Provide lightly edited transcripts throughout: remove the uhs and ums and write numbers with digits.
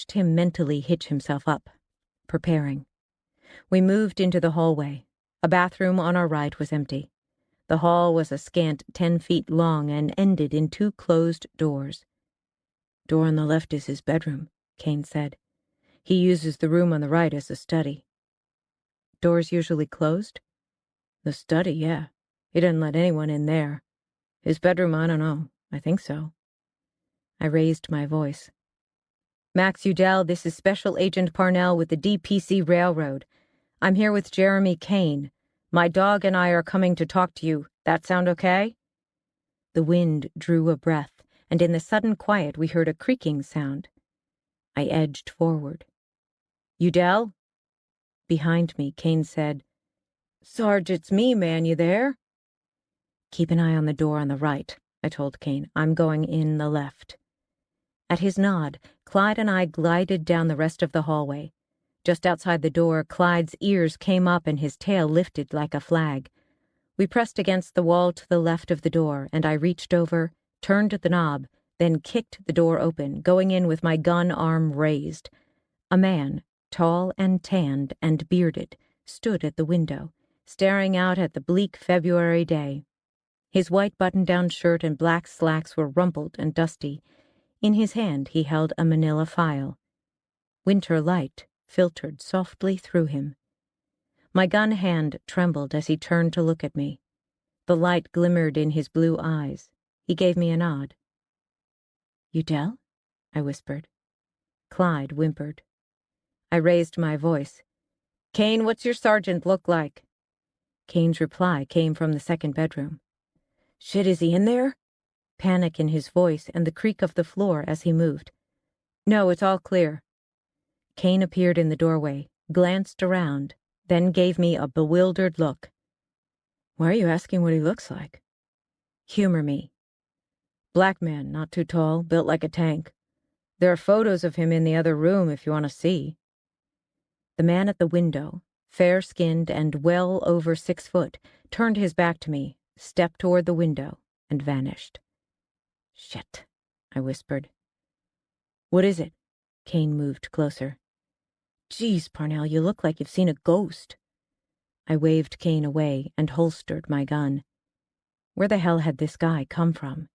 watched him mentally hitch himself up, preparing. We moved into the hallway. A bathroom on our right was empty. The hall was a scant 10 feet long and ended in 2 closed doors. "Door on the left is his bedroom," Kane said. "He uses the room on the right as a study." "Doors usually closed?" "The study, yeah. He doesn't let anyone in there. His bedroom, I don't know. I think so." I raised my voice. "Max Udell, this is Special Agent Parnell with the DPC Railroad. I'm here with Jeremy Kane. My dog and I are coming to talk to you. That sound okay?" The wind drew a breath, and in the sudden quiet we heard a creaking sound. I edged forward. "Udell?" Behind me, Kane said, "Sarge, it's me, man. You there?" "Keep an eye on the door on the right," I told Kane. "I'm going in the left." At his nod, Clyde and I glided down the rest of the hallway. Just outside the door, Clyde's ears came up and his tail lifted like a flag. We pressed against the wall to the left of the door, and I reached over, turned the knob, then kicked the door open, going in with my gun arm raised. A man, tall and tanned and bearded, stood at the window, staring out at the bleak February day. His white button-down shirt and black slacks were rumpled and dusty. In his hand he held a manila file. Winter light filtered softly through him. My gun hand trembled as he turned to look at me. The light glimmered in his blue eyes. He gave me a nod. "Udell?" I whispered. Clyde whimpered. I raised my voice. "Kane, what's your sergeant look like?" Kane's reply came from the second bedroom. "Shit, is he in there?" Panic in his voice and the creak of the floor as he moved. "No, it's all clear." Kane appeared in the doorway, glanced around, then gave me a bewildered look. "Why are you asking what he looks like?" "Humor me." "Black man, not too tall, built like a tank. There are photos of him in the other room if you want to see." The man at the window, fair-skinned and well over 6 foot, turned his back to me, stepped toward the window, and vanished. "Shit," I whispered. "What is it?" Kane moved closer. "Geez, Parnell, you look like you've seen a ghost." I waved Kane away and holstered my gun. Where the hell had this guy come from?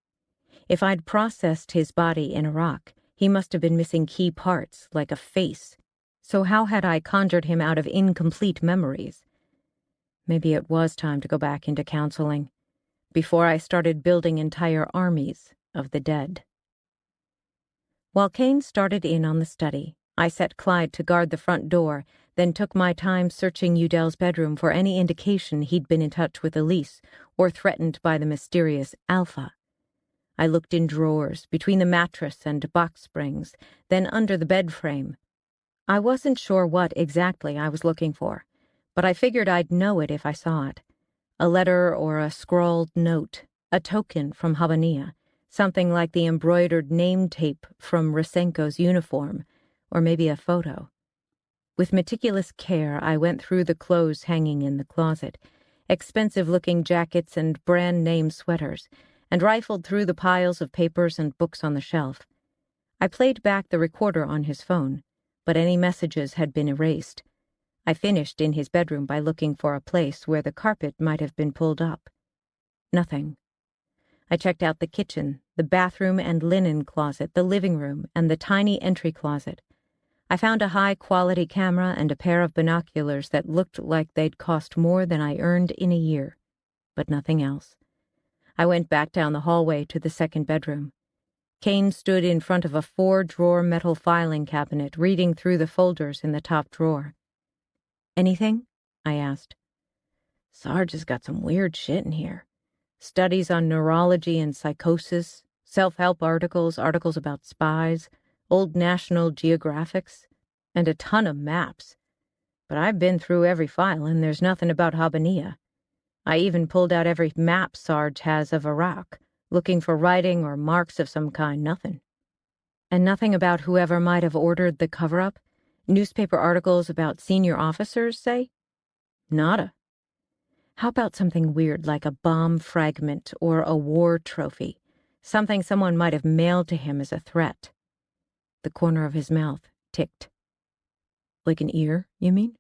If I'd processed his body in Iraq, he must have been missing key parts, like a face. So how had I conjured him out of incomplete memories? Maybe it was time to go back into counseling, before I started building entire armies of the dead. While Kane started in on the study, I set Clyde to guard the front door, then took my time searching Udell's bedroom for any indication he'd been in touch with Elise or threatened by the mysterious Alpha. I looked in drawers, between the mattress and box springs, then under the bed frame. I wasn't sure what exactly I was looking for, but I figured I'd know it if I saw it. A letter or a scrawled note, a token from Habania, something like the embroidered name tape from Rysenko's uniform, or maybe a photo. With meticulous care, I went through the clothes hanging in the closet, expensive-looking jackets and brand-name sweaters, and rifled through the piles of papers and books on the shelf. I played back the recorder on his phone, but any messages had been erased. I finished in his bedroom by looking for a place where the carpet might have been pulled up. Nothing. I checked out the kitchen, the bathroom and linen closet, the living room, and the tiny entry closet. I found a high-quality camera and a pair of binoculars that looked like they'd cost more than I earned in a year, but nothing else. I went back down the hallway to the second bedroom. Kane stood in front of a 4-drawer metal filing cabinet, reading through the folders in the top drawer. "Anything?" I asked. "Sarge has got some weird shit in here. Studies on neurology and psychosis, self-help articles, articles about spies, old National Geographics, and a ton of maps. But I've been through every file, and there's nothing about Habania. I even pulled out every map Sarge has of Iraq, looking for writing or marks of some kind, nothing." "And nothing about whoever might have ordered the cover-up? Newspaper articles about senior officers, say?" "Nada." "How about something weird like a bomb fragment or a war trophy? Something someone might have mailed to him as a threat?" The corner of his mouth ticked. Like an ear, you mean?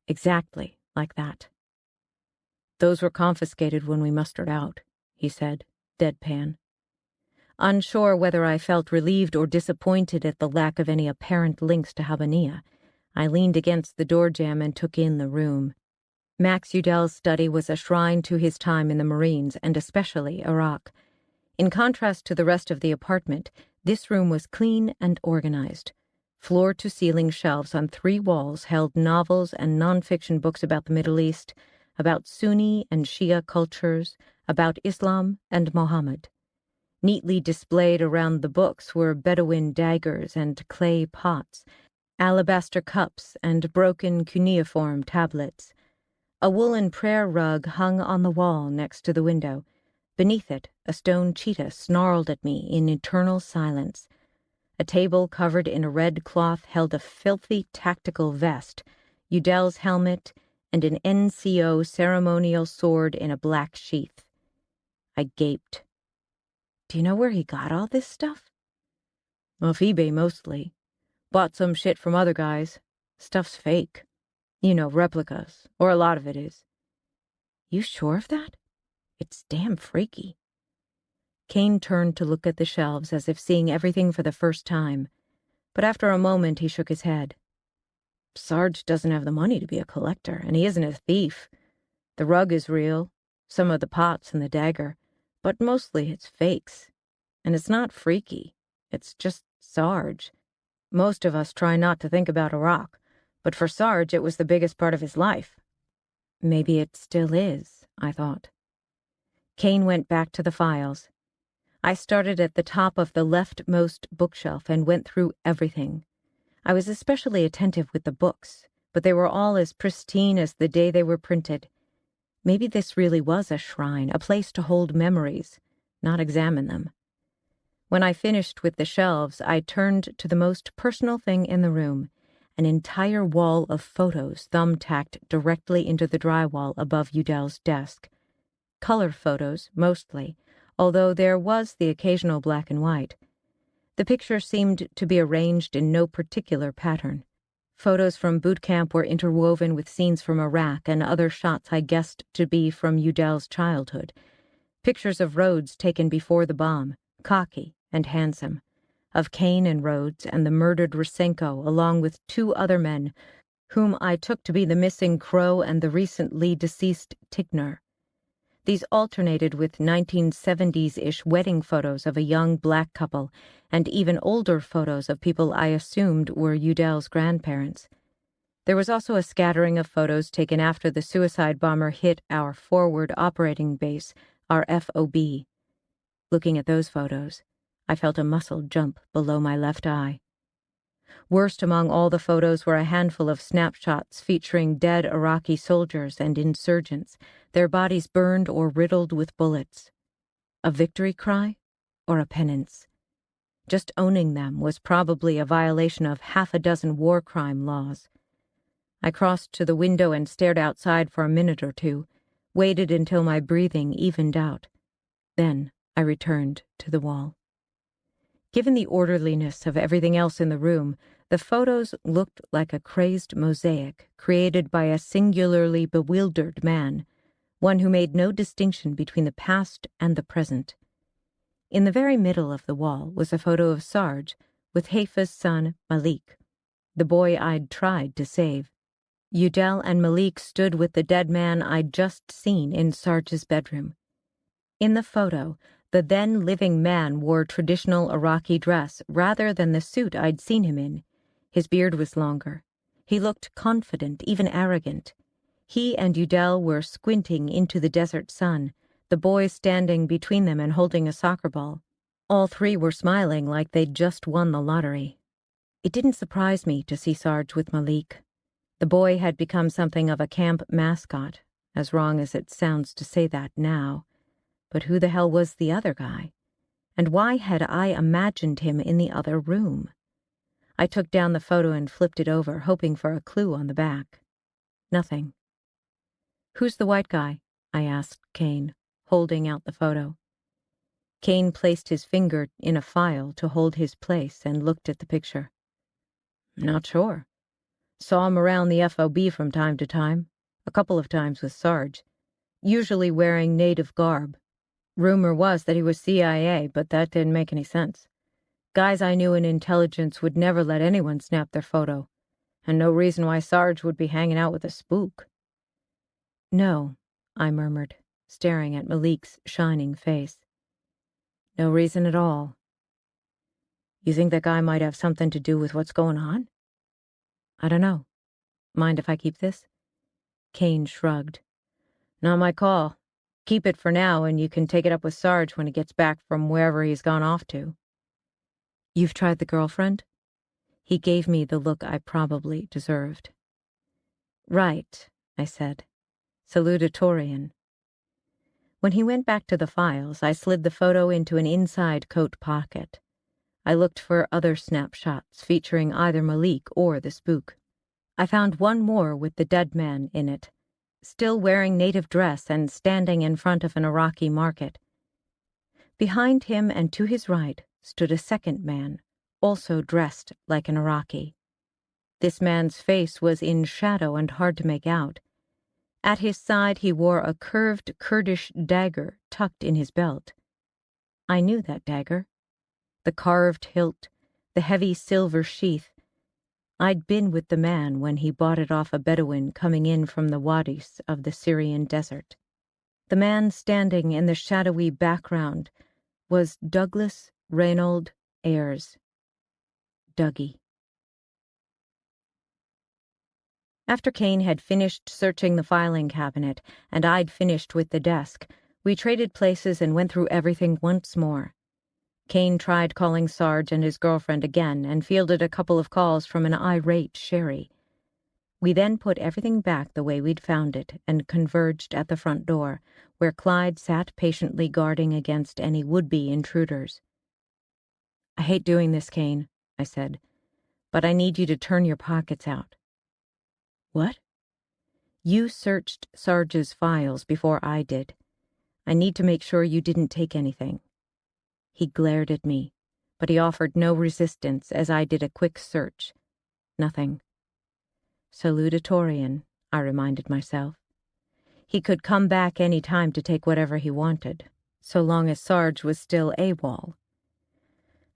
Exactly like that. Those were confiscated when we mustered out, he said, deadpan. Unsure whether I felt relieved or disappointed at the lack of any apparent links to Habania, I leaned against the door jamb and took in the room. Max Udell's study was a shrine to his time in the Marines, and especially Iraq. In contrast to the rest of the apartment, this room was clean and organized. Floor-to-ceiling shelves on 3 walls held novels and nonfiction books about the Middle East, about Sunni and Shia cultures, about Islam and Mohammed. Neatly displayed around the books were Bedouin daggers and clay pots, alabaster cups and broken cuneiform tablets. A woolen prayer rug hung on the wall next to the window. Beneath it, a stone cheetah snarled at me in eternal silence. A table covered in a red cloth held a filthy tactical vest, Udell's helmet, and an NCO ceremonial sword in a black sheath. I gaped. Do you know where he got all this stuff? Off eBay, mostly. Bought some shit from other guys. Stuff's fake. You know, replicas, or a lot of it is. You sure of that? It's damn freaky. Kane turned to look at the shelves as if seeing everything for the first time, but after a moment he shook his head. Sarge doesn't have the money to be a collector, and he isn't a thief. The rug is real, some of the pots and the dagger, but mostly it's fakes. And it's not freaky. It's just Sarge. Most of us try not to think about Iraq, but for Sarge it was the biggest part of his life. Maybe it still is, I thought. Kane went back to the files. I started at the top of the leftmost bookshelf and went through everything. I was especially attentive with the books, but they were all as pristine as the day they were printed. Maybe this really was a shrine, a place to hold memories, not examine them. When I finished with the shelves, I turned to the most personal thing in the room, an entire wall of photos thumbtacked directly into the drywall above Udell's desk. Color photos, mostly, although there was the occasional black and white. The pictures seemed to be arranged in no particular pattern. Photos from boot camp were interwoven with scenes from Iraq and other shots I guessed to be from Udell's childhood. Pictures of Rhodes taken before the bomb, cocky and handsome, of Kane and Rhodes and the murdered Rysenko along with 2 other men, whom I took to be the missing Crow and the recently deceased Tigner. These alternated with 1970s-ish wedding photos of a young black couple and even older photos of people I assumed were Udell's grandparents. There was also a scattering of photos taken after the suicide bomber hit our forward operating base, our FOB. Looking at those photos, I felt a muscle jump below my left eye. Worst among all the photos were a handful of snapshots featuring dead Iraqi soldiers and insurgents, their bodies burned or riddled with bullets. A victory cry or a penance? Just owning them was probably a violation of 6 war crime laws. I crossed to the window and stared outside for a minute or 2, waited until my breathing evened out. Then I returned to the wall. Given the orderliness of everything else in the room, the photos looked like a crazed mosaic created by a singularly bewildered man, one who made no distinction between the past and the present. In the very middle of the wall was a photo of Sarge with Haifa's son, Malik, the boy I'd tried to save. Udell and Malik stood with the dead man I'd just seen in Sarge's bedroom. In the photo, the then-living man wore traditional Iraqi dress rather than the suit I'd seen him in. His beard was longer. He looked confident, even arrogant. He and Udell were squinting into the desert sun, the boy standing between them and holding a soccer ball. All 3 were smiling like they'd just won the lottery. It didn't surprise me to see Sarge with Malik. The boy had become something of a camp mascot, as wrong as it sounds to say that now. But who the hell was the other guy? And why had I imagined him in the other room? I took down the photo and flipped it over, hoping for a clue on the back. Nothing. Who's the white guy? I asked Kane, holding out the photo. Kane placed his finger in a file to hold his place and looked at the picture. Not sure. Saw him around the FOB from time to time, a couple of times with Sarge, usually wearing native garb. Rumor was that he was CIA, but that didn't make any sense. Guys I knew in intelligence would never let anyone snap their photo, and no reason why Sarge would be hanging out with a spook. No, I murmured, staring at Malik's shining face. No reason at all. You think that guy might have something to do with what's going on? I don't know. Mind if I keep this? Kane shrugged. Not my call. Keep it for now, and you can take it up with Sarge when he gets back from wherever he's gone off to. You've tried the girlfriend? He gave me the look I probably deserved. Right, I said. Salutatorian. When he went back to the files, I slid the photo into an inside coat pocket. I looked for other snapshots featuring either Malik or the spook. I found one more with the dead man in it, still wearing native dress and standing in front of an Iraqi market. Behind him and to his right stood a second man, also dressed like an Iraqi. This man's face was in shadow and hard to make out. At his side he wore a curved Kurdish dagger tucked in his belt. I knew that dagger. The carved hilt, the heavy silver sheath. I'd been with the man when he bought it off a Bedouin coming in from the wadis of the Syrian desert. The man standing in the shadowy background was Douglas Reynold Ayres. Dougie. After Kane had finished searching the filing cabinet and I'd finished with the desk, we traded places and went through everything once more. Kane tried calling Sarge and his girlfriend again and fielded a couple of calls from an irate Sherry. We then put everything back the way we'd found it and converged at the front door, where Clyde sat patiently guarding against any would-be intruders. I hate doing this, Kane, I said, but I need you to turn your pockets out. What? You searched Sarge's files before I did. I need to make sure you didn't take anything. He glared at me, but he offered no resistance as I did a quick search. Nothing. Salutatorian, I reminded myself. He could come back any time to take whatever he wanted, so long as Sarge was still AWOL.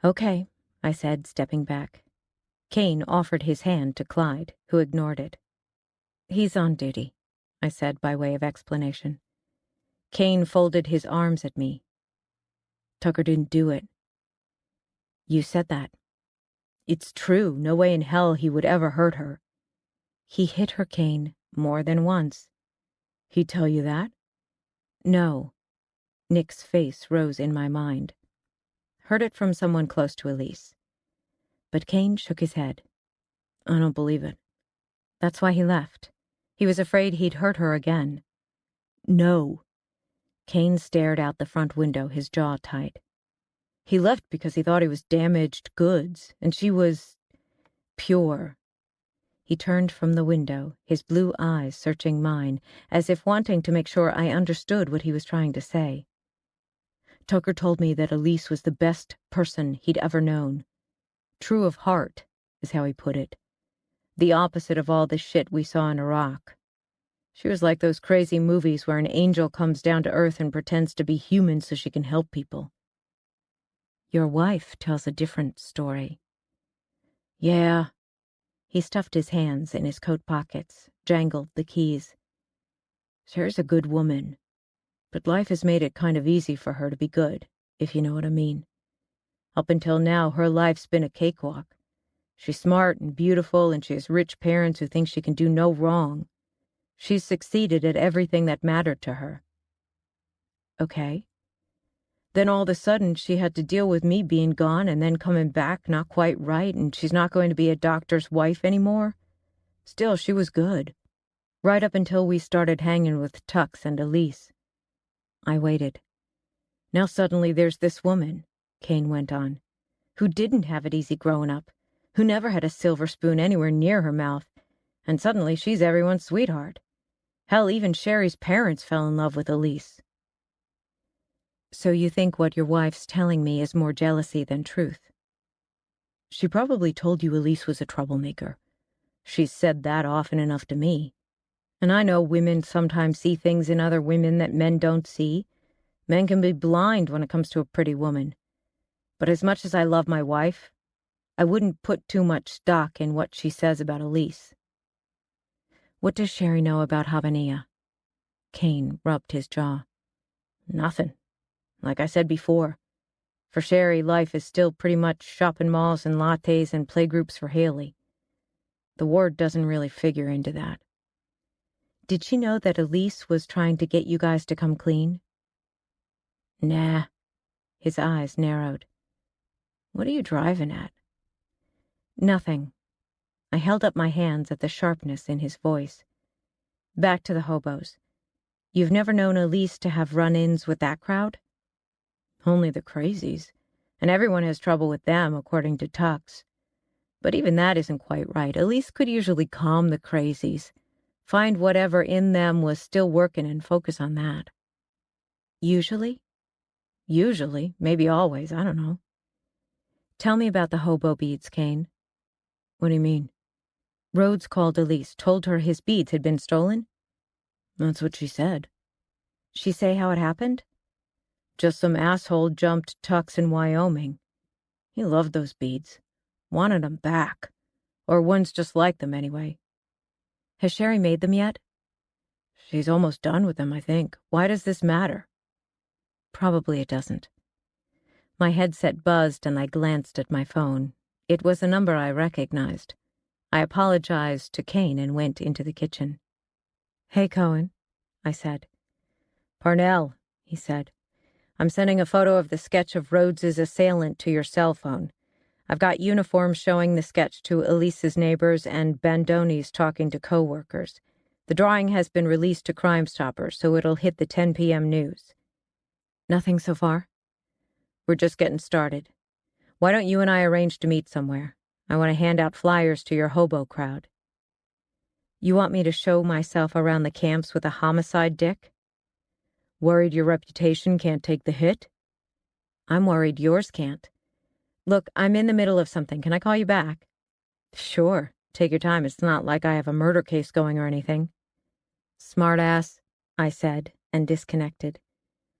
Okay, I said, stepping back. Kane offered his hand to Clyde, who ignored it. He's on duty, I said by way of explanation. Kane folded his arms at me. Tucker didn't do it. You said that. It's true. No way in hell he would ever hurt her. He hit her, Kane, more than once. He'd tell you that? No. Nick's face rose in my mind. Heard it from someone close to Elise. But Kane shook his head. I don't believe it. That's why he left. He was afraid he'd hurt her again. No. Kane stared out the front window, his jaw tight. He left because he thought he was damaged goods, and she was pure. He turned from the window, his blue eyes searching mine, as if wanting to make sure I understood what he was trying to say. Tucker told me that Elise was the best person he'd ever known. True of heart, is how he put it. The opposite of all the shit we saw in Iraq. She was like those crazy movies where an angel comes down to earth and pretends to be human so she can help people. Your wife tells a different story. Yeah. He stuffed his hands in his coat pockets, jangled the keys. Sarah's a good woman, but life has made it kind of easy for her to be good, if you know what I mean. Up until now, her life's been a cakewalk. She's smart and beautiful, and she has rich parents who think she can do no wrong. She's succeeded at everything that mattered to her. Okay. Then all of a sudden she had to deal with me being gone and then coming back not quite right, and she's not going to be a doctor's wife anymore. Still, she was good. Right up until we started hanging with Tux and Elise. I waited. Now suddenly there's this woman, Kane went on, who didn't have it easy growing up, who never had a silver spoon anywhere near her mouth, and suddenly she's everyone's sweetheart. Hell, even Sherry's parents fell in love with Elise. So you think what your wife's telling me is more jealousy than truth? She probably told you Elise was a troublemaker. She's said that often enough to me. And I know women sometimes see things in other women that men don't see. Men can be blind when it comes to a pretty woman. But as much as I love my wife, I wouldn't put too much stock in what she says about Elise. What does Sherry know about Habanilla? Kane rubbed his jaw. Nothing. Like I said before. For Sherry, life is still pretty much shopping malls and lattes and playgroups for Haley. The ward doesn't really figure into that. Did she know that Elise was trying to get you guys to come clean? Nah. His eyes narrowed. What are you driving at? Nothing. I held up my hands at the sharpness in his voice. Back to the hobos. You've never known Elise to have run-ins with that crowd? Only the crazies. And everyone has trouble with them, according to Tux. But even that isn't quite right. Elise could usually calm the crazies, find whatever in them was still working and focus on that. Usually? Usually. Maybe always. I don't know. Tell me about the hobo beads, Kane. What do you mean? Rhodes called Elise, told her his beads had been stolen? That's what she said. She say how it happened? Just some asshole jumped Tux in Wyoming. He loved those beads. Wanted them back. Or ones just like them, anyway. Has Sherry made them yet? She's almost done with them, I think. Why does this matter? Probably it doesn't. My headset buzzed and I glanced at my phone. It was a number I recognized. I apologized to Kane and went into the kitchen. Hey, Cohen, I said. Parnell, he said. I'm sending a photo of the sketch of Rhodes's assailant to your cell phone. I've got uniforms showing the sketch to Elise's neighbors and Bandoni's talking to co-workers. The drawing has been released to Crime Stoppers, so it'll hit the 10 p.m. news. Nothing so far? We're just getting started. Why don't you and I arrange to meet somewhere? I want to hand out flyers to your hobo crowd. You want me to show myself around the camps with a homicide dick? Worried your reputation can't take the hit? I'm worried yours can't. Look, I'm in the middle of something. Can I call you back? Sure. Take your time. It's not like I have a murder case going or anything. Smartass, I said, and disconnected.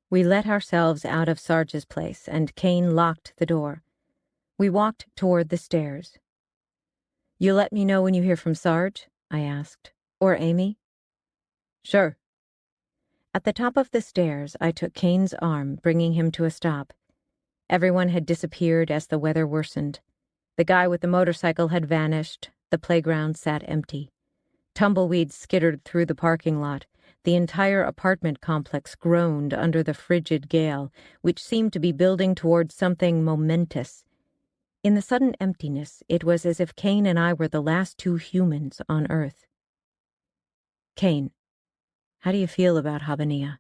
We let ourselves out of Sarge's place, and Kane locked the door. We walked toward the stairs. You let me know when you hear from Sarge? I asked. Or Amy? Sure. At the top of the stairs, I took Kane's arm, bringing him to a stop. Everyone had disappeared as the weather worsened. The guy with the motorcycle had vanished. The playground sat empty. Tumbleweeds skittered through the parking lot. The entire apartment complex groaned under the frigid gale, which seemed to be building towards something momentous. In the sudden emptiness, it was as if Kane and I were the last two humans on Earth. Kane, how do you feel about Habanilla?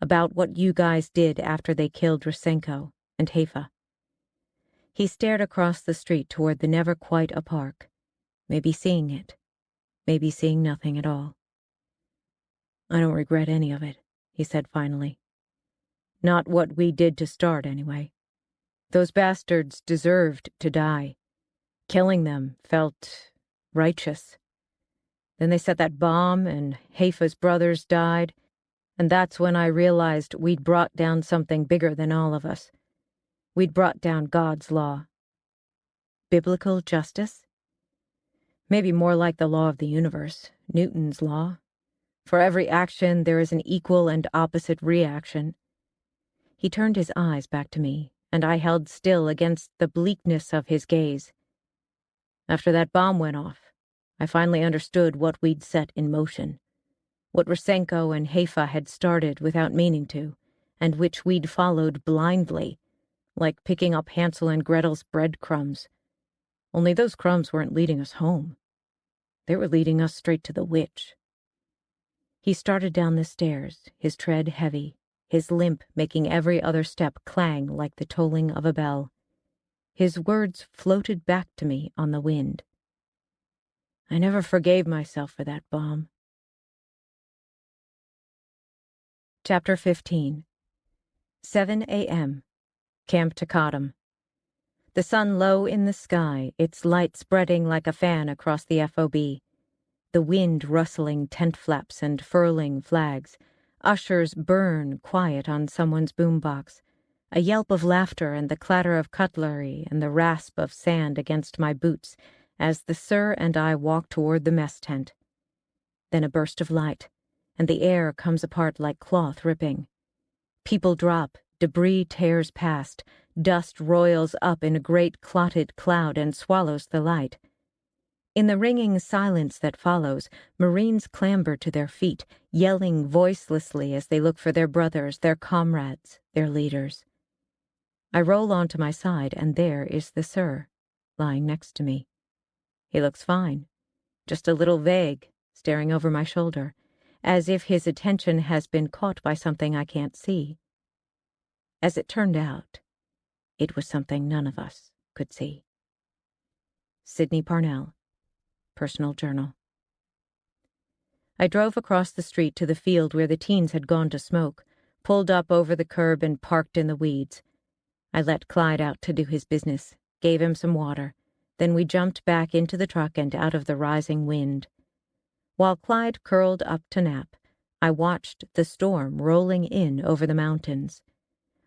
About what you guys did after they killed Rysenko and Haifa? He stared across the street toward the never quite a park. Maybe seeing it. Maybe seeing nothing at all. I don't regret any of it, he said finally. Not what we did to start, anyway. Those bastards deserved to die. Killing them felt righteous. Then they set that bomb, and Haifa's brothers died, and that's when I realized we'd brought down something bigger than all of us. We'd brought down God's law. Biblical justice? Maybe more like the law of the universe, Newton's law. For every action, there is an equal and opposite reaction. He turned his eyes back to me, and I held still against the bleakness of his gaze. After that bomb went off, I finally understood what we'd set in motion. What Rysenko and Haifa had started without meaning to, and which we'd followed blindly, like picking up Hansel and Gretel's breadcrumbs. Only those crumbs weren't leading us home. They were leading us straight to the witch. He started down the stairs, his tread heavy, his limp making every other step clang like the tolling of a bell. His words floated back to me on the wind. I never forgave myself for that bomb. Chapter 15. 7 a.m. Camp Takadam. The sun low in the sky, its light spreading like a fan across the FOB. The wind rustling tent flaps and furling flags. Ushers burn quiet on someone's boombox. A yelp of laughter and the clatter of cutlery and the rasp of sand against my boots as the sir and I walk toward the mess tent. Then a burst of light, and the air comes apart like cloth ripping. People drop, debris tears past, dust roils up in a great clotted cloud and swallows the light. In the ringing silence that follows, Marines clamber to their feet, yelling voicelessly as they look for their brothers, their comrades, their leaders. I roll onto my side, and there is the sir, lying next to me. He looks fine, just a little vague, staring over my shoulder, as if his attention has been caught by something I can't see. As it turned out, it was something none of us could see. Sydney Parnell, Personal Journal. I drove across the street to the field where the teens had gone to smoke, pulled up over the curb and parked in the weeds. I let Clyde out to do his business, gave him some water. Then we jumped back into the truck and out of the rising wind. While Clyde curled up to nap, I watched the storm rolling in over the mountains.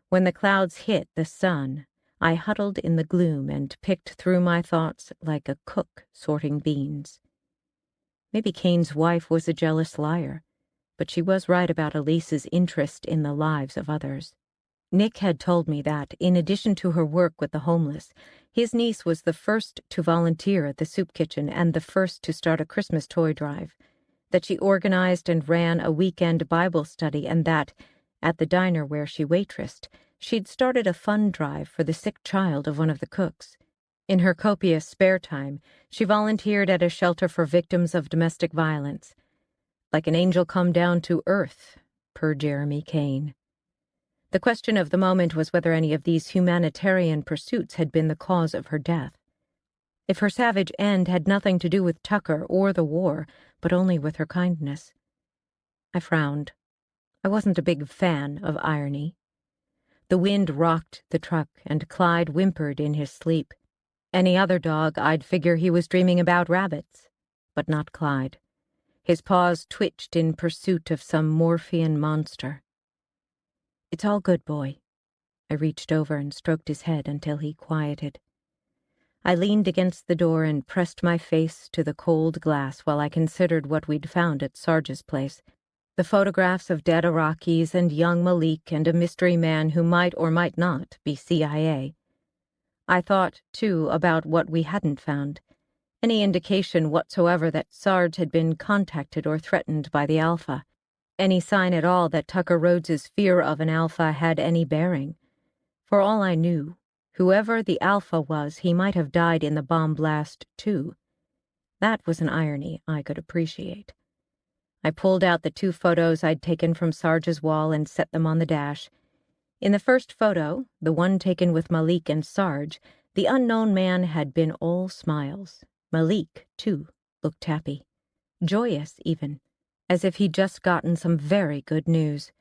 When the clouds hit the sun, I huddled in the gloom and picked through my thoughts like a cook sorting beans. Maybe Kane's wife was a jealous liar, but she was right about Elise's interest in the lives of others. Nick had told me that, in addition to her work with the homeless, his niece was the first to volunteer at the soup kitchen and the first to start a Christmas toy drive, that she organized and ran a weekend Bible study, and that, at the diner where she waitressed, she'd started a fund drive for the sick child of one of the cooks. In her copious spare time, she volunteered at a shelter for victims of domestic violence. Like an angel come down to earth, per Jeremy Kane. The question of the moment was whether any of these humanitarian pursuits had been the cause of her death. If her savage end had nothing to do with Tucker or the war, but only with her kindness. I frowned. I wasn't a big fan of irony. The wind rocked the truck, and Clyde whimpered in his sleep. Any other dog, I'd figure he was dreaming about rabbits, but not Clyde. His paws twitched in pursuit of some morphean monster. "It's all good, boy." I reached over and stroked his head until he quieted. I leaned against the door and pressed my face to the cold glass while I considered what we'd found at Sarge's place. The photographs of dead Iraqis and young Malik and a mystery man who might or might not be CIA. I thought, too, about what we hadn't found. Any indication whatsoever that Sarge had been contacted or threatened by the Alpha. Any sign at all that Tucker Rhodes's fear of an Alpha had any bearing. For all I knew, whoever the Alpha was, he might have died in the bomb blast, too. That was an irony I could appreciate. I pulled out the 2 photos I'd taken from Sarge's wall and set them on the dash. In the first photo, the one taken with Malik and Sarge, the unknown man had been all smiles. Malik, too, looked happy. Joyous, even, as if he'd just gotten some very good news.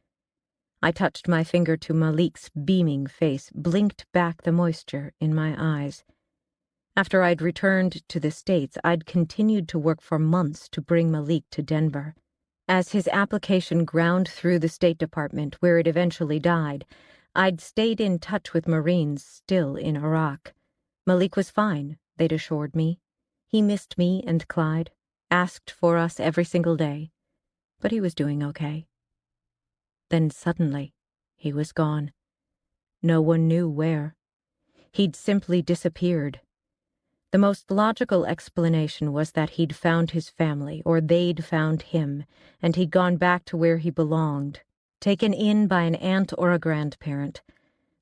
I touched my finger to Malik's beaming face, blinked back the moisture in my eyes. After I'd returned to the States, I'd continued to work for months to bring Malik to Denver. As his application ground through the State Department, where it eventually died, I'd stayed in touch with Marines still in Iraq. Malik was fine, they'd assured me. He missed me and Clyde, asked for us every single day, but he was doing okay. Then suddenly, he was gone. No one knew where. He'd simply disappeared. The most logical explanation was that he'd found his family, or they'd found him, and he'd gone back to where he belonged, taken in by an aunt or a grandparent,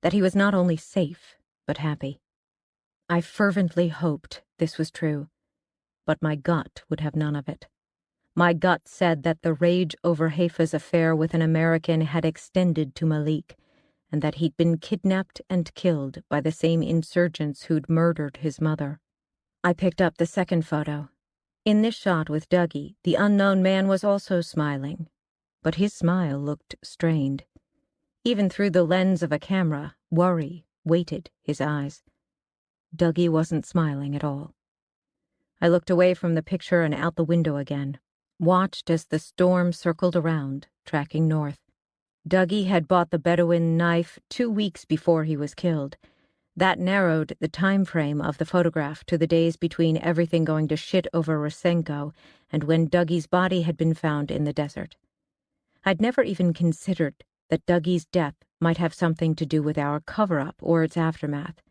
that he was not only safe, but happy. I fervently hoped this was true, but my gut would have none of it. My gut said that the rage over Haifa's affair with an American had extended to Malik, and that he'd been kidnapped and killed by the same insurgents who'd murdered his mother. I picked up the second photo. In this shot with Dougie, the unknown man was also smiling, but his smile looked strained. Even through the lens of a camera, worry weighted his eyes. Dougie wasn't smiling at all. I looked away from the picture and out the window again, watched as the storm circled around, tracking north. Dougie had bought the Bedouin knife 2 weeks before he was killed. That narrowed the time frame of the photograph to the days between everything going to shit over Rosenko and when Dougie's body had been found in the desert. I'd never even considered that Dougie's death might have something to do with our cover-up or its aftermath.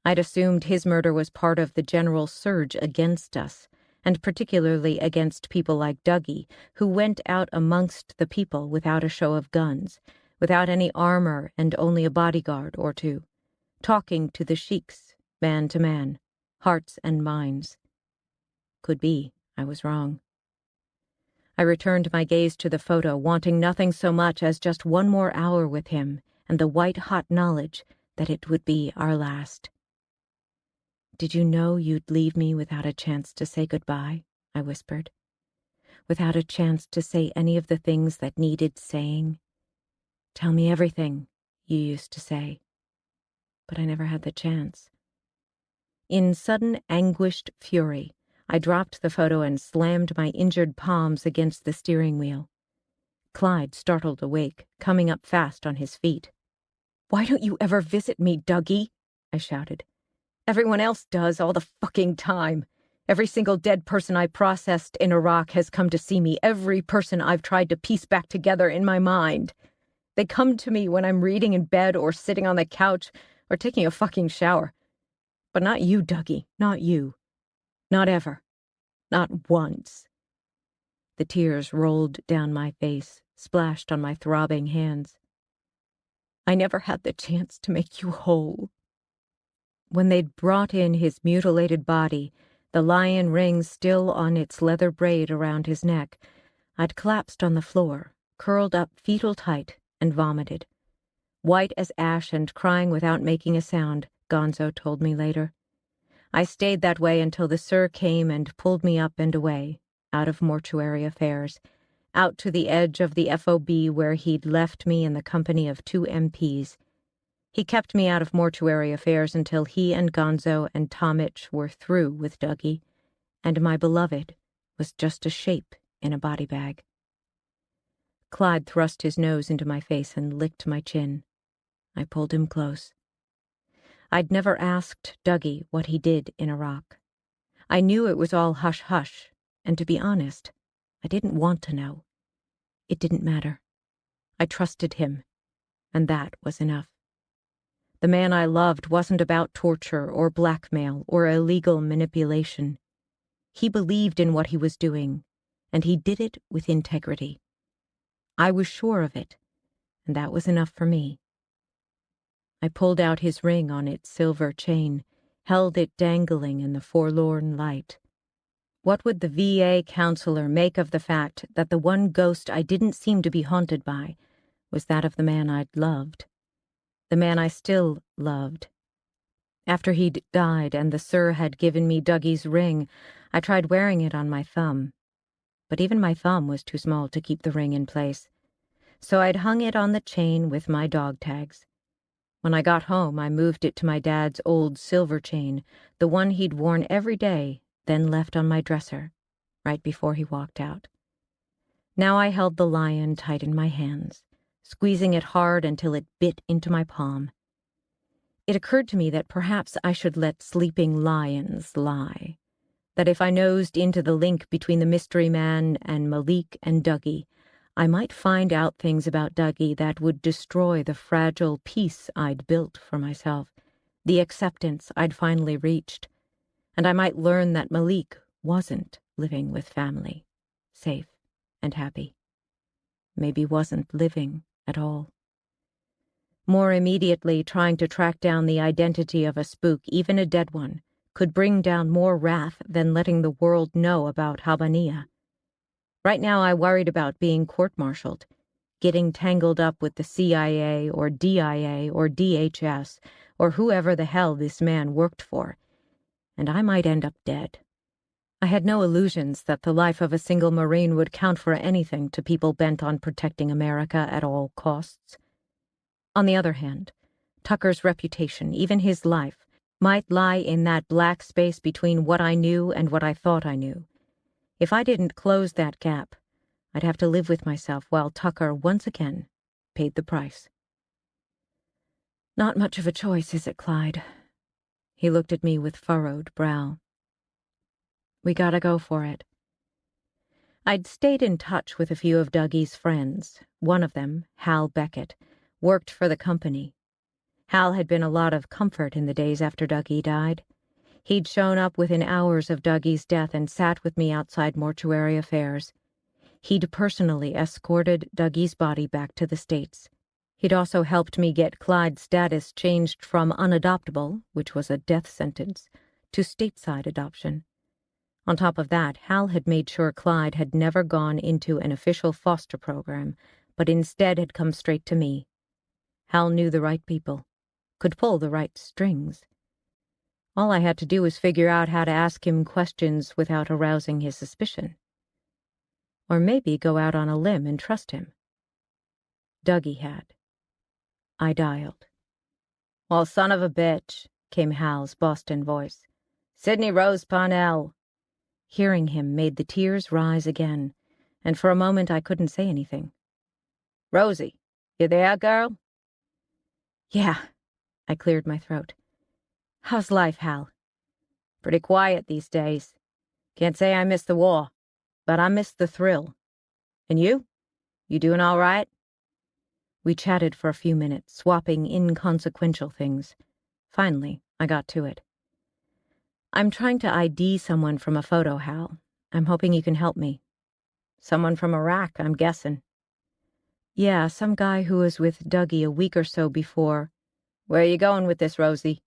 I'd assumed his murder was part of the general surge against us, and particularly against people like Dougie, who went out amongst the people without a show of guns, without any armor and only a bodyguard or two, talking to the sheiks, man to man, hearts and minds. Could be I was wrong. I returned my gaze to the photo, wanting nothing so much as just one more hour with him and the white-hot knowledge that it would be our last. "Did you know you'd leave me without a chance to say goodbye?" I whispered. "Without a chance to say any of the things that needed saying? Tell me everything, you used to say. But I never had the chance." In sudden, anguished fury, I dropped the photo and slammed my injured palms against the steering wheel. Clyde startled awake, coming up fast on his feet. "Why don't you ever visit me, Dougie?" I shouted. "Everyone else does all the fucking time. Every single dead person I processed in Iraq has come to see me, every person I've tried to piece back together in my mind. They come to me when I'm reading in bed or sitting on the couch or taking a fucking shower. But not you, Dougie, not you. Not ever. Not once." The tears rolled down my face, splashed on my throbbing hands. "I never had the chance to make you whole." When they'd brought in his mutilated body, the lion ring still on its leather braid around his neck, I'd collapsed on the floor, curled up fetal tight, and vomited. White as ash and crying without making a sound, Gonzo told me later. I stayed that way until the Sir came and pulled me up and away, out of mortuary affairs, out to the edge of the FOB where he'd left me in the company of 2 MPs. He kept me out of mortuary affairs until he and Gonzo and Tomich were through with Dougie, and my beloved was just a shape in a body bag. Clyde thrust his nose into my face and licked my chin. I pulled him close. I'd never asked Dougie what he did in Iraq. I knew it was all hush-hush, and to be honest, I didn't want to know. It didn't matter. I trusted him, and that was enough. The man I loved wasn't about torture or blackmail or illegal manipulation. He believed in what he was doing, and he did it with integrity. I was sure of it, and that was enough for me. I pulled out his ring on its silver chain, held it dangling in the forlorn light. What would the VA counselor make of the fact that the one ghost I didn't seem to be haunted by was that of the man I'd loved? The man I still loved. After he'd died and the Sir had given me Dougie's ring, I tried wearing it on my thumb. But even my thumb was too small to keep the ring in place. So I'd hung it on the chain with my dog tags. When I got home, I moved it to my dad's old silver chain, the one he'd worn every day, then left on my dresser, right before he walked out. Now I held the lion tight in my hands, squeezing it hard until it bit into my palm. It occurred to me that perhaps I should let sleeping lions lie, that if I nosed into the link between the mystery man and Malik and Dougie, I might find out things about Dougie that would destroy the fragile peace I'd built for myself, the acceptance I'd finally reached, and I might learn that Malik wasn't living with family, safe and happy. Maybe wasn't living at all. More immediately, trying to track down the identity of a spook, even a dead one, could bring down more wrath than letting the world know about Habaniya. Right now I worried about being court-martialed, getting tangled up with the CIA or DIA or DHS or whoever the hell this man worked for, and I might end up dead. I had no illusions that the life of a single Marine would count for anything to people bent on protecting America at all costs. On the other hand, Tucker's reputation, even his life, might lie in that black space between what I knew and what I thought I knew. If I didn't close that gap, I'd have to live with myself while Tucker once again paid the price. Not much of a choice, is it, Clyde? He looked at me with furrowed brow. We gotta go for it. I'd stayed in touch with a few of Dougie's friends. One of them, Hal Beckett, worked for the company. Hal had been a lot of comfort in the days after Dougie died. He'd shown up within hours of Dougie's death and sat with me outside mortuary affairs. He'd personally escorted Dougie's body back to the States. He'd also helped me get Clyde's status changed from unadoptable, which was a death sentence, to stateside adoption. On top of that, Hal had made sure Clyde had never gone into an official foster program, but instead had come straight to me. Hal knew the right people, could pull the right strings. All I had to do was figure out how to ask him questions without arousing his suspicion. Or maybe go out on a limb and trust him. Dougie had. I dialed. "Well, son of a bitch," came Hal's Boston voice. "Sydney Rose Parnell." Hearing him made the tears rise again, and for a moment I couldn't say anything. "Rosie, you there, girl?" "Yeah," I cleared my throat. "How's life, Hal?" "Pretty quiet these days. Can't say I miss the war, but I miss the thrill. And you? You doing all right?" We chatted for a few minutes, swapping inconsequential things. Finally, I got to it. "I'm trying to ID someone from a photo, Hal. I'm hoping you can help me." "Someone from Iraq, I'm guessing." "Yeah, some guy who was with Dougie a week or so before." "Where are you going with this, Rosie?"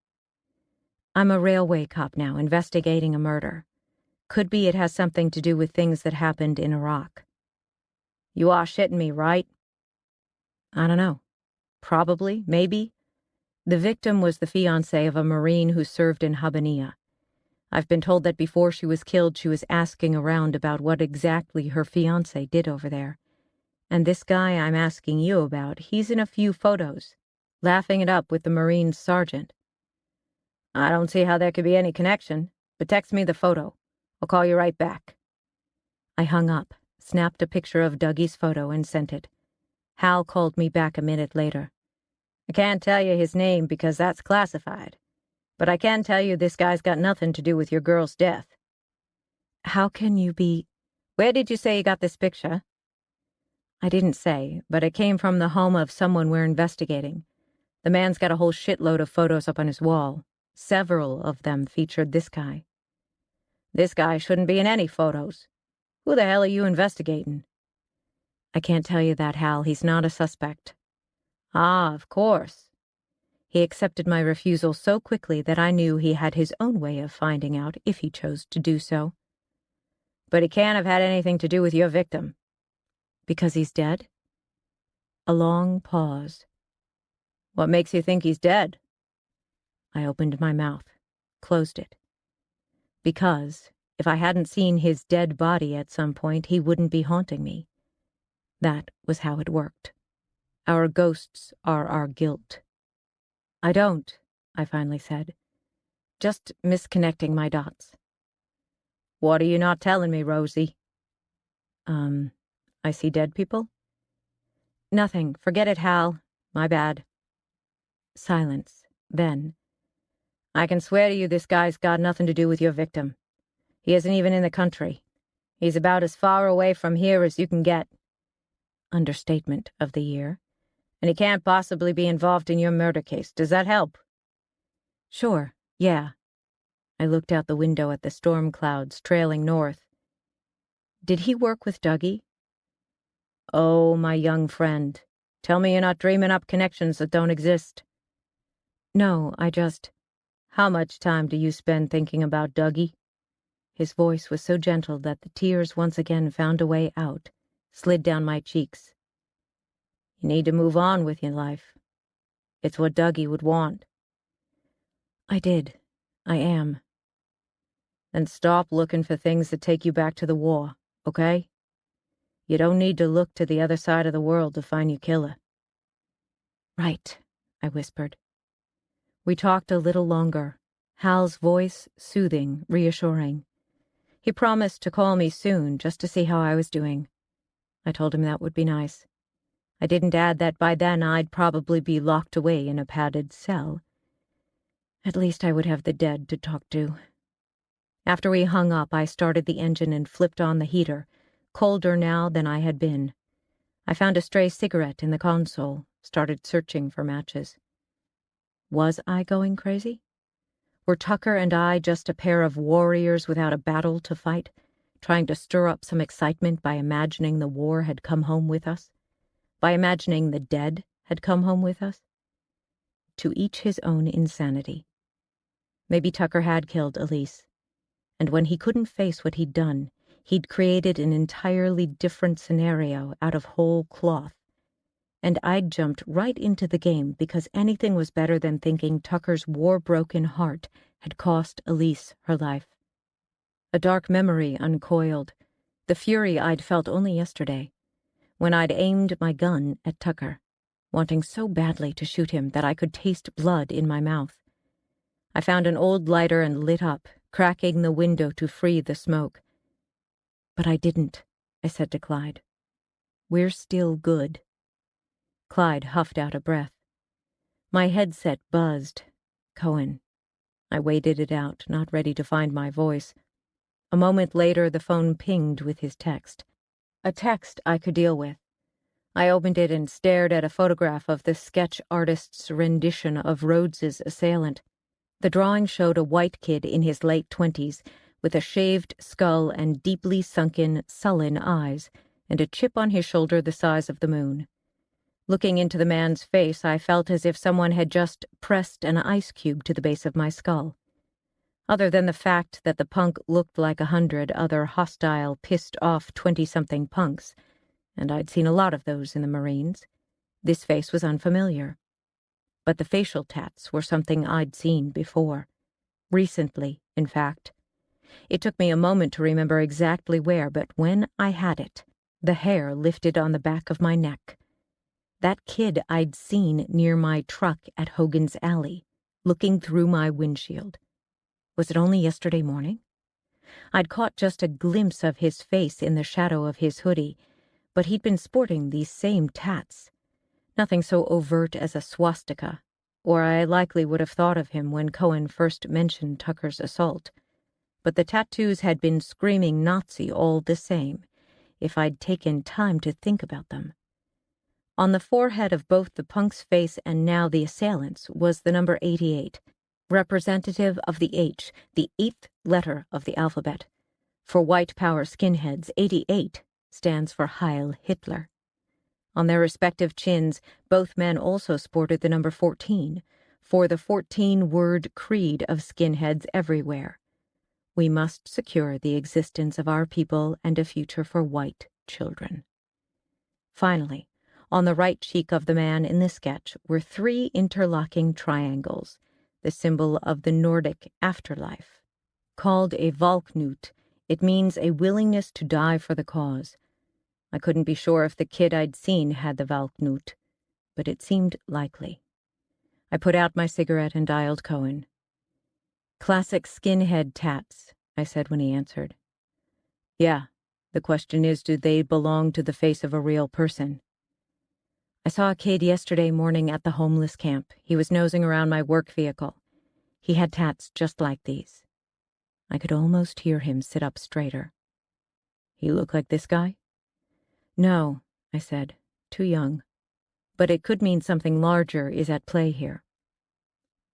"I'm a railway cop now, investigating a murder. Could be it has something to do with things that happened in Iraq." "You are shitting me, right?" "I don't know. Probably, maybe. The victim was the fiancé of a Marine who served in Habanilla. I've been told that before she was killed, she was asking around about what exactly her fiancé did over there. And this guy I'm asking you about, he's in a few photos, laughing it up with the Marine sergeant." "I don't see how there could be any connection, but text me the photo. I'll call you right back." I hung up, snapped a picture of Dougie's photo, and sent it. Hal called me back a minute later. "I can't tell you his name because that's classified, but I can tell you this guy's got nothing to do with your girl's death." "How can you be—" "Where did you say you got this picture?" "I didn't say, but it came from the home of someone we're investigating. The man's got a whole shitload of photos up on his wall. Several of them featured this guy." "This guy shouldn't be in any photos. Who the hell are you investigating?" "I can't tell you that, Hal. He's not a suspect." "Ah, of course." He accepted my refusal so quickly that I knew he had his own way of finding out if he chose to do so. "But he can't have had anything to do with your victim." "Because he's dead?" A long pause. "What makes you think he's dead?" I opened my mouth, closed it. "Because if I hadn't seen his dead body at some point, he wouldn't be haunting me. That was how it worked. Our ghosts are our guilt." "I don't," I finally said. "Just misconnecting my dots." "What are you not telling me, Rosie?" I see dead people?" "Nothing. Forget it, Hal. My bad." Silence. Then, "I can swear to you this guy's got nothing to do with your victim. He isn't even in the country. He's about as far away from here as you can get." Understatement of the year. "And he can't possibly be involved in your murder case. Does that help?" "Sure, yeah." I looked out the window at the storm clouds trailing north. "Did he work with Dougie?" "Oh, my young friend. Tell me you're not dreaming up connections that don't exist." "No, I just—" "How much time do you spend thinking about Dougie?" His voice was so gentle that the tears once again found a way out, slid down my cheeks. "You need to move on with your life. It's what Dougie would want." "I did. I am." "Then stop looking for things that take you back to the war, okay? You don't need to look to the other side of the world to find your killer." "Right," I whispered. We talked a little longer, Hal's voice soothing, reassuring. He promised to call me soon just to see how I was doing. I told him that would be nice. I didn't add that by then I'd probably be locked away in a padded cell. At least I would have the dead to talk to. After we hung up, I started the engine and flipped on the heater, colder now than I had been. I found a stray cigarette in the console, started searching for matches. Was I going crazy? Were Tucker and I just a pair of warriors without a battle to fight, trying to stir up some excitement by imagining the war had come home with us? By imagining the dead had come home with us? To each his own insanity. Maybe Tucker had killed Elise, and when he couldn't face what he'd done, he'd created an entirely different scenario out of whole cloth, and I'd jumped right into the game because anything was better than thinking Tucker's war-broken heart had cost Elise her life. A dark memory uncoiled, the fury I'd felt only yesterday, when I'd aimed my gun at Tucker, wanting so badly to shoot him that I could taste blood in my mouth. I found an old lighter and lit up, cracking the window to free the smoke. But I didn't, I said to Clyde. We're still good. Clyde huffed out a breath. My headset buzzed. Cohen. I waited it out, not ready to find my voice. A moment later, the phone pinged with his text. A text I could deal with. I opened it and stared at a photograph of the sketch artist's rendition of Rhodes's assailant. The drawing showed a white kid in his late 20s, with a shaved skull and deeply sunken, sullen eyes, and a chip on his shoulder the size of the moon. Looking into the man's face, I felt as if someone had just pressed an ice cube to the base of my skull. Other than the fact that the punk looked like 100 other hostile, pissed-off 20-something punks, and I'd seen a lot of those in the Marines, this face was unfamiliar. But the facial tats were something I'd seen before. Recently, in fact. It took me a moment to remember exactly where, but when I had it, the hair lifted on the back of my neck. That kid I'd seen near my truck at Hogan's Alley, looking through my windshield. Was it only yesterday morning? I'd caught just a glimpse of his face in the shadow of his hoodie, but he'd been sporting these same tats. Nothing so overt as a swastika, or I likely would have thought of him when Cohen first mentioned Tucker's assault. But the tattoos had been screaming Nazi all the same, if I'd taken time to think about them. On the forehead of both the punk's face and now the assailant's was the number 88, representative of the H, the 8th letter of the alphabet. For white power skinheads, 88 stands for Heil Hitler. On their respective chins, both men also sported the number 14, for the 14-word creed of skinheads everywhere. We must secure the existence of our people and a future for white children. Finally, on the right cheek of the man in the sketch were 3 interlocking triangles, the symbol of the Nordic afterlife. Called a Valknut, it means a willingness to die for the cause. I couldn't be sure if the kid I'd seen had the Valknut, but it seemed likely. I put out my cigarette and dialed Cohen. Classic skinhead tats, I said when he answered. Yeah, the question is, do they belong to the face of a real person? I saw a kid yesterday morning at the homeless camp. He was nosing around my work vehicle. He had tats just like these. I could almost hear him sit up straighter. He look like this guy? No, I said, too young. But it could mean something larger is at play here.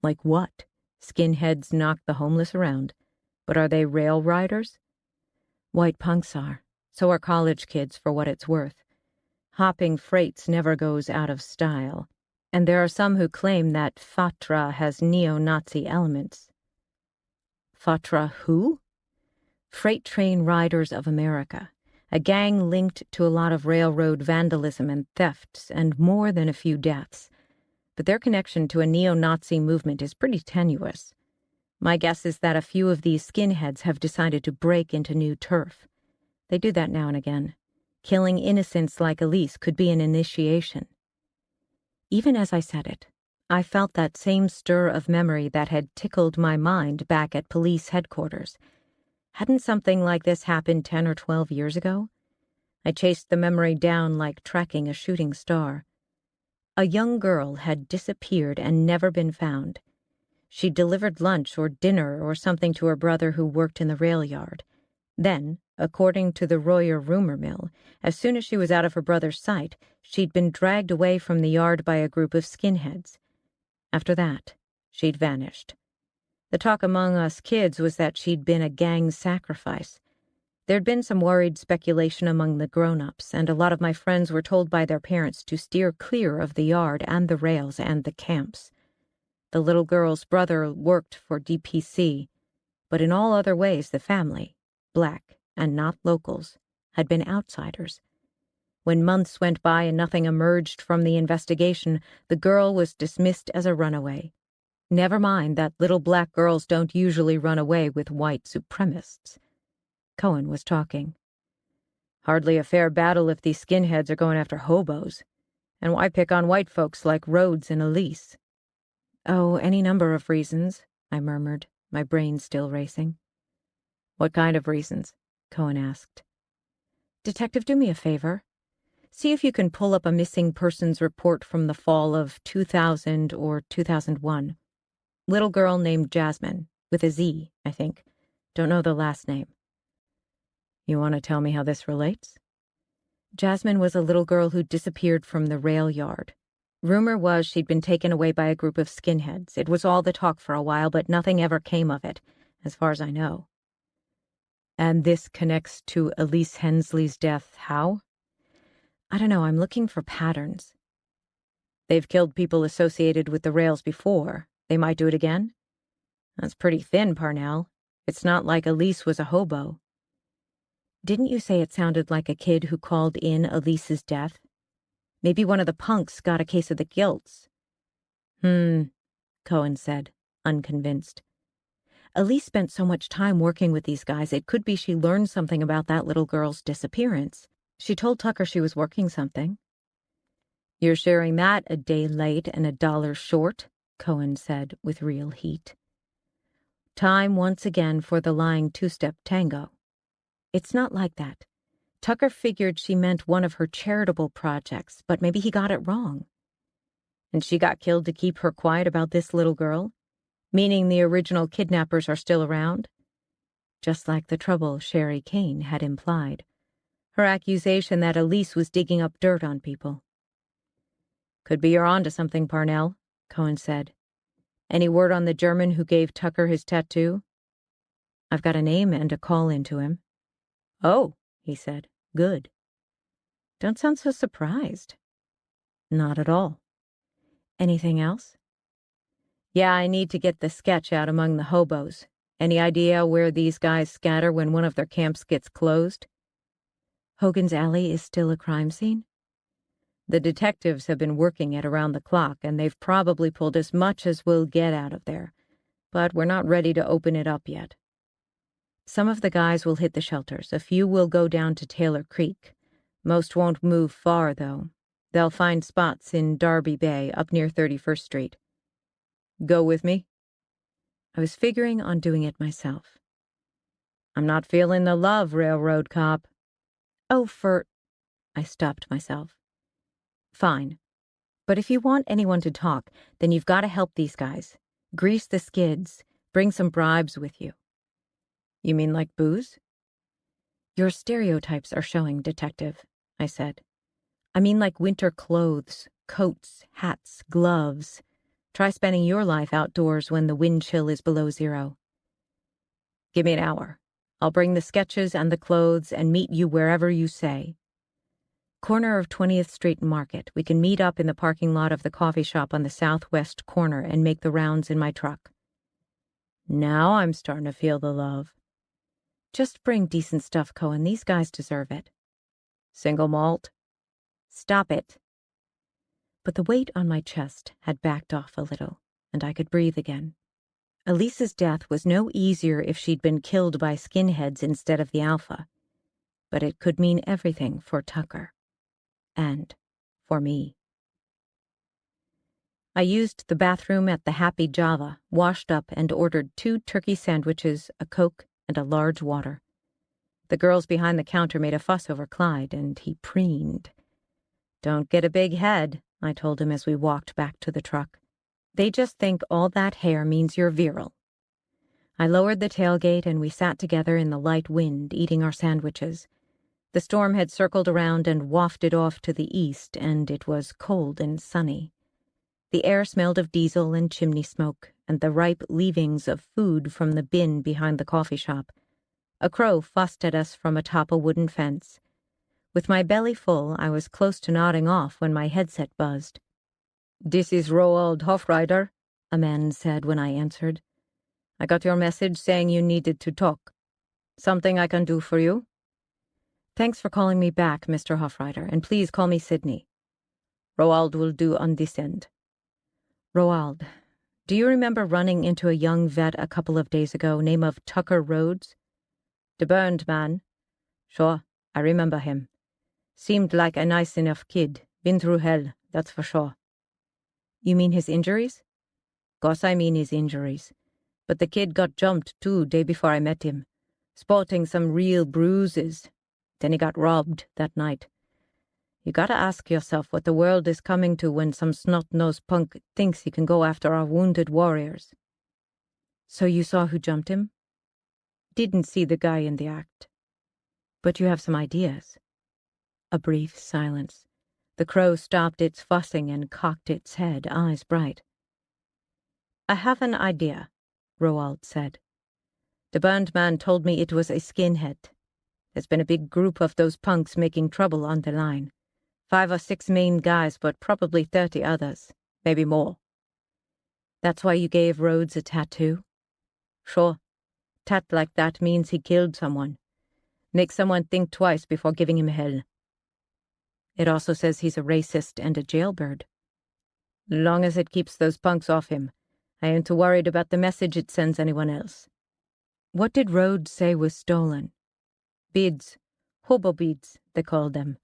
Like what? Skinheads knock the homeless around. But are they rail riders? White punks are. So are college kids, for what it's worth. Hopping freights never goes out of style. And there are some who claim that Fatra has neo-Nazi elements. Fatra who? Freight Train Riders of America. A gang linked to a lot of railroad vandalism and thefts, and more than a few deaths. But their connection to a neo-Nazi movement is pretty tenuous. My guess is that a few of these skinheads have decided to break into new turf. They do that now and again. Killing innocents like Elise could be an initiation. Even as I said it, I felt that same stir of memory that had tickled my mind back at police headquarters. Hadn't something like this happened 10 or 12 years ago? I chased the memory down like tracking a shooting star. A young girl had disappeared and never been found. She delivered lunch or dinner or something to her brother who worked in the rail yard. Then, according to the Royer rumor mill, as soon as she was out of her brother's sight, she'd been dragged away from the yard by a group of skinheads. After that, she'd vanished. The talk among us kids was that she'd been a gang sacrifice. There'd been some worried speculation among the grown-ups, and a lot of my friends were told by their parents to steer clear of the yard and the rails and the camps. The little girl's brother worked for DPC, but in all other ways the family, black and not locals, had been outsiders. When months went by and nothing emerged from the investigation, the girl was dismissed as a runaway. Never mind that little black girls don't usually run away with white supremacists. Cohen was talking. Hardly a fair battle if these skinheads are going after hobos. And why pick on white folks like Rhodes and Elise? Oh, any number of reasons, I murmured, my brain still racing. What kind of reasons? Cohen asked. Detective, do me a favor. See if you can pull up a missing persons report from the fall of 2000 or 2001. Little girl named Jasmine, with a Z, I think. Don't know the last name. You want to tell me how this relates? Jasmine was a little girl who disappeared from the rail yard. Rumor was she'd been taken away by a group of skinheads. It was all the talk for a while, but nothing ever came of it, as far as I know. And this connects to Elise Hensley's death how? I don't know, I'm looking for patterns. They've killed people associated with the rails before. They might do it again? That's pretty thin, Parnell. It's not like Elise was a hobo. Didn't you say it sounded like a kid who called in Elise's death? Maybe one of the punks got a case of the gilts. Cohen said, unconvinced. Elise spent so much time working with these guys, it could be she learned something about that little girl's disappearance. She told Tucker she was working something. You're sharing that a day late and $1 short, Cohen said with real heat. Time once again for the lying two-step tango. It's not like that. Tucker figured she meant one of her charitable projects, but maybe he got it wrong. And she got killed to keep her quiet about this little girl? Meaning the original kidnappers are still around? Just like the trouble Sherry Kane had implied. Her accusation that Elise was digging up dirt on people. Could be you're onto something, Parnell, Cohen said. Any word on the German who gave Tucker his tattoo? I've got a name and a call into him. Oh, he said. Good. Don't sound so surprised. Not at all. Anything else? Yeah, I need to get the sketch out among the hobos. Any idea where these guys scatter when one of their camps gets closed? Hogan's Alley is still a crime scene? The detectives have been working it around the clock, and they've probably pulled as much as we'll get out of there. But we're not ready to open it up yet. Some of the guys will hit the shelters. A few will go down to Taylor Creek. Most won't move far, though. They'll find spots in Darby Bay, up near 31st Street. Go with me? I was figuring on doing it myself. I'm not feeling the love, railroad cop. Oh, I stopped myself. Fine. But if you want anyone to talk, then you've got to help these guys. Grease the skids. Bring some bribes with you. You mean like booze? Your stereotypes are showing, Detective, I said. I mean like winter clothes, coats, hats, gloves. Try spending your life outdoors when the wind chill is below 0. Give me an hour. I'll bring the sketches and the clothes and meet you wherever you say. Corner of 20th Street and Market. We can meet up in the parking lot of the coffee shop on the southwest corner and make the rounds in my truck. Now I'm starting to feel the love. Just bring decent stuff, Cohen. These guys deserve it. Single malt? Stop it. But the weight on my chest had backed off a little, and I could breathe again. Elise's death was no easier if she'd been killed by skinheads instead of the Alpha, but it could mean everything for Tucker. And for me. I used the bathroom at the Happy Java, washed up, and ordered 2 turkey sandwiches, a Coke, and a large water. The girls behind the counter made a fuss over Clyde, and he preened. "Don't get a big head," I told him as we walked back to the truck. "They just think all that hair means you're virile." I lowered the tailgate and we sat together in the light wind, eating our sandwiches. The storm had circled around and wafted off to the east, and it was cold and sunny. The air smelled of diesel and chimney smoke, and the ripe leavings of food from the bin behind the coffee shop. A crow fussed at us from atop a wooden fence. With my belly full, I was close to nodding off when my headset buzzed. "This is Roald Hofrider," a man said when I answered. "I got your message saying you needed to talk. Something I can do for you?" "Thanks for calling me back, Mr. Hofrider, and please call me Sydney." "Roald will do on this end." "Roald, do you remember running into a young vet a couple of days ago, name of Tucker Rhodes?" "The burned man? Sure, I remember him. Seemed like a nice enough kid. Been through hell, that's for sure." "You mean his injuries?" "Course I mean his injuries. But the kid got jumped, too, day before I met him. Sporting some real bruises. Then he got robbed that night. You gotta ask yourself what the world is coming to when some snot-nosed punk thinks he can go after our wounded warriors." "So you saw who jumped him?" "Didn't see the guy in the act." "But you have some ideas." A brief silence. The crow stopped its fussing and cocked its head, eyes bright. "I have an idea," Roald said. "The burned man told me it was a skinhead. There's been a big group of those punks making trouble on the line. 5 or 6 main guys, but probably 30 others. Maybe more." "That's why you gave Rhodes a tattoo?" "Sure. Tat like that means he killed someone. Makes someone think twice before giving him hell." "It also says he's a racist and a jailbird." "Long as it keeps those punks off him. I ain't too worried about the message it sends anyone else." "What did Rhodes say was stolen?" "Beads. Hobo beads, they called them.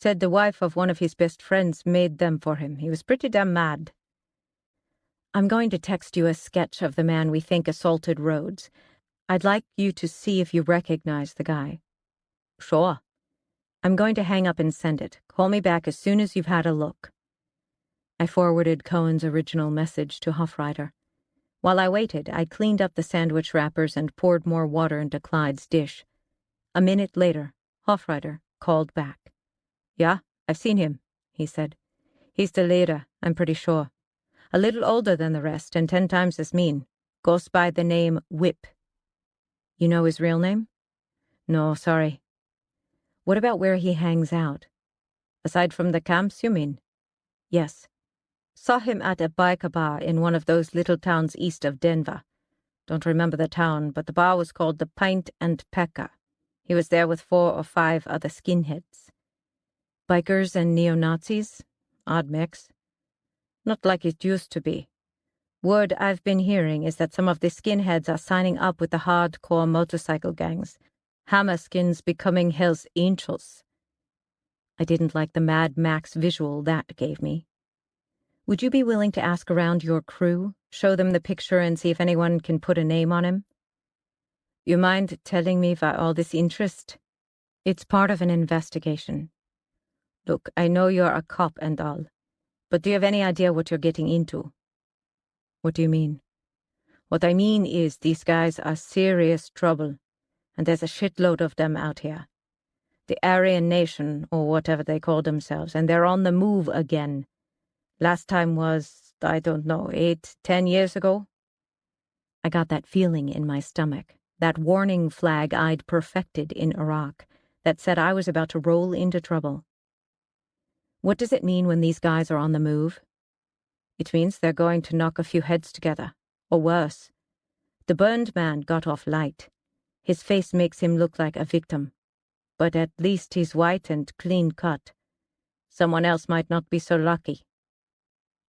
Said the wife of one of his best friends made them for him. He was pretty damn mad." "I'm going to text you a sketch of the man we think assaulted Rhodes. I'd like you to see if you recognize the guy." "Sure." "I'm going to hang up and send it. Call me back as soon as you've had a look." I forwarded Cohen's original message to Hofrider. While I waited, I cleaned up the sandwich wrappers and poured more water into Clyde's dish. A minute later, Hofrider called back. "Yeah, I've seen him," he said. "He's the leader, I'm pretty sure. A little older than the rest and 10 times as mean. Goes by the name Whip." "You know his real name?" "No, sorry." "What about where he hangs out?" "Aside from the camps, you mean?" "Yes." "Saw him at a biker bar in one of those little towns east of Denver. Don't remember the town, but the bar was called the Pint and Pecker. He was there with 4 or 5 other skinheads." "Bikers and neo-Nazis? Odd mix." "Not like it used to be. Word I've been hearing is that some of the skinheads are signing up with the hardcore motorcycle gangs. Hammerskins becoming Hell's Angels." I didn't like the Mad Max visual that gave me. "Would you be willing to ask around your crew, show them the picture and see if anyone can put a name on him?" "You mind telling me why all this interest?" "It's part of an investigation." "Look, I know you're a cop and all, but do you have any idea what you're getting into?" "What do you mean?" "What I mean is these guys are serious trouble, and there's a shitload of them out here. The Aryan Nation, or whatever they call themselves, and they're on the move again. Last time was, I don't know, 8, 10 years ago?" I got that feeling in my stomach, that warning flag I'd perfected in Iraq, that said I was about to roll into trouble. "What does it mean when these guys are on the move?" "It means they're going to knock a few heads together, or worse. The burned man got off light. His face makes him look like a victim. But at least he's white and clean cut. Someone else might not be so lucky."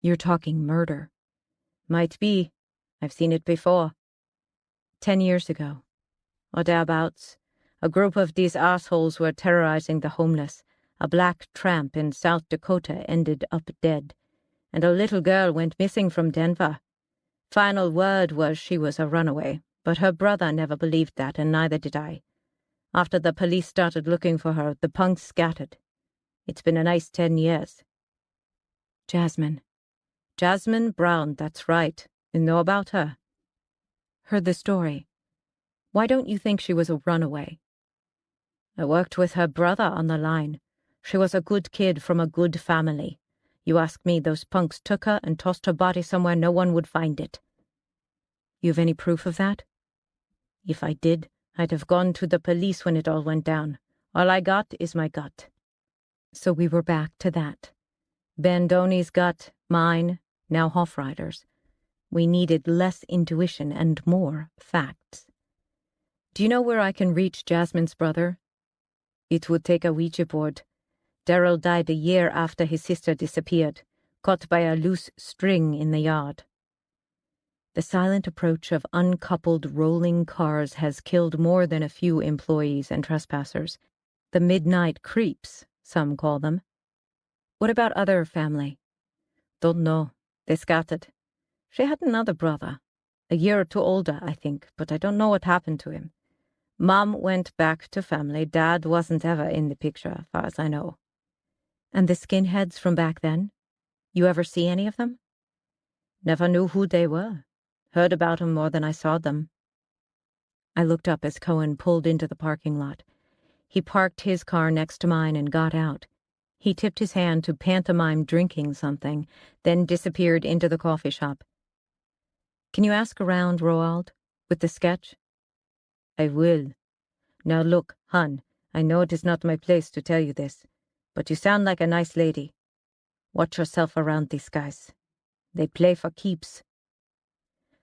"You're talking murder." "Might be. I've seen it before." 10 years ago. "Or thereabouts. A group of these assholes were terrorizing the homeless. A black tramp in South Dakota ended up dead. and a little girl went missing from Denver. Final word was she was a runaway, but her brother never believed that, and neither did I. After the police started looking for her, the punks scattered. It's been a nice 10 years. Jasmine. Jasmine Brown, that's right. You know about her? Heard the story. Why don't you think she was a runaway? I worked with her brother on the line. She was a good kid from a good family. You ask me, those punks took her and tossed her body somewhere no one would find it. You have any proof of that? If I did, I'd have gone to the police when it all went down. All I got is my gut. So we were back to that. Bandoni's gut, mine, now Hofreiter's. We needed less intuition and more facts. Do you know where I can reach Jasmine's brother? It would take a Ouija board. Daryl died a year after his sister disappeared, caught by a loose string in the yard. The silent approach of uncoupled rolling cars has killed more than a few employees and trespassers. The midnight creeps, some call them. What about other family? Don't know. They scattered. She had another brother, a year or two older, I think, but I don't know what happened to him. Mom went back to family. Dad wasn't ever in the picture, as far as I know. And the skinheads from back then? You ever see any of them? Never knew who they were. Heard about them more than I saw them. I looked up as Cohen pulled into the parking lot. He parked his car next to mine and got out. He tipped his hand to pantomime drinking something, then disappeared into the coffee shop. Can you ask around, Roald, with the sketch? I will. Now look, hon, I know it is not my place to tell you this, but you sound like a nice lady. Watch yourself around these guys. They play for keeps.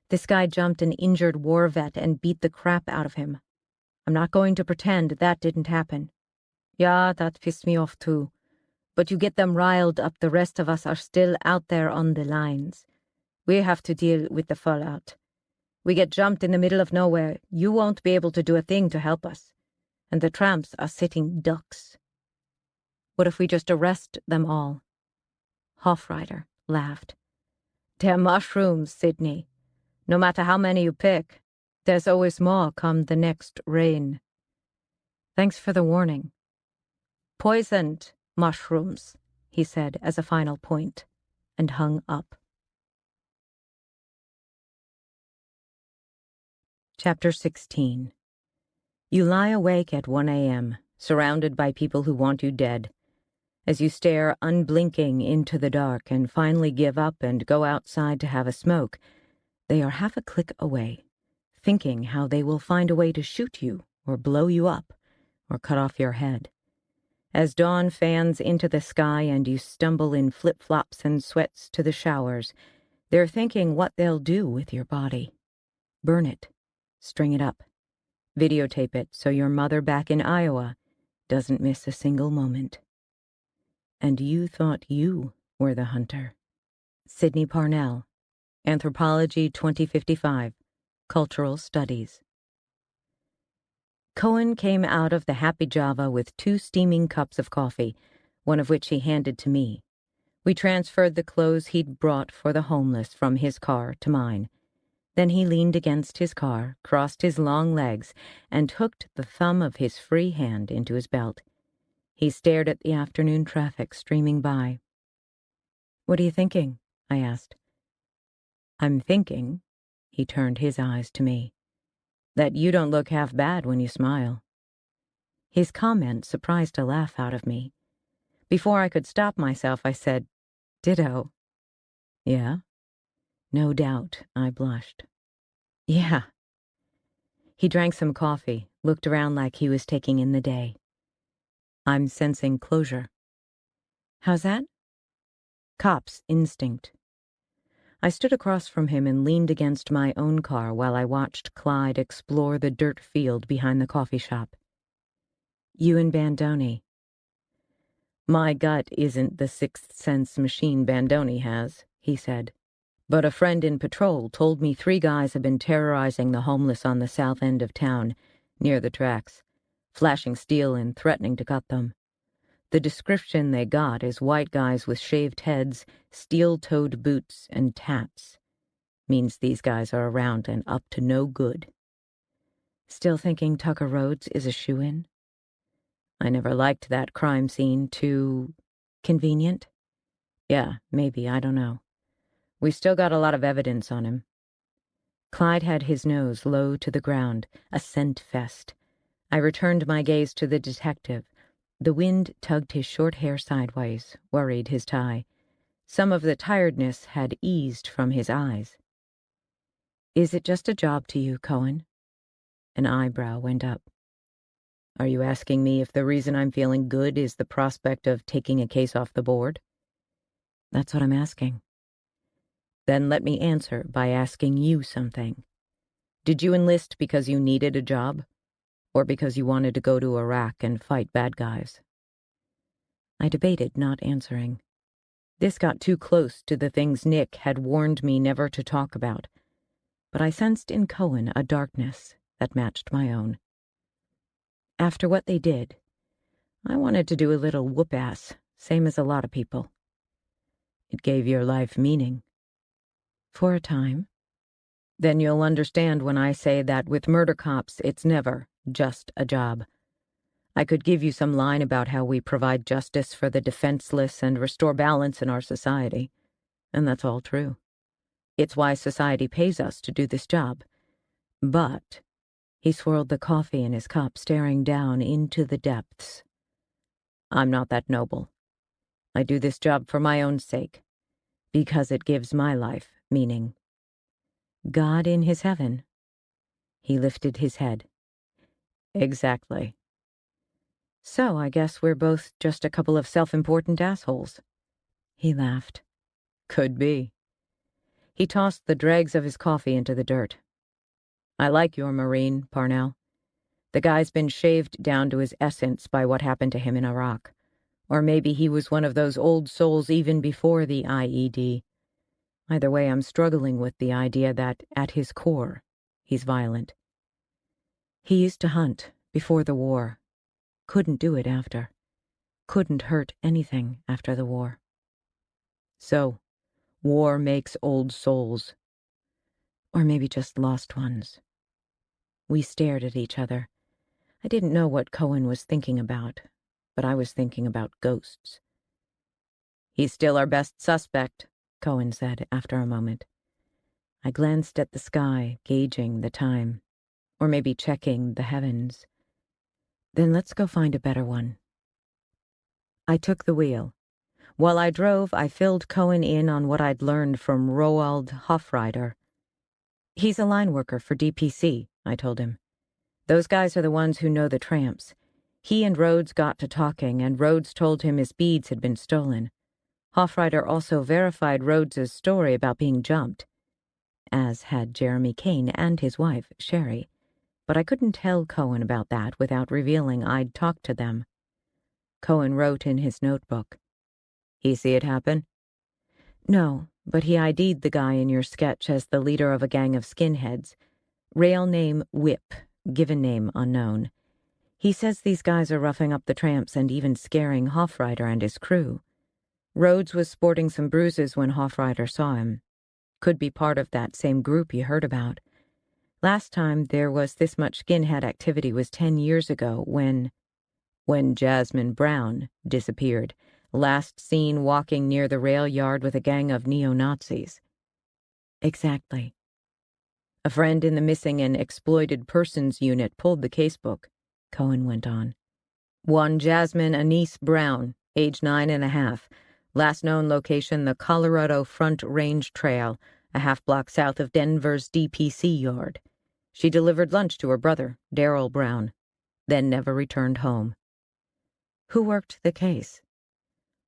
This guy jumped an injured war vet and beat the crap out of him. I'm not going to pretend that didn't happen. Yeah, that pissed me off too. But you get them riled up, the rest of us are still out there on the lines. We have to deal with the fallout. We get jumped in the middle of nowhere, you won't be able to do a thing to help us. And the tramps are sitting ducks. What if we just arrest them all? Hofreiter laughed. They're mushrooms, Sydney. No matter how many you pick, there's always more come the next rain. Thanks for the warning. Poisoned mushrooms, he said as a final point, and hung up. Chapter 16. You lie awake at 1 a.m., surrounded by people who want you dead. As you stare unblinking into the dark and finally give up and go outside to have a smoke, they are half a click away, thinking how they will find a way to shoot you or blow you up or cut off your head. As dawn fans into the sky and you stumble in flip-flops and sweats to the showers, they're thinking what they'll do with your body. Burn it. String it up. Videotape it so your mother back in Iowa doesn't miss a single moment. And you thought you were the hunter. Sydney Parnell, Anthropology 2055, Cultural Studies. Cohen came out of the Happy Java with 2 steaming cups of coffee, one of which he handed to me. We transferred the clothes he'd brought for the homeless from his car to mine. Then he leaned against his car, crossed his long legs, and hooked the thumb of his free hand into his belt. He stared at the afternoon traffic streaming by. What are you thinking? I asked. I'm thinking, he turned his eyes to me, that you don't look half bad when you smile. His comment surprised a laugh out of me. Before I could stop myself, I said, Ditto. Yeah? No doubt, I blushed. Yeah. He drank some coffee, looked around like he was taking in the day. I'm sensing closure. How's that? Cop's instinct. I stood across from him and leaned against my own car while I watched Clyde explore the dirt field behind the coffee shop. You and Bandoni. My gut isn't the sixth sense machine Bandoni has, he said. But a friend in patrol told me 3 guys have been terrorizing the homeless on the south end of town, near the tracks, flashing steel and threatening to cut them. The description they got is white guys with shaved heads, steel-toed boots, and tats. Means these guys are around and up to no good. Still thinking Tucker Rhodes is a shoo-in? I never liked that crime scene. Too convenient? Yeah, maybe, I don't know. We still got a lot of evidence on him. Clyde had his nose low to the ground, a scent fest. I returned my gaze to the detective. The wind tugged his short hair sideways, worried his tie. Some of the tiredness had eased from his eyes. Is it just a job to you, Cohen? An eyebrow went up. Are you asking me if the reason I'm feeling good is the prospect of taking a case off the board? That's what I'm asking. Then let me answer by asking you something. Did you enlist because you needed a job? Or because you wanted to go to Iraq and fight bad guys? I debated not answering. This got too close to the things Nick had warned me never to talk about, but I sensed in Cohen a darkness that matched my own. After what they did, I wanted to do a little whoop-ass, same as a lot of people. It gave your life meaning. For a time. Then you'll understand when I say that with murder cops, it's never just a job. I could give you some line about how we provide justice for the defenseless and restore balance in our society, and that's all true. It's why society pays us to do this job. But he swirled the coffee in his cup, staring down into the depths. I'm not that noble. I do this job for my own sake, because it gives my life meaning. God in his heaven. He lifted his head. Exactly. So I guess we're both just a couple of self-important assholes. He laughed. Could be. He tossed the dregs of his coffee into the dirt. I like your Marine, Parnell. The guy's been shaved down to his essence by what happened to him in Iraq. Or maybe he was one of those old souls even before the IED. Either way, I'm struggling with the idea that, at his core, he's violent. He used to hunt before the war. Couldn't do it after. Couldn't hurt anything after the war. So, war makes old souls. Or maybe just lost ones. We stared at each other. I didn't know what Cohen was thinking about, but I was thinking about ghosts. He's still our best suspect, Cohen said after a moment. I glanced at the sky, gauging the time. Or maybe checking the heavens. Then let's go find a better one. I took the wheel. While I drove, I filled Cohen in on what I'd learned from Roald Hoffreiter. He's a line worker for DPC, I told him. Those guys are the ones who know the tramps. He and Rhodes got to talking, and Rhodes told him his beads had been stolen. Hoffreiter also verified Rhodes's story about being jumped, as had Jeremy Kane and his wife, Sherry. But I couldn't tell Cohen about that without revealing I'd talked to them. Cohen wrote in his notebook. He see it happen? No, but he ID'd the guy in your sketch as the leader of a gang of skinheads. Real name Whip, given name unknown. He says these guys are roughing up the tramps and even scaring Hoffreiter and his crew. Rhodes was sporting some bruises when Hoffreiter saw him. Could be part of that same group you heard about. Last time there was this much skinhead activity was 10 years ago when Jasmine Brown disappeared, last seen walking near the rail yard with a gang of neo-Nazis. Exactly. A friend in the Missing and Exploited Persons Unit pulled the casebook, Cohen went on. One Jasmine Anise Brown, age 9.5. Last known location, the Colorado Front Range Trail, a half-block south of Denver's DPC yard. She delivered lunch to her brother, Darrell Brown, then never returned home. Who worked the case?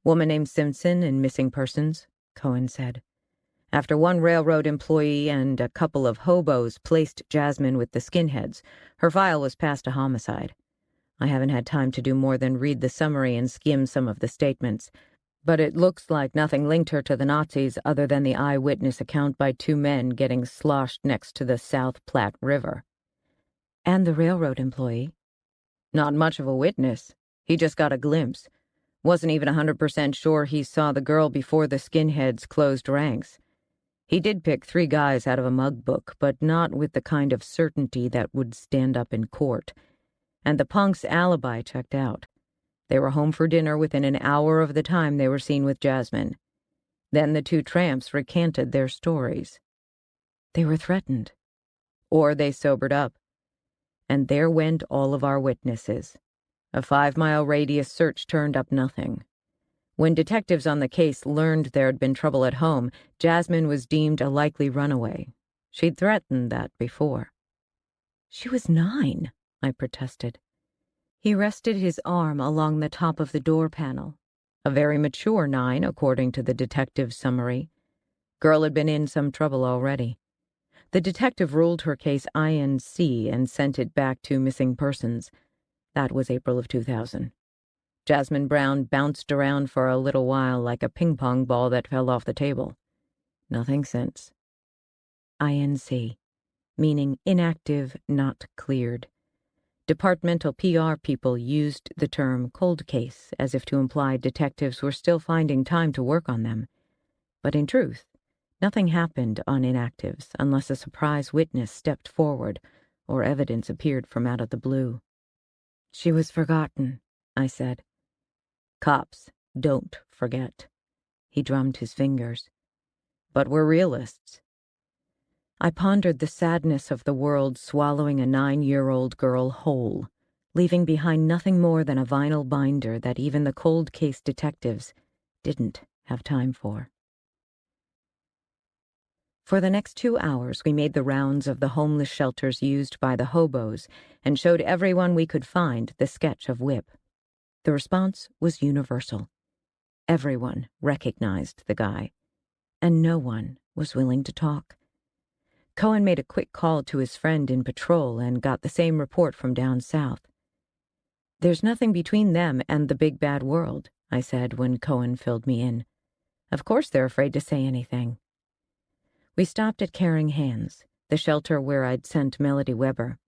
Woman named Simpson in Missing Persons, Cohen said. After one railroad employee and a couple of hobos placed Jasmine with the skinheads, her file was passed a homicide. I haven't had time to do more than read the summary and skim some of the statements, but it looks like nothing linked her to the Nazis other than the eyewitness account by 2 men getting sloshed next to the South Platte River. And the railroad employee? Not much of a witness. He just got a glimpse. Wasn't even 100% sure he saw the girl before the skinheads closed ranks. He did pick 3 guys out of a mug book, but not with the kind of certainty that would stand up in court. And the punk's alibi checked out. They were home for dinner within an hour of the time they were seen with Jasmine. Then the 2 tramps recanted their stories. They were threatened. Or they sobered up. And there went all of our witnesses. A 5-mile radius search turned up nothing. When detectives on the case learned there had been trouble at home, Jasmine was deemed a likely runaway. She'd threatened that before. She was 9, I protested. He rested his arm along the top of the door panel. A very mature 9, according to the detective's summary. Girl had been in some trouble already. The detective ruled her case INC and sent it back to missing persons. That was April of 2000. Jasmine Brown bounced around for a little while like a ping-pong ball that fell off the table. Nothing since. INC, meaning inactive, not cleared. Departmental PR people used the term cold case as if to imply detectives were still finding time to work on them. But in truth, nothing happened on inactives unless a surprise witness stepped forward or evidence appeared from out of the blue. She was forgotten, I said. Cops don't forget. He drummed his fingers. But we're realists. I pondered the sadness of the world swallowing a 9-year-old girl whole, leaving behind nothing more than a vinyl binder that even the cold case detectives didn't have time for. For the next 2 hours, we made the rounds of the homeless shelters used by the hobos and showed everyone we could find the sketch of Whip. The response was universal. Everyone recognized the guy, and no one was willing to talk. Cohen made a quick call to his friend in patrol and got the same report from down south. There's nothing between them and the big bad world, I said when Cohen filled me in. Of course they're afraid to say anything. We stopped at Caring Hands, the shelter where I'd sent Melody Weber.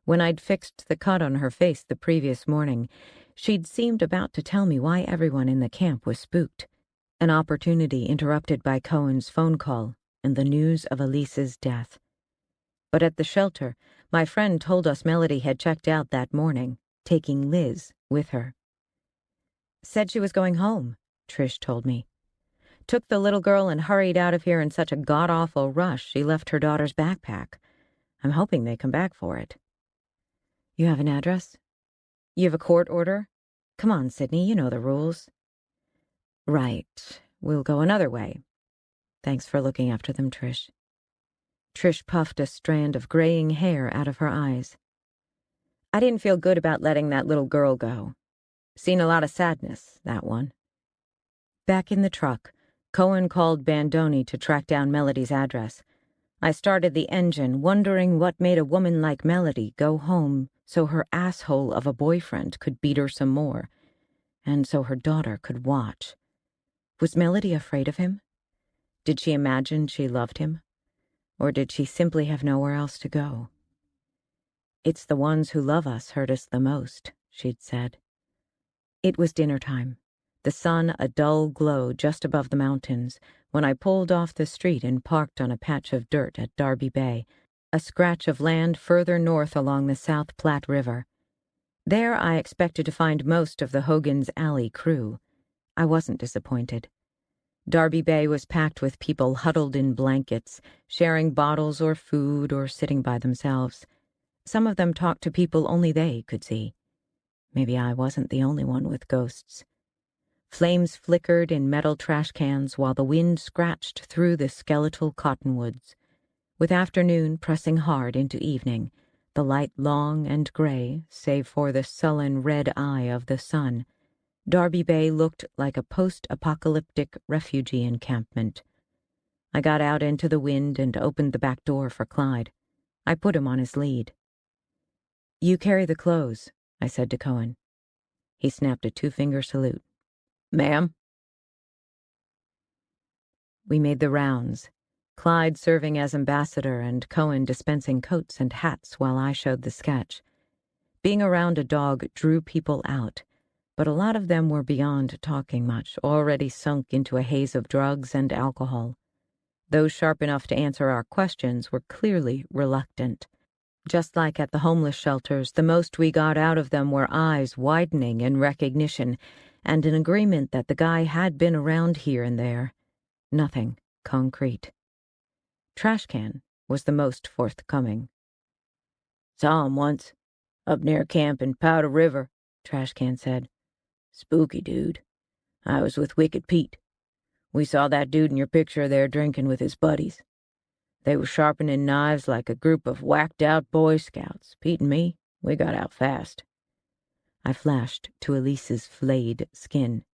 When I'd fixed the cut on her face the previous morning, she'd seemed about to tell me why everyone in the camp was spooked, an opportunity interrupted by Cohen's phone call and the news of Elise's death. But at the shelter, my friend told us Melody had checked out that morning, taking Liz with her. Said she was going home, Trish told me. Took the little girl and hurried out of here in such a god-awful rush she left her daughter's backpack. I'm hoping they come back for it. You have an address? You have a court order? Come on, Sydney, you know the rules. Right. We'll go another way. Thanks for looking after them, Trish. Trish puffed a strand of graying hair out of her eyes. I didn't feel good about letting that little girl go. Seen a lot of sadness, that one. Back in the truck, Cohen called Bandoni to track down Melody's address. I started the engine, wondering what made a woman like Melody go home so her asshole of a boyfriend could beat her some more, and so her daughter could watch. Was Melody afraid of him? Did she imagine she loved him? Or did she simply have nowhere else to go? It's the ones who love us hurt us the most, she'd said. It was dinner time, the sun a dull glow just above the mountains, when I pulled off the street and parked on a patch of dirt at Darby Bay, a scratch of land further north along the South Platte River. There I expected to find most of the Hogan's Alley crew. I wasn't disappointed. Darby Bay was packed with people huddled in blankets, sharing bottles or food or sitting by themselves. Some of them talked to people only they could see. Maybe I wasn't the only one with ghosts. Flames flickered in metal trash cans while the wind scratched through the skeletal cottonwoods. With afternoon pressing hard into evening, the light long and gray, save for the sullen red eye of the sun, Darby Bay looked like a post-apocalyptic refugee encampment. I got out into the wind and opened the back door for Clyde. I put him on his lead. You carry the clothes, I said to Cohen. He snapped a 2-finger salute. Ma'am? We made the rounds, Clyde serving as ambassador and Cohen dispensing coats and hats while I showed the sketch. Being around a dog drew people out, but a lot of them were beyond talking much, already sunk into a haze of drugs and alcohol. Those sharp enough to answer our questions were clearly reluctant. Just like at the homeless shelters, the most we got out of them were eyes widening in recognition and an agreement that the guy had been around here and there. Nothing concrete. Trashcan was the most forthcoming. "Saw him once, up near camp in Powder River," Trashcan said. "Spooky dude. I was with Wicked Pete. We saw that dude in your picture there drinking with his buddies. They were sharpening knives like a group of whacked-out Boy Scouts. Pete and me, we got out fast." I flashed to Elise's flayed skin.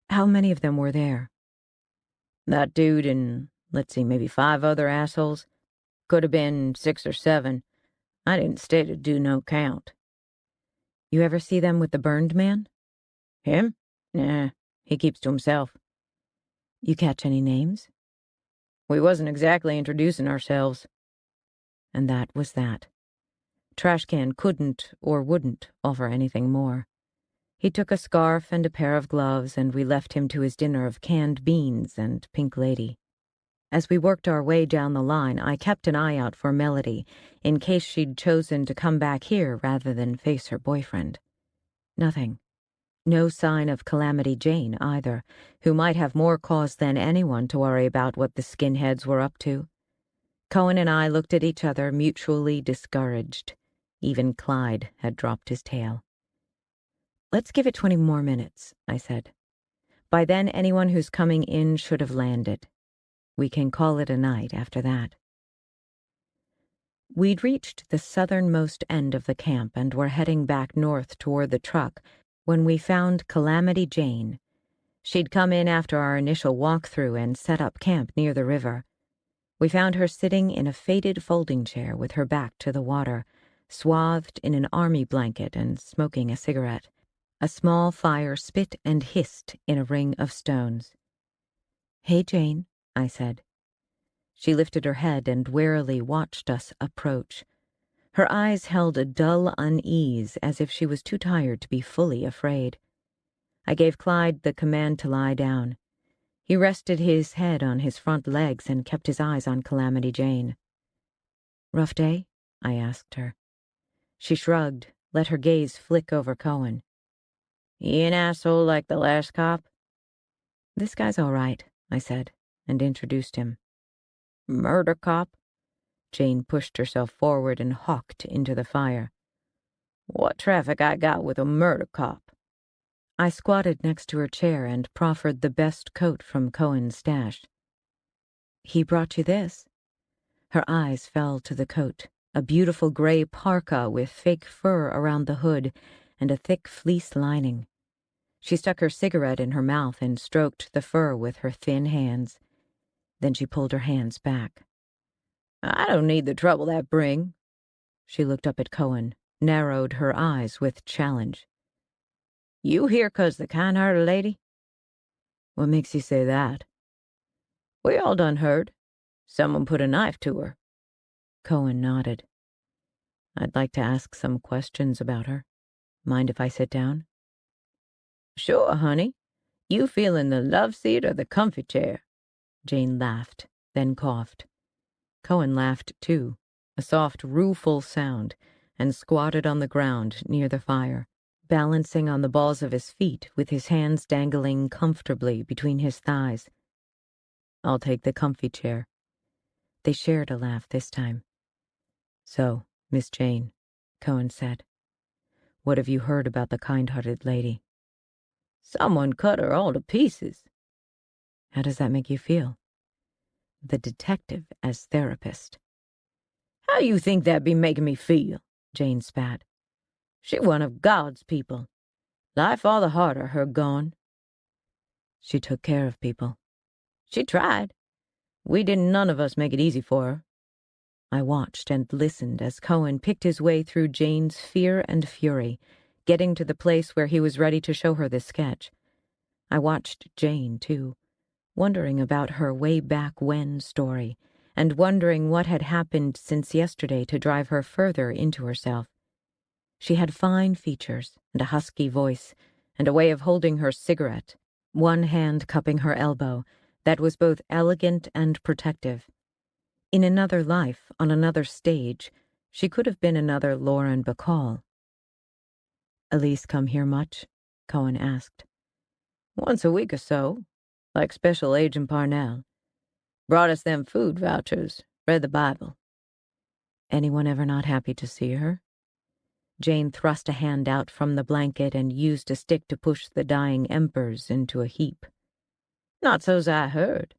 "How many of them were there?" "That dude and, let's see, maybe 5 other assholes. Could have been 6 or 7. I didn't stay to do no count." "You ever see them with the burned man?" "Him? Nah, he keeps to himself." "You catch any names?" "We wasn't exactly introducing ourselves." And that was that. Trashcan couldn't or wouldn't offer anything more. He took a scarf and a pair of gloves, and we left him to his dinner of canned beans and Pink Lady. As we worked our way down the line, I kept an eye out for Melody, in case she'd chosen to come back here rather than face her boyfriend. Nothing. No sign of Calamity Jane, either, who might have more cause than anyone to worry about what the skinheads were up to. Cohen and I looked at each other, mutually discouraged. Even Clyde had dropped his tail. "Let's give it 20 more minutes," I said. "By then, anyone who's coming in should have landed. We can call it a night after that." We'd reached the southernmost end of the camp and were heading back north toward the truck when we found Calamity Jane. She'd come in after our initial walkthrough and set up camp near the river. We found her sitting in a faded folding chair with her back to the water, swathed in an army blanket and smoking a cigarette. A small fire spit and hissed in a ring of stones. "Hey, Jane," I said. She lifted her head and warily watched us approach. Her eyes held a dull unease, as if she was too tired to be fully afraid. I gave Clyde the command to lie down. He rested his head on his front legs and kept his eyes on Calamity Jane. "Rough day?" I asked her. She shrugged, let her gaze flick over Cohen. "He an asshole like the last cop?" "This guy's all right," I said, and introduced him. "Murder cop?" Jane pushed herself forward and hawked into the fire. "What traffic I got with a murder cop?" I squatted next to her chair and proffered the best coat from Cohen's stash. "He brought you this." Her eyes fell to the coat, a beautiful gray parka with fake fur around the hood and a thick fleece lining. She stuck her cigarette in her mouth and stroked the fur with her thin hands. Then she pulled her hands back. "I don't need the trouble that bring." She looked up at Cohen, narrowed her eyes with challenge. "You here 'cause the kind-hearted lady?" "What makes you say that?" "We all done heard. Someone put a knife to her." Cohen nodded. "I'd like to ask some questions about her. Mind if I sit down?" "Sure, honey. You feelin' the love seat or the comfy chair?" Jane laughed, then coughed. Cohen laughed too, a soft, rueful sound, and squatted on the ground near the fire, balancing on the balls of his feet with his hands dangling comfortably between his thighs. "I'll take the comfy chair." They shared a laugh this time. "So, Miss Jane," Cohen said, "what have you heard about the kind-hearted lady?" "Someone cut her all to pieces." "How does that make you feel?" The detective as therapist. "How you think that be making me feel?" Jane spat. "She one of God's people. Life all the harder, her gone." "She took care of people." "She tried. We didn't none of us make it easy for her." I watched and listened as Cohen picked his way through Jane's fear and fury, getting to the place where he was ready to show her the sketch. I watched Jane, too, wondering about her way back when story, and wondering what had happened since yesterday to drive her further into herself. She had fine features and a husky voice, and a way of holding her cigarette, one hand cupping her elbow, that was both elegant and protective. In another life, on another stage, she could have been another Lauren Bacall. "Elise come here much?" Cohen asked. "Once a week or so, like Special Agent Parnell. Brought us them food vouchers, read the Bible." "Anyone ever not happy to see her?" Jane thrust a hand out from the blanket and used a stick to push the dying embers into a heap. "Not so's I heard.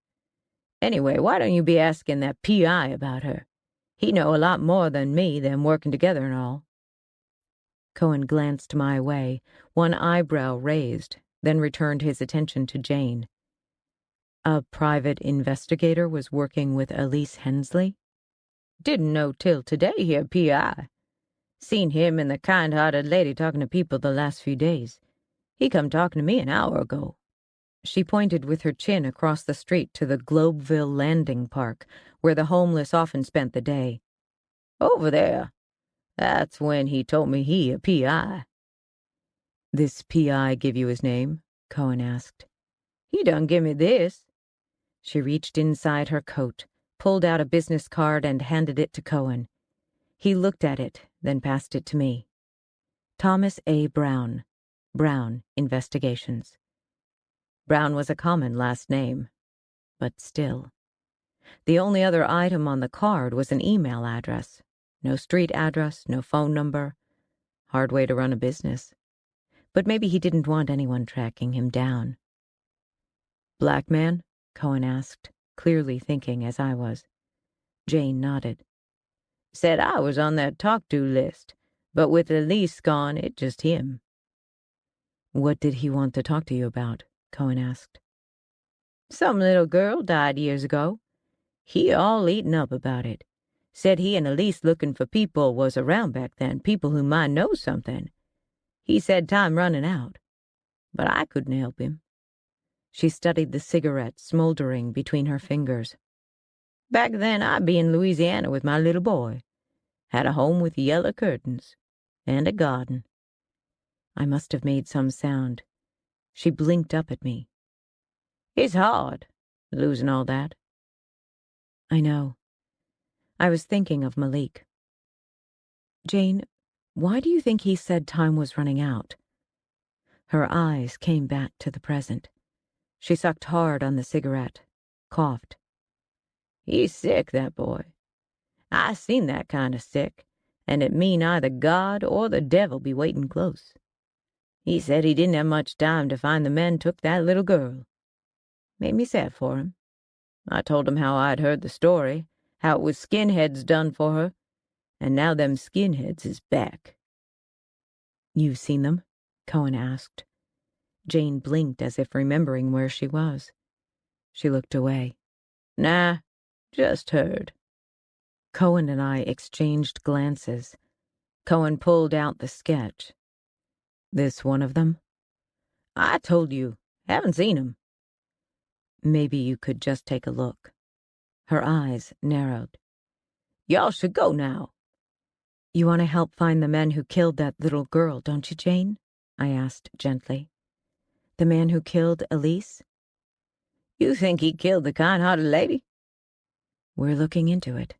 Anyway, why don't you be asking that P.I. about her? He know a lot more than me, them working together and all." Cohen glanced my way, one eyebrow raised, then returned his attention to Jane. "A private investigator was working with Elise Hensley?" "Didn't know till today here, P.I. Seen him and the kind-hearted lady talking to people the last few days. He come talking to me an hour ago." She pointed with her chin across the street to the Globeville Landing Park, where the homeless often spent the day. "Over there. That's when he told me he a P.I. "This P.I. give you his name?" Cohen asked. "He done give me this." She reached inside her coat, pulled out a business card and handed it to Cohen. He looked at it, then passed it to me. "Thomas A. Brown. Brown Investigations." Brown was a common last name, but still. The only other item on the card was an email address. No street address, no phone number. Hard way to run a business. But maybe he didn't want anyone tracking him down. "Black man?" Cohen asked, clearly thinking as I was. Jane nodded. "Said I was on that talk-to list, but with Elise gone, it just him." "What did he want to talk to you about?" Cohen asked. "Some little girl died years ago. He all eaten up about it. Said he and Elise looking for people was around back then, people who might know something. He said time running out. But I couldn't help him." She studied the cigarette smoldering between her fingers. "Back then I'd be in Louisiana with my little boy. Had a home with yellow curtains. And a garden." I must have made some sound. She blinked up at me. "It's hard, losing all that." "I know. I was thinking of Malik." "Jane, why do you think he said time was running out?" Her eyes came back to the present. She sucked hard on the cigarette, coughed. "He's sick, that boy. I seen that kind of sick, and it mean either God or the devil be waiting close. He said he didn't have much time to find the men took that little girl. Made me sad for him. I told him how I'd heard the story, how it was skinheads done for her, and now them skinheads is back." "You've seen them?" Cohen asked. Jane blinked as if remembering where she was. She looked away. "Nah, just heard." Cohen and I exchanged glances. Cohen pulled out the sketch. "This one of them?" "I told you, haven't seen him." "Maybe you could just take a look." Her eyes narrowed. "Y'all should go now." "You want to help find the men who killed that little girl, don't you, Jane?" I asked gently. "The man who killed Elise?" "You think he killed the kind-hearted lady?" "We're looking into it."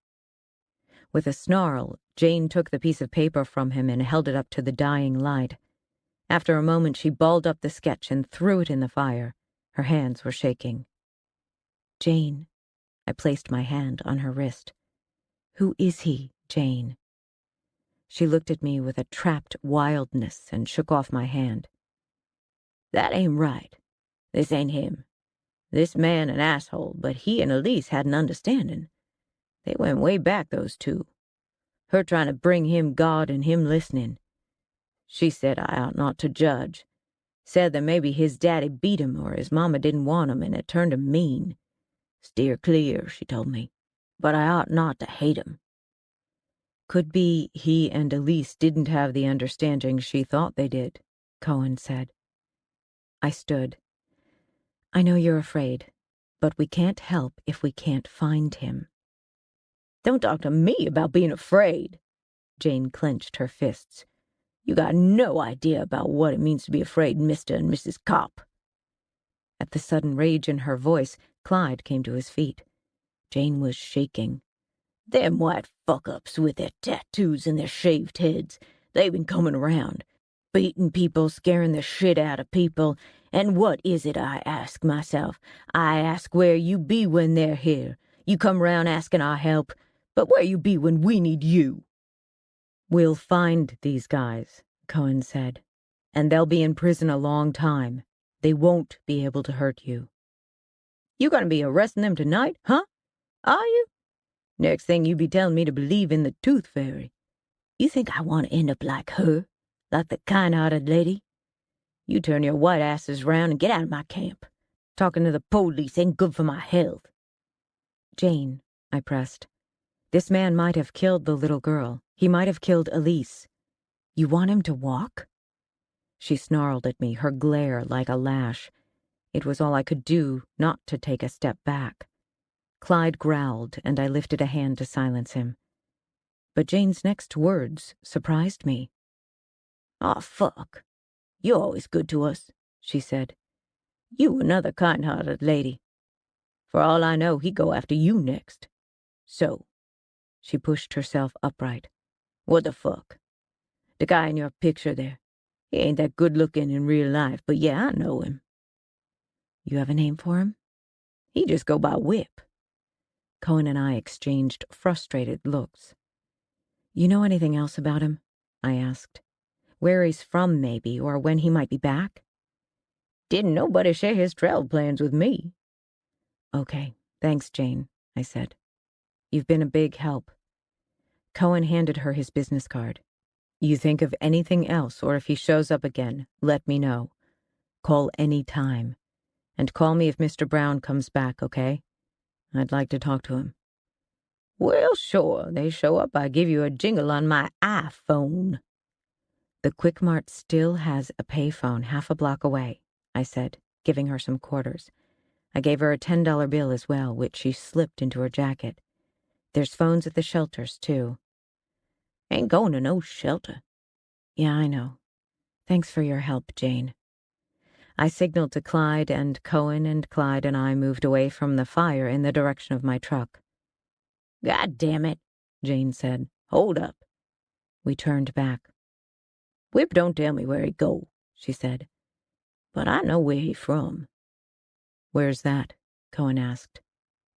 With a snarl, Jane took the piece of paper from him and held it up to the dying light. After a moment, she balled up the sketch and threw it in the fire. Her hands were shaking. "Jane," I placed my hand on her wrist. "Who is he, Jane?" She looked at me with a trapped wildness and shook off my hand. "That ain't right. This ain't him. This man an asshole, but he and Elise had an understanding. They went way back, those two. Her trying to bring him God and him listening. She said I ought not to judge. Said that maybe his daddy beat him or his mama didn't want him and it turned him mean. Steer clear, she told me. But I ought not to hate him." "Could be he and Elise didn't have the understanding she thought they did," Cohen said. I stood. "I know you're afraid, but we can't help if we can't find him." "Don't talk to me about being afraid." Jane clenched her fists. You got no idea about what it means to be afraid, Mr. and Mrs. Cop." At the sudden rage in her voice, Clyde came to his feet. Jane was shaking. "Them white fuck-ups with their tattoos and their shaved heads, they've been coming around, beating people, scaring the shit out of people. And what is it, I ask myself? I ask where you be when they're here. You come round asking our help, but where you be when we need you?" "We'll find these guys," Cohen said, "and they'll be in prison a long time. They won't be able to hurt you." "You gonna be arresting them tonight, huh? Are you? Next thing you be telling me to believe in the tooth fairy. You think I want to end up like her, like the kind-hearted lady? You turn your white asses round and get out of my camp. Talking to the police ain't good for my health." "Jane," I pressed, "this man might have killed the little girl. He might have killed Elise. You want him to walk?" She snarled at me, her glare like a lash. It was all I could do not to take a step back. Clyde growled, and I lifted a hand to silence him. But Jane's next words surprised me. "Aw, fuck. You're always good to us," she said. "You another kind-hearted lady. For all I know, he'd go after you next. So," she pushed herself upright, "what the fuck? The guy in your picture there, he ain't that good-looking in real life, but yeah, I know him." "You have a name for him?" "He just go by Whip." Cohen and I exchanged frustrated looks. "You know anything else about him?" I asked. "Where he's from, maybe, or when he might be back?" "Didn't nobody share his travel plans with me." "Okay, thanks, Jane," I said. "You've been a big help." Cohen handed her his business card. "You think of anything else, or if he shows up again, let me know. Call any time. And call me if Mr. Brown comes back, okay? I'd like to talk to him." "Well, sure, they show up, I give you a jingle on my iPhone." "The Quick Mart still has a payphone half a block away," I said, giving her some quarters. I gave her a $10 bill as well, which she slipped into her jacket. "There's phones at the shelters, too." "Ain't going to no shelter." "Yeah, I know. Thanks for your help, Jane." I signaled to Clyde, and Cohen and Clyde and I moved away from the fire in the direction of my truck. "God damn it," Jane said. "Hold up." We turned back. "Whip don't tell me where he go," she said. "But I know where he from." "Where's that?" Cohen asked.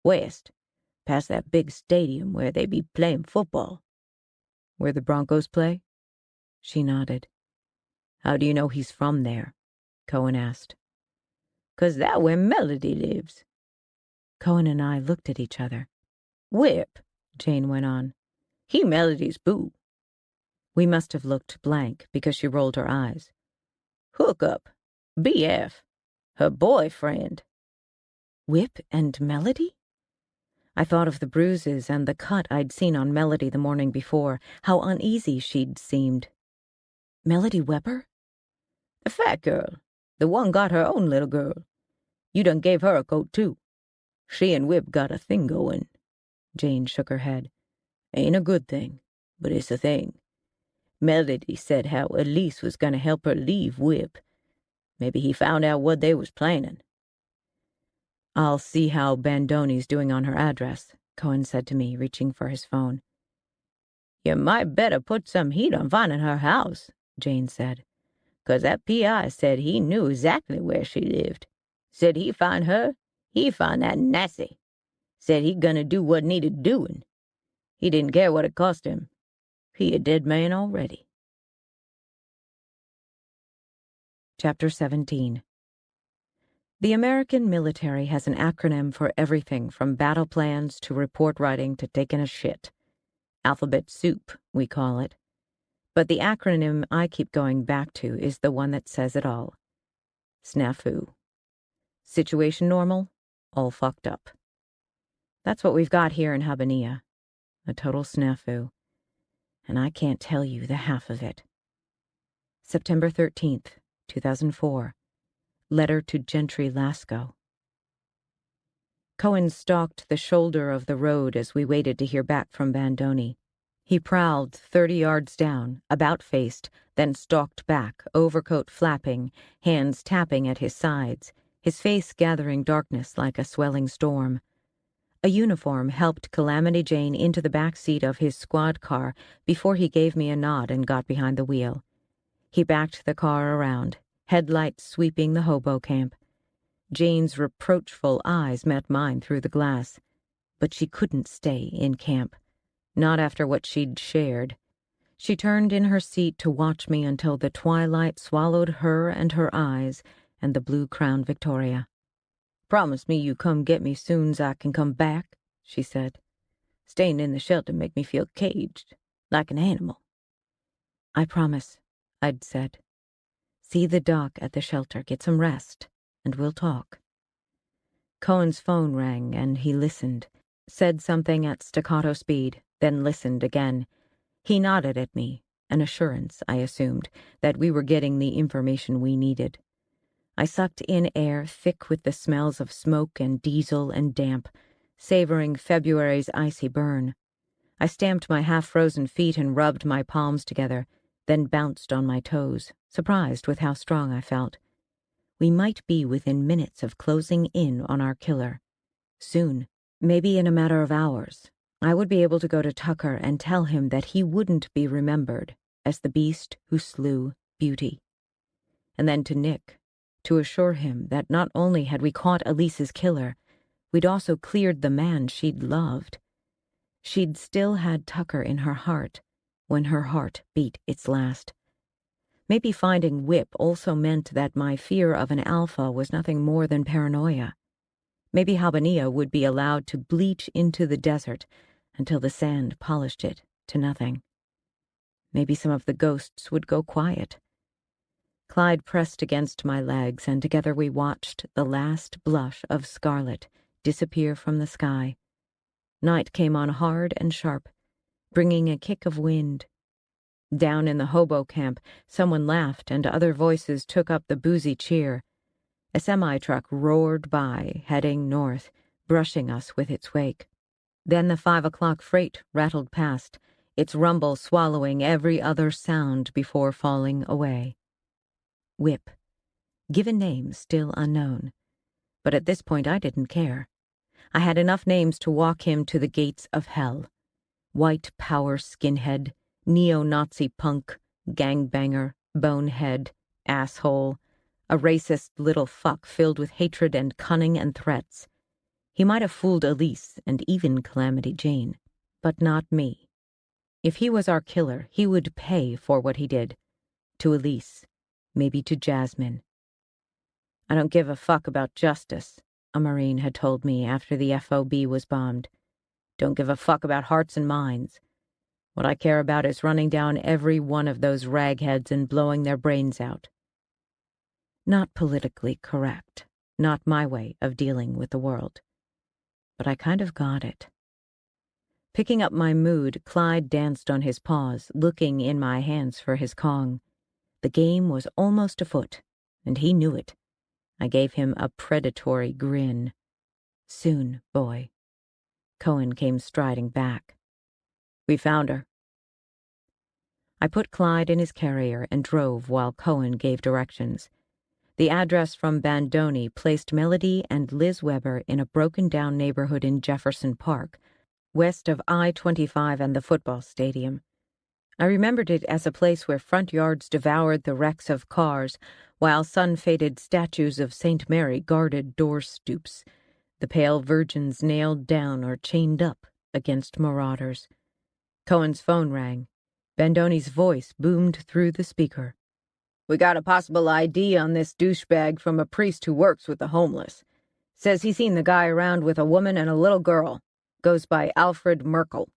"West, past that big stadium where they be playing football." "Where the Broncos play?" She nodded. "How do you know he's from there?" Cohen asked. "'Cause that where Melody lives." Cohen and I looked at each other. "Whip," Jane went on. "He Melody's boo." We must have looked blank, because she rolled her eyes. "Hook up. BF. Her boyfriend." Whip and Melody? I thought of the bruises and the cut I'd seen on Melody the morning before, how uneasy she'd seemed. "Melody Weber?" "The fat girl. The one got her own little girl. You done gave her a coat, too. She and Whip got a thing going." Jane shook her head. "Ain't a good thing, but it's a thing. Melody said how Elise was going to help her leave Whip. Maybe he found out what they was planning." "I'll see how Bandoni's doing on her address," Cohen said to me, reaching for his phone. "You might better put some heat on finding her house," Jane said. "'Cause that P.I. said he knew exactly where she lived. Said he find her, he find that Nassie. Said he gonna do what needed doing. He didn't care what it cost him. He a dead man already." Chapter 17. The American military has an acronym for everything from battle plans to report writing to taking a shit. Alphabet soup, we call it. But the acronym I keep going back to is the one that says it all. SNAFU. Situation normal, all fucked up. That's what we've got here in Habanilla. A total snafu. And I can't tell you the half of it. September 13th, 2004. Letter to Gentry Lasco. Cohen stalked the shoulder of the road as we waited to hear back from Bandoni. He prowled 30 yards down, about-faced, then stalked back, overcoat flapping, hands tapping at his sides, his face gathering darkness like a swelling storm. A uniform helped Calamity Jane into the back seat of his squad car before he gave me a nod and got behind the wheel. He backed the car around, headlights sweeping the hobo camp. Jane's reproachful eyes met mine through the glass. But she couldn't stay in camp. Not after what she'd shared. She turned in her seat to watch me until the twilight swallowed her and her eyes and the blue crown Victoria. "Promise me you come get me soon's I can come back," she said. "Staying in the shelter make me feel caged, like an animal." "I promise," I'd said. "See the doc at the shelter, get some rest, and we'll talk." Cohen's phone rang, and he listened, said something at staccato speed, then listened again. He nodded at me, an assurance, I assumed, that we were getting the information we needed. I sucked in air thick with the smells of smoke and diesel and damp, savoring February's icy burn. I stamped my half-frozen feet and rubbed my palms together, then bounced on my toes, surprised with how strong I felt. We might be within minutes of closing in on our killer. Soon, maybe in a matter of hours, I would be able to go to Tucker and tell him that he wouldn't be remembered as the beast who slew Beauty. And then to Nick, to assure him that not only had we caught Elise's killer, we'd also cleared the man she'd loved. She'd still had Tucker in her heart when her heart beat its last. Maybe finding Whip also meant that my fear of an alpha was nothing more than paranoia. Maybe Habanilla would be allowed to bleach into the desert until the sand polished it to nothing. Maybe some of the ghosts would go quiet. Clyde pressed against my legs, and together we watched the last blush of scarlet disappear from the sky. Night came on hard and sharp, bringing a kick of wind. Down in the hobo camp, someone laughed and other voices took up the boozy cheer. A semi-truck roared by, heading north, brushing us with its wake. Then the 5 o'clock freight rattled past, its rumble swallowing every other sound before falling away. Whip. Given name still unknown. But at this point I didn't care. I had enough names to walk him to the gates of hell. White power skinhead, neo-Nazi punk, gangbanger, bonehead, asshole, a racist little fuck filled with hatred and cunning and threats. He might have fooled Elise and even Calamity Jane, but not me. If he was our killer, he would pay for what he did. To Elise, maybe to Jasmine. "I don't give a fuck about justice," a Marine had told me after the FOB was bombed. "Don't give a fuck about hearts and minds. What I care about is running down every one of those ragheads and blowing their brains out." Not politically correct, not my way of dealing with the world. But I kind of got it. Picking up my mood, Clyde danced on his paws, looking in my hands for his Kong. The game was almost afoot, and he knew it. I gave him a predatory grin. "Soon, boy." Cohen came striding back. "We found her." I put Clyde in his carrier and drove while Cohen gave directions. The address from Bandoni placed Melody and Liz Weber in a broken-down neighborhood in Jefferson Park, west of I-25 and the football stadium. I remembered it as a place where front yards devoured the wrecks of cars, while sun-faded statues of St. Mary guarded door stoops, the pale virgins nailed down or chained up against marauders. Cohen's phone rang. Bandoni's voice boomed through the speaker. "We got a possible ID on this douchebag from a priest who works with the homeless. Says he seen the guy around with a woman and a little girl. Goes by Alfred Merkel."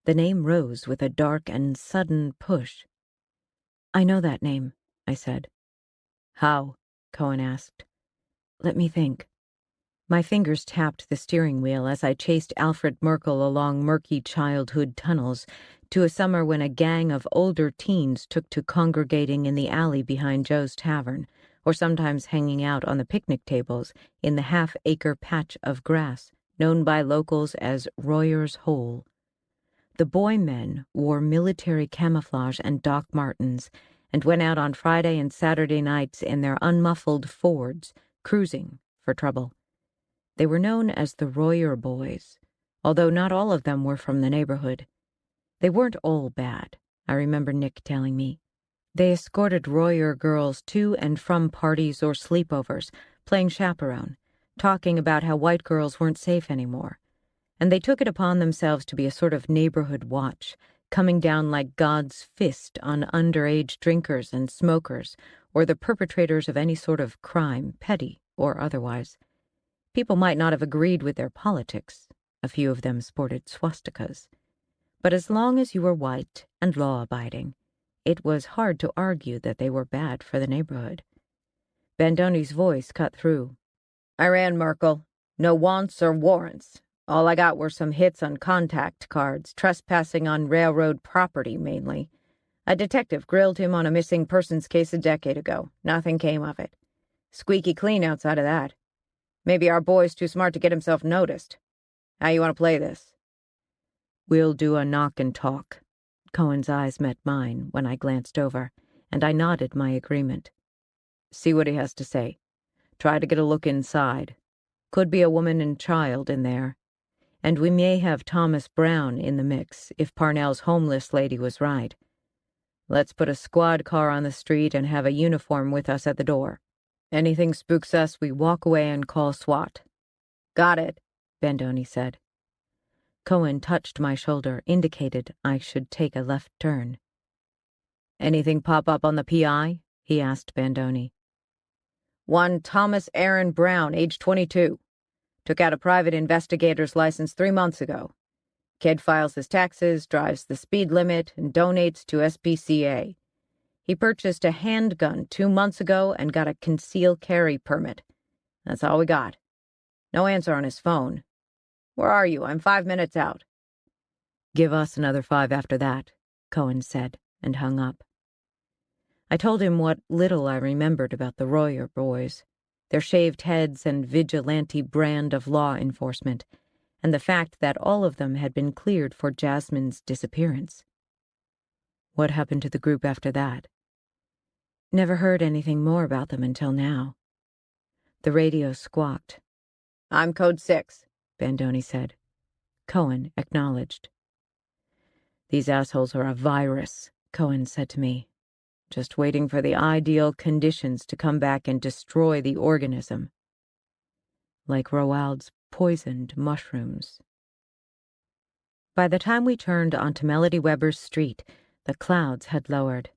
The name rose with a dark and sudden push. "I know that name," I said. "How?" Cohen asked. "Let me think." My fingers tapped the steering wheel as I chased Alfred Merkel along murky childhood tunnels to a summer when a gang of older teens took to congregating in the alley behind Joe's Tavern, or sometimes hanging out on the picnic tables in the half-acre patch of grass known by locals as Royer's Hole. The boy men wore military camouflage and Doc Martens and went out on Friday and Saturday nights in their unmuffled Fords, cruising for trouble. They were known as the Royer Boys, although not all of them were from the neighborhood. They weren't all bad, I remember Nick telling me. They escorted Royer girls to and from parties or sleepovers, playing chaperone, talking about how white girls weren't safe anymore. And they took it upon themselves to be a sort of neighborhood watch, coming down like God's fist on underage drinkers and smokers, or the perpetrators of any sort of crime, petty or otherwise. People might not have agreed with their politics. A few of them sported swastikas. But as long as you were white and law-abiding, it was hard to argue that they were bad for the neighborhood. Bandoni's voice cut through. "I ran, Merkel. No wants or warrants. All I got were some hits on contact cards, trespassing on railroad property mainly. A detective grilled him on a missing persons case a decade ago. Nothing came of it. Squeaky clean outside of that. Maybe our boy's too smart to get himself noticed. How you want to play this?" "We'll do a knock and talk." Cohen's eyes met mine when I glanced over, and I nodded my agreement. "See what he has to say. Try to get a look inside. Could be a woman and child in there. And we may have Thomas Brown in the mix, if Parnell's homeless lady was right. Let's put a squad car on the street and have a uniform with us at the door. Anything spooks us, we walk away and call SWAT." "Got it," Bandoni said. Cohen touched my shoulder, indicated I should take a left turn. "Anything pop up on the PI?" he asked Bandoni. "One Thomas Aaron Brown, age 22. Took out a private investigator's license 3 months ago. Kid files his taxes, drives the speed limit, and donates to SPCA. He purchased a handgun 2 months ago and got a concealed carry permit. That's all we got. No answer on his phone. Where are you? I'm 5 minutes out." "Give us another 5 after that," Cohen said, and hung up. I told him what little I remembered about the Royer boys, their shaved heads and vigilante brand of law enforcement, and the fact that all of them had been cleared for Jasmine's disappearance. "What happened to the group after that?" "Never heard anything more about them until now." The radio squawked. "I'm code 6, Bandoni said. Cohen acknowledged. "These assholes are a virus," Cohen said to me. "Just waiting for the ideal conditions to come back and destroy the organism. Like Roald's poisoned mushrooms." By the time we turned onto Melody Weber's street, the clouds had lowered,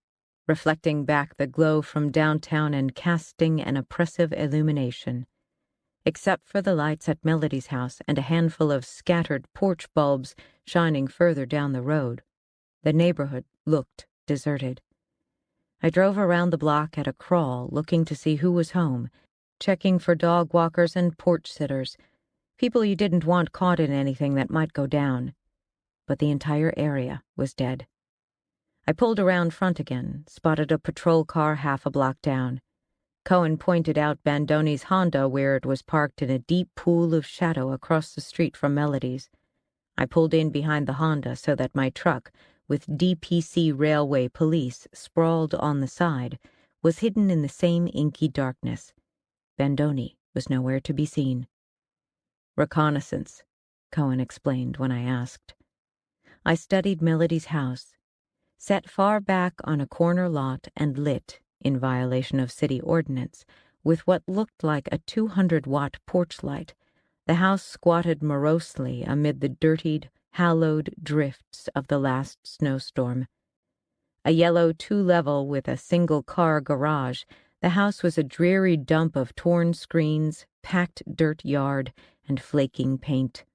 reflecting back the glow from downtown and casting an oppressive illumination. Except for the lights at Melody's house and a handful of scattered porch bulbs shining further down the road, the neighborhood looked deserted. I drove around the block at a crawl, looking to see who was home, checking for dog walkers and porch sitters, people you didn't want caught in anything that might go down. But the entire area was dead. I pulled around front again, spotted a patrol car half a block down. Cohen pointed out Bandoni's Honda where it was parked in a deep pool of shadow across the street from Melody's. I pulled in behind the Honda so that my truck, with DPC Railway Police sprawled on the side, was hidden in the same inky darkness. Bandoni was nowhere to be seen. "Reconnaissance," Cohen explained when I asked. I studied Melody's house. Set far back on a corner lot and lit, in violation of city ordinance, with what looked like a 200-watt porch light, the house squatted morosely amid the dirtied, hallowed drifts of the last snowstorm. A yellow 2-level with a single-car garage, the house was a dreary dump of torn screens, packed dirt yard, and flaking paint.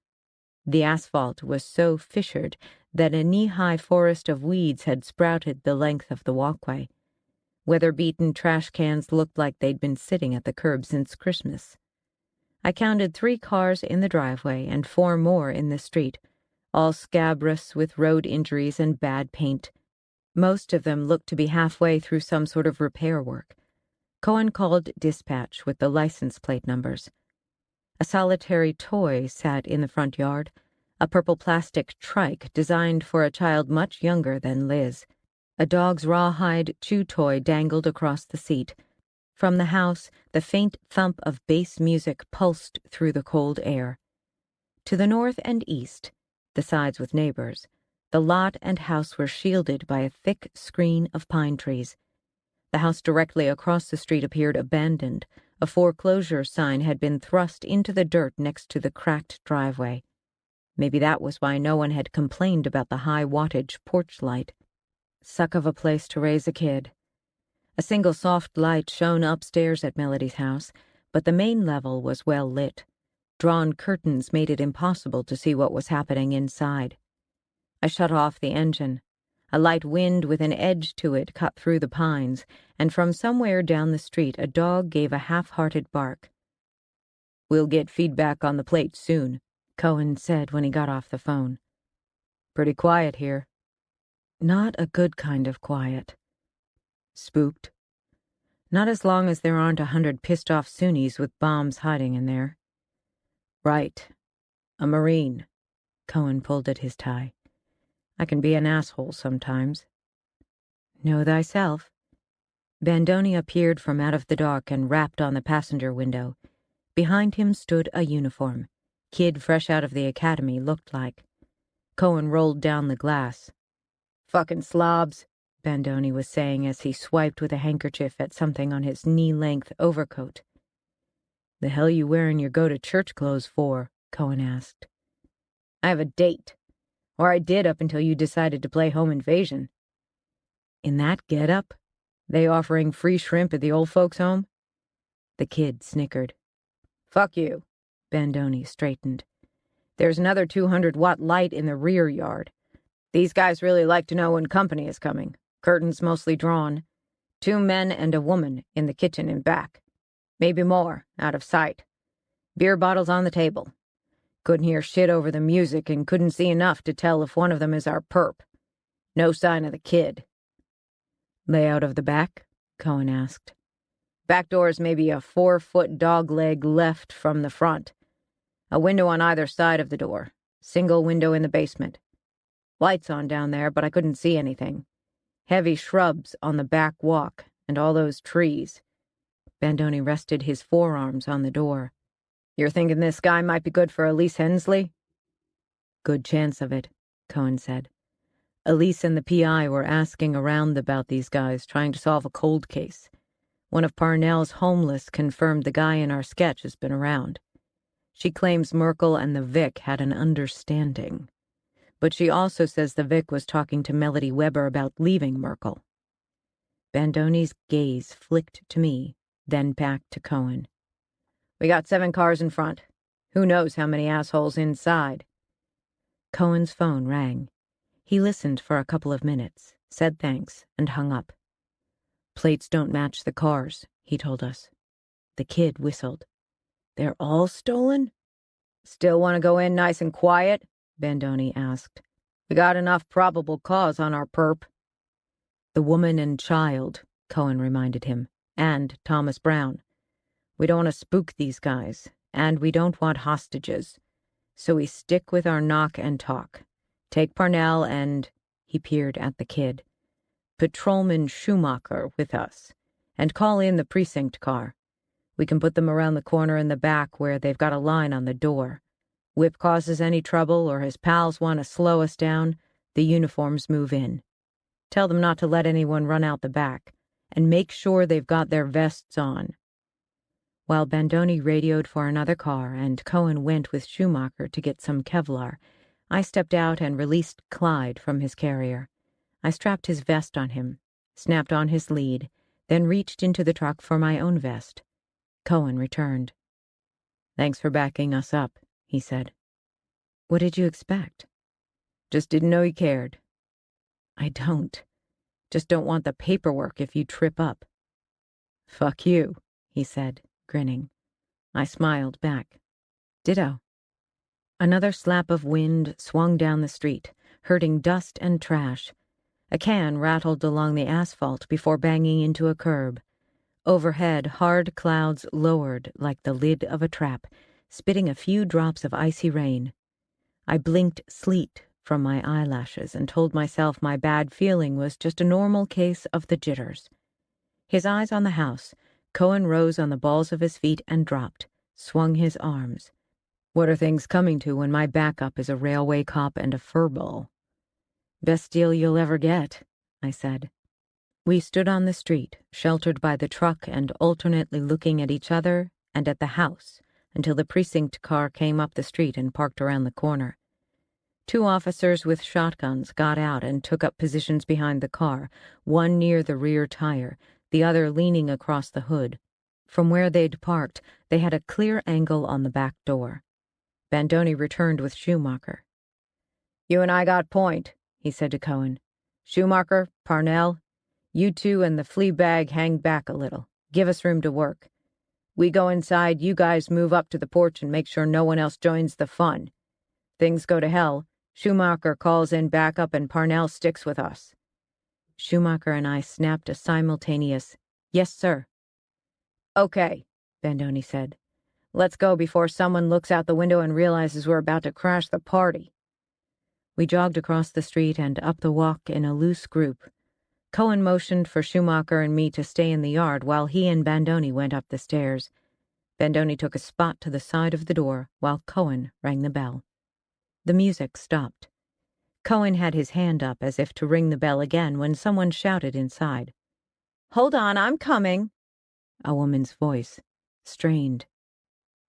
The asphalt was so fissured that a knee-high forest of weeds had sprouted the length of the walkway. Weather-beaten trash cans looked like they'd been sitting at the curb since Christmas. I counted 3 cars in the driveway and 4 more in the street, all scabrous with road injuries and bad paint. Most of them looked to be halfway through some sort of repair work. Cohen called dispatch with the license plate numbers. A solitary toy sat in the front yard, a purple plastic trike designed for a child much younger than Liz. A dog's rawhide chew toy dangled across the seat. From the house, the faint thump of bass music pulsed through the cold air. To the north and east, the sides with neighbors, the lot and house were shielded by a thick screen of pine trees. The house directly across the street appeared abandoned. A foreclosure sign had been thrust into the dirt next to the cracked driveway. Maybe that was why no one had complained about the high-wattage porch light. Suck of a place to raise a kid. A single soft light shone upstairs at Melody's house, but the main level was well lit. Drawn curtains made it impossible to see what was happening inside. I shut off the engine. A light wind with an edge to it cut through the pines, and from somewhere down the street a dog gave a half-hearted bark. "We'll get feedback on the plate soon," Cohen said when he got off the phone. "Pretty quiet here." "Not a good kind of quiet." "Spooked?" "Not as long as there aren't 100 pissed-off Sunnis with bombs hiding in there." "Right. A Marine." Cohen pulled at his tie. "I can be an asshole sometimes." "Know thyself." Bandoni appeared from out of the dark and rapped on the passenger window. Behind him stood a uniform. Kid fresh out of the academy, looked like. Cohen rolled down the glass. "Fucking slobs," Bandoni was saying as he swiped with a handkerchief at something on his knee-length overcoat. "The hell you wearing your go-to-church clothes for?" Cohen asked. "I have a date. Or I did up until you decided to play home invasion." "In that get-up? They offering free shrimp at the old folks' home?" The kid snickered. "Fuck you." Bandoni straightened. "There's another 200-watt light in the rear yard. These guys really like to know when company is coming. Curtains mostly drawn. 2 men and a woman in the kitchen in back. Maybe more, out of sight. Beer bottles on the table. Couldn't hear shit over the music and couldn't see enough to tell if one of them is our perp. No sign of the kid." "Layout of the back?" Cohen asked. "Back door is maybe a 4-foot dog leg left from the front. A window on either side of the door. Single window in the basement. Lights on down there, but I couldn't see anything. Heavy shrubs on the back walk, and all those trees." Bandoni rested his forearms on the door. "You're thinking this guy might be good for Elise Hensley?" "Good chance of it," Cohen said. "Elise and the PI were asking around about these guys, trying to solve a cold case. One of Parnell's homeless confirmed the guy in our sketch has been around. She claims Merkel and the Vic had an understanding. But she also says the Vic was talking to Melody Weber about leaving Merkel." Bandoni's gaze flicked to me, then back to Cohen. "We got 7 cars in front. Who knows how many assholes inside?" Cohen's phone rang. He listened for a couple of minutes, said thanks, and hung up. "Plates don't match the cars," he told us. The kid whistled. "They're all stolen?" "Still want to go in nice and quiet?" Bandoni asked. "We got enough probable cause on our perp." "The woman and child," Cohen reminded him, "and Thomas Brown. We don't want to spook these guys, and we don't want hostages. So we stick with our knock and talk. Take Parnell and," he peered at the kid, "Patrolman Schumacher with us, and call in the precinct car. We can put them around the corner in the back where they've got a line on the door. Whip causes any trouble or his pals want to slow us down, the uniforms move in. Tell them not to let anyone run out the back, and make sure they've got their vests on." While Bandoni radioed for another car and Cohen went with Schumacher to get some Kevlar, I stepped out and released Clyde from his carrier. I strapped his vest on him, snapped on his lead, then reached into the truck for my own vest. Cohen returned. "Thanks for backing us up," he said. "What did you expect?" "Just didn't know you cared." "I don't. Just don't want the paperwork if you trip up." "Fuck you," he said, grinning. I smiled back. Ditto. Another slap of wind swung down the street, hurting dust and trash. A can rattled along the asphalt before banging into a curb. Overhead, hard clouds lowered like the lid of a trap, spitting a few drops of icy rain. I blinked sleet from my eyelashes and told myself my bad feeling was just a normal case of the jitters. His eyes on the house, Cohen rose on the balls of his feet and dropped, swung his arms. What are things coming to when my backup is a railway cop and a furball? Best deal you'll ever get, I said. We stood on the street, sheltered by the truck and alternately looking at each other and at the house until the precinct car came up the street and parked around the corner. 2 officers with shotguns got out and took up positions behind the car, one near the rear tire, the other leaning across the hood. From where they'd parked, they had a clear angle on the back door. Bandoni returned with Schumacher. You and I got point, he said to Cohen. Schumacher, Parnell, you two and the flea bag hang back a little. Give us room to work. We go inside, you guys move up to the porch and make sure no one else joins the fun. Things go to hell. Schumacher calls in backup and Parnell sticks with us. Schumacher and I snapped a simultaneous, yes, sir. Okay, Bandoni said. Let's go before someone looks out the window and realizes we're about to crash the party. We jogged across the street and up the walk in a loose group. Cohen motioned for Schumacher and me to stay in the yard while he and Bandoni went up the stairs. Bandoni took a spot to the side of the door while Cohen rang the bell. The music stopped. Cohen had his hand up as if to ring the bell again when someone shouted inside. Hold on, I'm coming. A woman's voice, strained.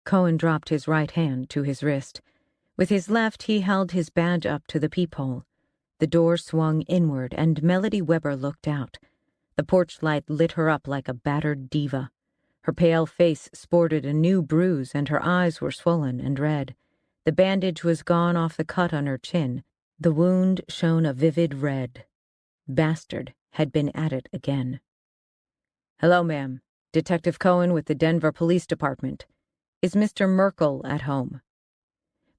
Cohen dropped his right hand to his wrist. With his left, he held his badge up to the peephole. The door swung inward, and Melody Weber looked out. The porch light lit her up like a battered diva. Her pale face sported a new bruise, and her eyes were swollen and red. The bandage was gone off the cut on her chin. The wound shone a vivid red. Bastard had been at it again. Hello, ma'am. Detective Cohen with the Denver Police Department. Is Mr. Merkel at home?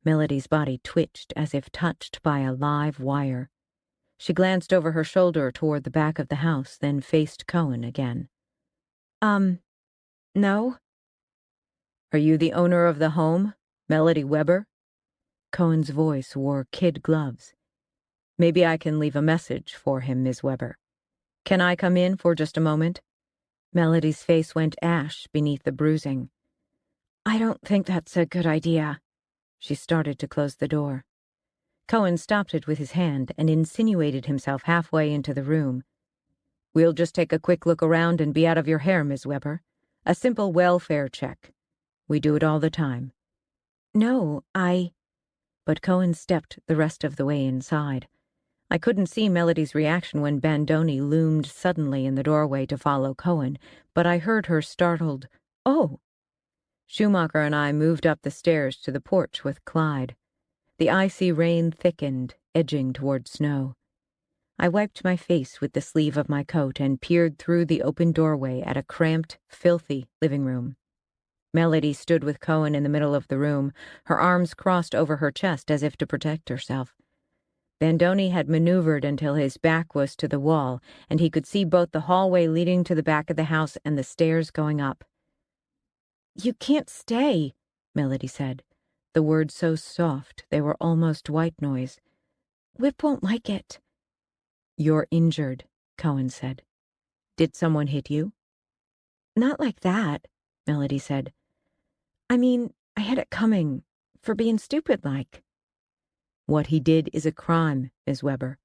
Melody's body twitched as if touched by a live wire. She glanced over her shoulder toward the back of the house, then faced Cohen again. No? Are you the owner of the home, Melody Weber? Cohen's voice wore kid gloves. Maybe I can leave a message for him, Ms. Weber. Can I come in for just a moment? Melody's face went ash beneath the bruising. I don't think that's a good idea. She started to close the door. Cohen stopped it with his hand and insinuated himself halfway into the room. We'll just take a quick look around and be out of your hair, Ms. Weber. A simple welfare check. We do it all the time. No, But Cohen stepped the rest of the way inside. I couldn't see Melody's reaction when Bandoni loomed suddenly in the doorway to follow Cohen, but I heard her startled, "Oh!" Schumacher and I moved up the stairs to the porch with Clyde. The icy rain thickened, edging toward snow. I wiped my face with the sleeve of my coat and peered through the open doorway at a cramped, filthy living room. Melody stood with Cohen in the middle of the room, her arms crossed over her chest as if to protect herself. Bandoni had maneuvered until his back was to the wall, and he could see both the hallway leading to the back of the house and the stairs going up. You can't stay, Melody said, the words so soft they were almost white noise. Whip won't like it. You're injured, Cohen said. Did someone hit you? Not like that, Melody said. I mean, I had it coming, for being stupid-like. What he did is a crime, Ms. Weber.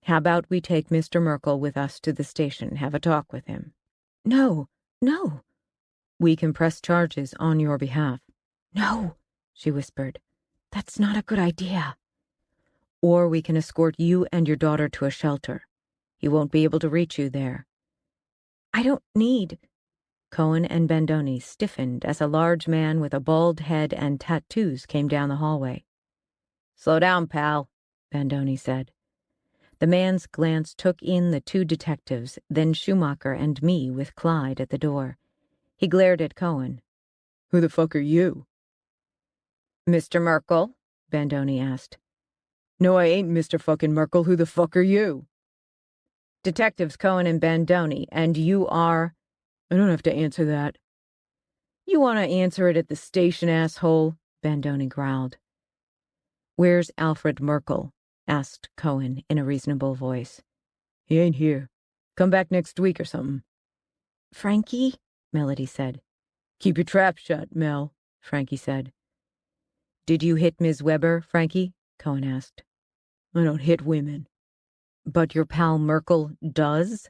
How about we take Mr. Merkel with us to the station, have a talk with him? No. We can press charges on your behalf. No, she whispered. That's not a good idea. Or we can escort you and your daughter to a shelter. He won't be able to reach you there. I don't need... Cohen and Bandoni stiffened as a large man with a bald head and tattoos came down the hallway. Slow down, pal, Bandoni said. The man's glance took in the 2 detectives, then Schumacher and me with Clyde at the door. He glared at Cohen. Who the fuck are you? Mr. Merkel, Bandoni asked. No, I ain't Mr. fucking Merkel. Who the fuck are you? Detectives Cohen and Bandoni, and you are... I don't have to answer that. You want to answer it at the station, asshole, Bandoni growled. "Where's Alfred Merkel?" asked Cohen in a reasonable voice. "He ain't here. Come back next week or something." "Frankie?" Melody said. "Keep your trap shut, Mel," Frankie said. "Did you hit Ms. Weber, Frankie?" Cohen asked. "I don't hit women." "But your pal Merkel does?"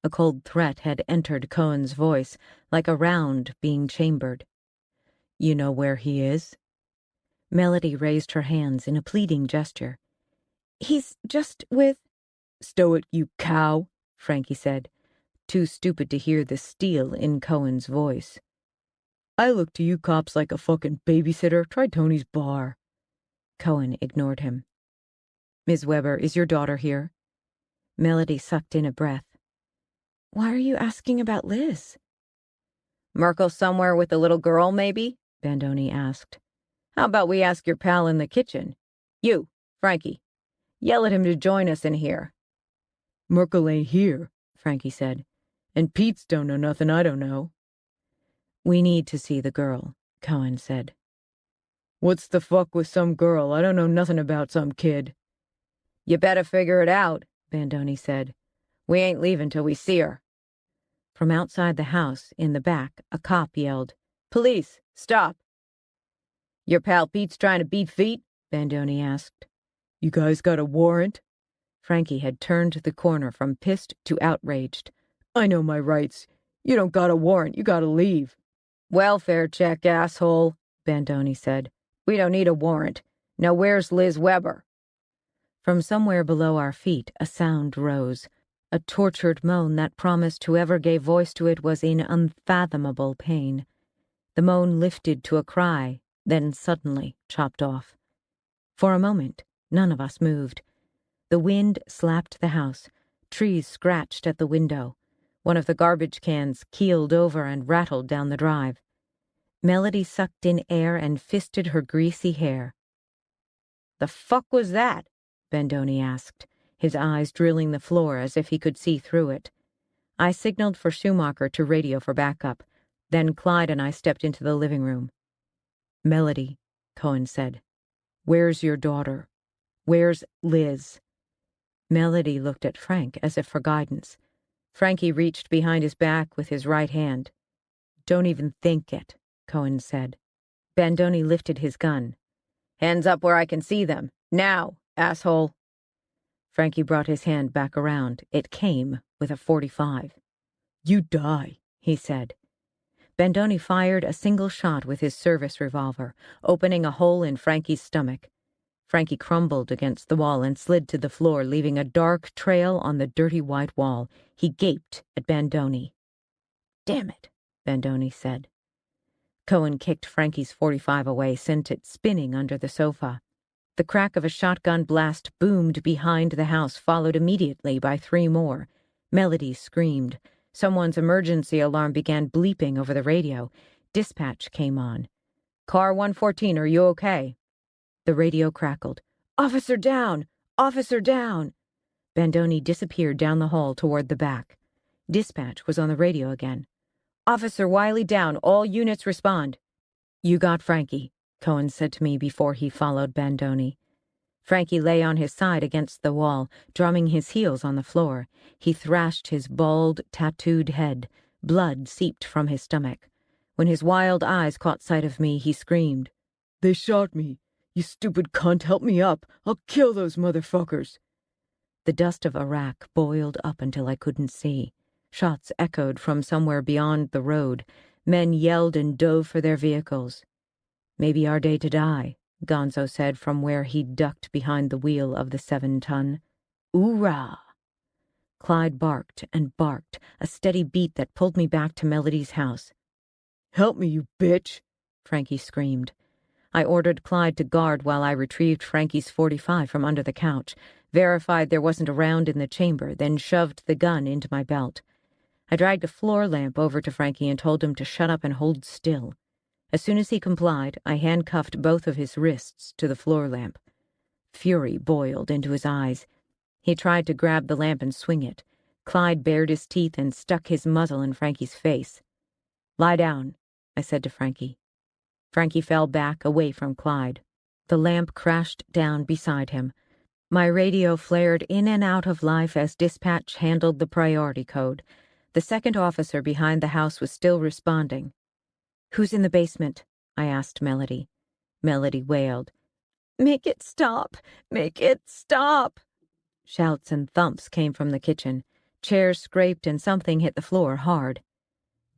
A cold threat had entered Cohen's voice, like a round being chambered. "You know where he is?" Melody raised her hands in a pleading gesture. "He's just with—" "Stow it, you cow," Frankie said, too stupid to hear the steel in Cohen's voice. "I look to you cops like a fucking babysitter. Try Tony's bar." Cohen ignored him. "Ms. Weber, is your daughter here?" Melody sucked in a breath. "Why are you asking about Liz?" "Merkel somewhere with the little girl, maybe?" Bandoni asked. "How about we ask your pal in the kitchen? You, Frankie. Yell at him to join us in here." "Merkel ain't here," Frankie said. "And Pete's don't know nothing I don't know." "We need to see the girl," Cohen said. "What's the fuck with some girl? I don't know nothing about some kid." "You better figure it out," Bandoni said. "We ain't leaving till we see her." From outside the house, in the back, a cop yelled, "Police, stop!" "Your pal Pete's trying to beat feet?" Bandoni asked. "You guys got a warrant?" Frankie had turned the corner from pissed to outraged. "I know my rights. You don't got a warrant. You gotta leave." "Welfare check, asshole," Bandoni said. "We don't need a warrant. Now where's Liz Weber?" From somewhere below our feet, a sound rose. A tortured moan that promised whoever gave voice to it was in unfathomable pain. The moan lifted to a cry, then suddenly chopped off. For a moment, none of us moved. The wind slapped the house. Trees scratched at the window. One of the garbage cans keeled over and rattled down the drive. Melody sucked in air and fisted her greasy hair. "The fuck was that?" Bandoni asked, his eyes drilling the floor as if he could see through it. I signaled for Schumacher to radio for backup. Then Clyde and I stepped into the living room. "Melody," Cohen said. "Where's your daughter? Where's Liz?" Melody looked at Frank as if for guidance. Frankie reached behind his back with his right hand. "Don't even think it," Cohen said. Bandoni lifted his gun. "Hands up where I can see them. Now, asshole." Frankie brought his hand back around. It came with a .45. "You die," he said. Bandoni fired a single shot with his service revolver, opening a hole in Frankie's stomach. Frankie crumbled against the wall and slid to the floor, leaving a dark trail on the dirty white wall. He gaped at Bandoni. "Damn it," Bandoni said. Cohen kicked Frankie's .45 away, sent it spinning under the sofa. The crack of a shotgun blast boomed behind the house, followed immediately by 3 more. Melody screamed. Someone's emergency alarm began bleeping over the radio. Dispatch came on. "Car 114, are you okay?" The radio crackled. "Officer down! Officer down!" Bandoni disappeared down the hall toward the back. Dispatch was on the radio again. "Officer Wiley down. All units respond." "You got Frankie," Cohen said to me before he followed Bandoni. Frankie lay on his side against the wall, drumming his heels on the floor. He thrashed his bald, tattooed head. Blood seeped from his stomach. When his wild eyes caught sight of me, he screamed, "They shot me. You stupid cunt, help me up. I'll kill those motherfuckers." The dust of Iraq boiled up until I couldn't see. Shots echoed from somewhere beyond the road. Men yelled and dove for their vehicles. "Maybe our day to die," Gonzo said from where he ducked behind the wheel of the 7-ton. "Oorah!" Clyde barked and barked, a steady beat that pulled me back to Melody's house. "Help me, you bitch!" Frankie screamed. I ordered Clyde to guard while I retrieved Frankie's .45 from under the couch, verified there wasn't a round in the chamber, then shoved the gun into my belt. I dragged a floor lamp over to Frankie and told him to shut up and hold still. As soon as he complied, I handcuffed both of his wrists to the floor lamp. Fury boiled into his eyes. He tried to grab the lamp and swing it. Clyde bared his teeth and stuck his muzzle in Frankie's face. "Lie down," I said to Frankie. Frankie fell back, away from Clyde. The lamp crashed down beside him. My radio flared in and out of life as dispatch handled the priority code. The second officer behind the house was still responding. "Who's in the basement?" I asked Melody. Melody wailed. "Make it stop! Make it stop!" Shouts and thumps came from the kitchen. Chairs scraped and something hit the floor hard.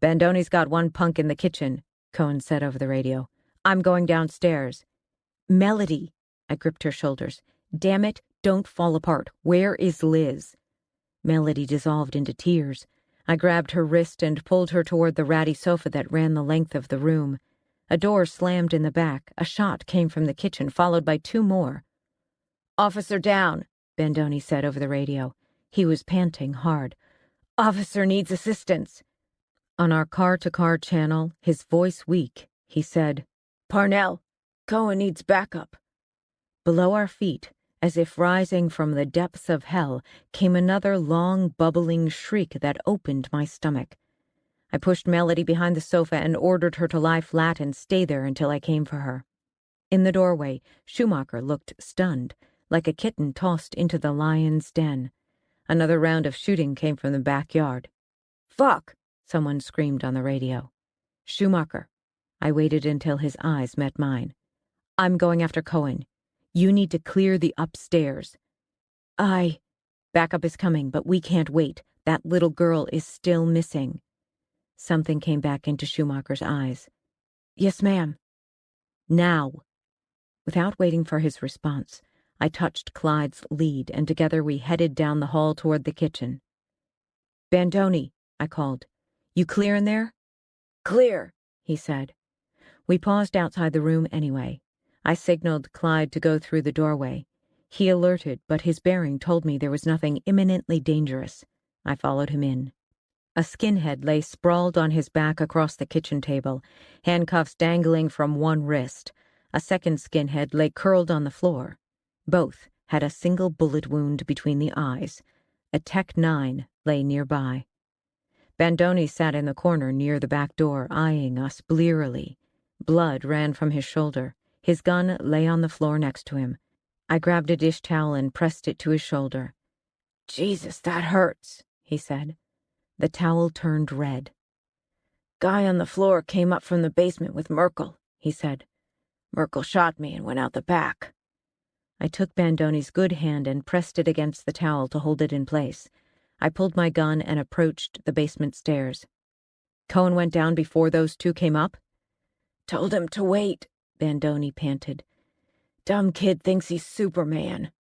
"Bandoni's got one punk in the kitchen," Cohen said over the radio. "I'm going downstairs." "Melody!" I gripped her shoulders. "Damn it, don't fall apart. Where is Liz?" Melody dissolved into tears. I grabbed her wrist and pulled her toward the ratty sofa that ran the length of the room. A door slammed in the back. A shot came from the kitchen, followed by two more. "Officer down," Bandoni said over the radio. He was panting hard. "Officer needs assistance." On our car-to-car channel, his voice weak, he said, "Parnell, Cohen needs backup." Below our feet, as if rising from the depths of hell, came another long, bubbling shriek that opened my stomach. I pushed Melody behind the sofa and ordered her to lie flat and stay there until I came for her. In the doorway, Schumacher looked stunned, like a kitten tossed into the lion's den. Another round of shooting came from the backyard. "Fuck!" someone screamed on the radio. "Schumacher." I waited until his eyes met mine. "I'm going after Cohen. You need to clear the upstairs." Backup is coming, but we can't wait. That little girl is still missing." Something came back into Schumacher's eyes. "Yes, ma'am." "Now." Without waiting for his response, I touched Clyde's lead, and together we headed down the hall toward the kitchen. "Bandoni," I called. "You clear in there?" "Clear," he said. We paused outside the room anyway. I signaled Clyde to go through the doorway. He alerted, but his bearing told me there was nothing imminently dangerous. I followed him in. A skinhead lay sprawled on his back across the kitchen table, handcuffs dangling from one wrist. A second skinhead lay curled on the floor. Both had a single bullet wound between the eyes. A Tech-9 lay nearby. Bandoni sat in the corner near the back door, eyeing us blearily. Blood ran from his shoulder. His gun lay on the floor next to him. I grabbed a dish towel and pressed it to his shoulder. "Jesus, that hurts," he said. The towel turned red. "Guy on the floor came up from the basement with Merkel," he said. "Merkel shot me and went out the back." I took Bandoni's good hand and pressed it against the towel to hold it in place. I pulled my gun and approached the basement stairs. "Cohen went down before those two came up?" "Told him to wait," Bandoni panted. "Dumb kid thinks he's Superman."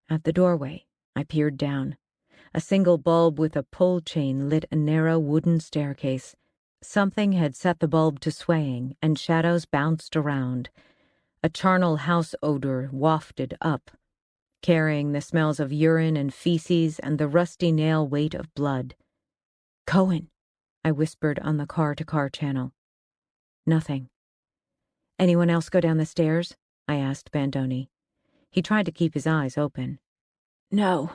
At the doorway, I peered down. A single bulb with a pull chain lit a narrow wooden staircase. Something had set the bulb to swaying, and shadows bounced around. A charnel house odor wafted up, carrying the smells of urine and feces and the rusty nail weight of blood. "Cohen," I whispered on the car-to-car channel. Nothing. "Anyone else go down the stairs?" I asked Bandoni. He tried to keep his eyes open. "No."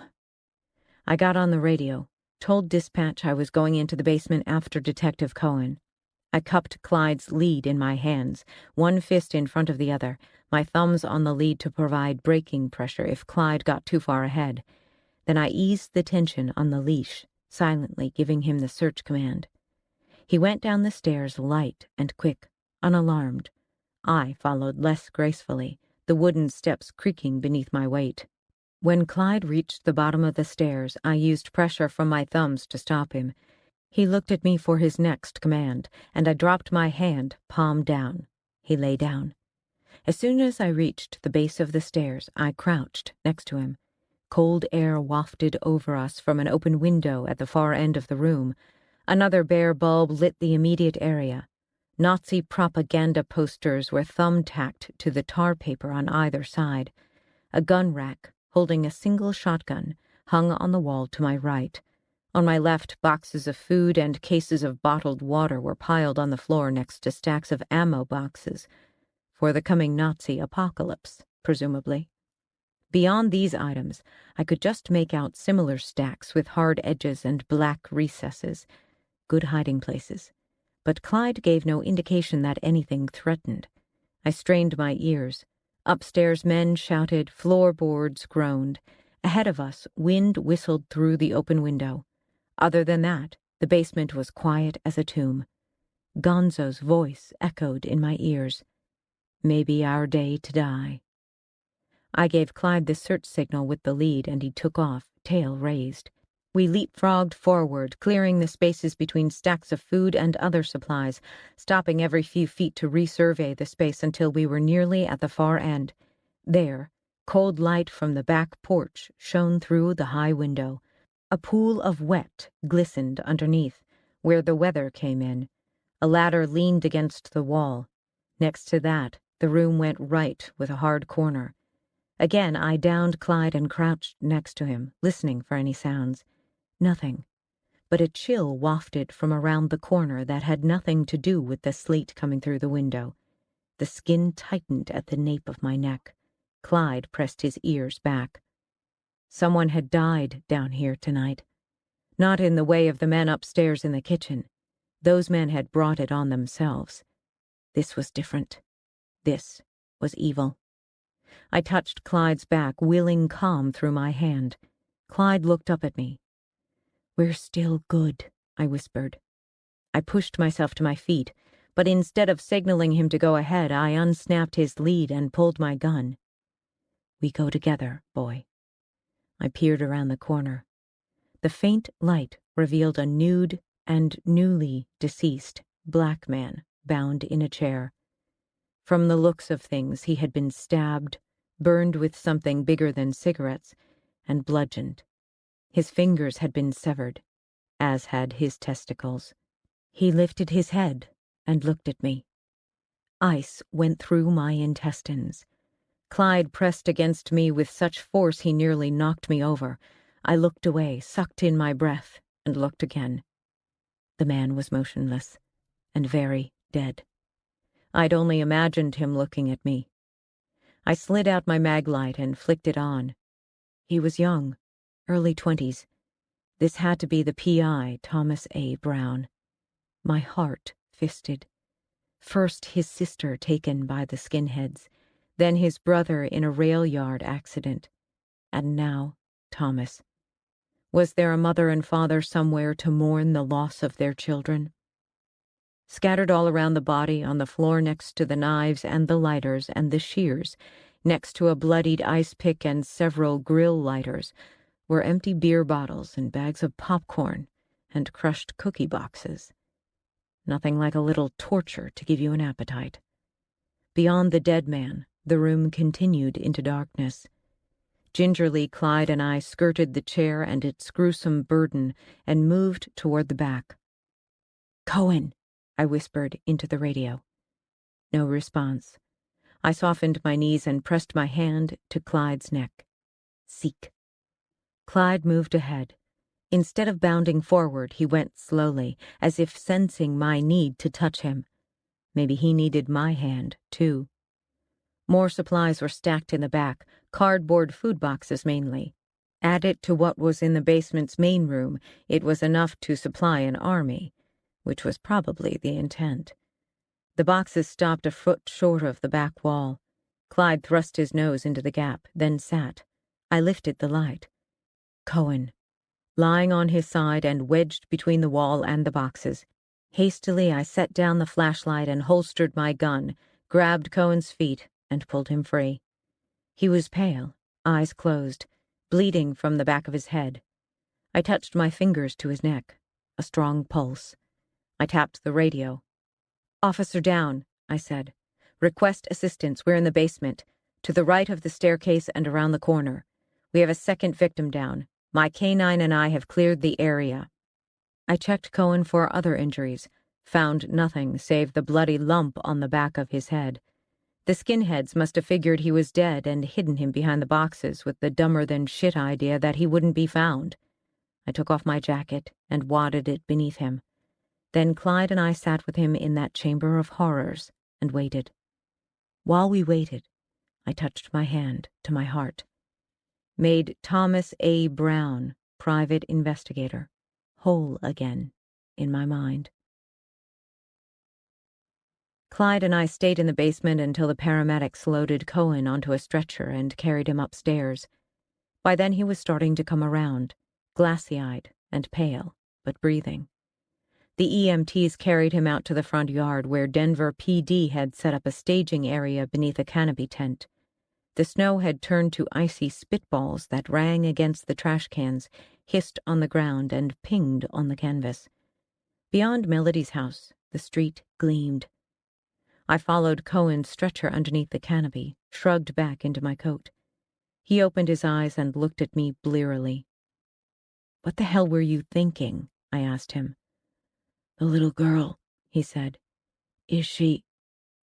I got on the radio, told dispatch I was going into the basement after Detective Cohen. I cupped Clyde's lead in my hands, one fist in front of the other, my thumbs on the lead to provide braking pressure if Clyde got too far ahead. Then I eased the tension on the leash, silently giving him the search command. He went down the stairs light and quick, unalarmed. I followed less gracefully, the wooden steps creaking beneath my weight. When Clyde reached the bottom of the stairs, I used pressure from my thumbs to stop him. He looked at me for his next command, and I dropped my hand, palm down. He lay down. As soon as I reached the base of the stairs, I crouched next to him. Cold air wafted over us from an open window at the far end of the room. Another bare bulb lit the immediate area. Nazi propaganda posters were thumbtacked to the tar paper on either side. A gun rack, holding a single shotgun, hung on the wall to my right. On my left, boxes of food and cases of bottled water were piled on the floor next to stacks of ammo boxes. For the coming Nazi apocalypse, presumably. Beyond these items, I could just make out similar stacks with hard edges and black recesses. Good hiding places. But Clyde gave no indication that anything threatened. I strained my ears. Upstairs, men shouted, floorboards groaned. Ahead of us, wind whistled through the open window. Other than that, the basement was quiet as a tomb. Gonzo's voice echoed in my ears. Maybe our day to die. I gave Clyde the search signal with the lead, and he took off, tail raised. We leapfrogged forward, clearing the spaces between stacks of food and other supplies, stopping every few feet to resurvey the space until we were nearly at the far end. There, cold light from the back porch shone through the high window. A pool of wet glistened underneath, where the weather came in. A ladder leaned against the wall. Next to that, the room went right with a hard corner. Again, I downed Clyde and crouched next to him, listening for any sounds. Nothing, but a chill wafted from around the corner that had nothing to do with the sleet coming through the window. The skin tightened at the nape of my neck. Clyde pressed his ears back. Someone had died down here tonight. Not in the way of the men upstairs in the kitchen. Those men had brought it on themselves. This was different. This was evil. I touched Clyde's back, willing calm through my hand. Clyde looked up at me. "We're still good," I whispered. I pushed myself to my feet, but instead of signaling him to go ahead, I unsnapped his lead and pulled my gun. "We go together, boy." I peered around the corner. The faint light revealed a nude and newly deceased black man bound in a chair. From the looks of things, he had been stabbed, burned with something bigger than cigarettes, and bludgeoned. His fingers had been severed, as had his testicles. He lifted his head and looked at me. Ice went through my intestines. Clyde pressed against me with such force he nearly knocked me over. I looked away, sucked in my breath, and looked again. The man was motionless, and very dead. I'd only imagined him looking at me. I slid out my mag light and flicked it on. He was young, early 20s. This had to be the P.I., Thomas A. Brown. My heart fisted. First his sister taken by the skinheads, then his brother in a rail yard accident, and now Thomas. Was there a mother and father somewhere to mourn the loss of their children? Scattered all around the body, on the floor next to the knives and the lighters and the shears, next to a bloodied ice pick and several grill lighters, were empty beer bottles and bags of popcorn and crushed cookie boxes. Nothing like a little torture to give you an appetite. Beyond the dead man, the room continued into darkness. Gingerly, Clyde and I skirted the chair and its gruesome burden and moved toward the back. "Cohen," I whispered into the radio. No response. I softened my knees and pressed my hand to Clyde's neck. "Seek." Clyde moved ahead. Instead of bounding forward, he went slowly, as if sensing my need to touch him. Maybe he needed my hand, too. More supplies were stacked in the back, cardboard food boxes mainly. Added to what was in the basement's main room, it was enough to supply an army, which was probably the intent. The boxes stopped a foot short of the back wall. Clyde thrust his nose into the gap, then sat. I lifted the light. Cohen, lying on his side and wedged between the wall and the boxes. Hastily, I set down the flashlight and holstered my gun, grabbed Cohen's feet, and pulled him free. He was pale, eyes closed, bleeding from the back of his head. I touched my fingers to his neck, a strong pulse. I tapped the radio. "Officer down," I said. "Request assistance. We're in the basement, to the right of the staircase and around the corner. We have a second victim down. My K9 and I have cleared the area." I checked Cohen for other injuries, found nothing save the bloody lump on the back of his head. The skinheads must have figured he was dead and hidden him behind the boxes with the dumber-than-shit idea that he wouldn't be found. I took off my jacket and wadded it beneath him. Then Clyde and I sat with him in that chamber of horrors and waited. While we waited, I touched my hand to my heart. Made Thomas A. Brown, private investigator, whole again in my mind. Clyde and I stayed in the basement until the paramedics loaded Cohen onto a stretcher and carried him upstairs. By then he was starting to come around, glassy-eyed and pale, but breathing. The EMTs carried him out to the front yard where Denver PD had set up a staging area beneath a canopy tent. The snow had turned to icy spitballs that rang against the trash cans, hissed on the ground, and pinged on the canvas. Beyond Melody's house, the street gleamed. I followed Cohen's stretcher underneath the canopy, shrugged back into my coat. He opened his eyes and looked at me blearily. "What the hell were you thinking?" I asked him. "The little girl," he said. "Is she—"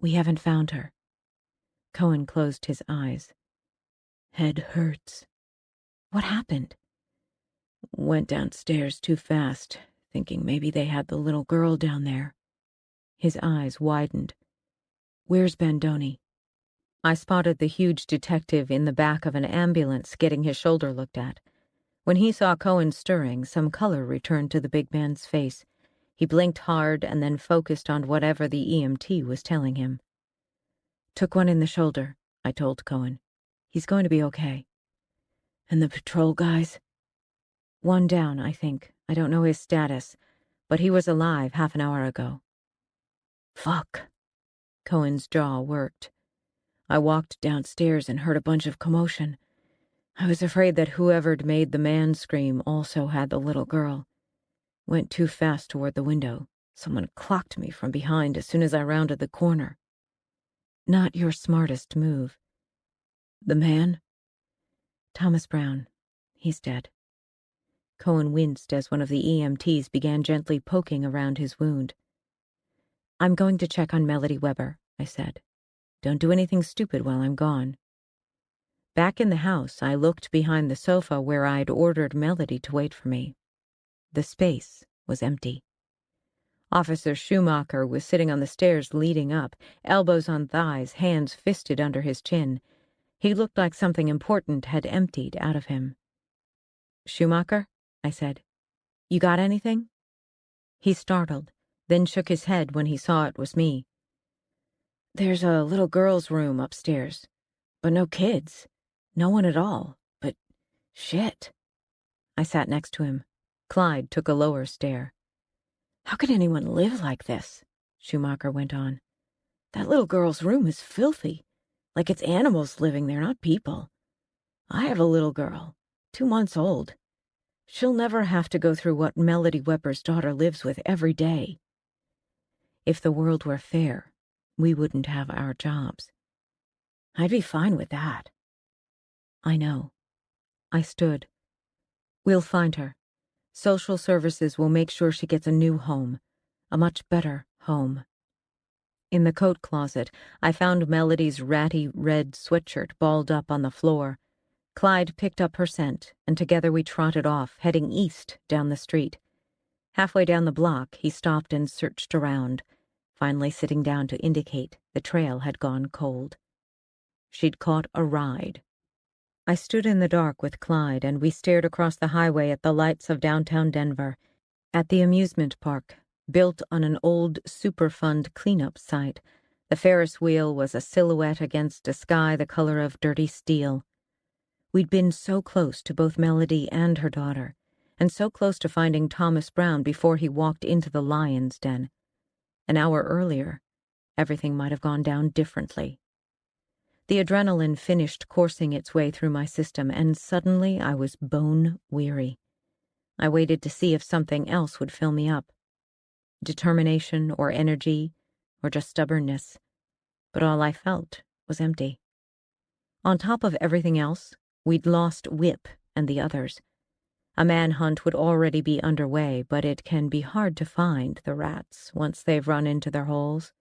"We haven't found her." Cohen closed his eyes. "Head hurts." "What happened?" "Went downstairs too fast, thinking maybe they had the little girl down there." His eyes widened. "Where's Bandoni?" I spotted the huge detective in the back of an ambulance getting his shoulder looked at. When he saw Cohen stirring, some color returned to the big man's face. He blinked hard and then focused on whatever the EMT was telling him. "Took one in the shoulder," I told Cohen. "He's going to be okay." "And the patrol guys?" "One down, I think. I don't know his status, but he was alive half an hour ago." "Fuck." Cohen's jaw worked. "I walked downstairs and heard a bunch of commotion. I was afraid that whoever'd made the man scream also had the little girl. Went too fast toward the window. Someone clocked me from behind as soon as I rounded the corner." "Not your smartest move." "The man?" "Thomas Brown. He's dead." Cohen winced as one of the EMTs began gently poking around his wound. "I'm going to check on Melody Weber," I said. "Don't do anything stupid while I'm gone." Back in the house, I looked behind the sofa where I'd ordered Melody to wait for me. The space was empty. Officer Schumacher was sitting on the stairs leading up, elbows on thighs, hands fisted under his chin. He looked like something important had emptied out of him. "Schumacher?" I said. "You got anything?" He startled, then shook his head when he saw it was me. "There's a little girl's room upstairs, but no kids. No one at all. But shit." I sat next to him. Clyde took a lower stare. "How could anyone live like this?" Schumacher went on. "That little girl's room is filthy. Like it's animals living there, not people. I have a little girl, 2 months old. She'll never have to go through what Melody Weber's daughter lives with every day. If the world were fair, we wouldn't have our jobs." "I'd be fine with that." "I know." I stood. "We'll find her. Social services will make sure she gets a new home. A much better home." In the coat closet, I found Melody's ratty red sweatshirt balled up on the floor. Clyde picked up her scent, and together we trotted off, heading east down the street. Halfway down the block, he stopped and searched around, finally sitting down to indicate the trail had gone cold. She'd caught a ride. I stood in the dark with Clyde, and we stared across the highway at the lights of downtown Denver, at the amusement park, built on an old Superfund cleanup site. The Ferris wheel was a silhouette against a sky the color of dirty steel. We'd been so close to both Melody and her daughter, and so close to finding Thomas Brown before he walked into the lion's den. An hour earlier, everything might have gone down differently. The adrenaline finished coursing its way through my system, and suddenly I was bone weary. I waited to see if something else would fill me up. Determination or energy or just stubbornness. But all I felt was empty. On top of everything else, we'd lost Whip and the others. A manhunt would already be underway, but it can be hard to find the rats once they've run into their holes.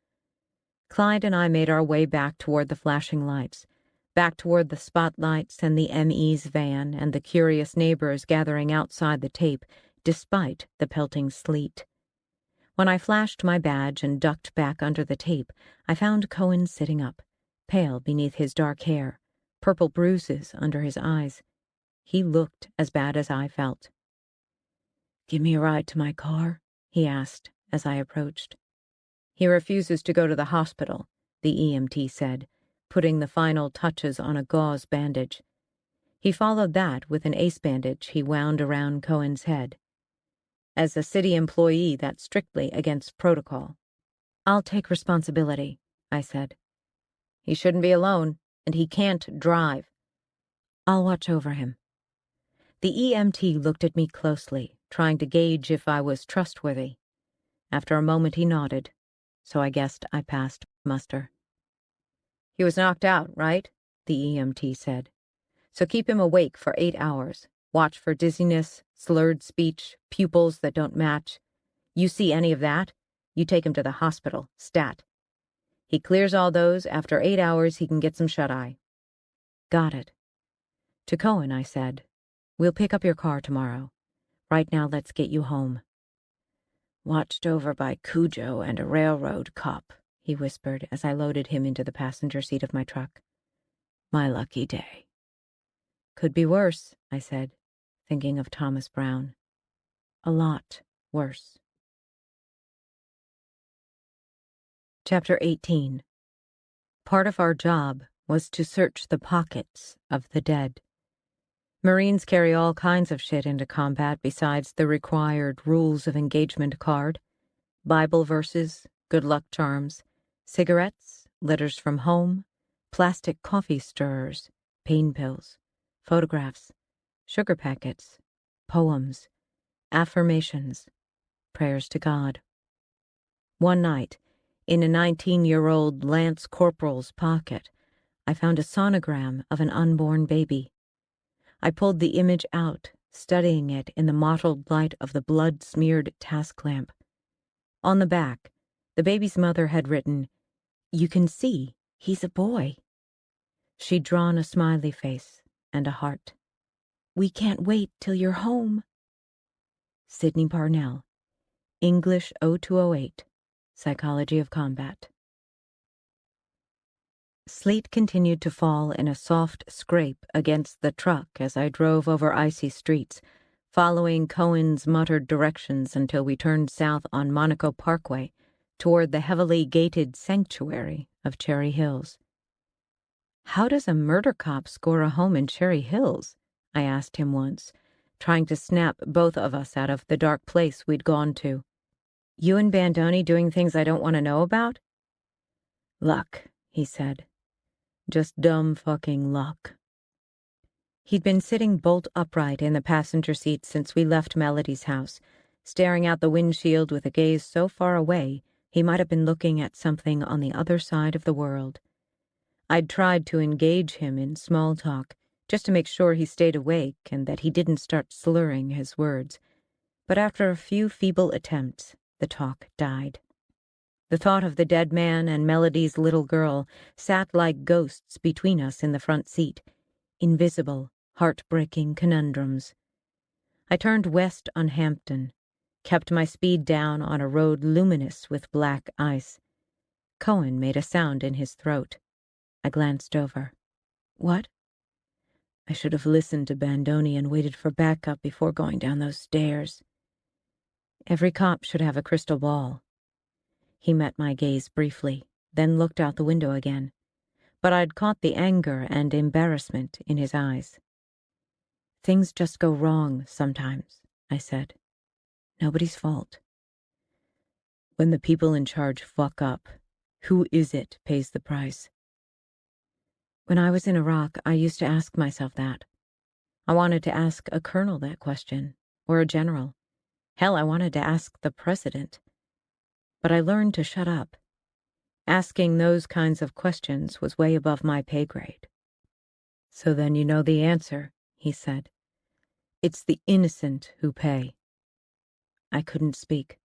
Clyde and I made our way back toward the flashing lights, back toward the spotlights and the ME's van and the curious neighbors gathering outside the tape, despite the pelting sleet. When I flashed my badge and ducked back under the tape, I found Cohen sitting up, pale beneath his dark hair, purple bruises under his eyes. He looked as bad as I felt. "Give me a ride to my car?" he asked as I approached. He refuses to go to the hospital, the EMT said, putting the final touches on a gauze bandage. He followed that with an ace bandage he wound around Cohen's head. As a city employee, that's strictly against protocol. I'll take responsibility, I said. He shouldn't be alone, and he can't drive. I'll watch over him. The EMT looked at me closely, trying to gauge if I was trustworthy. After a moment he nodded, so I guessed I passed muster. He was knocked out, right? The EMT said. So keep him awake for 8 hours. Watch for dizziness, slurred speech, pupils that don't match. You see any of that? You take him to the hospital, stat. He clears all those. After 8 hours, he can get some shut-eye. Got it. To Cohen, I said, we'll pick up your car tomorrow. Right now, let's get you home. Watched over by Cujo and a railroad cop, he whispered as I loaded him into the passenger seat of my truck. My lucky day. Could be worse, I said, thinking of Thomas Brown. A lot worse. Chapter 18. Part of our job was to search the pockets of the dead. Marines carry all kinds of shit into combat besides the required rules of engagement card, Bible verses, good luck charms, cigarettes, letters from home, plastic coffee stirrers, pain pills, photographs, sugar packets, poems, affirmations, prayers to God. One night, in a 19-year-old Lance Corporal's pocket, I found a sonogram of an unborn baby. I pulled the image out, studying it in the mottled light of the blood-smeared task lamp. On the back, the baby's mother had written, "You can see, he's a boy." She'd drawn a smiley face and a heart. "We can't wait till you're home." Sydney Parnell, English 0208, Psychology of Combat. Sleet continued to fall in a soft scrape against the truck as I drove over icy streets, following Cohen's muttered directions until we turned south on Monaco Parkway toward the heavily gated sanctuary of Cherry Hills. How does a murder cop score a home in Cherry Hills? I asked him once, trying to snap both of us out of the dark place we'd gone to. You and Bandoni doing things I don't want to know about? Luck, he said. Just dumb fucking luck. He'd been sitting bolt upright in the passenger seat since we left Melody's house, staring out the windshield with a gaze so far away he might have been looking at something on the other side of the world. I'd tried to engage him in small talk, just to make sure he stayed awake and that he didn't start slurring his words, but after a few feeble attempts, the talk died. The thought of the dead man and Melody's little girl sat like ghosts between us in the front seat, invisible, heartbreaking conundrums. I turned west on Hampton, kept my speed down on a road luminous with black ice. Cohen made a sound in his throat. I glanced over. What? I should have listened to Bandoni and waited for backup before going down those stairs. Every cop should have a crystal ball. He met my gaze briefly, then looked out the window again, but I'd caught the anger and embarrassment in his eyes. Things just go wrong sometimes, I said. Nobody's fault. When the people in charge fuck up, who is it pays the price? When I was in Iraq, I used to ask myself that. I wanted to ask a colonel that question, or a general. Hell, I wanted to ask the president. But I learned to shut up. Asking those kinds of questions was way above my pay grade. So then you know the answer, he said. It's the innocent who pay. I couldn't speak.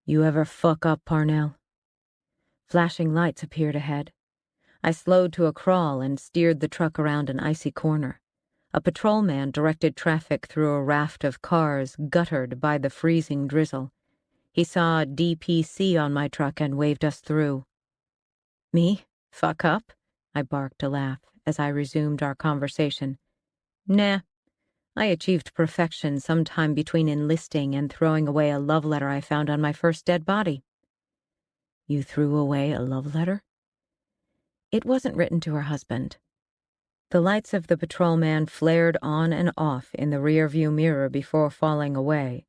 You ever fuck up, Parnell? Flashing lights appeared ahead. I slowed to a crawl and steered the truck around an icy corner. A patrolman directed traffic through a raft of cars guttered by the freezing drizzle. He saw DPC on my truck and waved us through. Me? Fuck up? I barked a laugh as I resumed our conversation. Nah. I achieved perfection sometime between enlisting and throwing away a love letter I found on my first dead body. You threw away a love letter? It wasn't written to her husband. The lights of the patrolman flared on and off in the rearview mirror before falling away.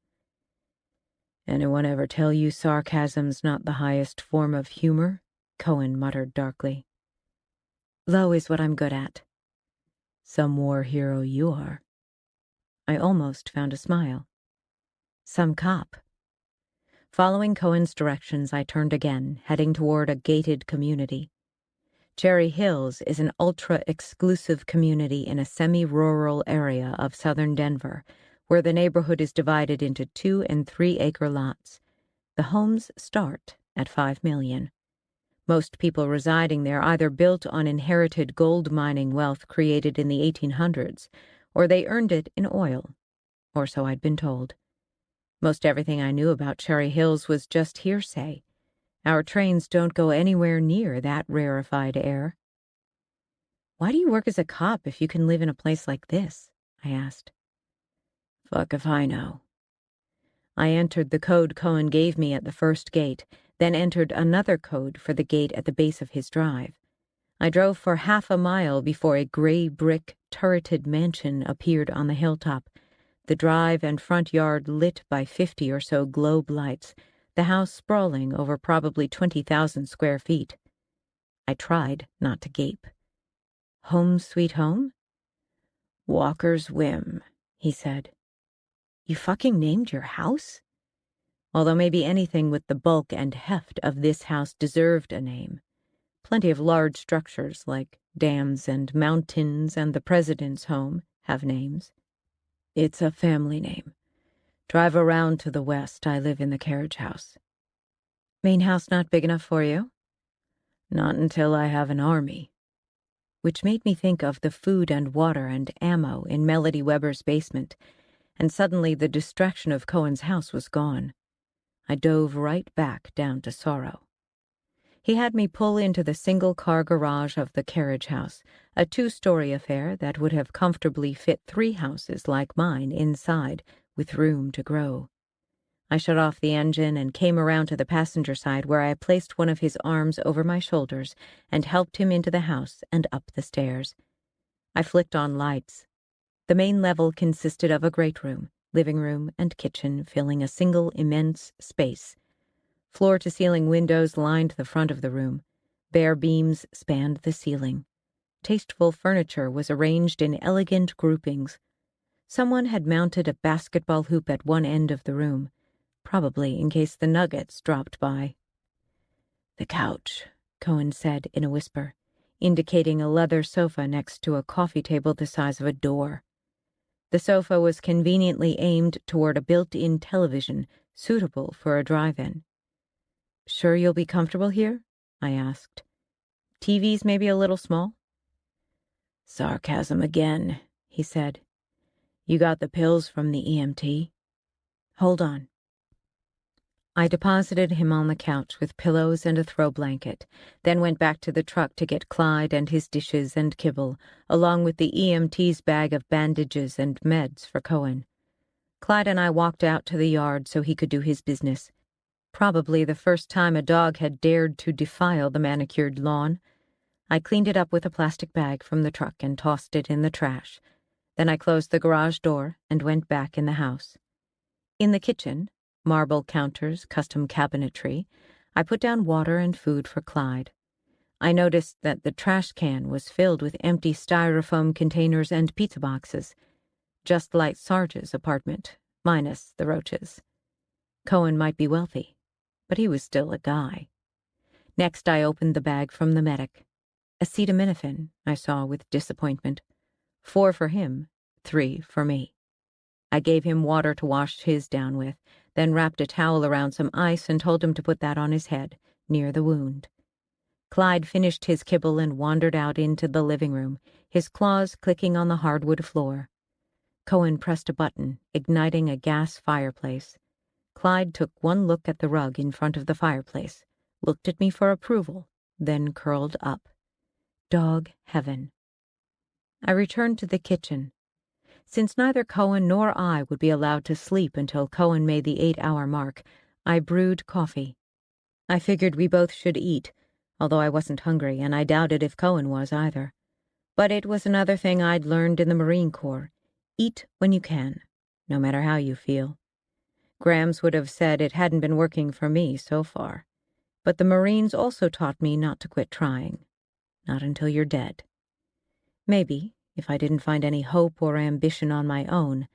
Anyone ever tell you sarcasm's not the highest form of humor? Cohen muttered darkly. Low is what I'm good at. Some war hero you are. I almost found a smile. Some cop. Following Cohen's directions, I turned again, heading toward a gated community. Cherry Hills is an ultra-exclusive community in a semi-rural area of southern Denver, where the neighborhood is divided into 2- and 3-acre lots. The homes start at $5 million. Most people residing there either built on inherited gold mining wealth created in the 1800s, or they earned it in oil, or so I'd been told. Most everything I knew about Cherry Hills was just hearsay. Our trains don't go anywhere near that rarefied air. Why do you work as a cop if you can live in a place like this? I asked. Fuck if I know. I entered the code Cohen gave me at the first gate, then entered another code for the gate at the base of his drive. I drove for half a mile before a gray brick, turreted mansion appeared on the hilltop, the drive and front yard lit by 50 or so globe lights, the house sprawling over probably 20,000 square feet. I tried not to gape. Home sweet home? Walker's whim, he said. You fucking named your house? Although maybe anything with the bulk and heft of this house deserved a name. Plenty of large structures like dams and mountains and the president's home have names. It's a family name. Drive around to the west. I live in the carriage house. Main house not big enough for you? Not until I have an army. Which made me think of the food and water and ammo in Melody Weber's basement, and suddenly the distraction of Cohen's house was gone. I dove right back down to sorrow. He had me pull into the single-car garage of the carriage house, a 2-story affair that would have comfortably fit 3 houses like mine inside, with room to grow. I shut off the engine and came around to the passenger side where I placed one of his arms over my shoulders and helped him into the house and up the stairs. I flicked on lights. The main level consisted of a great room, living room, and kitchen filling a single immense space. Floor-to-ceiling windows lined the front of the room. Bare beams spanned the ceiling. Tasteful furniture was arranged in elegant groupings. Someone had mounted a basketball hoop at one end of the room, probably in case the Nuggets dropped by. The couch, Cohen said in a whisper, indicating a leather sofa next to a coffee table the size of a door. The sofa was conveniently aimed toward a built-in television, suitable for a drive-in. Sure you'll be comfortable here? I asked. TV's maybe a little small? Sarcasm again, he said. You got the pills from the EMT? Hold on. I deposited him on the couch with pillows and a throw blanket, then went back to the truck to get Clyde and his dishes and kibble, along with the EMT's bag of bandages and meds for Cohen. Clyde and I walked out to the yard so he could do his business. Probably the first time a dog had dared to defile the manicured lawn. I cleaned it up with a plastic bag from the truck and tossed it in the trash. Then I closed the garage door and went back in the house. In the kitchen, marble counters, custom cabinetry, I put down water and food for Clyde. I noticed that the trash can was filled with empty styrofoam containers and pizza boxes, just like Sarge's apartment, minus the roaches. Cohen might be wealthy, but he was still a guy. Next, I opened the bag from the medic. Acetaminophen, I saw with disappointment. 4 for him, 3 for me. I gave him water to wash his down with, then wrapped a towel around some ice and told him to put that on his head, near the wound. Clyde finished his kibble and wandered out into the living room, his claws clicking on the hardwood floor. Cohen pressed a button, igniting a gas fireplace. Clyde took one look at the rug in front of the fireplace, looked at me for approval, then curled up. Dog heaven. I returned to the kitchen. Since neither Cohen nor I would be allowed to sleep until Cohen made the 8-hour mark, I brewed coffee. I figured we both should eat, although I wasn't hungry, and I doubted if Cohen was either. But it was another thing I'd learned in the Marine Corps. Eat when you can, no matter how you feel. Grams would have said it hadn't been working for me so far. But the Marines also taught me not to quit trying. Not until you're dead. Maybe, if I didn't find any hope or ambition on my own,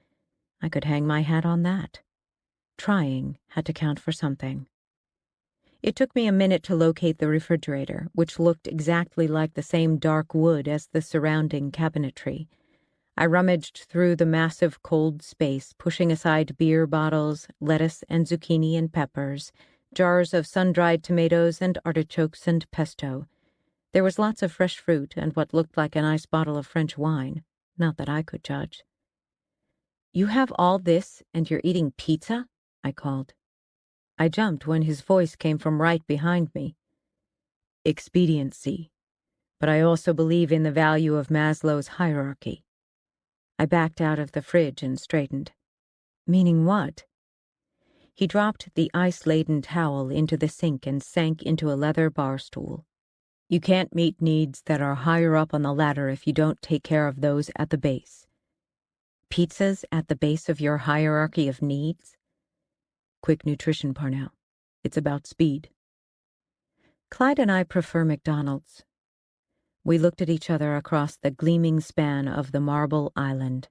I could hang my hat on that. Trying had to count for something. It took me a minute to locate the refrigerator, which looked exactly like the same dark wood as the surrounding cabinetry. I rummaged through the massive cold space, pushing aside beer bottles, lettuce and zucchini and peppers, jars of sun-dried tomatoes and artichokes and pesto. There was lots of fresh fruit and what looked like a nice bottle of French wine, not that I could judge. "You have all this and you're eating pizza?" I called. I jumped when his voice came from right behind me. "Expediency. But I also believe in the value of Maslow's hierarchy." I backed out of the fridge and straightened. "Meaning what?" He dropped the ice-laden towel into the sink and sank into a leather bar stool. "You can't meet needs that are higher up on the ladder if you don't take care of those at the base." "Pizza's at the base of your hierarchy of needs?" "Quick nutrition, Parnell. It's about speed." "Clyde and I prefer McDonald's." We looked at each other across the gleaming span of the marble island.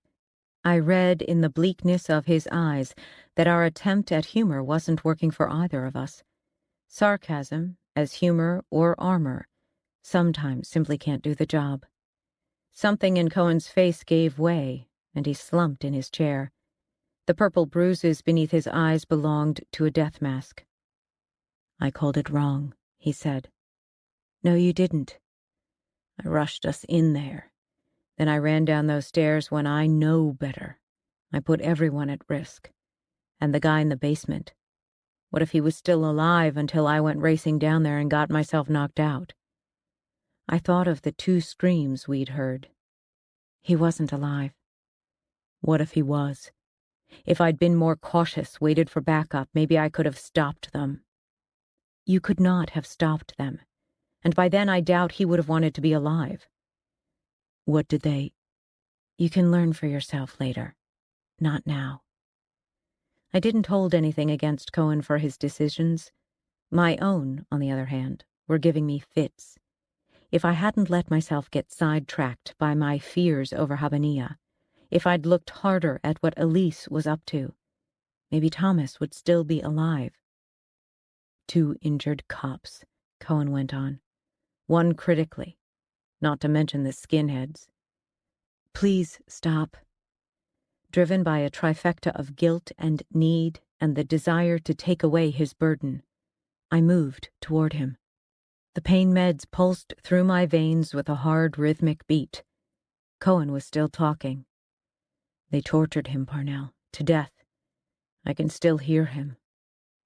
I read in the bleakness of his eyes that our attempt at humor wasn't working for either of us. Sarcasm, as humor or armor, sometimes simply can't do the job. Something in Cohen's face gave way, and he slumped in his chair. The purple bruises beneath his eyes belonged to a death mask. "I called it wrong," he said. "No, you didn't. I rushed us in there. Then I ran down those stairs when I know better. I put everyone at risk. And the guy in the basement. What if he was still alive until I went racing down there and got myself knocked out?" I thought of the 2 screams we'd heard. He wasn't alive. What if he was? If I'd been more cautious, waited for backup, maybe I could have stopped them. "You could not have stopped them. And by then I doubt he would have wanted to be alive." "What did they—" "You can learn for yourself later. Not now." I didn't hold anything against Cohen for his decisions. My own, on the other hand, were giving me fits. If I hadn't let myself get sidetracked by my fears over Habanilla, if I'd looked harder at what Elise was up to, maybe Thomas would still be alive. 2 injured cops, Cohen went on. 1 critically, not to mention the skinheads. "Please stop." Driven by a trifecta of guilt and need and the desire to take away his burden, I moved toward him. The pain meds pulsed through my veins with a hard, rhythmic beat. Cohen was still talking. "They tortured him, Parnell, to death. I can still hear him.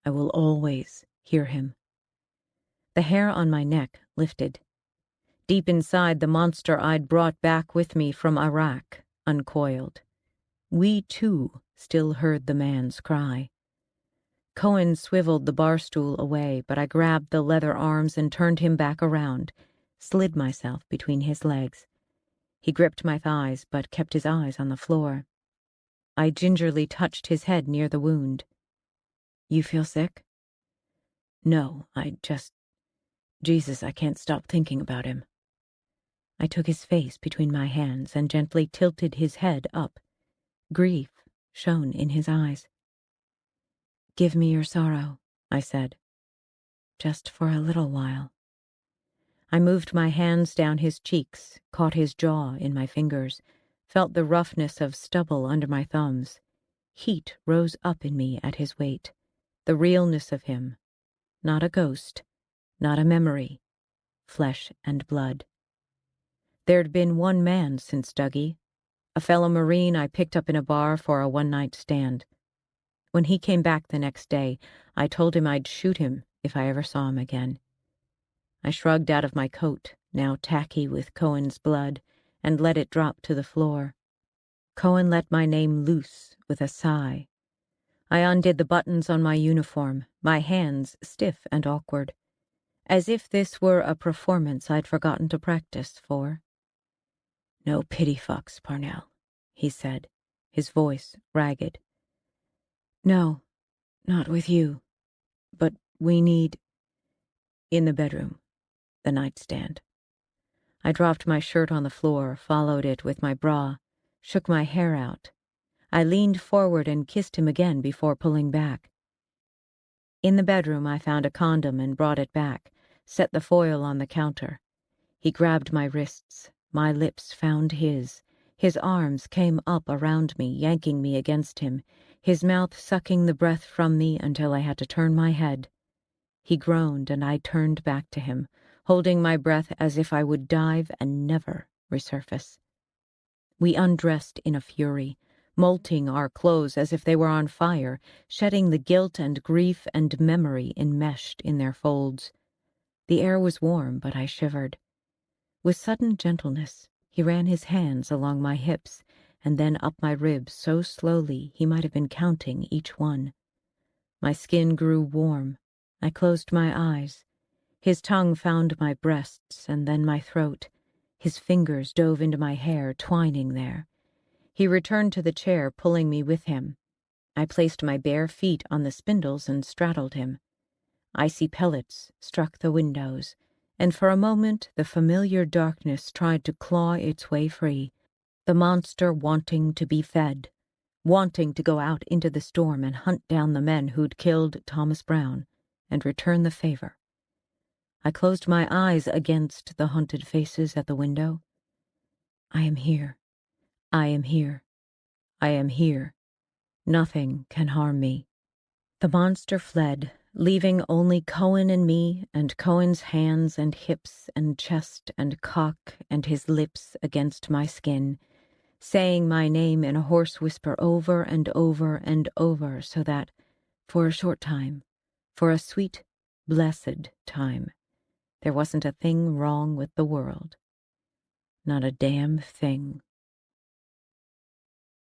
I will always hear him." The hair on my neck lifted. Deep inside, the monster I'd brought back with me from Iraq uncoiled. We, too, still heard the man's cry. Cohen swiveled the bar stool away, but I grabbed the leather arms and turned him back around, slid myself between his legs. He gripped my thighs, but kept his eyes on the floor. I gingerly touched his head near the wound. "You feel sick?" "No, Jesus, I can't stop thinking about him." I took his face between my hands and gently tilted his head up. Grief shone in his eyes. "Give me your sorrow," I said. "Just for a little while." I moved my hands down his cheeks, caught his jaw in my fingers, felt the roughness of stubble under my thumbs. Heat rose up in me at his weight, the realness of him, not a ghost, not a memory, flesh and blood. There'd been 1 man since Dougie, a fellow Marine I picked up in a bar for a one-night stand. When he came back the next day, I told him I'd shoot him if I ever saw him again. I shrugged out of my coat, now tacky with Cohen's blood, and let it drop to the floor. Cohen let my name loose with a sigh. I undid the buttons on my uniform, my hands stiff and awkward, as if this were a performance I'd forgotten to practice for. "No pity fucks, Parnell," he said, his voice ragged. "No, not with you. But we need—" "In the bedroom, the nightstand." I dropped my shirt on the floor, followed it with my bra, shook my hair out. I leaned forward and kissed him again before pulling back. In the bedroom, I found a condom and brought it back, set the foil on the counter. He grabbed my wrists. My lips found his. His arms came up around me, yanking me against him, his mouth sucking the breath from me until I had to turn my head. He groaned, and I turned back to him, holding my breath as if I would dive and never resurface. We undressed in a fury, molting our clothes as if they were on fire, shedding the guilt and grief and memory enmeshed in their folds. The air was warm, but I shivered. With sudden gentleness, he ran his hands along my hips and then up my ribs so slowly he might have been counting each one. My skin grew warm. I closed my eyes. His tongue found my breasts and then my throat. His fingers dove into my hair, twining there. He returned to the chair, pulling me with him. I placed my bare feet on the spindles and straddled him. Icy pellets struck the windows, and for a moment the familiar darkness tried to claw its way free, the monster wanting to be fed, wanting to go out into the storm and hunt down the men who'd killed Thomas Brown and return the favor. I closed my eyes against the haunted faces at the window. I am here. I am here. I am here. Nothing can harm me. The monster fled, leaving only Cohen and me and Cohen's hands and hips and chest and cock and his lips against my skin, saying my name in a hoarse whisper over and over and over so that, for a short time, for a sweet, blessed time, there wasn't a thing wrong with the world. Not a damn thing.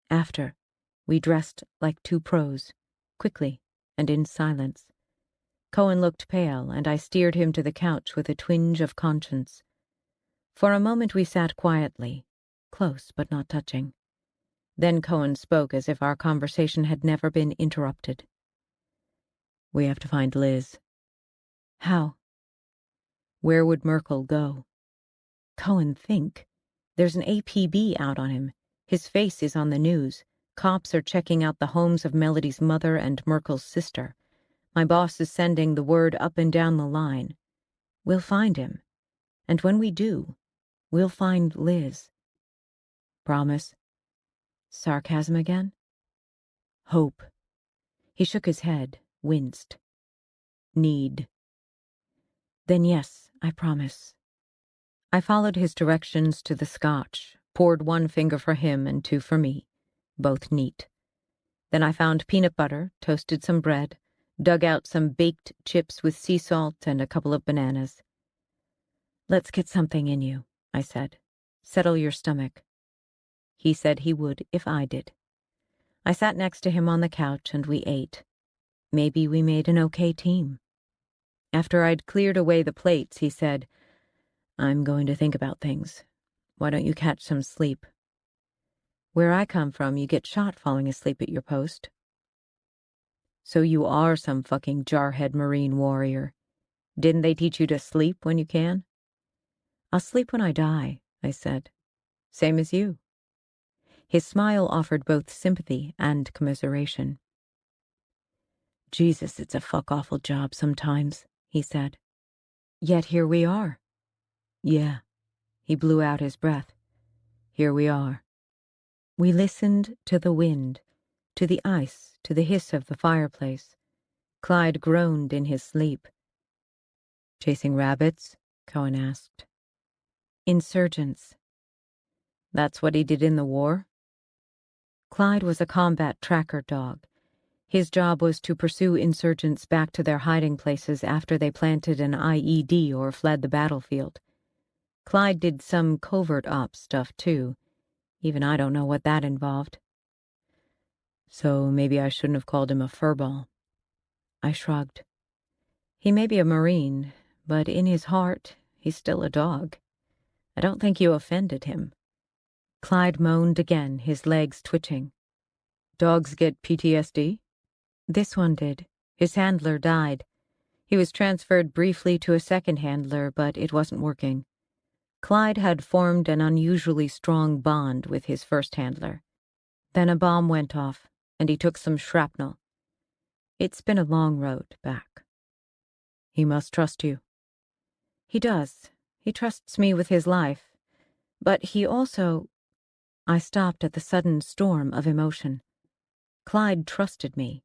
After, we dressed like two pros, quickly and in silence. Cohen looked pale, and I steered him to the couch with a twinge of conscience. For a moment we sat quietly, close but not touching. Then Cohen spoke as if our conversation had never been interrupted. "We have to find Liz." "How?" "Where would Merkel go?" "Cohen, think. There's an APB out on him. His face is on the news. Cops are checking out the homes of Melody's mother and Merkel's sister. My boss is sending the word up and down the line. We'll find him. And when we do, we'll find Liz." "Promise?" Sarcasm again? "Hope." He shook his head, winced. "Need." "Then yes, I promise." I followed his directions to the scotch, poured one finger for him and two for me, both neat. Then I found peanut butter, toasted some bread, dug out some baked chips with sea salt and a couple of bananas. "Let's get something in you," I said. "Settle your stomach." He said he would if I did. I sat next to him on the couch and we ate. Maybe we made an okay team. After I'd cleared away the plates, he said, "I'm going to think about things. Why don't you catch some sleep? Where I come from, you get shot falling asleep at your post." "So you are some fucking jarhead Marine warrior. Didn't they teach you to sleep when you can?" "I'll sleep when I die," I said. "Same as you." His smile offered both sympathy and commiseration. "Jesus, it's a fuck-awful job sometimes," he said. "Yet here we are." "Yeah." He blew out his breath. "Here we are." We listened to the wind, to the ice, to the hiss of the fireplace. Clyde groaned in his sleep. "Chasing rabbits?" Cohen asked. "Insurgents." "That's what he did in the war?" Clyde was a combat tracker dog. His job was to pursue insurgents back to their hiding places after they planted an IED or fled the battlefield. Clyde did some covert ops stuff, too. Even I don't know what that involved. So maybe I shouldn't have called him a furball. I shrugged. He may be a Marine, but in his heart, he's still a dog. I don't think you offended him. Clyde moaned again, his legs twitching. Dogs get PTSD? This one did. His handler died. He was transferred briefly to a second handler, but it wasn't working. Clyde had formed an unusually strong bond with his first handler. Then a bomb went off, and he took some shrapnel. It's been a long road back. He must trust you. He does. He trusts me with his life. But he also... I stopped at the sudden storm of emotion. Clyde trusted me.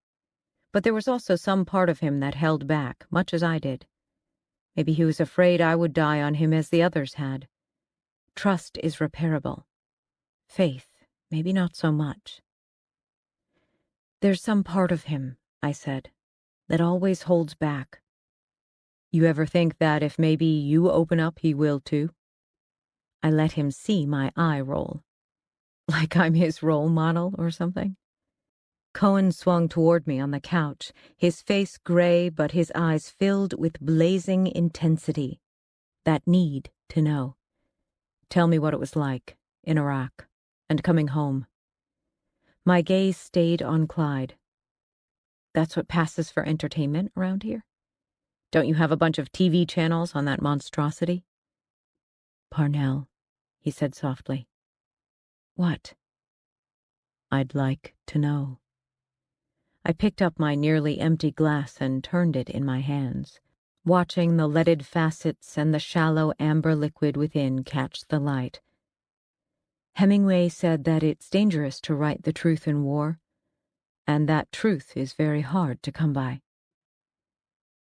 But there was also some part of him that held back, much as I did. Maybe he was afraid I would die on him as the others had. Trust is repairable. Faith, maybe not so much. There's some part of him, I said, that always holds back. You ever think that if maybe you open up, he will too? I let him see my eye roll. Like I'm his role model or something? Cohen swung toward me on the couch, his face gray but his eyes filled with blazing intensity. That need to know. Tell me what it was like in Iraq and coming home. My gaze stayed on Clyde. That's what passes for entertainment around here? Don't you have a bunch of TV channels on that monstrosity? Parnell, he said softly. What? I'd like to know. I picked up my nearly empty glass and turned it in my hands, watching the leaded facets and the shallow amber liquid within catch the light. Hemingway said that it's dangerous to write the truth in war, and that truth is very hard to come by.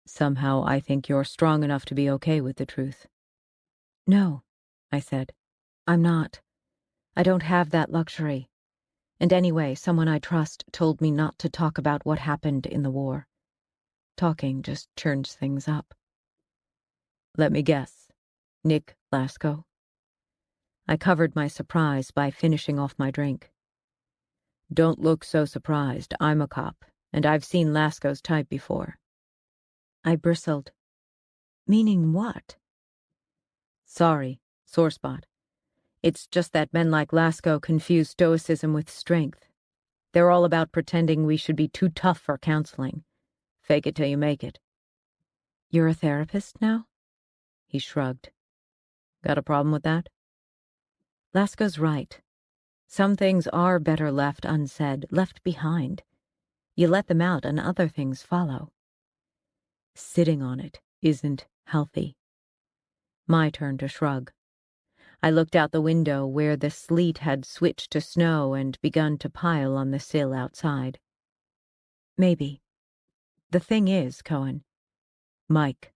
Somehow I think you're strong enough to be okay with the truth. No, I said. I'm not. I don't have that luxury. And anyway, someone I trust told me not to talk about what happened in the war. Talking just churns things up. Let me guess. Nick Lasco? I covered my surprise by finishing off my drink. Don't look so surprised. I'm a cop, and I've seen Lasco's type before. I bristled. Meaning what? Sorry, sore spot. It's just that men like Lasco confuse stoicism with strength. They're all about pretending we should be too tough for counseling. Fake it till you make it. You're a therapist now? He shrugged. Got a problem with that? Lasco's right. Some things are better left unsaid, left behind. You let them out and other things follow. Sitting on it isn't healthy. My turn to shrug. I looked out the window where the sleet had switched to snow and begun to pile on the sill outside. Maybe. The thing is, Cohen. Mike.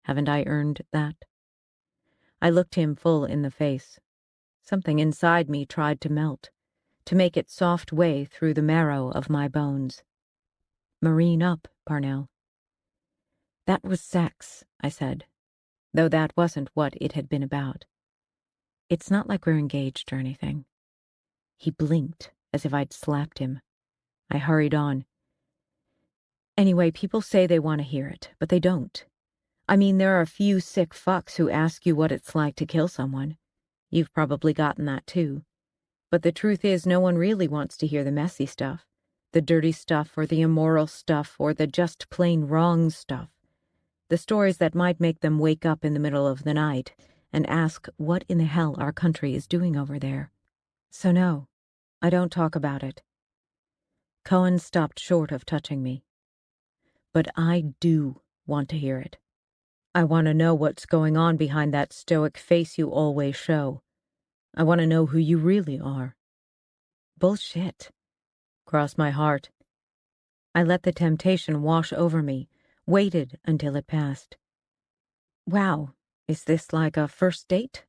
Haven't I earned that? I looked him full in the face. Something inside me tried to melt, to make its soft way through the marrow of my bones. Marine up, Parnell. That was sex, I said, though that wasn't what it had been about. It's not like we're engaged or anything. He blinked, as if I'd slapped him. I hurried on. Anyway, people say they want to hear it, but they don't. I mean, there are a few sick fucks who ask you what it's like to kill someone. You've probably gotten that too. But the truth is, no one really wants to hear the messy stuff, the dirty stuff or the immoral stuff or the just plain wrong stuff. The stories that might make them wake up in the middle of the night and ask what in the hell our country is doing over there. So no, I don't talk about it. Cohen stopped short of touching me. But I do want to hear it. I want to know what's going on behind that stoic face you always show. I want to know who you really are. Bullshit. Cross my heart. I let the temptation wash over me, waited until it passed. Wow, is this like a first date?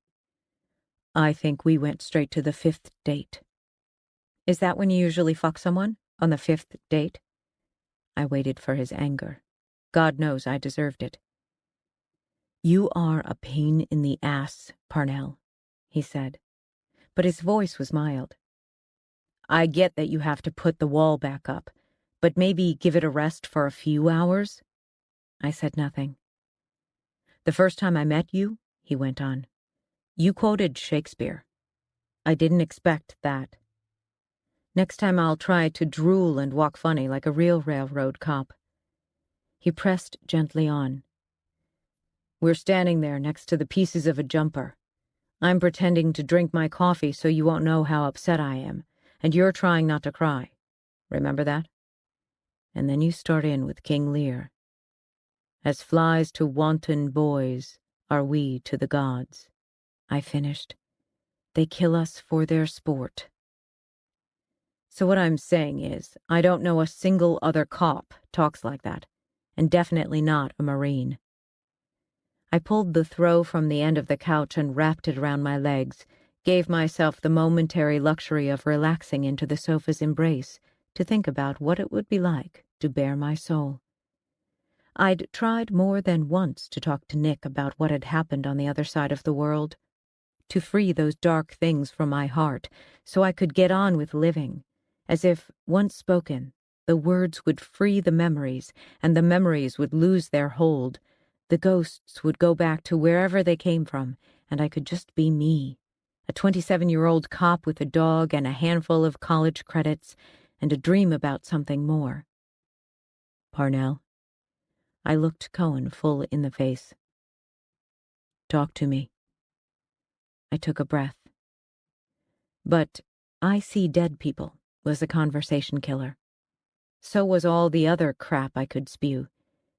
I think we went straight to the 5th date. Is that when you usually fuck someone? On the 5th date? I waited for his anger. God knows I deserved it. You are a pain in the ass, Parnell, he said, but his voice was mild. I get that you have to put the wall back up, but maybe give it a rest for a few hours?" I said nothing. "The first time I met you," he went on, "you quoted Shakespeare. I didn't expect that. Next time I'll try to drool and walk funny like a real railroad cop." He pressed gently on. "We're standing there next to the pieces of a jumper. I'm pretending to drink my coffee so you won't know how upset I am, and you're trying not to cry. Remember that? And then you start in with King Lear. As flies to wanton boys are we to the gods," I finished. "They kill us for their sport." So what I'm saying is, I don't know a single other cop talks like that, and definitely not a Marine. I pulled the throw from the end of the couch and wrapped it around my legs, gave myself the momentary luxury of relaxing into the sofa's embrace to think about what it would be like to bare my soul. I'd tried more than once to talk to Nick about what had happened on the other side of the world, to free those dark things from my heart so I could get on with living, as if, once spoken, the words would free the memories and the memories would lose their hold. The ghosts would go back to wherever they came from, and I could just be me, a 27-year-old cop with a dog and a handful of college credits and a dream about something more. "Parnell." I looked Cohen full in the face. "Talk to me." I took a breath. But "I see dead people" was a conversation killer. So was all the other crap I could spew.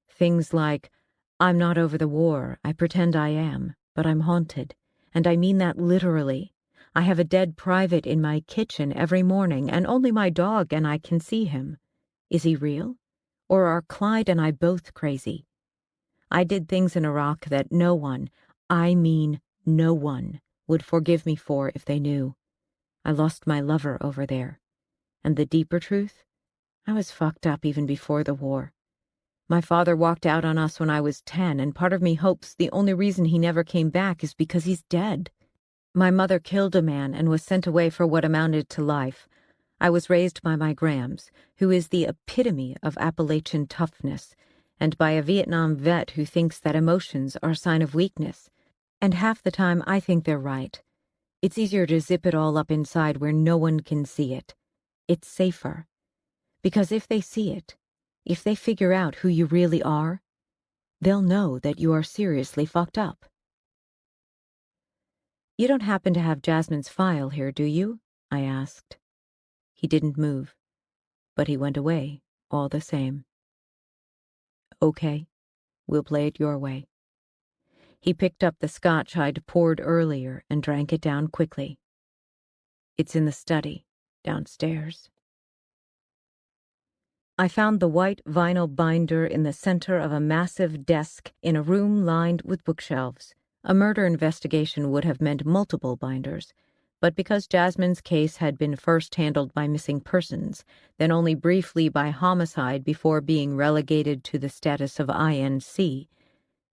Things like, "I'm not over the war, I pretend I am, but I'm haunted, and I mean that literally. I have a dead private in my kitchen every morning, and only my dog and I can see him. Is he real? Or are Clyde and I both crazy? I did things in Iraq that no one, I mean no one, would forgive me for if they knew. I lost my lover over there. And the deeper truth? I was fucked up even before the war. My father walked out on us when I was 10, and part of me hopes the only reason he never came back is because he's dead. My mother killed a man and was sent away for what amounted to life. I was raised by my Grams, who is the epitome of Appalachian toughness, and by a Vietnam vet who thinks that emotions are a sign of weakness. And half the time I think they're right. It's easier to zip it all up inside where no one can see it. It's safer. Because if they see it, if they figure out who you really are, they'll know that you are seriously fucked up. "You don't happen to have Jasmine's file here, do you?" I asked. He didn't move, but he went away all the same. "Okay, we'll play it your way." He picked up the scotch I'd poured earlier and drank it down quickly. "It's in the study, downstairs." I found the white vinyl binder in the center of a massive desk in a room lined with bookshelves. A murder investigation would have meant multiple binders, but because Jasmine's case had been first handled by missing persons, then only briefly by homicide before being relegated to the status of INC,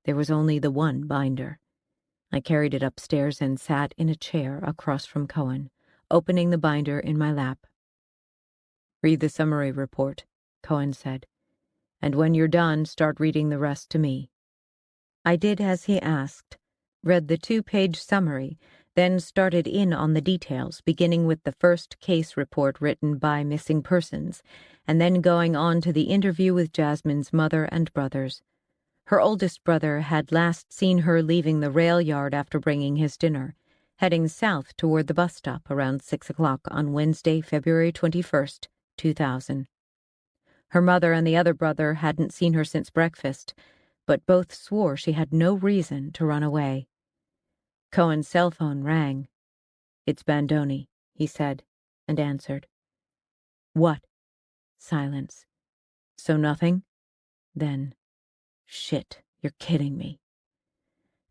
there was only the one binder. I carried it upstairs and sat in a chair across from Cohen, opening the binder in my lap. "Read the summary report," Cohen said, "and when you're done, start reading the rest to me." I did as he asked, read the 2-page summary, then started in on the details, beginning with the first case report written by Missing Persons, and then going on to the interview with Jasmine's mother and brothers. Her oldest brother had last seen her leaving the rail yard after bringing his dinner, heading south toward the bus stop around 6 o'clock on Wednesday, February 21st, 2000. Her mother and the other brother hadn't seen her since breakfast, but both swore she had no reason to run away. Cohen's cell phone rang. "It's Bandoni," he said, and answered. "What?" Silence. "So nothing?" Then, "Shit, you're kidding me."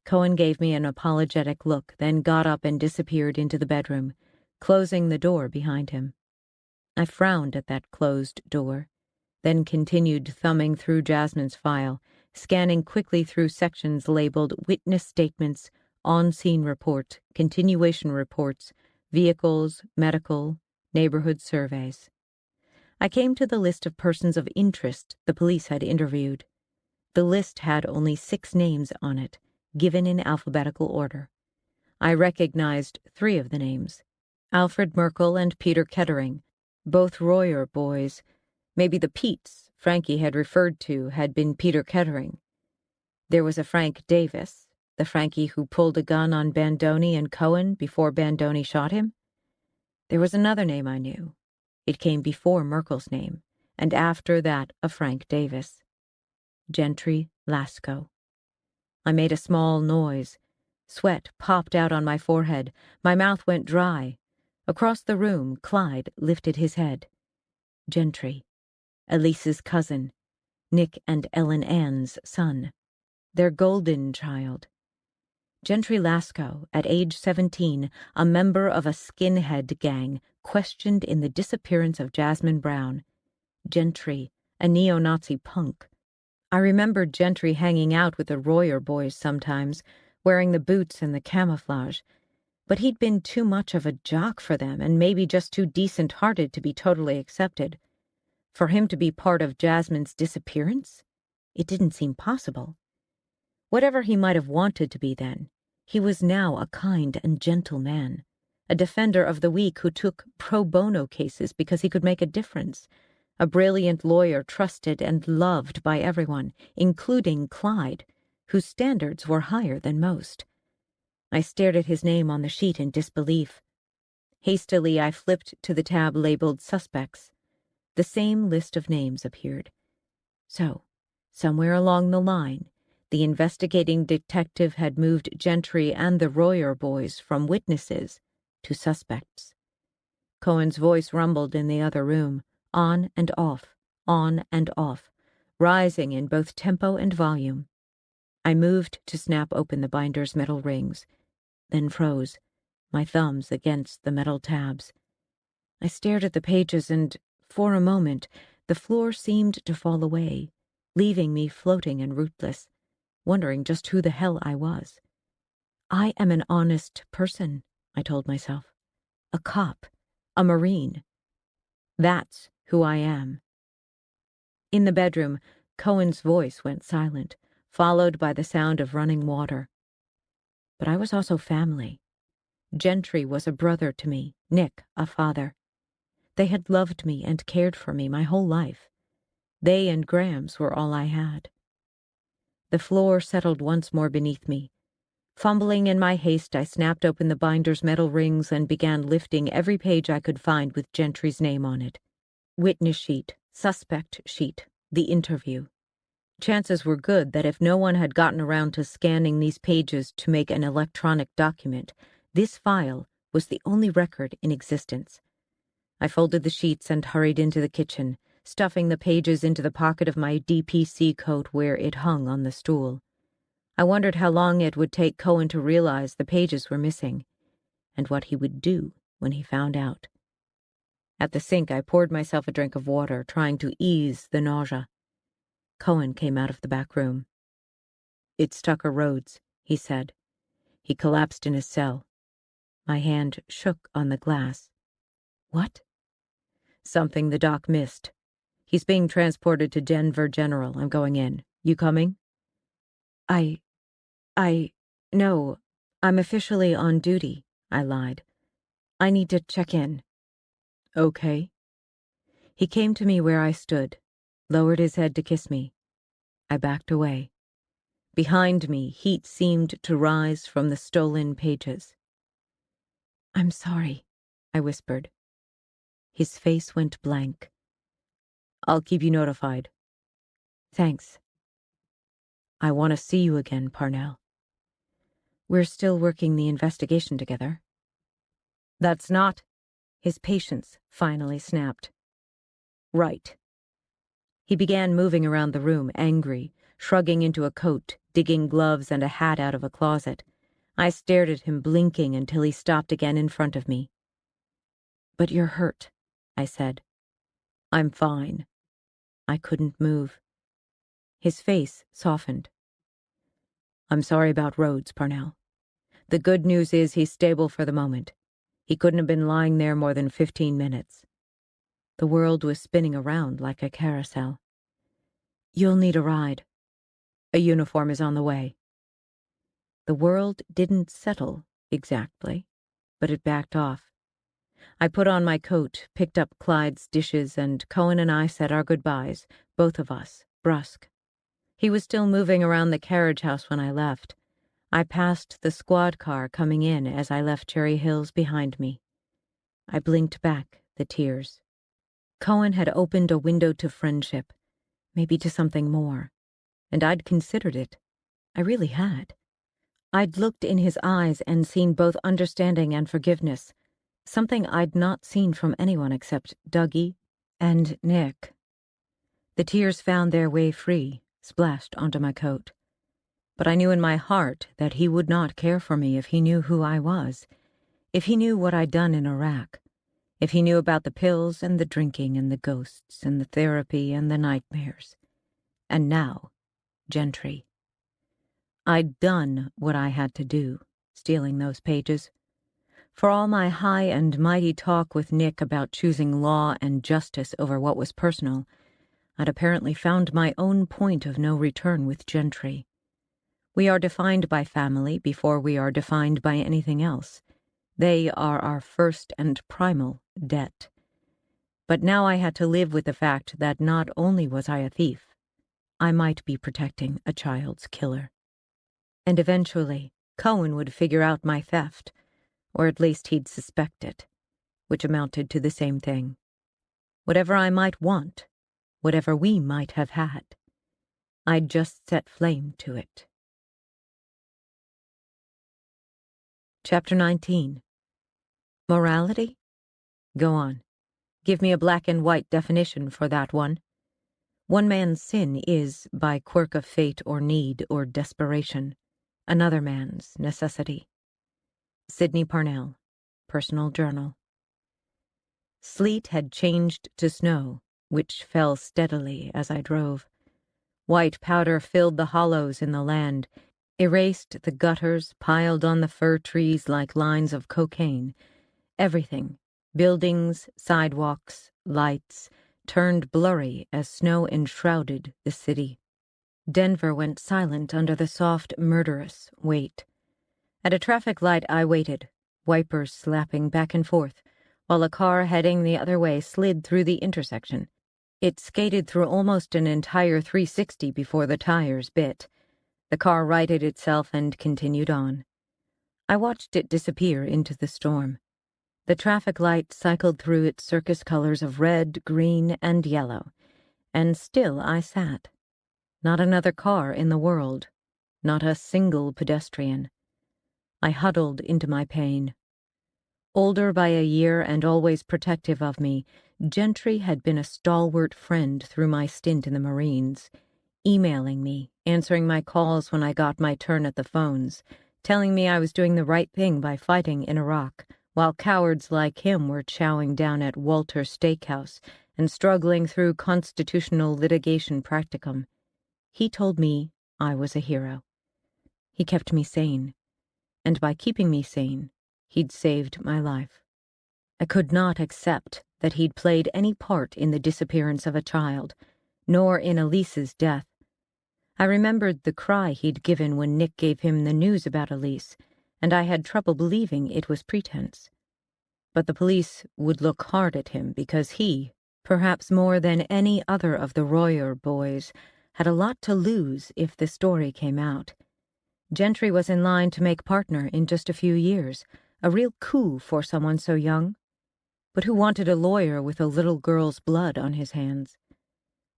Cohen gave me an apologetic look, then got up and disappeared into the bedroom, closing the door behind him. I frowned at that closed door, then continued thumbing through Jasmine's file, scanning quickly through sections labeled witness statements, on-scene report, continuation reports, vehicles, medical, neighborhood surveys. I came to the list of persons of interest the police had interviewed. The list had only 6 names on it, given in alphabetical order. I recognized 3 of the names: Alfred Merkel and Peter Kettering, both Royer boys. Maybe the Petes Frankie had referred to had been Peter Kettering. There was a Frank Davis, the Frankie who pulled a gun on Bandoni and Cohen before Bandoni shot him. There was another name I knew. It came before Merkel's name, and after that of Frank Davis. Gentry Lasco. I made a small noise. Sweat popped out on my forehead. My mouth went dry. Across the room, Clyde lifted his head. Gentry. Elise's cousin. Nick and Ellen Ann's son. Their golden child. Gentry Lasco, at age 17, a member of a skinhead gang, questioned in the disappearance of Jasmine Brown. Gentry, a neo-Nazi punk. I remembered Gentry hanging out with the Royer boys sometimes, wearing the boots and the camouflage, but he'd been too much of a jock for them and maybe just too decent-hearted to be totally accepted. For him to be part of Jasmine's disappearance? It didn't seem possible. Whatever he might have wanted to be then, he was now a kind and gentle man, a defender of the weak who took pro bono cases because he could make a difference, a brilliant lawyer trusted and loved by everyone, including Clyde, whose standards were higher than most. I stared at his name on the sheet in disbelief. Hastily, I flipped to the tab labeled Suspects. The same list of names appeared. So, somewhere along the line, the investigating detective had moved Gentry and the Royer boys from witnesses to suspects. Cohen's voice rumbled in the other room, on and off, rising in both tempo and volume. I moved to snap open the binder's metal rings, then froze, my thumbs against the metal tabs. I stared at the pages and, for a moment, the floor seemed to fall away, leaving me floating and rootless, wondering just who the hell I was. I am an honest person, I told myself. A cop. A Marine. That's who I am. In the bedroom, Cohen's voice went silent, followed by the sound of running water. But I was also family. Gentry was a brother to me, Nick a father. They had loved me and cared for me my whole life. They and Grams were all I had. The floor settled once more beneath me. Fumbling in my haste, I snapped open the binder's metal rings and began lifting every page I could find with Gentry's name on it. Witness sheet, suspect sheet, the interview. Chances were good that if no one had gotten around to scanning these pages to make an electronic document, this file was the only record in existence. I folded the sheets and hurried into the kitchen, stuffing the pages into the pocket of my DPC coat where it hung on the stool. I wondered how long it would take Cohen to realize the pages were missing, and what he would do when he found out. At the sink, I poured myself a drink of water, trying to ease the nausea. Cohen came out of the back room. "It's Tucker Rhodes," he said. He collapsed in his cell. My hand shook on the glass. "What?" "Something the doc missed. He's being transported to Denver General. I'm going in. You coming?" No, I'm officially on duty," I lied. "I need to check in." "Okay." He came to me where I stood, lowered his head to kiss me. I backed away. Behind me, heat seemed to rise from the stolen pages. "I'm sorry," I whispered. His face went blank. "I'll keep you notified." "Thanks." "I want to see you again, Parnell." "We're still working the investigation together." "That's not..." His patience finally snapped. "Right." He began moving around the room, angry, shrugging into a coat, digging gloves and a hat out of a closet. I stared at him, blinking until he stopped again in front of me. "But you're hurt," I said. "I'm fine." I couldn't move. His face softened. "I'm sorry about Rhodes, Parnell. The good news is he's stable for the moment. He couldn't have been lying there more than 15 minutes. The world was spinning around like a carousel. "You'll need a ride. A uniform is on the way." The world didn't settle exactly, but it backed off. I put on my coat, picked up Clyde's dishes, and Cohen and I said our goodbyes, both of us, brusque. He was still moving around the carriage house when I left. I passed the squad car coming in as I left Cherry Hills behind me. I blinked back the tears. Cohen had opened a window to friendship, maybe to something more, and I'd considered it. I really had. I'd looked in his eyes and seen both understanding and forgiveness, something I'd not seen from anyone except Dougie and Nick. The tears found their way free, splashed onto my coat. But I knew in my heart that he would not care for me if he knew who I was, if he knew what I'd done in Iraq, if he knew about the pills and the drinking and the ghosts and the therapy and the nightmares. And now, Gentry. I'd done what I had to do, stealing those pages. For all my high and mighty talk with Nick about choosing law and justice over what was personal, I'd apparently found my own point of no return with Gentry. We are defined by family before we are defined by anything else. They are our first and primal debt. But now I had to live with the fact that not only was I a thief, I might be protecting a child's killer. And eventually, Cohen would figure out my theft, or at least he'd suspect it, which amounted to the same thing. Whatever I might want, whatever we might have had, I'd just set flame to it. Chapter 19. Morality? Go on. Give me a black and white definition for that one. One man's sin is, by quirk of fate or need or desperation, another man's necessity. Sydney Parnell, Personal Journal. Sleet had changed to snow, which fell steadily as I drove. White powder filled the hollows in the land, erased the gutters piled on the fir trees like lines of cocaine. Everything, buildings, sidewalks, lights, turned blurry as snow enshrouded the city. Denver went silent under the soft, murderous weight. At a traffic light I waited, wipers slapping back and forth, while a car heading the other way slid through the intersection. It skated through almost an entire 360 before the tires bit. The car righted itself and continued on. I watched it disappear into the storm. The traffic light cycled through its circus colors of red, green, and yellow, and still I sat. Not another car in the world, not a single pedestrian. I huddled into my pain. Older by a year and always protective of me, Gentry had been a stalwart friend through my stint in the Marines, emailing me, answering my calls when I got my turn at the phones, telling me I was doing the right thing by fighting in Iraq, while cowards like him were chowing down at Walter Steakhouse and struggling through constitutional litigation practicum. He told me I was a hero. He kept me sane, and by keeping me sane, he'd saved my life. I could not accept that he'd played any part in the disappearance of a child, nor in Elise's death. I remembered the cry he'd given when Nick gave him the news about Elise, and I had trouble believing it was pretense. But the police would look hard at him because he, perhaps more than any other of the Royer boys, had a lot to lose if the story came out. Gentry was in line to make partner in just a few years, a real coup for someone so young. But who wanted a lawyer with a little girl's blood on his hands?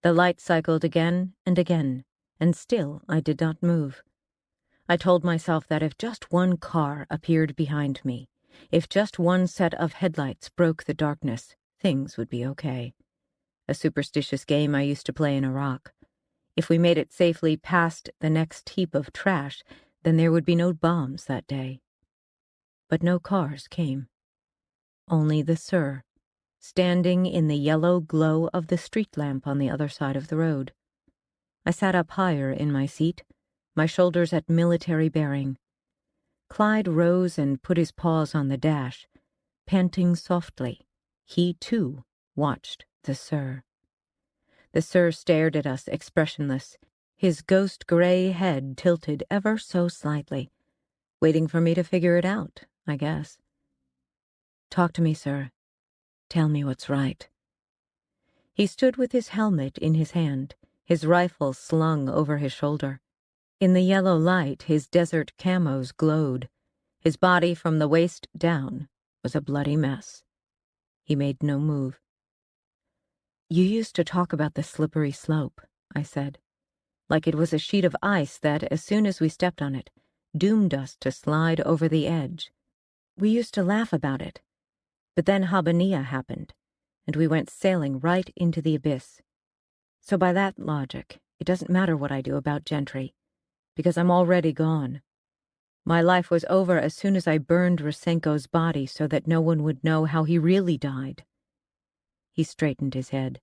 The light cycled again and again, and still I did not move. I told myself that if just one car appeared behind me, if just one set of headlights broke the darkness, things would be okay. A superstitious game I used to play in Iraq. If we made it safely past the next heap of trash, then there would be no bombs that day. But no cars came. Only the Sir, standing in the yellow glow of the street lamp on the other side of the road. I sat up higher in my seat, my shoulders at military bearing. Clyde rose and put his paws on the dash, panting softly. He, too, watched the Sir. The Sir stared at us, expressionless, his ghost-gray head tilted ever so slightly, waiting for me to figure it out, I guess. "Talk to me, sir. Tell me what's right." He stood with his helmet in his hand, his rifle slung over his shoulder. In the yellow light, his desert camos glowed. His body from the waist down was a bloody mess. He made no move. "You used to talk about the slippery slope," I said, "like it was a sheet of ice that, as soon as we stepped on it, doomed us to slide over the edge. We used to laugh about it. But then Habbaniyah happened, and we went sailing right into the abyss. So by that logic, it doesn't matter what I do about Gentry, because I'm already gone. My life was over as soon as I burned Rosenko's body so that no one would know how he really died." He straightened his head.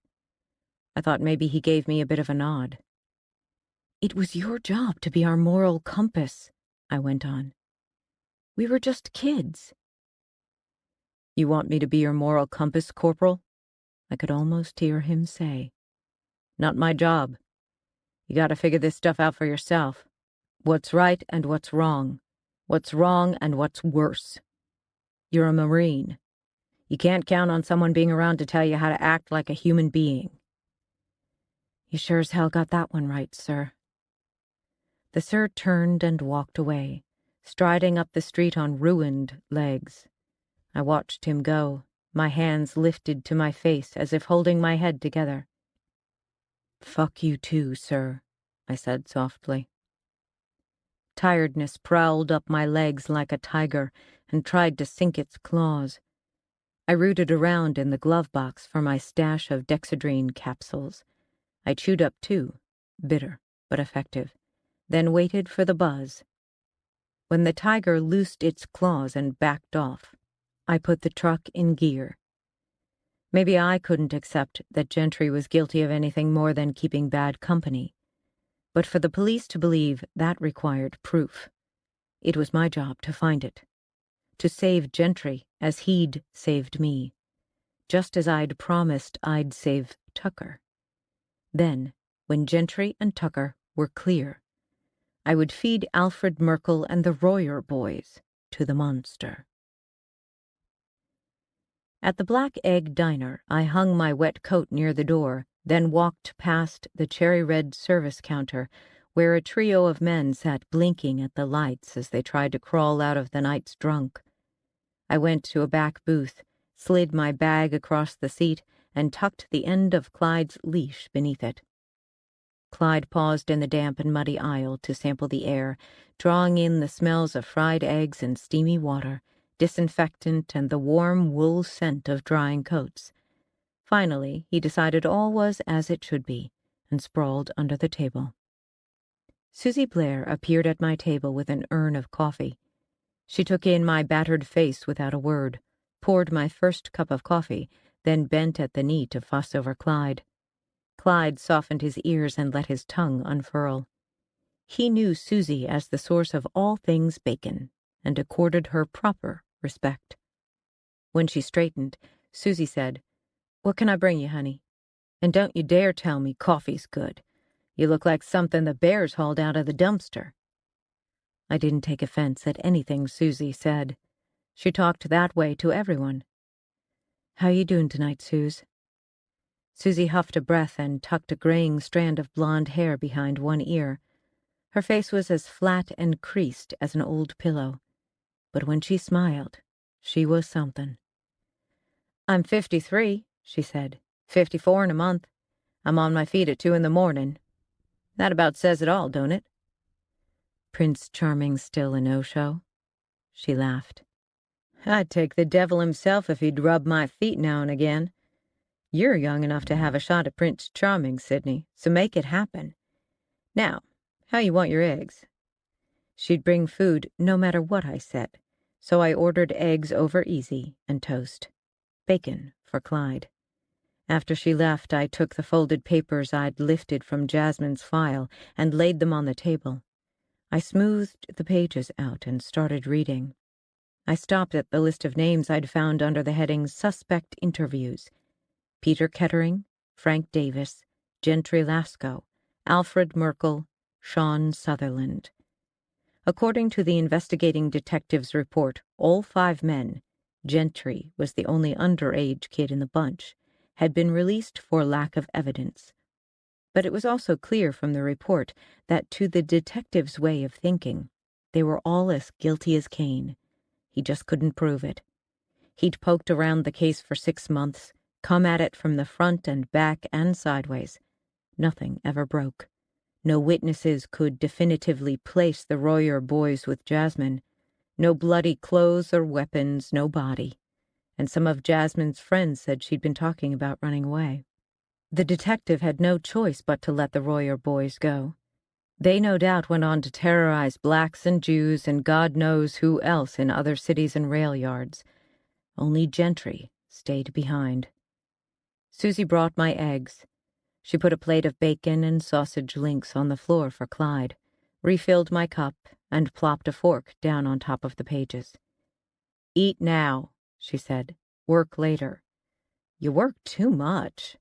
I thought maybe he gave me a bit of a nod. "It was your job to be our moral compass," I went on. "We were just kids." "You want me to be your moral compass, Corporal?" I could almost hear him say. "Not my job. You gotta figure this stuff out for yourself. What's right and what's wrong. What's wrong and what's worse. You're a Marine. You can't count on someone being around to tell you how to act like a human being." "You sure as hell got that one right, sir." The Sir turned and walked away, striding up the street on ruined legs. I watched him go, my hands lifted to my face as if holding my head together. "Fuck you too, sir," I said softly. Tiredness prowled up my legs like a tiger and tried to sink its claws. I rooted around in the glove box for my stash of Dexedrine capsules. I chewed up 2, bitter but effective, then waited for the buzz. When the tiger loosed its claws and backed off, I put the truck in gear. Maybe I couldn't accept that Gentry was guilty of anything more than keeping bad company, but for the police to believe that required proof. It was my job to find it, to save Gentry as he'd saved me, just as I'd promised I'd save Tucker. Then, when Gentry and Tucker were clear, I would feed Alfred Merkel and the Royer boys to the monster. At the Black Egg Diner, I hung my wet coat near the door, then walked past the cherry-red service counter, where a trio of men sat blinking at the lights as they tried to crawl out of the night's drunk. I went to a back booth, slid my bag across the seat, and tucked the end of Clyde's leash beneath it. Clyde paused in the damp and muddy aisle to sample the air, drawing in the smells of fried eggs and steamy water, disinfectant, and the warm wool scent of drying coats. Finally, he decided all was as it should be, and sprawled under the table. Susie Blair appeared at my table with an urn of coffee. She took in my battered face without a word, poured my first cup of coffee, then bent at the knee to fuss over Clyde. Clyde softened his ears and let his tongue unfurl. He knew Susie as the source of all things bacon, and accorded her proper respect. When she straightened, Susie said, "What can I bring you, honey? And don't you dare tell me coffee's good. You look like something the bears hauled out of the dumpster." I didn't take offense at anything Susie said. She talked that way to everyone. "How you doing tonight, Suze?" Susie huffed a breath and tucked a graying strand of blonde hair behind one ear. Her face was as flat and creased as an old pillow. But when she smiled, she was something. "I'm 53, she said. 54 in a month. I'm on my feet at 2 in the morning. That about says it all, don't it?" "Prince Charming still a no-show?" She laughed. "I'd take the devil himself if he'd rub my feet now and again. You're young enough to have a shot at Prince Charming, Sydney, so make it happen. Now, how you want your eggs?" She'd bring food no matter what I said, so I ordered eggs over easy and toast. Bacon for Clyde. After she left, I took the folded papers I'd lifted from Jasmine's file and laid them on the table. I smoothed the pages out and started reading. I stopped at the list of names I'd found under the heading Suspect Interviews. Peter Kettering, Frank Davis, Gentry Lasco, Alfred Merkel, Sean Sutherland. According to the investigating detective's report, all 5 men, Gentry was the only underage kid in the bunch, had been released for lack of evidence. But it was also clear from the report that to the detective's way of thinking, they were all as guilty as Cain. He just couldn't prove it. He'd poked around the case for 6 months, come at it from the front and back and sideways. Nothing ever broke. No witnesses could definitively place the Royer boys with Jasmine. No bloody clothes or weapons, no body. And some of Jasmine's friends said she'd been talking about running away. The detective had no choice but to let the Royer boys go. They no doubt went on to terrorize blacks and Jews and God knows who else in other cities and rail yards. Only Gentry stayed behind. Susie brought my eggs. She put a plate of bacon and sausage links on the floor for Clyde, refilled my cup, and plopped a fork down on top of the pages. "Eat now," she said. "Work later." "You work too much."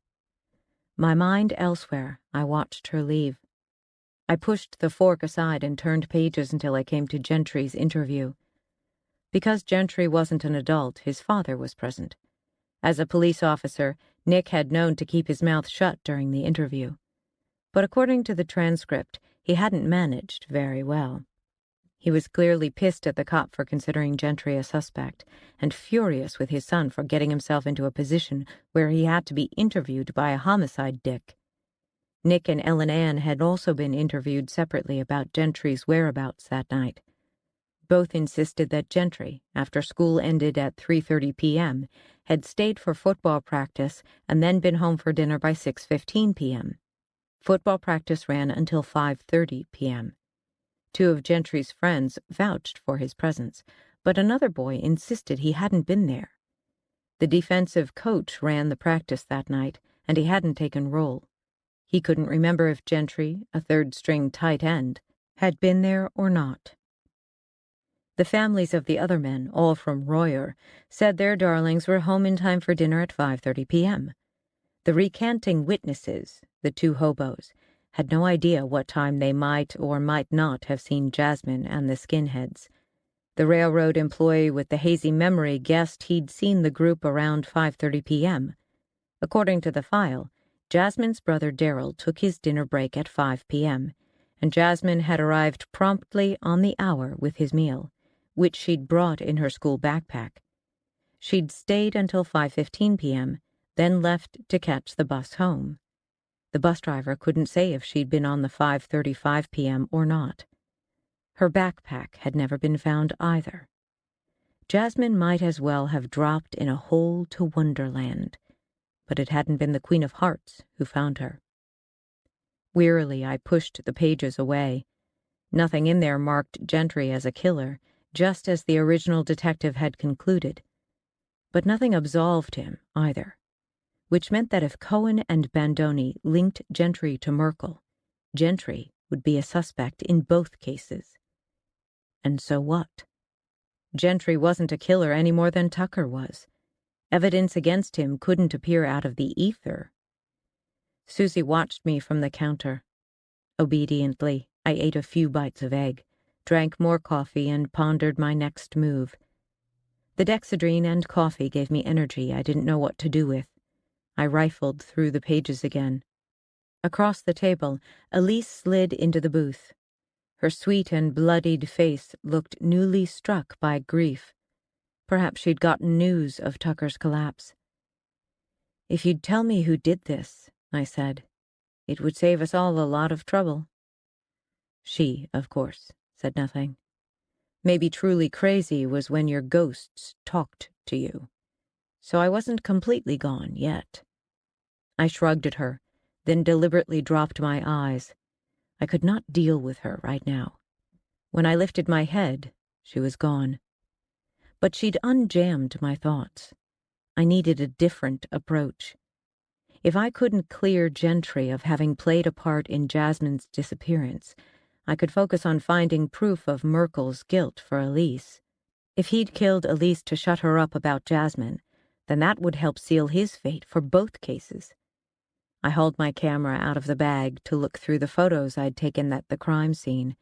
My mind elsewhere, I watched her leave. I pushed the fork aside and turned pages until I came to Gentry's interview. Because Gentry wasn't an adult, his father was present. As a police officer, Nick had known to keep his mouth shut during the interview. But according to the transcript, he hadn't managed very well. He was clearly pissed at the cop for considering Gentry a suspect, and furious with his son for getting himself into a position where he had to be interviewed by a homicide dick. Nick and Ellen Ann had also been interviewed separately about Gentry's whereabouts that night. Both insisted that Gentry, after school ended at 3:30 p.m., had stayed for football practice and then been home for dinner by 6:15 p.m. Football practice ran until 5:30 p.m. 2 of Gentry's friends vouched for his presence, but another boy insisted he hadn't been there. The defensive coach ran the practice that night, and he hadn't taken roll. He couldn't remember if Gentry, a third-string tight end, had been there or not. The families of the other men, all from Royer, said their darlings were home in time for dinner at 5:30 p.m. The recanting witnesses, the 2 hobos, had no idea what time they might or might not have seen Jasmine and the skinheads. The railroad employee with the hazy memory guessed he'd seen the group around 5:30 p.m. According to the file, Jasmine's brother Daryl took his dinner break at 5 p.m., and Jasmine had arrived promptly on the hour with his meal, which she'd brought in her school backpack. She'd stayed until 5:15 p.m., then left to catch the bus home. The bus driver couldn't say if she'd been on the 5:35 p.m. or not. Her backpack had never been found either. Jasmine might as well have dropped in a hole to Wonderland, but it hadn't been the Queen of Hearts who found her. Wearily, I pushed the pages away. Nothing in there marked Gentry as a killer, just as the original detective had concluded. But nothing absolved him, either, which meant that if Cohen and Bandoni linked Gentry to Merkel, Gentry would be a suspect in both cases. And so what? Gentry wasn't a killer any more than Tucker was. Evidence against him couldn't appear out of the ether. Susie watched me from the counter. Obediently, I ate a few bites of egg, drank more coffee, and pondered my next move. The Dexedrine and coffee gave me energy I didn't know what to do with. I rifled through the pages again. Across the table, Elise slid into the booth. Her sweet and bloodied face looked newly struck by grief. Perhaps she'd gotten news of Tucker's collapse. "If you'd tell me who did this," I said, "it would save us all a lot of trouble." She, of course, said nothing. Maybe truly crazy was when your ghosts talked to you. So I wasn't completely gone yet. I shrugged at her, then deliberately dropped my eyes. I could not deal with her right now. When I lifted my head, she was gone. But she'd unjammed my thoughts. I needed a different approach. If I couldn't clear Gentry of having played a part in Jasmine's disappearance, I could focus on finding proof of Merkel's guilt for Elise. If he'd killed Elise to shut her up about Jasmine, then that would help seal his fate for both cases. I hauled my camera out of the bag to look through the photos I'd taken at the crime scene.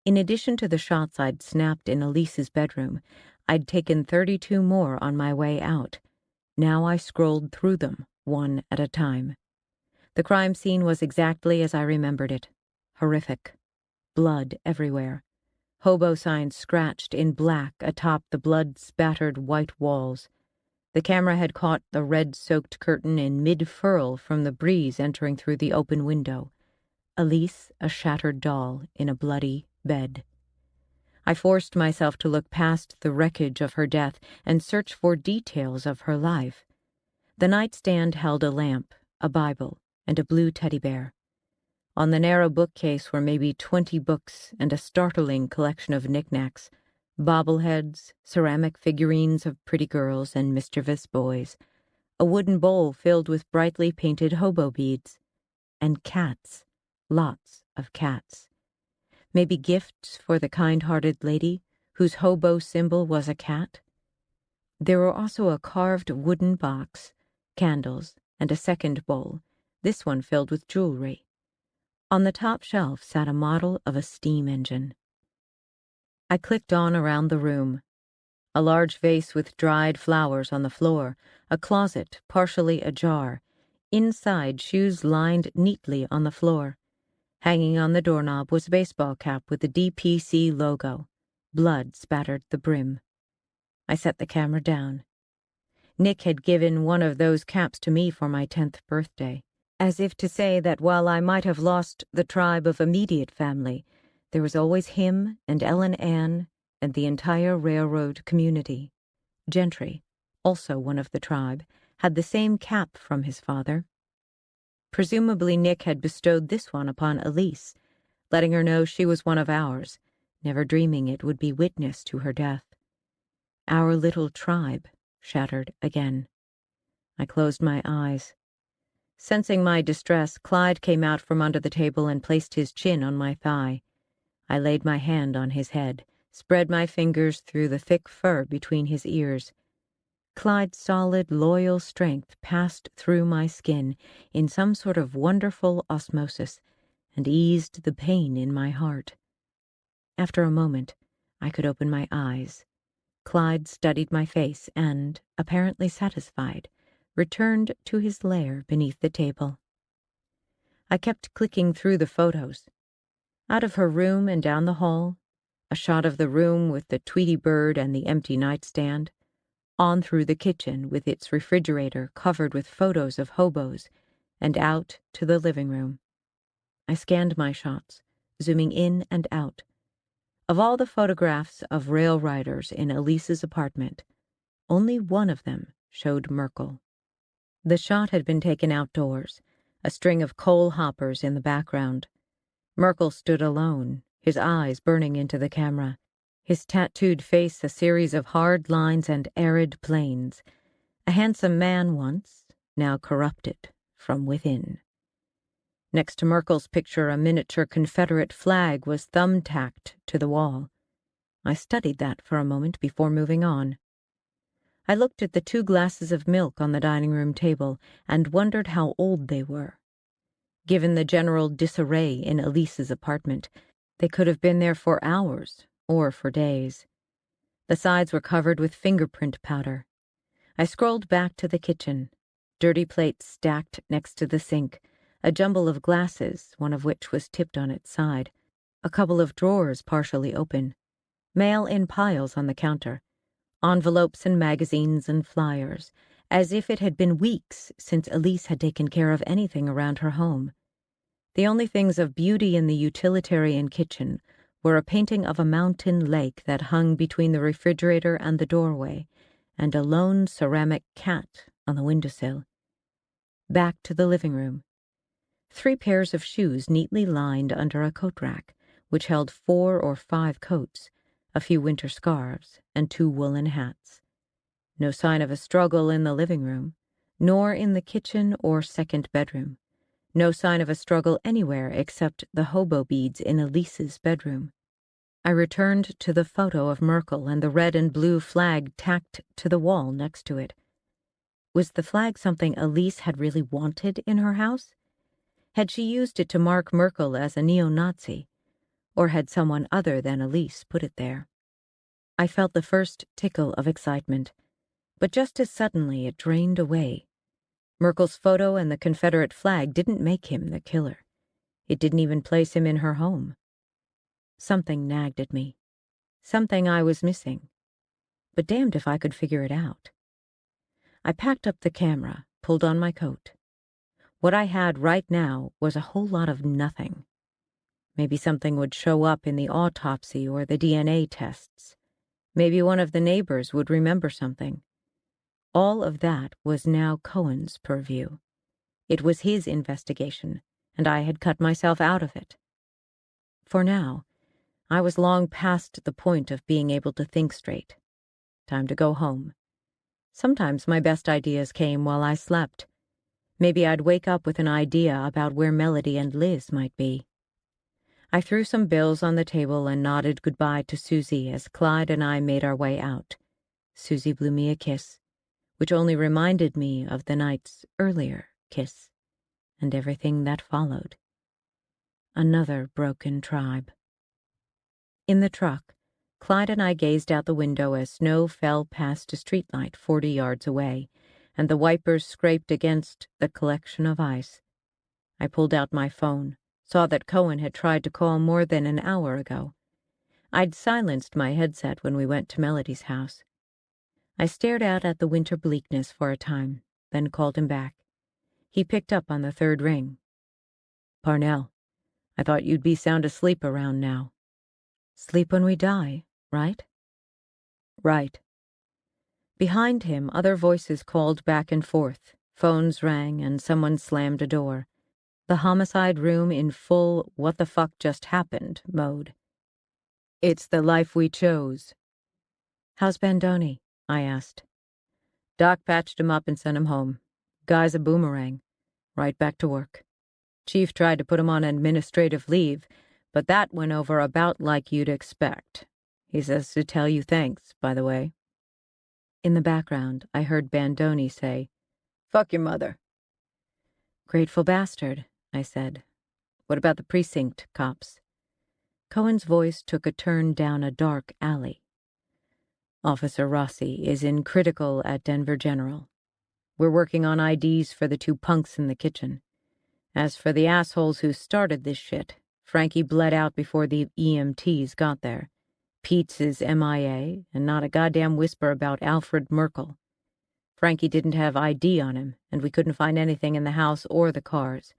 In addition to the shots I'd snapped in Elise's bedroom, I'd taken 32 more on my way out. Now I scrolled through them, one at a time. The crime scene was exactly as I remembered it. Horrific. Blood everywhere. Hobo signs scratched in black atop the blood-spattered white walls. The camera had caught the red-soaked curtain in mid-furl from the breeze entering through the open window. Elise, a shattered doll, in a bloody bed. I forced myself to look past the wreckage of her death and search for details of her life. The nightstand held a lamp, a Bible, and a blue teddy bear. On the narrow bookcase were maybe 20 books and a startling collection of knickknacks, bobbleheads, ceramic figurines of pretty girls and mischievous boys, a wooden bowl filled with brightly painted hobo beads, and cats, lots of cats. Maybe gifts for the kind-hearted lady whose hobo symbol was a cat. There were also a carved wooden box, candles, and a second bowl, this one filled with jewelry. On the top shelf sat a model of a steam engine. I clicked on around the room. A large vase with dried flowers on the floor, a closet partially ajar. Inside, shoes lined neatly on the floor. Hanging on the doorknob was a baseball cap with the DPC logo. Blood spattered the brim. I set the camera down. Nick had given one of those caps to me for my 10th birthday, as if to say that while I might have lost the tribe of immediate family, there was always him and Ellen Ann and the entire railroad community. Gentry, also one of the tribe, had the same cap from his father. Presumably Nick had bestowed this one upon Elise, letting her know she was one of ours, never dreaming it would be witness to her death. Our little tribe shattered again. I closed my eyes. Sensing my distress, Clyde came out from under the table and placed his chin on my thigh. I laid my hand on his head, spread my fingers through the thick fur between his ears. Clyde's solid, loyal strength passed through my skin in some sort of wonderful osmosis and eased the pain in my heart. After a moment, I could open my eyes. Clyde studied my face and, apparently satisfied, returned to his lair beneath the table. I kept clicking through the photos. Out of her room and down the hall, a shot of the room with the Tweety bird and the empty nightstand, on through the kitchen with its refrigerator covered with photos of hobos, and out to the living room. I scanned my shots, zooming in and out. Of all the photographs of rail riders in Elise's apartment, only one of them showed Merkel. The shot had been taken outdoors, a string of coal hoppers in the background. Merkel stood alone, his eyes burning into the camera, his tattooed face a series of hard lines and arid plains. A handsome man once, now corrupted from within. Next to Merkel's picture, a miniature Confederate flag was thumbtacked to the wall. I studied that for a moment before moving on. I looked at the 2 glasses of milk on the dining room table and wondered how old they were. Given the general disarray in Elise's apartment, they could have been there for hours or for days. The sides were covered with fingerprint powder. I scrolled back to the kitchen. Dirty plates stacked next to the sink, a jumble of glasses, one of which was tipped on its side, a couple of drawers partially open, mail in piles on the counter, envelopes and magazines and flyers, as if it had been weeks since Elise had taken care of anything around her home. The only things of beauty in the utilitarian kitchen were a painting of a mountain lake that hung between the refrigerator and the doorway, and a lone ceramic cat on the windowsill. Back to the living room. 3 pairs of shoes neatly lined under a coat rack, which held 4 or 5 coats, a few winter scarves, and 2 woolen hats. No sign of a struggle in the living room, nor in the kitchen or second bedroom. No sign of a struggle anywhere except the hobo beads in Elise's bedroom. I returned to the photo of Merkel and the red and blue flag tacked to the wall next to it. Was the flag something Elise had really wanted in her house? Had she used it to mark Merkel as a neo-Nazi, or had someone other than Elise put it there? I felt the first tickle of excitement, but just as suddenly it drained away. Merkel's photo and the Confederate flag didn't make him the killer. It didn't even place him in her home. Something nagged at me. Something I was missing. But damned if I could figure it out. I packed up the camera, pulled on my coat. What I had right now was a whole lot of nothing. Maybe something would show up in the autopsy or the DNA tests. Maybe one of the neighbors would remember something. All of that was now Cohen's purview. It was his investigation, and I had cut myself out of it. For now, I was long past the point of being able to think straight. Time to go home. Sometimes my best ideas came while I slept. Maybe I'd wake up with an idea about where Melody and Liz might be. I threw some bills on the table and nodded goodbye to Susie as Clyde and I made our way out. Susie blew me a kiss, which only reminded me of the night's earlier kiss, and everything that followed. Another broken tribe. In the truck, Clyde and I gazed out the window as snow fell past a streetlight 40 yards away, and the wipers scraped against the collection of ice. I pulled out my phone, saw that Cohen had tried to call more than an hour ago. I'd silenced my headset when we went to Melody's house. I stared out at the winter bleakness for a time, then called him back. He picked up on the third ring. "Parnell, I thought you'd be sound asleep around now." "Sleep when we die, right?" "Right." Behind him, other voices called back and forth. Phones rang, and someone slammed a door. The homicide room in full what the fuck just happened mode. "It's the life we chose." "How's Bandoni?" I asked. "Doc patched him up and sent him home. Guy's a boomerang. Right back to work. Chief tried to put him on administrative leave, but that went over about like you'd expect. He says to tell you thanks, by the way." In the background, I heard Bandoni say, "Fuck your mother." "Grateful bastard," I said. "What about the precinct cops?" Cohen's voice took a turn down a dark alley. "Officer Rossi is in critical at Denver General. We're working on IDs for the 2 punks in the kitchen. As for the assholes who started this shit, Frankie bled out before the EMTs got there. Pete's is MIA, and not a goddamn whisper about Alfred Merkel. Frankie didn't have ID on him, and we couldn't find anything in the house or the cars.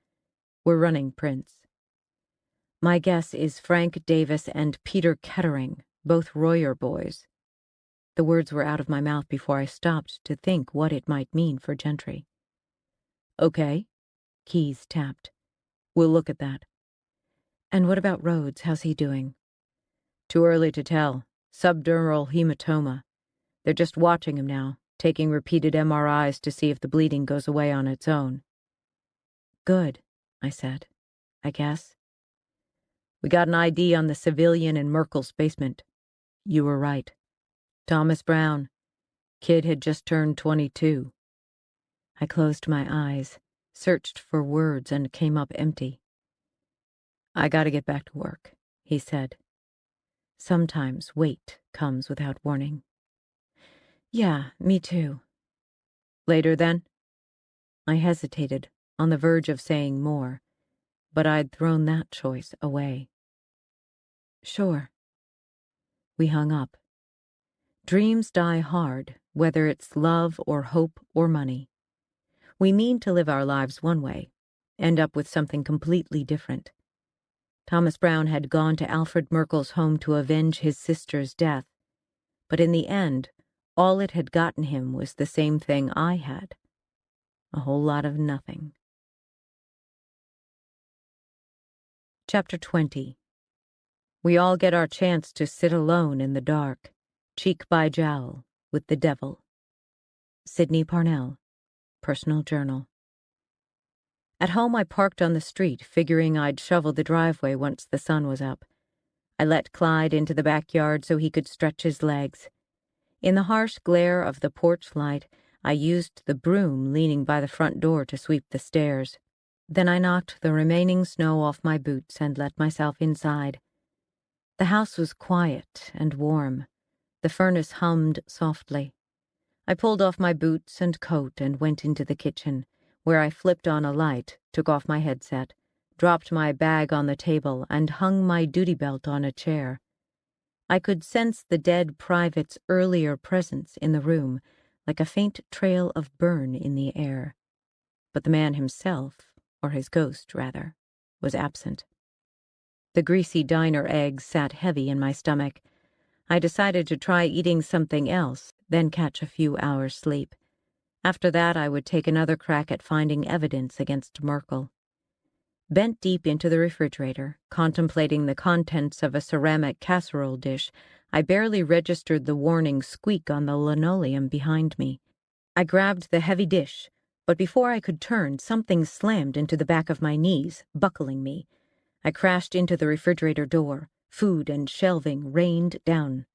We're running prints. My guess is Frank Davis and Peter Kettering, both Royer boys." The words were out of my mouth before I stopped to think what it might mean for Gentry. "Okay." Keys tapped. "We'll look at that." "And what about Rhodes? How's he doing?" "Too early to tell. Subdural hematoma. They're just watching him now, taking repeated MRIs to see if the bleeding goes away on its own." "Good," I said. "I guess." "We got an ID on the civilian in Merkel's basement." "You were right. Thomas Brown. Kid had just turned 22. I closed my eyes, searched for words, and came up empty. "I gotta get back to work," he said. Sometimes wait comes without warning. "Yeah, me too." "Later then?" I hesitated, on the verge of saying more, but I'd thrown that choice away. "Sure." We hung up. Dreams die hard, whether it's love or hope or money. We mean to live our lives one way, end up with something completely different. Thomas Brown had gone to Alfred Merkel's home to avenge his sister's death, but in the end, all it had gotten him was the same thing I had. A whole lot of nothing. Chapter 20. We all get our chance to sit alone in the dark, cheek by jowl, with the devil. Sydney Parnell, Personal Journal. At home I parked on the street, figuring I'd shovel the driveway once the sun was up. I let Clyde into the backyard so he could stretch his legs. In the harsh glare of the porch light, I used the broom leaning by the front door to sweep the stairs. Then I knocked the remaining snow off my boots and let myself inside. The house was quiet and warm. The furnace hummed softly. I pulled off my boots and coat and went into the kitchen, where I flipped on a light, took off my headset, dropped my bag on the table, and hung my duty belt on a chair. I could sense the dead private's earlier presence in the room, like a faint trail of burn in the air. But the man himself, or his ghost, rather, was absent. The greasy diner eggs sat heavy in my stomach. I decided to try eating something else, then catch a few hours' sleep. After that, I would take another crack at finding evidence against Merkel. Bent deep into the refrigerator, contemplating the contents of a ceramic casserole dish, I barely registered the warning squeak on the linoleum behind me. I grabbed the heavy dish, but before I could turn, something slammed into the back of my knees, buckling me. I crashed into the refrigerator door. Food and shelving rained down.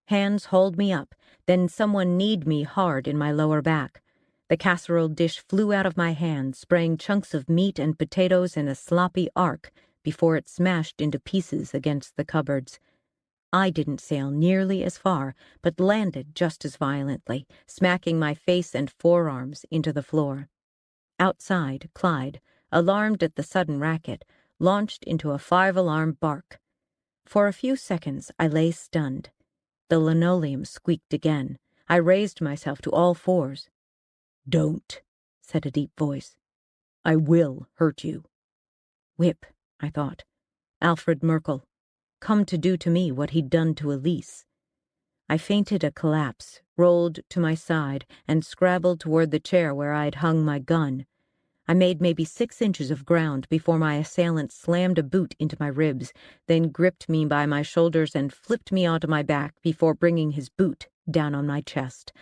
Hands hauled me up, then someone kneed me hard in my lower back. The casserole dish flew out of my hand, spraying chunks of meat and potatoes in a sloppy arc before it smashed into pieces against the cupboards. I didn't sail nearly as far, but landed just as violently, smacking my face and forearms into the floor. Outside, Clyde, alarmed at the sudden racket, launched into a 5-alarm bark. For a few seconds, I lay stunned. The linoleum squeaked again. I raised myself to all fours. "Don't," said a deep voice. "I will hurt you." Whip, I thought. Alfred Merkel, come to do to me what he'd done to Elise. I feinted a collapse, rolled to my side, and scrabbled toward the chair where I'd hung my gun. I made maybe 6 inches of ground before my assailant slammed a boot into my ribs, then gripped me by my shoulders and flipped me onto my back before bringing his boot down on my chest.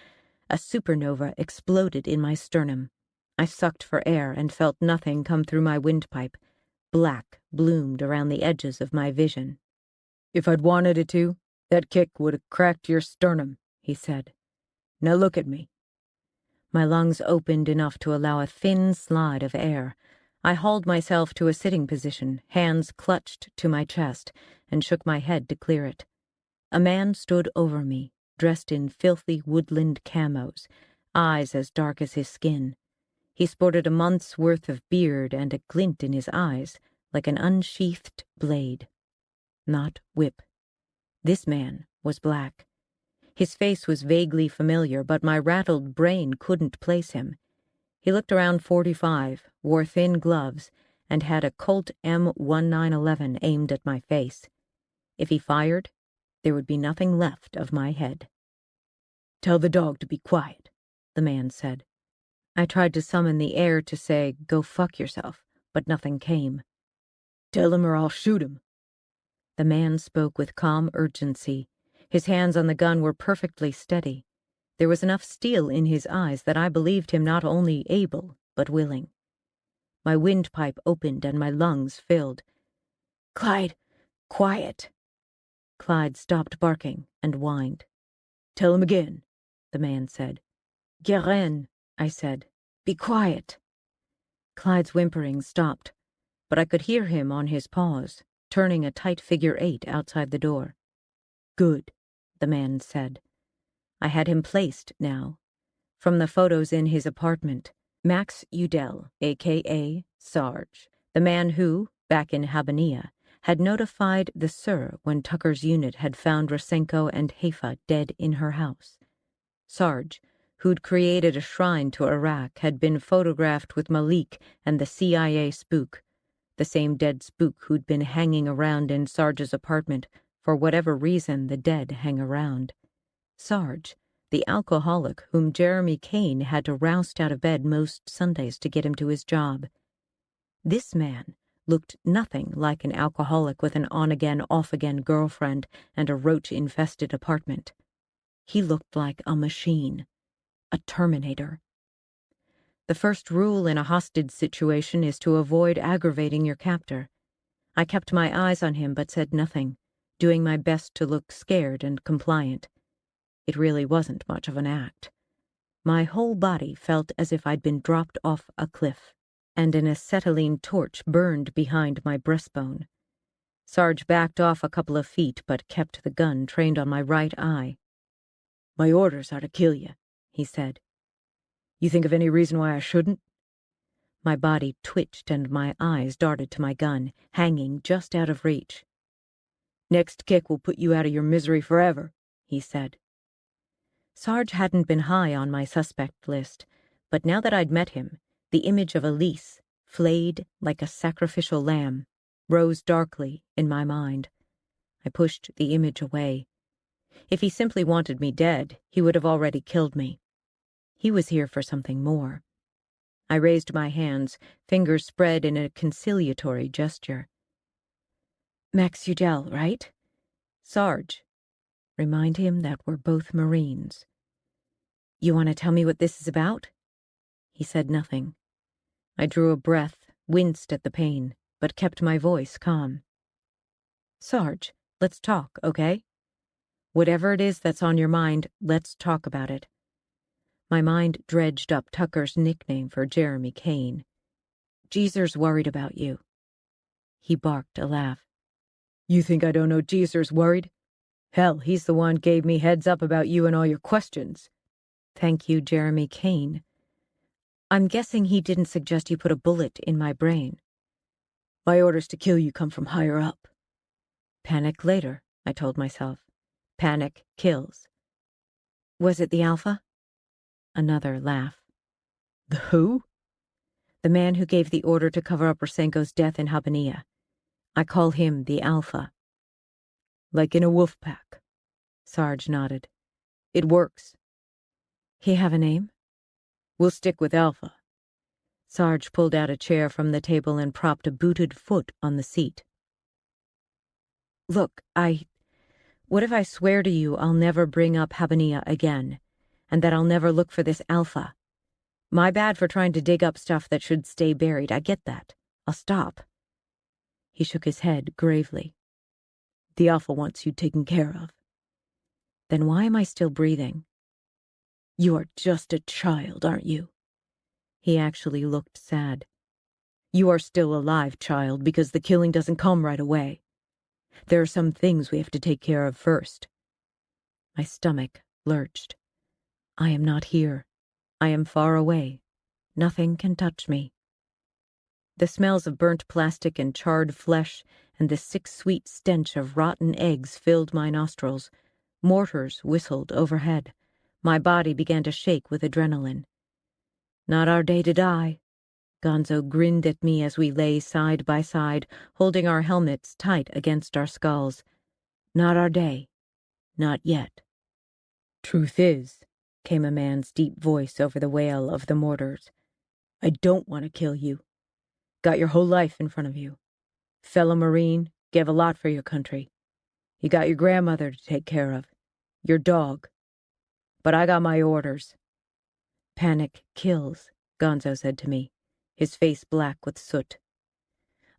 A supernova exploded in my sternum. I sucked for air and felt nothing come through my windpipe. Black bloomed around the edges of my vision. "If I'd wanted it to, that kick would have cracked your sternum," he said. "Now look at me." My lungs opened enough to allow a thin slide of air. I hauled myself to a sitting position, hands clutched to my chest, and shook my head to clear it. A man stood over me, dressed in filthy woodland camos, eyes as dark as his skin. He sported a month's worth of beard and a glint in his eyes, like an unsheathed blade. Not Whip. This man was black. His face was vaguely familiar, but my rattled brain couldn't place him. He looked around 45, wore thin gloves, and had a Colt M1911 aimed at my face. If he fired, there would be nothing left of my head. "Tell the dog to be quiet," the man said. I tried to summon the air to say, "Go fuck yourself," but nothing came. "Tell him or I'll shoot him." The man spoke with calm urgency. His hands on the gun were perfectly steady. There was enough steel in his eyes that I believed him not only able, but willing. My windpipe opened and my lungs filled. "Clyde, quiet." Clyde stopped barking and whined. "Tell him again," the man said. "Guerin," I said. "Be quiet." Clyde's whimpering stopped, but I could hear him on his paws, turning a tight figure 8 outside the door. "Good," the man said. I had him placed now. From the photos in his apartment, Max Udell, a.k.a. Sarge, the man who, back in Habania, had notified the SIR when Tucker's unit had found Rosenko and Haifa dead in her house. Sarge, who'd created a shrine to Iraq, had been photographed with Malik and the CIA spook, the same dead spook who'd been hanging around in Sarge's apartment. For whatever reason, the dead hang around. Sarge, the alcoholic whom Jeremy Kane had to roust out of bed most Sundays to get him to his job. This man looked nothing like an alcoholic with an on-again, off-again girlfriend and a roach-infested apartment. He looked like a machine, a Terminator. The first rule in a hostage situation is to avoid aggravating your captor. I kept my eyes on him but said nothing, doing my best to look scared and compliant. It really wasn't much of an act. My whole body felt as if I'd been dropped off a cliff, and an acetylene torch burned behind my breastbone. Sarge backed off a couple of feet, but kept the gun trained on my right eye. "My orders are to kill you," he said. "You think of any reason why I shouldn't?" My body twitched and my eyes darted to my gun, hanging just out of reach. "Next kick will put you out of your misery forever," he said. Sarge hadn't been high on my suspect list, but now that I'd met him, the image of Elise, flayed like a sacrificial lamb, rose darkly in my mind. I pushed the image away. If he simply wanted me dead, he would have already killed me. He was here for something more. I raised my hands, fingers spread in a conciliatory gesture. "Max Ugel, right? Sarge. Remind him that we're both Marines. You want to tell me what this is about?" He said nothing. I drew a breath, winced at the pain, but kept my voice calm. "Sarge, let's talk, okay? Whatever it is that's on your mind, let's talk about it." My mind dredged up Tucker's nickname for Jeremy Kane. "Geezer's worried about you." He barked a laugh. "You think I don't know Geezer's worried? Hell, he's the one gave me heads up about you and all your questions." "Thank you, Jeremy Kane. I'm guessing he didn't suggest you put a bullet in my brain." "My orders to kill you come from higher up." "Panic later," I told myself. "Panic kills." "Was it the Alpha?" Another laugh. "The who?" "The man who gave the order to cover up Rosenko's death in Habanilla. I call him the Alpha." "Like in a wolf pack?" Sarge nodded. "It works." "He have a name?" "We'll stick with Alpha." Sarge pulled out a chair from the table and propped a booted foot on the seat. "Look, what if I swear to you I'll never bring up Habanilla again, and that I'll never look for this Alpha? My bad for trying to dig up stuff that should stay buried, I get that. I'll stop." He shook his head gravely. "The Alpha wants you taken care of." "Then why am I still breathing?" "You are just a child, aren't you?" He actually looked sad. "You are still alive, child, because the killing doesn't come right away. There are some things we have to take care of first." My stomach lurched. I am not here. I am far away. Nothing can touch me. The smells of burnt plastic and charred flesh and the sick sweet stench of rotten eggs filled my nostrils. Mortars whistled overhead. My body began to shake with adrenaline. "Not our day to die." Gonzo grinned at me as we lay side by side, holding our helmets tight against our skulls. "Not our day. Not yet." "Truth is," came a man's deep voice over the wail of the mortars, "I don't want to kill you. Got your whole life in front of you. Fellow Marine, gave a lot for your country. You got your grandmother to take care of. Your dog. But I got my orders." "Panic kills," Gonzo said to me, his face black with soot.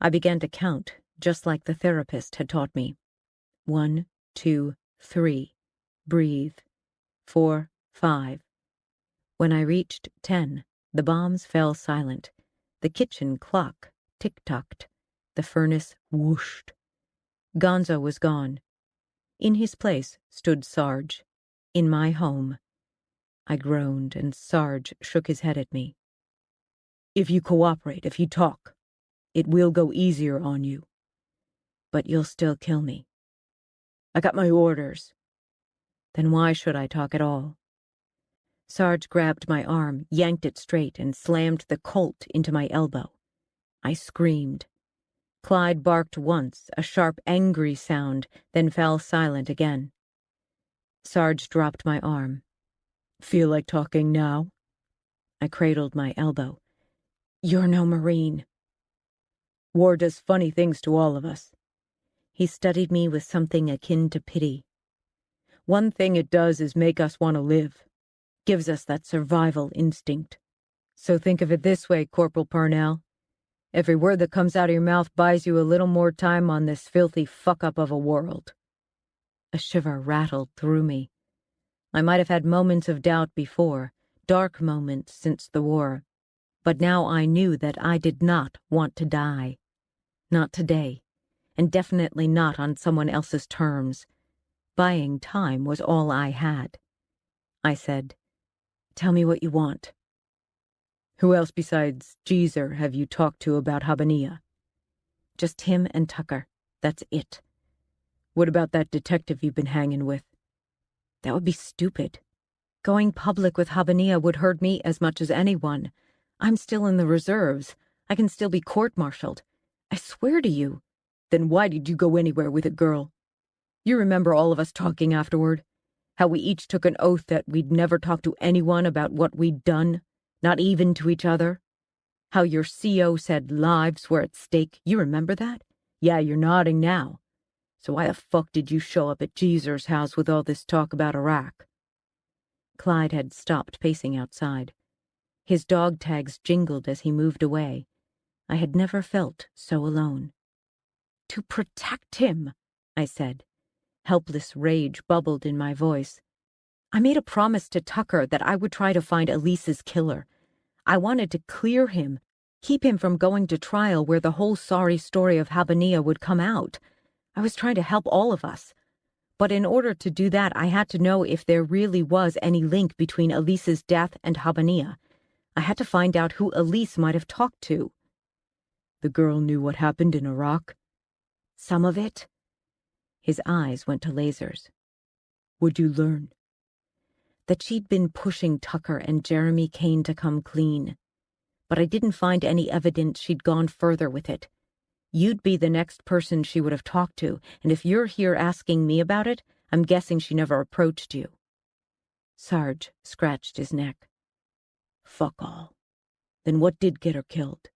I began to count, just like the therapist had taught me. 1, 2, 3. Breathe. 4, 5. When I reached 10, the bombs fell silent. The kitchen clock tick-tocked. The furnace whooshed. Gonzo was gone. In his place stood Sarge. In my home. I groaned, and Sarge shook his head at me. "If you cooperate, if you talk, it will go easier on you." "But you'll still kill me." "I got my orders." "Then why should I talk at all?" Sarge grabbed my arm, yanked it straight, and slammed the Colt into my elbow. I screamed. Clyde barked once, a sharp, angry sound, then fell silent again. Sarge dropped my arm. "Feel like talking now?" I cradled my elbow. "You're no Marine." "War does funny things to all of us." He studied me with something akin to pity. "One thing it does is make us want to live. Gives us that survival instinct. So think of it this way, Corporal Parnell. Every word that comes out of your mouth buys you a little more time on this filthy fuck-up of a world." A shiver rattled through me. I might have had moments of doubt before, dark moments since the war, but now I knew that I did not want to die. Not today, and definitely not on someone else's terms. Buying time was all I had. I said, "Tell me what you want." "Who else besides Jeezer have you talked to about Habania?" "Just him and Tucker. That's it." "What about that detective you've been hanging with?" "That would be stupid. Going public with Habania would hurt me as much as anyone. I'm still in the reserves. I can still be court-martialed. I swear to you." "Then why did you go anywhere with it, girl? You remember all of us talking afterward? How we each took an oath that we'd never talk to anyone about what we'd done, not even to each other? How your CO said lives were at stake, you remember that? Yeah, you're nodding now. So why the fuck did you show up at Jeezer's house with all this talk about Iraq?" Clyde had stopped pacing outside. His dog tags jingled as he moved away. I had never felt so alone. "To protect him," I said. Helpless rage bubbled in my voice. "I made a promise to Tucker that I would try to find Elise's killer. I wanted to clear him, keep him from going to trial where the whole sorry story of Habania would come out. I was trying to help all of us. But in order to do that, I had to know if there really was any link between Elise's death and Habania. I had to find out who Elise might have talked to." "The girl knew what happened in Iraq?" "Some of it." His eyes went to lasers. "What'd you learn?" "That she'd been pushing Tucker and Jeremy Kane to come clean. But I didn't find any evidence she'd gone further with it. You'd be the next person she would have talked to, and if you're here asking me about it, I'm guessing she never approached you." Sarge scratched his neck. "Fuck all. Then what did get her killed?"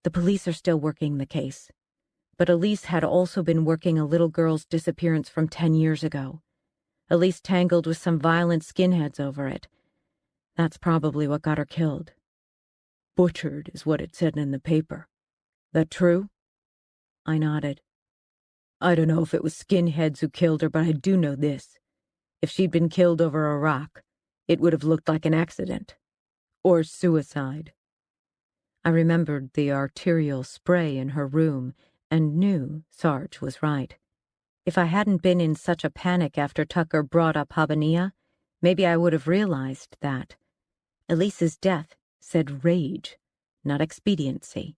"The police are still working the case. But Elise had also been working a little girl's disappearance from 10 years ago. Elise tangled with some violent skinheads over it. That's probably what got her killed." "Butchered is what it said in the paper. That true?" I nodded. "I don't know if it was skinheads who killed her, but I do know this. If she'd been killed over Iraq, it would have looked like an accident. Or suicide." I remembered the arterial spray in her room and knew Sarge was right. If I hadn't been in such a panic after Tucker brought up Habania, maybe I would have realized that. Elise's death said rage, not expediency.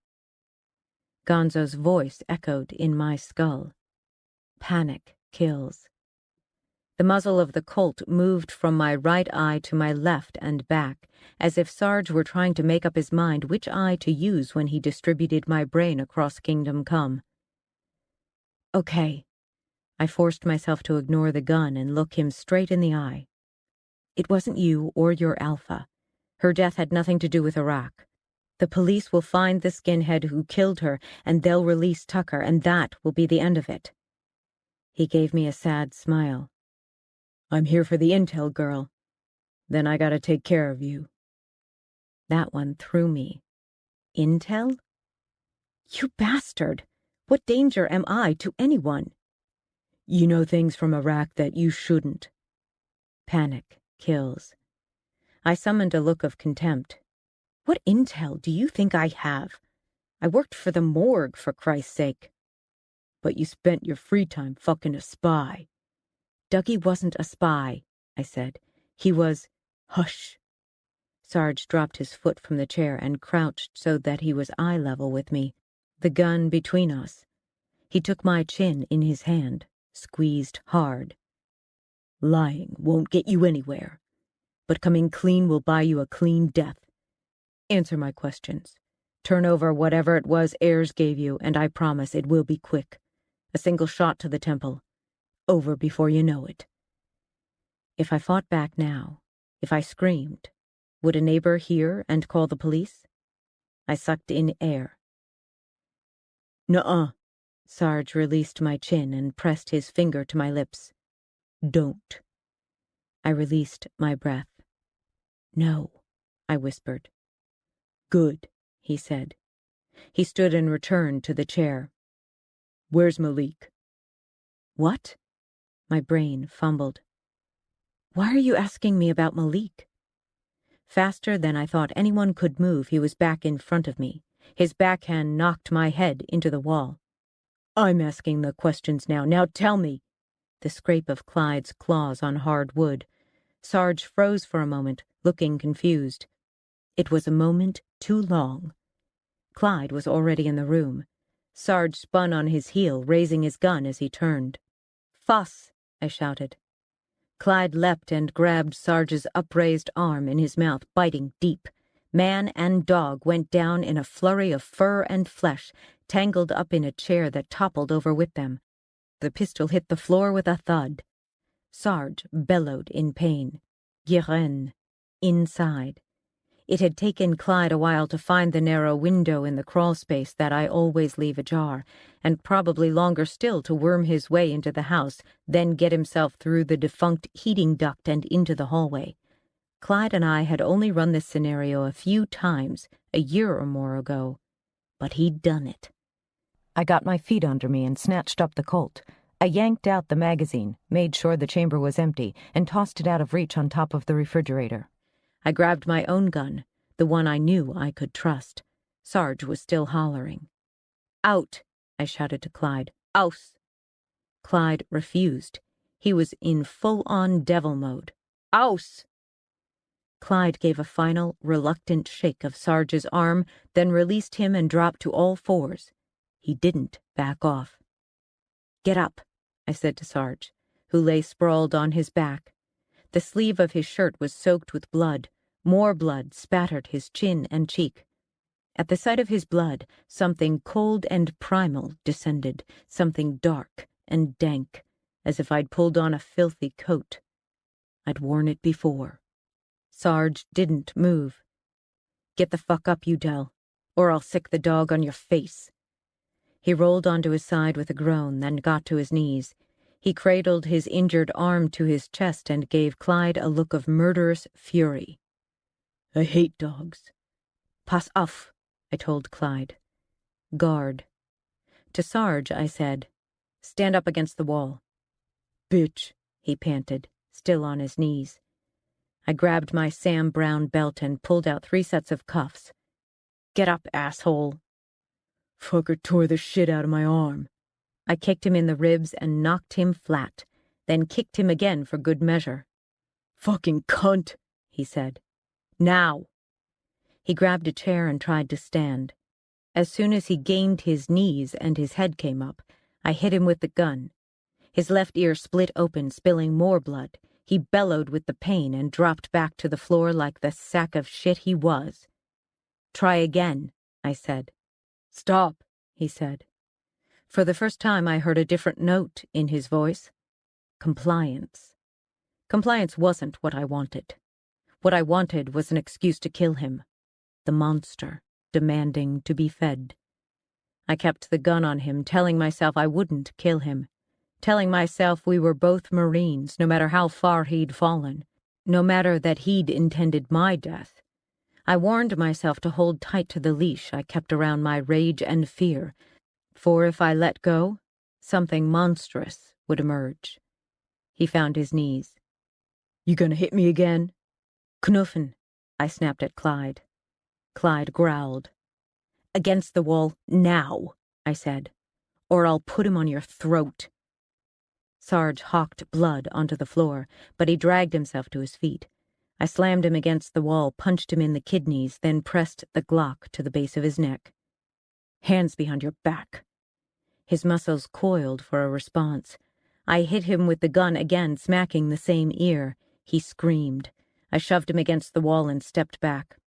Gonzo's voice echoed in my skull. "Panic kills." The muzzle of the Colt moved from my right eye to my left and back, as if Sarge were trying to make up his mind which eye to use when he distributed my brain across Kingdom Come. "Okay." I forced myself to ignore the gun and look him straight in the eye. "It wasn't you or your Alpha. Her death had nothing to do with Iraq. The police will find the skinhead who killed her, and they'll release Tucker, and that will be the end of it." He gave me a sad smile. "I'm here for the intel, girl. Then I gotta take care of you." That one threw me. Intel? "You bastard! What danger am I to anyone?" "You know things from Iraq that you shouldn't." Panic kills. I summoned a look of contempt. "What intel do you think I have? I worked for the morgue, for Christ's sake." "But you spent your free time fucking a spy." "Dougie wasn't a spy," I said. "He was—" "Hush." Sarge dropped his foot from the chair and crouched so that he was eye level with me, the gun between us. He took my chin in his hand, squeezed hard. "Lying won't get you anywhere, but coming clean will buy you a clean death. Answer my questions. Turn over whatever it was Ayers gave you, and I promise it will be quick. A single shot to the temple. Over before you know it." If I fought back now, if I screamed, would a neighbor hear and call the police? I sucked in air. "Nuh-uh." Sarge released my chin and pressed his finger to my lips. "Don't." I released my breath. "No," I whispered. "Good," he said. He stood and returned to the chair. "Where's Malik?" "What?" My brain fumbled. Why are you asking me about Malik? Faster than I thought anyone could move, he was back in front of me. His backhand knocked my head into the wall. I'm asking the questions now. Now tell me. The scrape of Clyde's claws on hard wood. Sarge froze for a moment, looking confused. It was a moment too long. Clyde was already in the room. Sarge spun on his heel, raising his gun as he turned. Fuss! I shouted. Clyde leapt and grabbed Sarge's upraised arm in his mouth, biting deep. Man and dog went down in a flurry of fur and flesh, tangled up in a chair that toppled over with them. The pistol hit the floor with a thud. Sarge bellowed in pain. Guérin. Inside. It had taken Clyde a while to find the narrow window in the crawl space that I always leave ajar, and probably longer still to worm his way into the house, then get himself through the defunct heating duct and into the hallway. Clyde and I had only run this scenario a few times, a year or more ago, but he'd done it. I got my feet under me and snatched up the Colt. I yanked out the magazine, made sure the chamber was empty, and tossed it out of reach on top of the refrigerator. I grabbed my own gun, the one I knew I could trust. Sarge was still hollering. Out, I shouted to Clyde. Aus! Clyde refused. He was in full-on devil mode. Aus! Clyde gave a final, reluctant shake of Sarge's arm, then released him and dropped to all fours. He didn't back off. Get up, I said to Sarge, who lay sprawled on his back. The sleeve of his shirt was soaked with blood. More blood spattered his chin and cheek. At the sight of his blood, something cold and primal descended, something dark and dank, as if I'd pulled on a filthy coat. I'd worn it before. Sarge didn't move. Get the fuck up, you Dell, or I'll sick the dog on your face. He rolled onto his side with a groan, then got to his knees. He cradled his injured arm to his chest and gave Clyde a look of murderous fury. I hate dogs. Pass auf, I told Clyde. Guard. To Sarge, I said, stand up against the wall. Bitch, he panted, still on his knees. I grabbed my Sam Brown belt and pulled out 3 sets of cuffs. Get up, asshole. Fucker tore the shit out of my arm. I kicked him in the ribs and knocked him flat, then kicked him again for good measure. Fucking cunt, he said. Now. He grabbed a chair and tried to stand. As soon as he gained his knees and his head came up, I hit him with the gun. His left ear split open, spilling more blood. He bellowed with the pain and dropped back to the floor like the sack of shit he was. Try again, I said. Stop, he said. For the first time I heard a different note in his voice. Compliance. Compliance wasn't what I wanted. What I wanted was an excuse to kill him. The monster, demanding to be fed. I kept the gun on him, telling myself I wouldn't kill him. Telling myself we were both Marines, no matter how far he'd fallen. No matter that he'd intended my death. I warned myself to hold tight to the leash I kept around my rage and fear, for if I let go, something monstrous would emerge. He found his knees. You gonna hit me again? Knuffen, I snapped at Clyde. Clyde growled. Against the wall, now, I said, or I'll put him on your throat. Sarge hawked blood onto the floor, but he dragged himself to his feet. I slammed him against the wall, punched him in the kidneys, then pressed the Glock to the base of his neck. Hands behind your back. His muscles coiled for a response. I hit him with the gun again, smacking the same ear. He screamed. I shoved him against the wall and stepped back.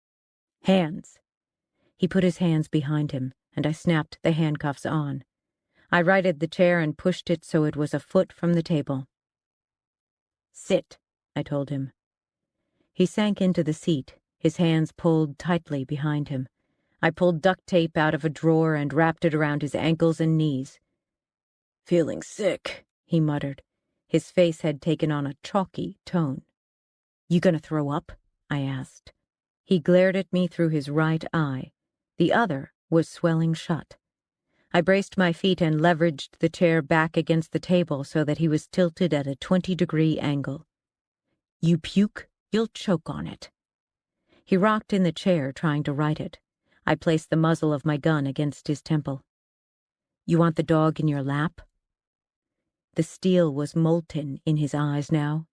Hands. He put his hands behind him, and I snapped the handcuffs on. I righted the chair and pushed it so it was a foot from the table. Sit, I told him. He sank into the seat, his hands pulled tightly behind him. I pulled duct tape out of a drawer and wrapped it around his ankles and knees. Feeling sick, he muttered. His face had taken on a chalky tone. You gonna throw up? I asked. He glared at me through his right eye. The other was swelling shut. I braced my feet and leveraged the chair back against the table so that he was tilted at a 20-degree angle. You puke, you'll choke on it. He rocked in the chair, trying to right it. I placed the muzzle of my gun against his temple. You want the dog in your lap? The steel was molten in his eyes now,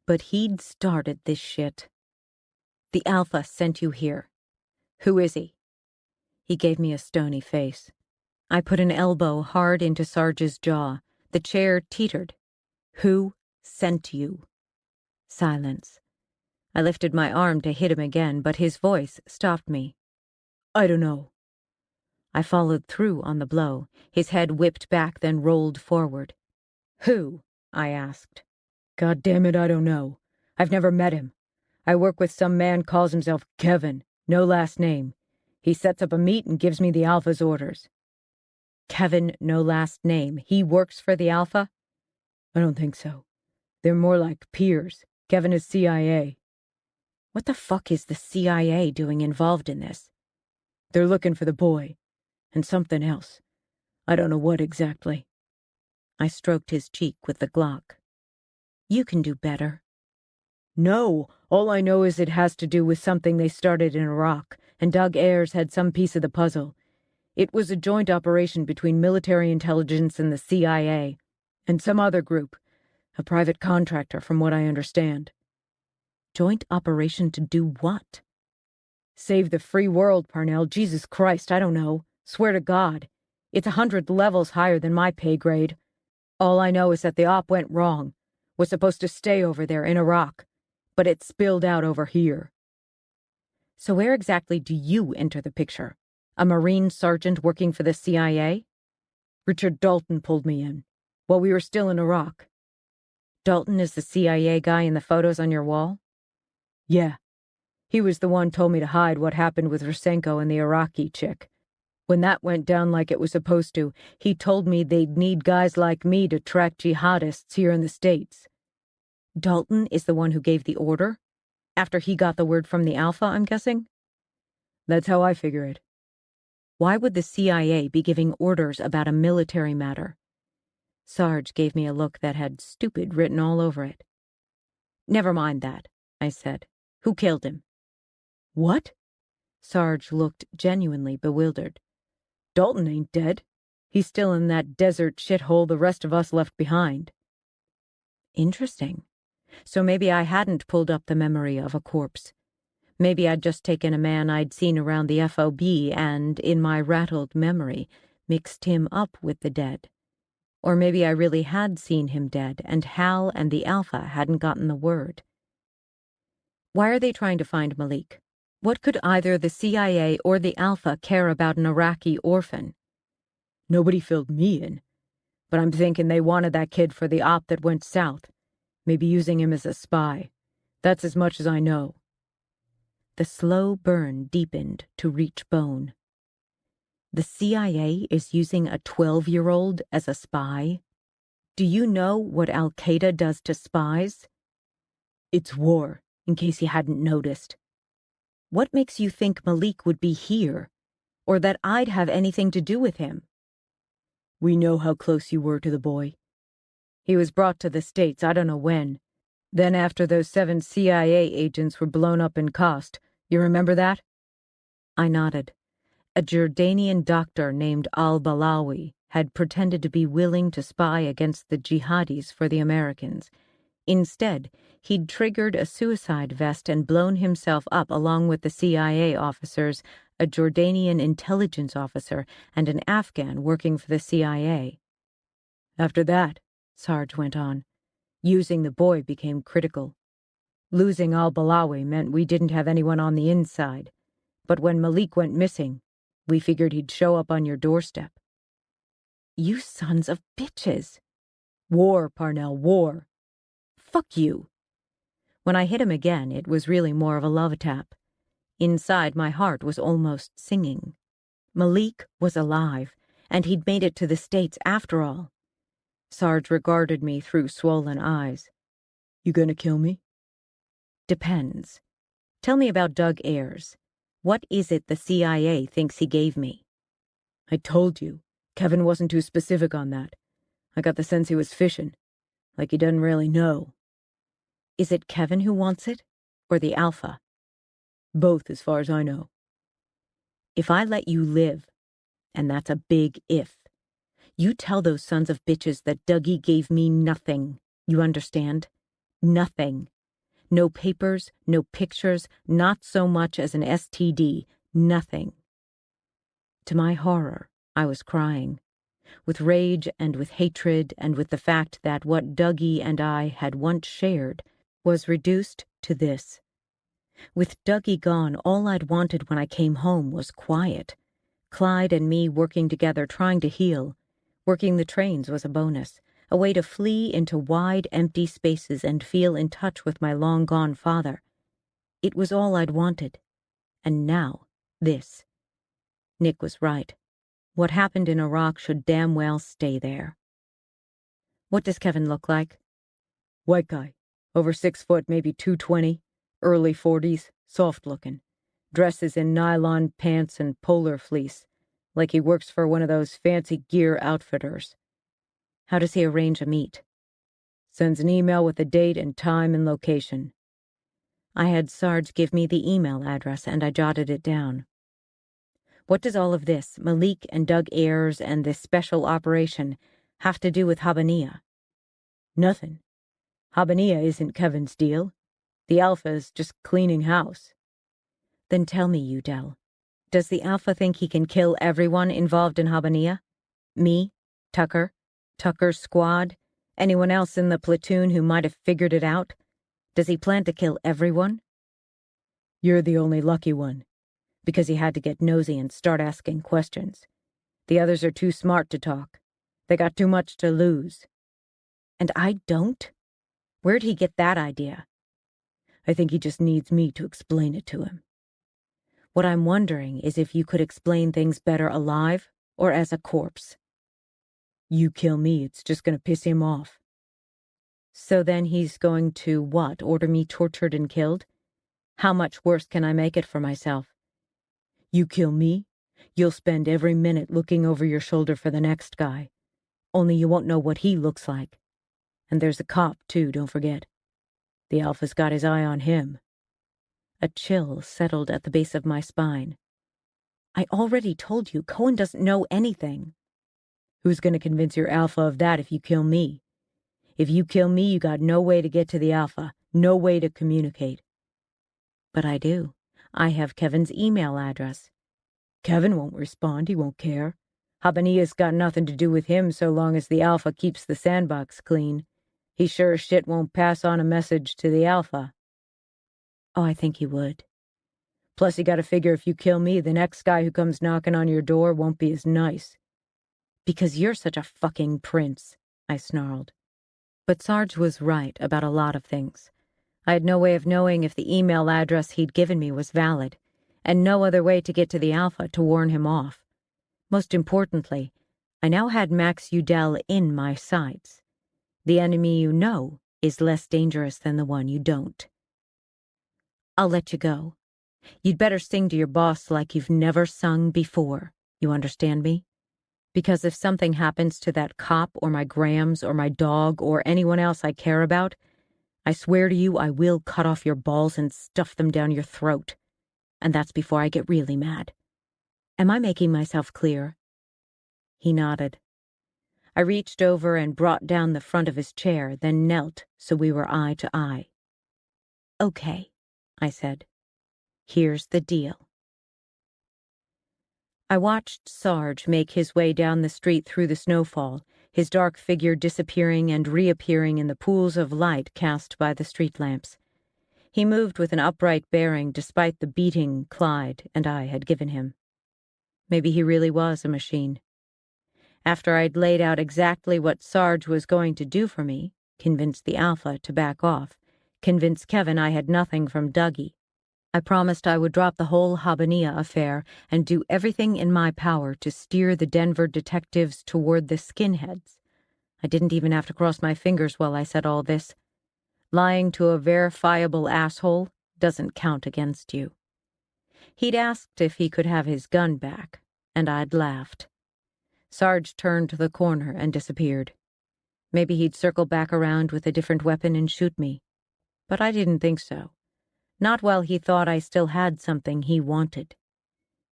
but he'd started this shit. The Alpha sent you here. Who is he? He gave me a stony face. I put an elbow hard into Sarge's jaw. The chair teetered. Who sent you? Silence. I lifted my arm to hit him again, but his voice stopped me. I don't know. I followed through on the blow. His head whipped back, then rolled forward. Who? I asked. God damn it, I don't know. I've never met him. I work with some man calls himself Kevin, no last name. He sets up a meet and gives me the Alpha's orders. Kevin, no last name. He works for the Alpha? I don't think so. They're more like peers. Kevin is CIA. What the fuck is the CIA doing involved in this? They're looking for the boy. And something else. I don't know what exactly. I stroked his cheek with the Glock. You can do better. No, all I know is it has to do with something they started in Iraq, and Doug Ayers had some piece of the puzzle. It was a joint operation between military intelligence and the CIA, and some other group, a private contractor from what I understand. Joint operation to do what? Save the free world, Parnell. Jesus Christ, I don't know. Swear to God. It's 100 levels higher than my pay grade. All I know is that the op went wrong. Was supposed to stay over there in Iraq, but it spilled out over here. So where exactly do you enter the picture? A Marine sergeant working for the CIA? Richard Dalton pulled me in, while we were still in Iraq. Dalton is the CIA guy in the photos on your wall? Yeah. He was the one told me to hide what happened with Rosenko and the Iraqi chick. When that went down like it was supposed to, he told me they'd need guys like me to track jihadists here in the States. Dalton is the one who gave the order? After he got the word from the Alpha, I'm guessing? That's how I figure it. Why would the CIA be giving orders about a military matter? Sarge gave me a look that had stupid written all over it. Never mind that, I said. Who killed him? What? Sarge looked genuinely bewildered. Dalton ain't dead. He's still in that desert shithole the rest of us left behind. Interesting. So maybe I hadn't pulled up the memory of a corpse. Maybe I'd just taken a man I'd seen around the FOB and, in my rattled memory, mixed him up with the dead. Or maybe I really had seen him dead, and Hal and the Alpha hadn't gotten the word. Why are they trying to find Malik? What could either the CIA or the Alpha care about an Iraqi orphan? Nobody filled me in. But I'm thinking they wanted that kid for the op that went south. Maybe using him as a spy. That's as much as I know. The slow burn deepened to reach bone. The CIA is using a 12-year-old as a spy? Do you know what Al-Qaeda does to spies? It's war, in case you hadn't noticed. What makes you think Malik would be here, or that I'd have anything to do with him? We know how close you were to the boy. He was brought to the States, I don't know when. Then after those 7 CIA agents were blown up in Khost, you remember that? I nodded. A Jordanian doctor named al-Balawi had pretended to be willing to spy against the jihadis for the Americans. Instead, he'd triggered a suicide vest and blown himself up along with the CIA officers, a Jordanian intelligence officer, and an Afghan working for the CIA. After that, Sarge went on, using the boy became critical. Losing al-Balawi meant we didn't have anyone on the inside. But when Malik went missing, we figured he'd show up on your doorstep. You sons of bitches. War, Parnell, war. Fuck you. When I hit him again, it was really more of a love tap. Inside, my heart was almost singing. Malik was alive, and he'd made it to the States after all. Sarge regarded me through swollen eyes. You gonna kill me? Depends. Tell me about Doug Ayers. What is it the CIA thinks he gave me? I told you. Kevin wasn't too specific on that. I got the sense he was fishing, like he doesn't really know. Is it Kevin who wants it, or the Alpha? Both, as far as I know. If I let you live, and that's a big if, you tell those sons of bitches that Dougie gave me nothing. You understand? Nothing. No papers, no pictures, not so much as an STD. Nothing. To my horror, I was crying, with rage and with hatred and with the fact that what Dougie and I had once shared was reduced to this. With Dougie gone, all I'd wanted when I came home was quiet. Clyde and me working together, trying to heal. Working the trains was a bonus, a way to flee into wide, empty spaces and feel in touch with my long-gone father. It was all I'd wanted. And now, this. Nick was right. What happened in Iraq should damn well stay there. What does Kevin look like? White guy. Over 6 foot, maybe 220. Early 40s. Soft-looking. Dresses in nylon pants and polar fleece. Like he works for one of those fancy gear outfitters. How does he arrange a meet? Sends an email with the date and time and location. I had Sarge give me the email address, and I jotted it down. What does all of this, Malik and Doug Ayers and this special operation, have to do with Habbaniyah? Nothing. Habbaniyah isn't Kevin's deal. The Alpha's just cleaning house. Then tell me, Udell, does the Alpha think he can kill everyone involved in Habbaniyah? Me? Tucker? Tucker's squad? Anyone else in the platoon who might have figured it out? Does he plan to kill everyone? You're the only lucky one, because he had to get nosy and start asking questions. The others are too smart to talk. They got too much to lose. And I don't? Where'd he get that idea? I think he just needs me to explain it to him. What I'm wondering is if you could explain things better alive or as a corpse. You kill me, it's just going to piss him off. So then he's going to, what, order me tortured and killed? How much worse can I make it for myself? You kill me, you'll spend every minute looking over your shoulder for the next guy. Only you won't know what he looks like. And there's a cop, too, don't forget. The Alpha's got his eye on him. A chill settled at the base of my spine. I already told you, Cohen doesn't know anything. Who's going to convince your Alpha of that if you kill me? If you kill me, you got no way to get to the Alpha, no way to communicate. But I do. I have Kevin's email address. Kevin won't respond, he won't care. Habbaniyah's got nothing to do with him so long as the Alpha keeps the sandbox clean. He sure as shit won't pass on a message to the Alpha. Oh, I think he would. Plus, you gotta figure if you kill me, the next guy who comes knocking on your door won't be as nice. Because you're such a fucking prince, I snarled. But Sarge was right about a lot of things. I had no way of knowing if the email address he'd given me was valid, and no other way to get to the Alpha to warn him off. Most importantly, I now had Max Udell in my sights. The enemy you know is less dangerous than the one you don't. I'll let you go. You'd better sing to your boss like you've never sung before. You understand me? Because if something happens to that cop or my Grams or my dog or anyone else I care about, I swear to you I will cut off your balls and stuff them down your throat. And that's before I get really mad. Am I making myself clear? He nodded. I reached over and brought down the front of his chair, then knelt so we were eye to eye. Okay, I said. Here's the deal. I watched Sarge make his way down the street through the snowfall, his dark figure disappearing and reappearing in the pools of light cast by the street lamps. He moved with an upright bearing despite the beating Clyde and I had given him. Maybe he really was a machine. After I'd laid out exactly what Sarge was going to do for me, convinced the Alpha to back off, convinced Kevin I had nothing from Dougie, I promised I would drop the whole Habbaniyah affair and do everything in my power to steer the Denver detectives toward the skinheads. I didn't even have to cross my fingers while I said all this. Lying to a verifiable asshole doesn't count against you. He'd asked if he could have his gun back, and I'd laughed. Sarge turned the corner and disappeared. Maybe he'd circle back around with a different weapon and shoot me. But I didn't think so. Not while he thought I still had something he wanted.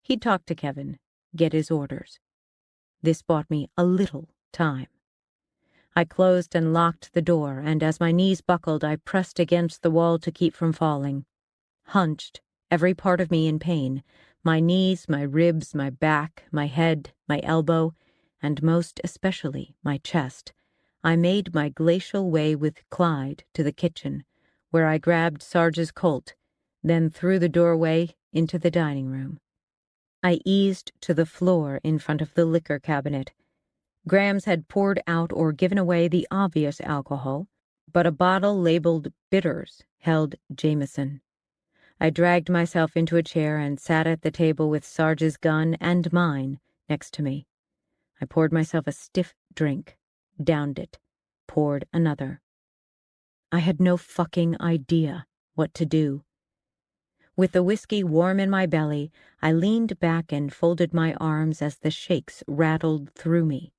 He'd talk to Kevin, get his orders. This bought me a little time. I closed and locked the door, and as my knees buckled, I pressed against the wall to keep from falling. Hunched, every part of me in pain, my knees, my ribs, my back, my head, my elbow, and most especially my chest, I made my glacial way with Clyde to the kitchen, where I grabbed Sarge's Colt, then through the doorway into the dining room. I eased to the floor in front of the liquor cabinet. Grams had poured out or given away the obvious alcohol, but a bottle labeled bitters held Jameson. I dragged myself into a chair and sat at the table with Sarge's gun and mine next to me. I poured myself a stiff drink, downed it, poured another. I had no fucking idea what to do. With the whiskey warm in my belly, I leaned back and folded my arms as the shakes rattled through me.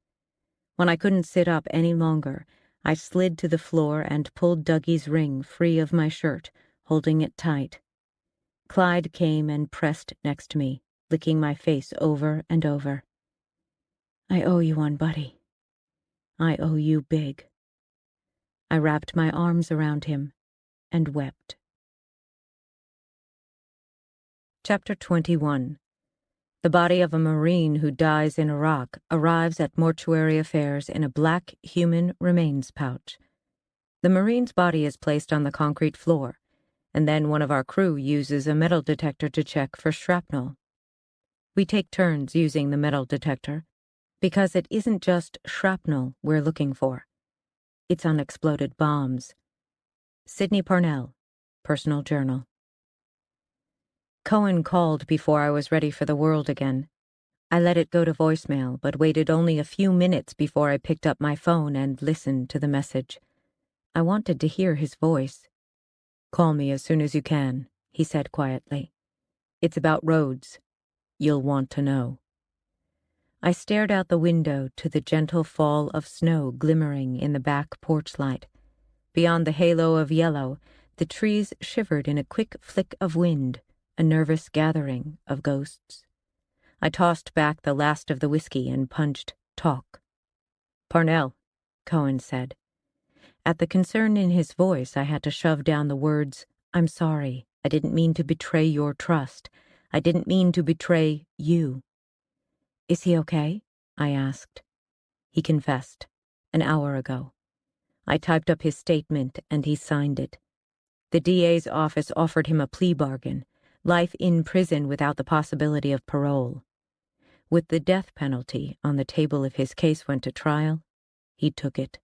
When I couldn't sit up any longer, I slid to the floor and pulled Dougie's ring free of my shirt, holding it tight. Clyde came and pressed next to me, licking my face over and over. I owe you one, buddy. I owe you big. I wrapped my arms around him and wept. Chapter 21. The body of a Marine who dies in Iraq arrives at mortuary affairs in a black human remains pouch. The Marine's body is placed on the concrete floor, and then one of our crew uses a metal detector to check for shrapnel. We take turns using the metal detector, because it isn't just shrapnel we're looking for. It's unexploded bombs. Sydney Parnell, Personal Journal. Cohen called before I was ready for the world again. I let it go to voicemail, but waited only a few minutes before I picked up my phone and listened to the message. I wanted to hear his voice. "Call me as soon as you can," he said quietly. "It's about roads. You'll want to know." I stared out the window to the gentle fall of snow glimmering in the back porch light. Beyond the halo of yellow, the trees shivered in a quick flick of wind, a nervous gathering of ghosts. I tossed back the last of the whiskey and punched talk. "Parnell," Cohen said. At the concern in his voice, I had to shove down the words, "I'm sorry. I didn't mean to betray your trust. I didn't mean to betray you." "Is he okay?" I asked. He confessed. An hour ago. I typed up his statement and he signed it. The DA's office offered him a plea bargain, life in prison without the possibility of parole. With the death penalty on the table if his case went to trial, he took it.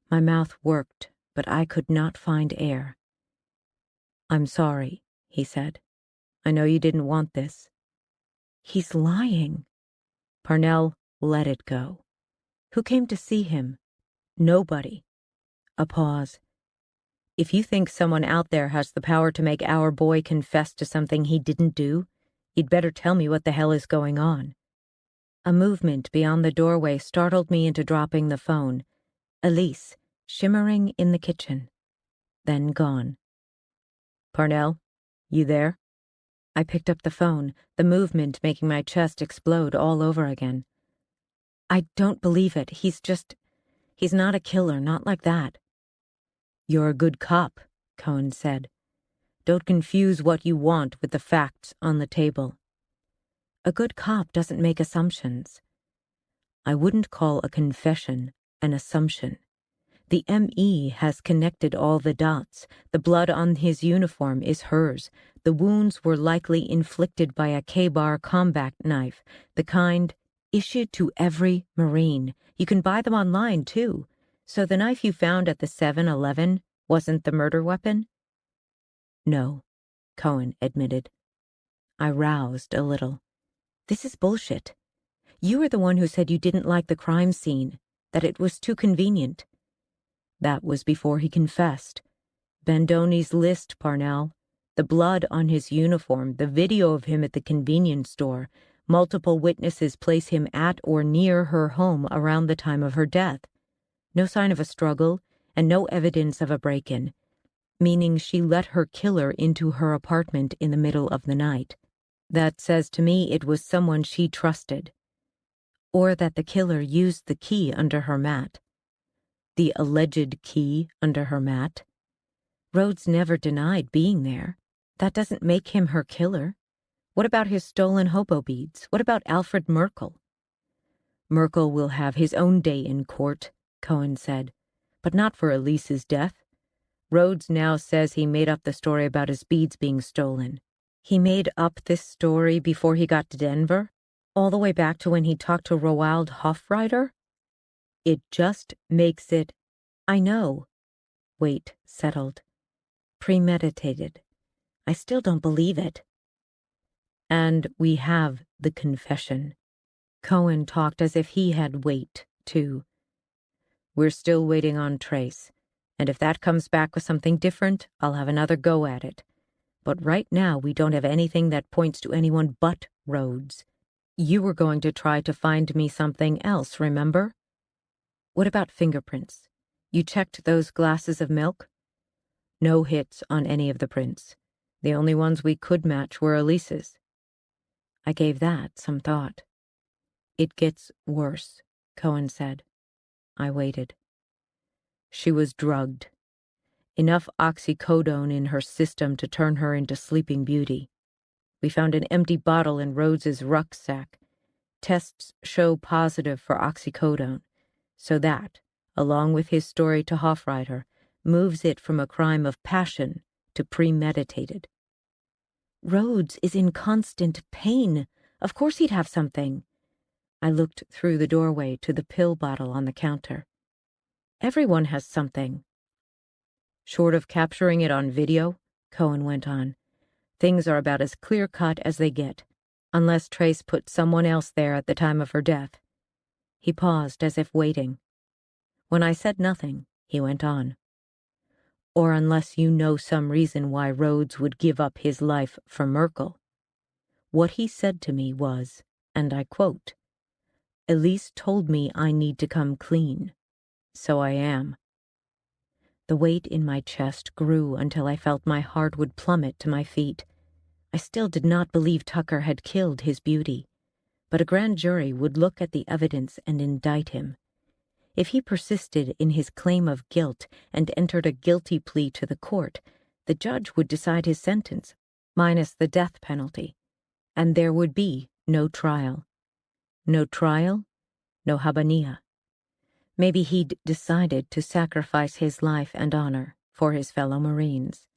My mouth worked, but I could not find air. "I'm sorry," he said. "I know you didn't want this." He's lying. Parnell let it go. Who came to see him? Nobody. A pause. "If you think someone out there has the power to make our boy confess to something he didn't do, you'd better tell me what the hell is going on." A movement beyond the doorway startled me into dropping the phone. Elise, shimmering in the kitchen. Then gone. "Parnell, you there?" I picked up the phone, the movement making my chest explode all over again. "I don't believe it. He's not a killer, not like that." "You're a good cop," Cohen said. "Don't confuse what you want with the facts on the table." A good cop doesn't make assumptions. I wouldn't call a confession an assumption. The ME has connected all the dots. The blood on his uniform is hers. The wounds were likely inflicted by a K-bar combat knife, the kind issued to every Marine. You can buy them online, too. So the knife you found at the 7-Eleven wasn't the murder weapon? No, Cohen admitted. I roused a little. This is bullshit. You were the one who said you didn't like the crime scene, that it was too convenient. That was before he confessed. Bandoni's list, Parnell. The blood on his uniform, the video of him at the convenience store, Multiple witnesses place him at or near her home around the time of her death. No sign of a struggle and no evidence of a break-in, meaning she let her killer into her apartment in the middle of the night. That says to me it was someone she trusted, or that the killer used the key under her mat. The alleged key under her mat. Rhodes never denied being there. That doesn't make him her killer. What about his stolen hobo beads? What about Alfred Merkel? Merkel will have his own day in court, Cohen said, but not for Elise's death. Rhodes now says he made up the story about his beads being stolen. He made up this story before he got to Denver? All the way back to when he talked to Roald Hofreiter? It just makes it, I know. Wait, settled. Premeditated. I still don't believe it. And we have the confession. Cohen talked as if he had weight, too. We're still waiting on Trace, and if that comes back with something different, I'll have another go at it. But right now we don't have anything that points to anyone but Rhodes. You were going to try to find me something else, remember? What about fingerprints? You checked those glasses of milk? No hits on any of the prints. The only ones we could match were Elise's. I gave that some thought. It gets worse, Cohen said. I waited. She was drugged. Enough oxycodone in her system to turn her into Sleeping Beauty. We found an empty bottle in Rhodes's rucksack. Tests show positive for oxycodone, so that, along with his story to Hofreiter, moves it from a crime of passion to premeditated. Rhodes is in constant pain. Of course he'd have something. I looked through the doorway to the pill bottle on the counter. Everyone has something. Short of capturing it on video, Cohen went on, things are about as clear-cut as they get, unless Trace put someone else there at the time of her death. He paused as if waiting. When I said nothing, he went on. Or unless you know some reason why Rhodes would give up his life for Merkel. What he said to me was, and I quote, "Elise told me I need to come clean. So I am." The weight in my chest grew until I felt my heart would plummet to my feet. I still did not believe Tucker had killed his beauty, but a grand jury would look at the evidence and indict him. If he persisted in his claim of guilt and entered a guilty plea to the court, the judge would decide his sentence, minus the death penalty, and there would be no trial. No trial, no habanilla. Maybe he'd decided to sacrifice his life and honor for his fellow Marines.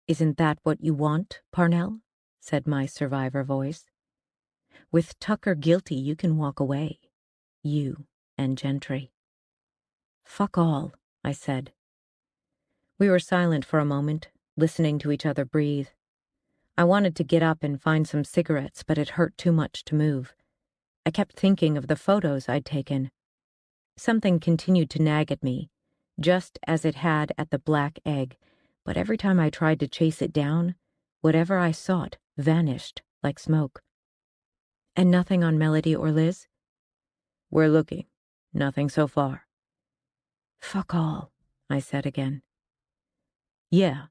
"Isn't that what you want, Parnell?" said my survivor voice. "With Tucker guilty, you can walk away. You and Gentry." "Fuck all," I said. We were silent for a moment, listening to each other breathe. I wanted to get up and find some cigarettes, but it hurt too much to move. I kept thinking of the photos I'd taken. Something continued to nag at me, just as it had at the black egg, but every time I tried to chase it down, whatever I sought vanished like smoke. "And nothing on Melody or Liz?" "We're looking. Nothing so far." "Fuck all," I said again. "Yeah."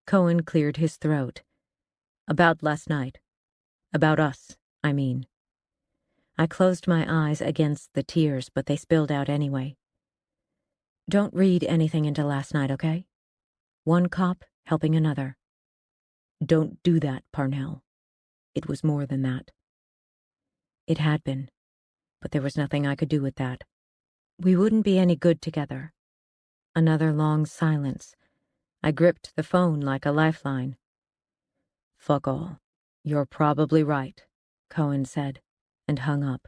Cohen cleared his throat. "About last night. About us, I mean." I closed my eyes against the tears, but they spilled out anyway. "Don't read anything into last night, okay? One cop helping another." "Don't do that, Parnell. It was more than that." It had been, but there was nothing I could do with that. We wouldn't be any good together. Another long silence. I gripped the phone like a lifeline. "Fuck all. You're probably right," Cohen said, and hung up.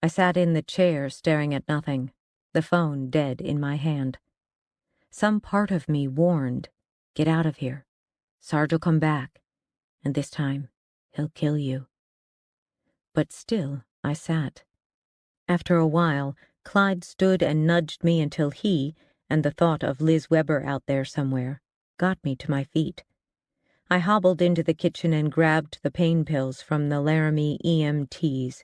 I sat in the chair staring at nothing, the phone dead in my hand. Some part of me warned, "Get out of here. Sarge'll come back, and this time he'll kill you." But still I sat. After a while, Clyde stood and nudged me until he, and the thought of Liz Weber out there somewhere, got me to my feet. I hobbled into the kitchen and grabbed the pain pills from the Laramie EMTs.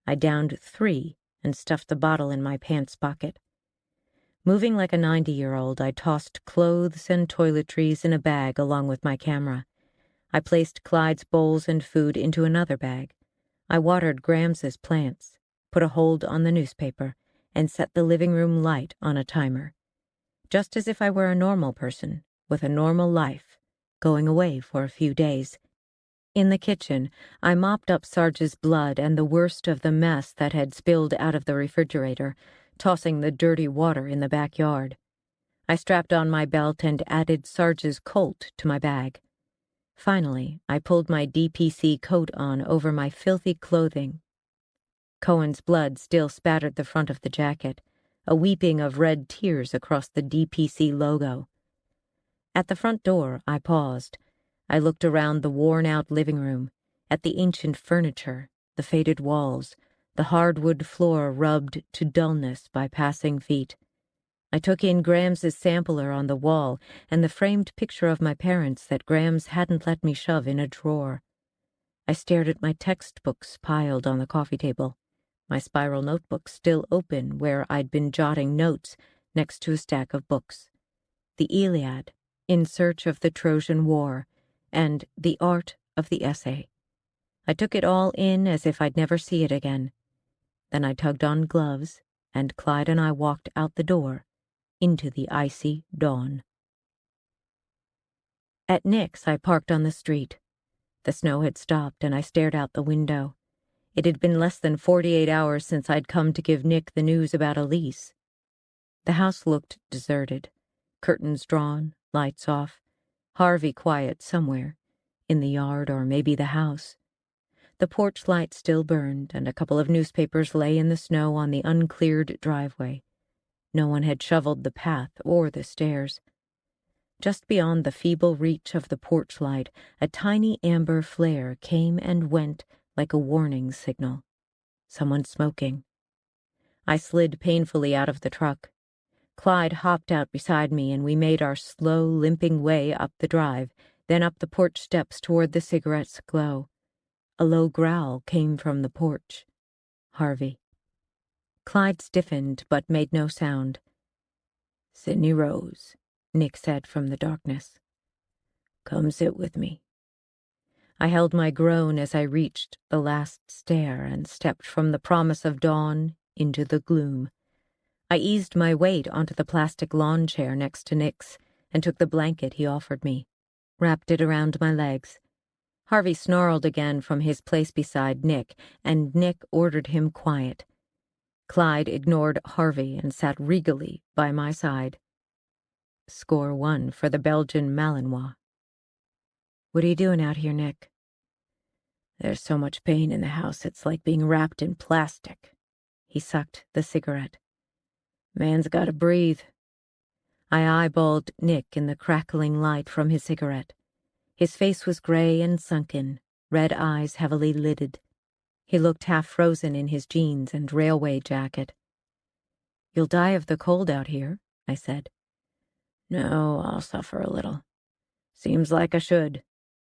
I downed 3 and stuffed the bottle in my pants pocket. Moving like a 90-year-old, I tossed clothes and toiletries in a bag along with my camera. I placed Clyde's bowls and food into another bag. I watered Grams's plants, put a hold on the newspaper, and set the living room light on a timer. Just as if I were a normal person, with a normal life, going away for a few days. In the kitchen, I mopped up Sarge's blood and the worst of the mess that had spilled out of the refrigerator, tossing the dirty water in the backyard. I strapped on my belt and added Sarge's Colt to my bag. Finally, I pulled my DPC coat on over my filthy clothing. Cohen's blood still spattered the front of the jacket, a weeping of red tears across the DPC logo. At the front door, I paused. I looked around the worn-out living room, at the ancient furniture, the faded walls, the hardwood floor rubbed to dullness by passing feet. I took in Grams's sampler on the wall and the framed picture of my parents that Grams hadn't let me shove in a drawer. I stared at my textbooks piled on the coffee table, my spiral notebook still open where I'd been jotting notes next to a stack of books. The Iliad, In Search of the Trojan War, and The Art of the Essay. I took it all in as if I'd never see it again. Then I tugged on gloves, and Clyde and I walked out the door into the icy dawn. At Nick's, I parked on the street. The snow had stopped, and I stared out the window. It had been less than 48 hours since I'd come to give Nick the news about Elise. The house looked deserted, curtains drawn, lights off, Harvey quiet somewhere, in the yard or maybe the house. The porch light still burned, and a couple of newspapers lay in the snow on the uncleared driveway. No one had shoveled the path or the stairs. Just beyond the feeble reach of the porch light, a tiny amber flare came and went like a warning signal. Someone smoking. I slid painfully out of the truck. Clyde hopped out beside me, and we made our slow, limping way up the drive, then up the porch steps toward the cigarette's glow. A low growl came from the porch. Harvey. Clyde stiffened, but made no sound. "Sydney Rose," Nick said from the darkness. "Come sit with me." I held my groan as I reached the last stair and stepped from the promise of dawn into the gloom. I eased my weight onto the plastic lawn chair next to Nick's and took the blanket he offered me, wrapped it around my legs. Harvey snarled again from his place beside Nick, and Nick ordered him quiet. Clyde ignored Harvey and sat regally by my side. Score 1 for the Belgian Malinois. "What are you doing out here, Nick?" "There's so much pain in the house, it's like being wrapped in plastic." He sucked the cigarette. "Man's gotta breathe." I eyeballed Nick in the crackling light from his cigarette. His face was gray and sunken, red eyes heavily lidded. He looked half frozen in his jeans and railway jacket. "You'll die of the cold out here," I said. "No, I'll suffer a little. Seems like I should,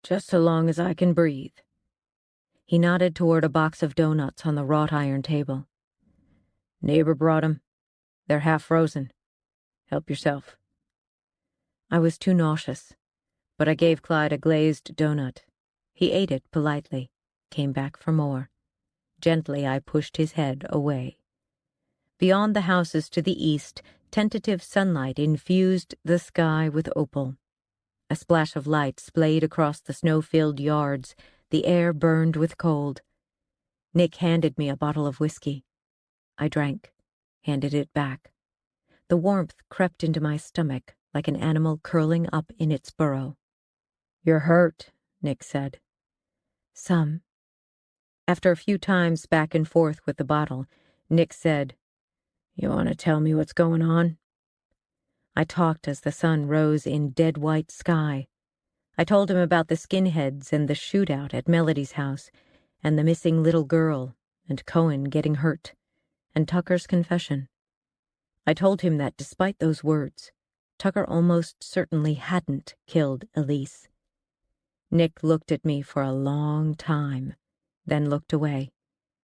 just so long as I can breathe." He nodded toward a box of donuts on the wrought iron table. "Neighbor brought 'em. They're half frozen. Help yourself." I was too nauseous, but I gave Clyde a glazed donut. He ate it politely, came back for more. Gently, I pushed his head away. Beyond the houses to the east, tentative sunlight infused the sky with opal. A splash of light splayed across the snow-filled yards. The air burned with cold. Nick handed me a bottle of whiskey. I drank, handed it back. The warmth crept into my stomach like an animal curling up in its burrow. "You're hurt," Nick said. "Some." After a few times back and forth with the bottle, Nick said, "You want to tell me what's going on?" I talked as the sun rose in dead white sky. I told him about the skinheads and the shootout at Melody's house, and the missing little girl, and Cohen getting hurt, and Tucker's confession. I told him that despite those words, Tucker almost certainly hadn't killed Elise. Nick looked at me for a long time, then looked away,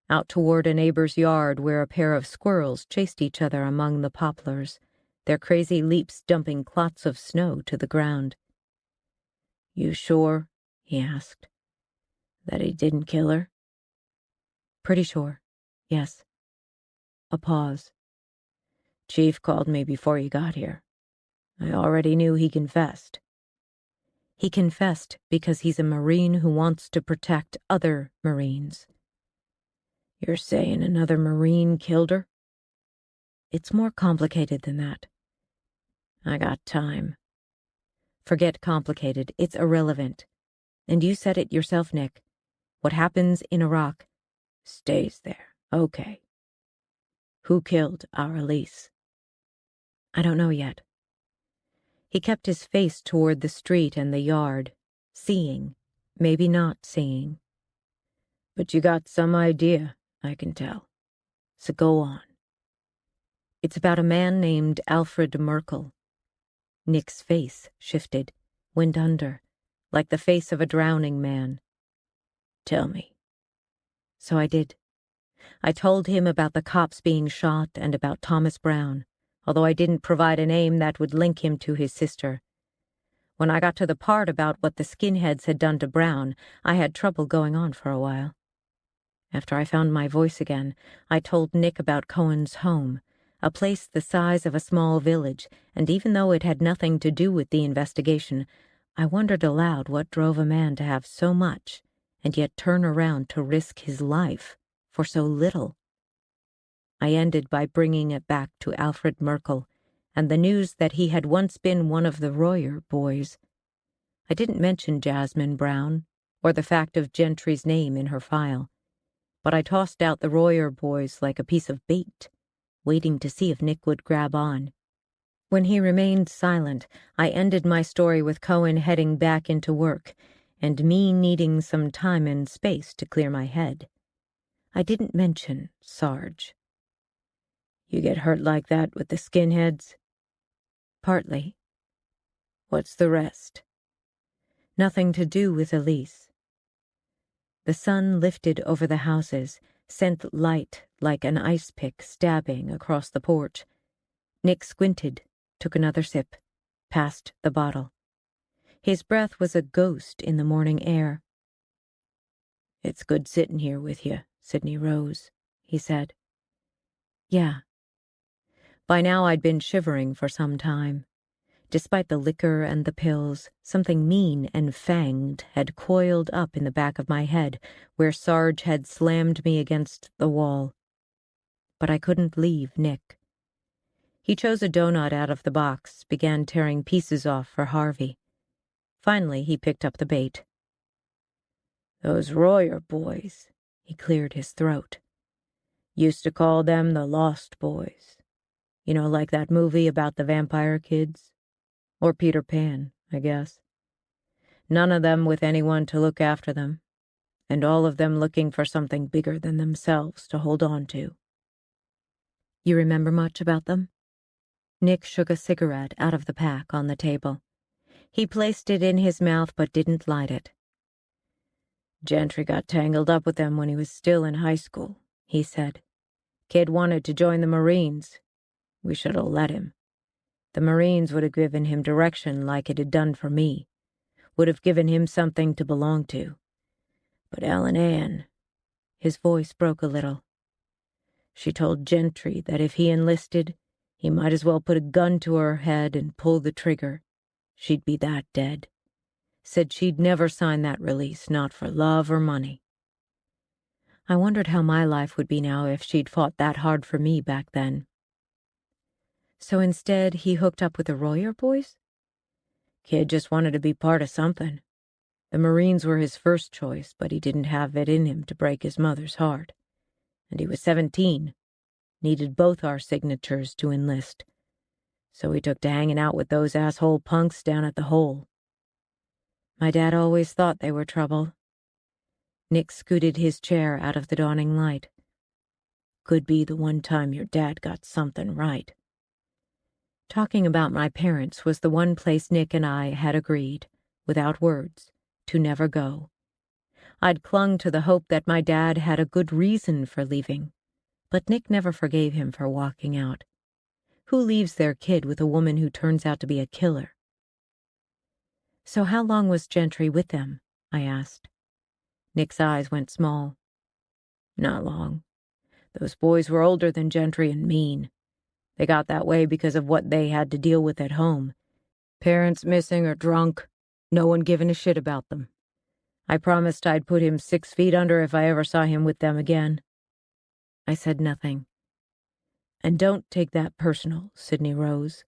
out toward a neighbor's yard where a pair of squirrels chased each other among the poplars, their crazy leaps dumping clots of snow to the ground. "You sure," he asked, "that he didn't kill her?" "Pretty sure, yes." A pause. "Chief called me before you got here. I already knew he confessed." "He confessed because he's a Marine who wants to protect other Marines." "You're saying another Marine killed her?" "It's more complicated than that." "I got time." "Forget complicated. It's irrelevant. And you said it yourself, Nick. What happens in Iraq stays there. Okay. Who killed our Elise?" "I don't know yet." He kept his face toward the street and the yard, seeing, maybe not seeing. "But you got some idea, I can tell. So go on." "It's about a man named Alfred Merkel." Nick's face shifted, went under, like the face of a drowning man. "Tell me." So I did. I told him about the cops being shot and about Thomas Brown, although I didn't provide a name that would link him to his sister. When I got to the part about what the skinheads had done to Brown, I had trouble going on for a while. After I found my voice again, I told Nick about Cohen's home, a place the size of a small village, and even though it had nothing to do with the investigation, I wondered aloud what drove a man to have so much and yet turn around to risk his life for so little. I ended by bringing it back to Alfred Merkel and the news that he had once been one of the Royer boys. I didn't mention Jasmine Brown or the fact of Gentry's name in her file, but I tossed out the Royer boys like a piece of bait, waiting to see if Nick would grab on. When he remained silent, I ended my story with Cohen heading back into work and me needing some time and space to clear my head. I didn't mention Sarge. "You get hurt like that with the skinheads?" "Partly." "What's the rest?" "Nothing to do with Elise." The sun lifted over the houses, sent light like an ice pick stabbing across the porch. Nick squinted, took another sip, passed the bottle. His breath was a ghost in the morning air. "It's good sitting here with you, Sydney Rose," he said. "Yeah." By now I'd been shivering for some time. Despite the liquor and the pills, something mean and fanged had coiled up in the back of my head where Sarge had slammed me against the wall. But I couldn't leave Nick. He chose a donut out of the box, began tearing pieces off for Harvey. Finally, he picked up the bait. "Those Royer boys," he cleared his throat. "Used to call them the Lost Boys. You know, like that movie about the vampire kids? Or Peter Pan, I guess. None of them with anyone to look after them, and all of them looking for something bigger than themselves to hold on to." "You remember much about them?" Nick shook a cigarette out of the pack on the table. He placed it in his mouth but didn't light it. "Gentry got tangled up with them when he was still in high school," he said. "Kid wanted to join the Marines. We should have let him. The Marines would have given him direction like it had done for me, would have given him something to belong to. But Ellen Ann," his voice broke a little. "She told Gentry that if he enlisted, he might as well put a gun to her head and pull the trigger. She'd be that dead. Said she'd never sign that release, not for love or money." I wondered how my life would be now if she'd fought that hard for me back then. "So instead, he hooked up with the Royer boys?" "Kid just wanted to be part of something. The Marines were his first choice, but he didn't have it in him to break his mother's heart. And he was 17. Needed both our signatures to enlist. So he took to hanging out with those asshole punks down at the hole." "My dad always thought they were trouble." Nick scooted his chair out of the dawning light. "Could be the one time your dad got something right." Talking about my parents was the one place Nick and I had agreed, without words, to never go. I'd clung to the hope that my dad had a good reason for leaving, but Nick never forgave him for walking out. Who leaves their kid with a woman who turns out to be a killer? So how long was Gentry with them? I asked. Nick's eyes went small. Not long. Those boys were older than Gentry and mean. They got that way because of what they had to deal with at home. Parents missing or drunk, no one giving a shit about them. I promised I'd put him 6 feet under if I ever saw him with them again. I said nothing. And don't take that personal, Sydney Rose.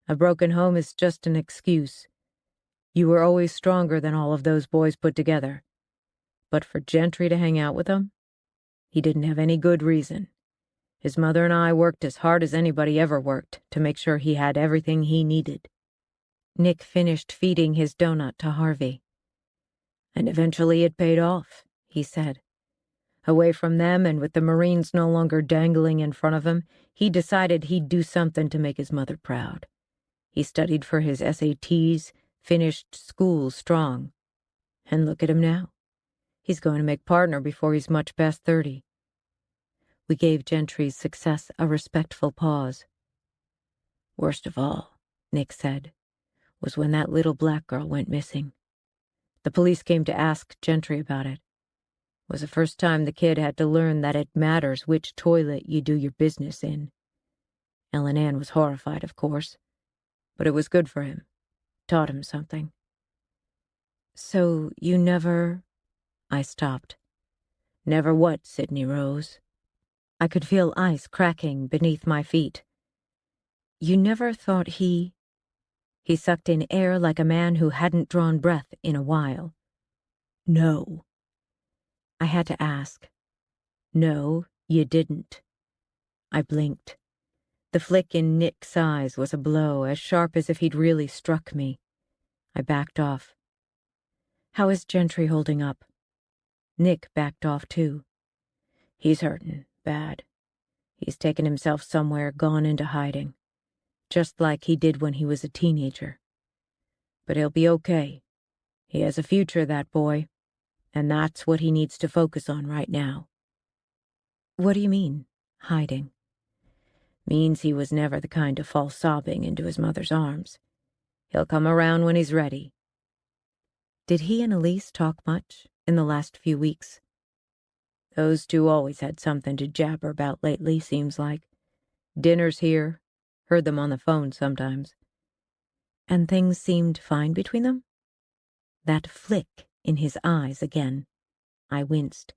A broken home is just an excuse. You were always stronger than all of those boys put together. But for Gentry to hang out with them? He didn't have any good reason. His mother and I worked as hard as anybody ever worked to make sure he had everything he needed. Nick finished feeding his donut to Harvey. And eventually it paid off, he said. Away from them and with the Marines no longer dangling in front of him, he decided he'd do something to make his mother proud. He studied for his SATs, finished school strong. And look at him now. He's going to make partner before he's much past 30. We gave Gentry's success a respectful pause. Worst of all, Nick said, was when that little black girl went missing. The police came to ask Gentry about it. It was the first time the kid had to learn that it matters which toilet you do your business in. Ellen Ann was horrified, of course, but it was good for him. Taught him something. So you never... I stopped. Never what, Sydney Rose? I could feel ice cracking beneath my feet. You never thought he... He sucked in air like a man who hadn't drawn breath in a while. No. I had to ask. No, you didn't. I blinked. The flick in Nick's eyes was a blow, as sharp as if he'd really struck me. I backed off. How is Gentry holding up? Nick backed off too. He's hurting, bad. He's taken himself somewhere, gone into hiding. Just like he did when he was a teenager. But he'll be okay. He has a future, that boy. And that's what he needs to focus on right now. What do you mean, hiding? Means he was never the kind to fall sobbing into his mother's arms. He'll come around when he's ready. Did he and Elise talk much in the last few weeks? Those two always had something to jabber about lately, seems like. Dinners here. Heard them on the phone sometimes. And things seemed fine between them? That flick in his eyes again. I winced.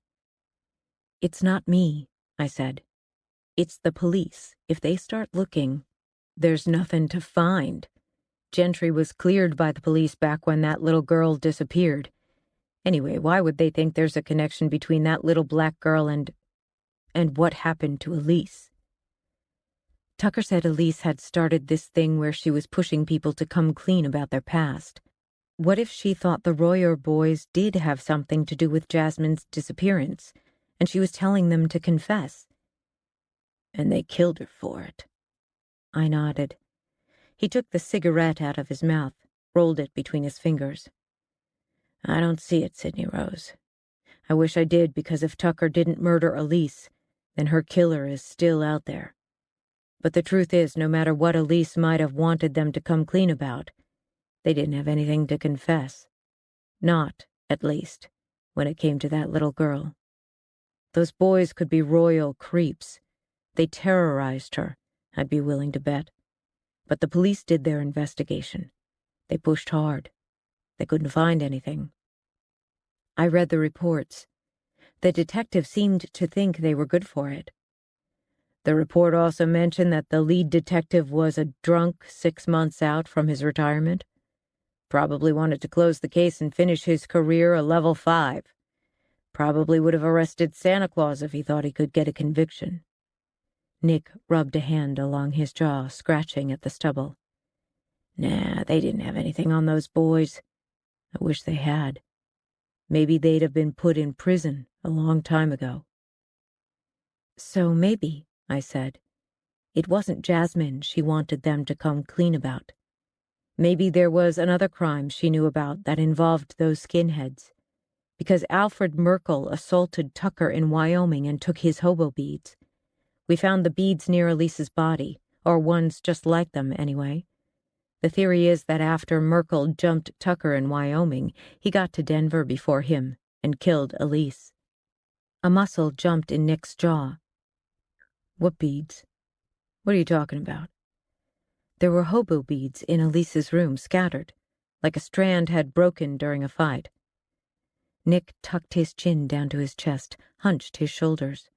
It's not me, I said. It's the police. If they start looking, there's nothing to find. Gentry was cleared by the police back when that little girl disappeared. Anyway, why would they think there's a connection between that little black girl and what happened to Elise? Tucker said Elise had started this thing where she was pushing people to come clean about their past. What if she thought the Royer boys did have something to do with Jasmine's disappearance, and she was telling them to confess? And they killed her for it. I nodded. He took the cigarette out of his mouth, rolled it between his fingers. I don't see it, Sydney Rose. I wish I did, because if Tucker didn't murder Elise, then her killer is still out there. But the truth is, no matter what Elise might have wanted them to come clean about, they didn't have anything to confess. Not, at least, when it came to that little girl. Those boys could be royal creeps. They terrorized her, I'd be willing to bet. But the police did their investigation. They pushed hard. They couldn't find anything. I read the reports. The detective seemed to think they were good for it. The report also mentioned that the lead detective was a drunk 6 months out from his retirement. Probably wanted to close the case and finish his career a level 5. Probably would have arrested Santa Claus if he thought he could get a conviction. Nick rubbed a hand along his jaw, scratching at the stubble. Nah, they didn't have anything on those boys. I wish they had. Maybe they'd have been put in prison a long time ago. So maybe, I said, it wasn't Jasmine she wanted them to come clean about. Maybe there was another crime she knew about that involved those skinheads. Because Alfred Merkel assaulted Tucker in Wyoming and took his hobo beads. We found the beads near Elise's body, or ones just like them anyway. The theory is that after Merkel jumped Tucker in Wyoming, he got to Denver before him and killed Elise. A muscle jumped in Nick's jaw. What beads? What are you talking about? There were hobo beads in Elise's room, scattered, like a strand had broken during a fight. Nick tucked his chin down to his chest, hunched his shoulders.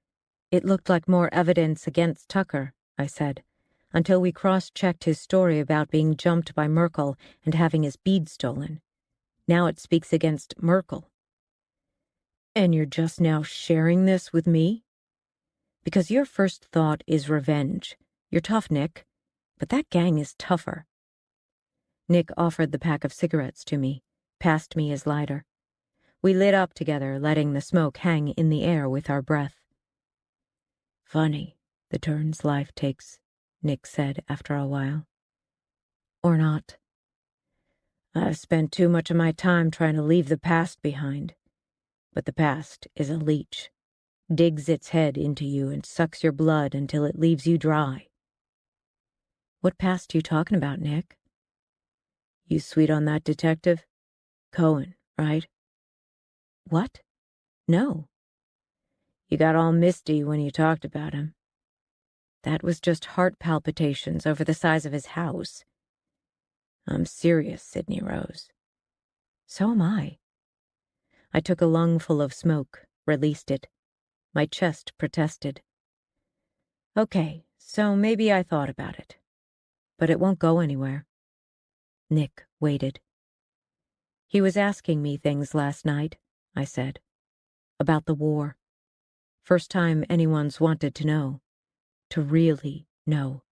It looked like more evidence against Tucker, I said, until we cross-checked his story about being jumped by Merkel and having his beads stolen. Now it speaks against Merkel. And you're just now sharing this with me? Because your first thought is revenge. You're tough, Nick, but that gang is tougher. Nick offered the pack of cigarettes to me, passed me his lighter. We lit up together, letting the smoke hang in the air with our breath. Funny, the turns life takes, Nick said after a while. Or not. I've spent too much of my time trying to leave the past behind. But the past is a leech. Digs its head into you and sucks your blood until it leaves you dry. What past you talking about, Nick? You sweet on that detective? Cohen, right? What? No. You got all misty when you talked about him. That was just heart palpitations over the size of his house. I'm serious, Sydney Rose. So am I. I took a lungful of smoke, released it. My chest protested. Okay, so maybe I thought about it. But it won't go anywhere. Nick waited. He was asking me things last night, I said. About the war. First time anyone's wanted to know. To really know.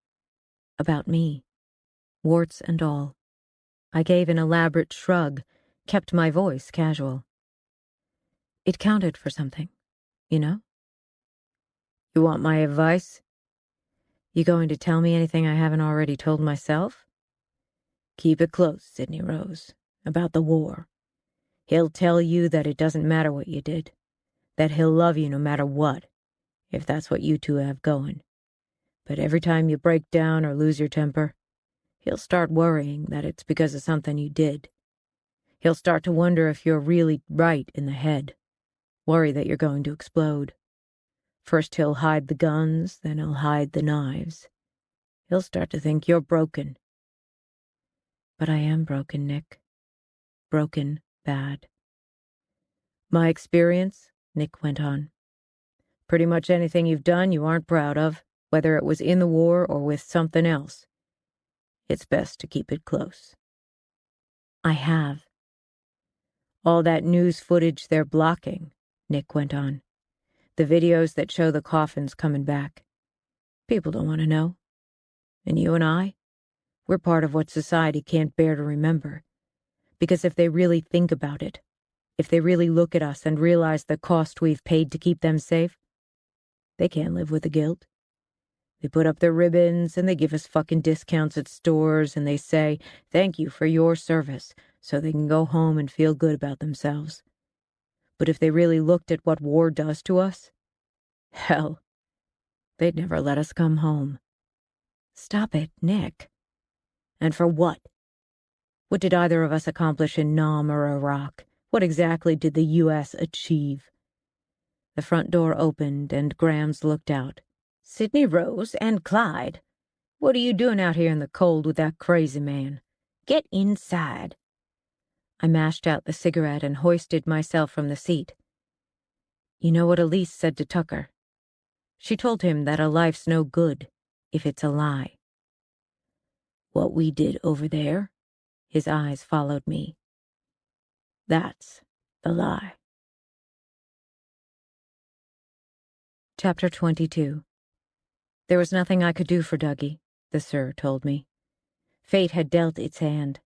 About me. Warts and all. I gave an elaborate shrug, kept my voice casual. It counted for something, you know? You want my advice? You going to tell me anything I haven't already told myself? Keep it close, Sydney Rose, about the war. He'll tell you that it doesn't matter what you did, that he'll love you no matter what, if that's what you two have going. But every time you break down or lose your temper, he'll start worrying that it's because of something you did. He'll start to wonder if you're really right in the head, worry that you're going to explode. First he'll hide the guns, then he'll hide the knives. He'll start to think you're broken. But I am broken, Nick. Broken bad. My experience, Nick went on. Pretty much anything you've done you aren't proud of, whether it was in the war or with something else. It's best to keep it close. I have. All that news footage they're blocking, Nick went on. The videos that show the coffins coming back. People don't want to know. And you and I? We're part of what society can't bear to remember. Because if they really think about it, if they really look at us and realize the cost we've paid to keep them safe, they can't live with the guilt. They put up their ribbons and they give us fucking discounts at stores and they say, thank you for your service, so they can go home and feel good about themselves. But if they really looked at what war does to us, hell, they'd never let us come home. Stop it, Nick. And for what? What did either of us accomplish in Nam or Iraq? What exactly did the U.S. achieve? The front door opened and Grams looked out. Sydney Rose and Clyde, what are you doing out here in the cold with that crazy man? Get inside. I mashed out the cigarette and hoisted myself from the seat. You know what Elise said to Tucker? She told him that a life's no good if it's a lie. What we did over there? His eyes followed me. That's the lie. Chapter 22. There was nothing I could do for Dougie, the Sir told me. Fate had dealt its hand.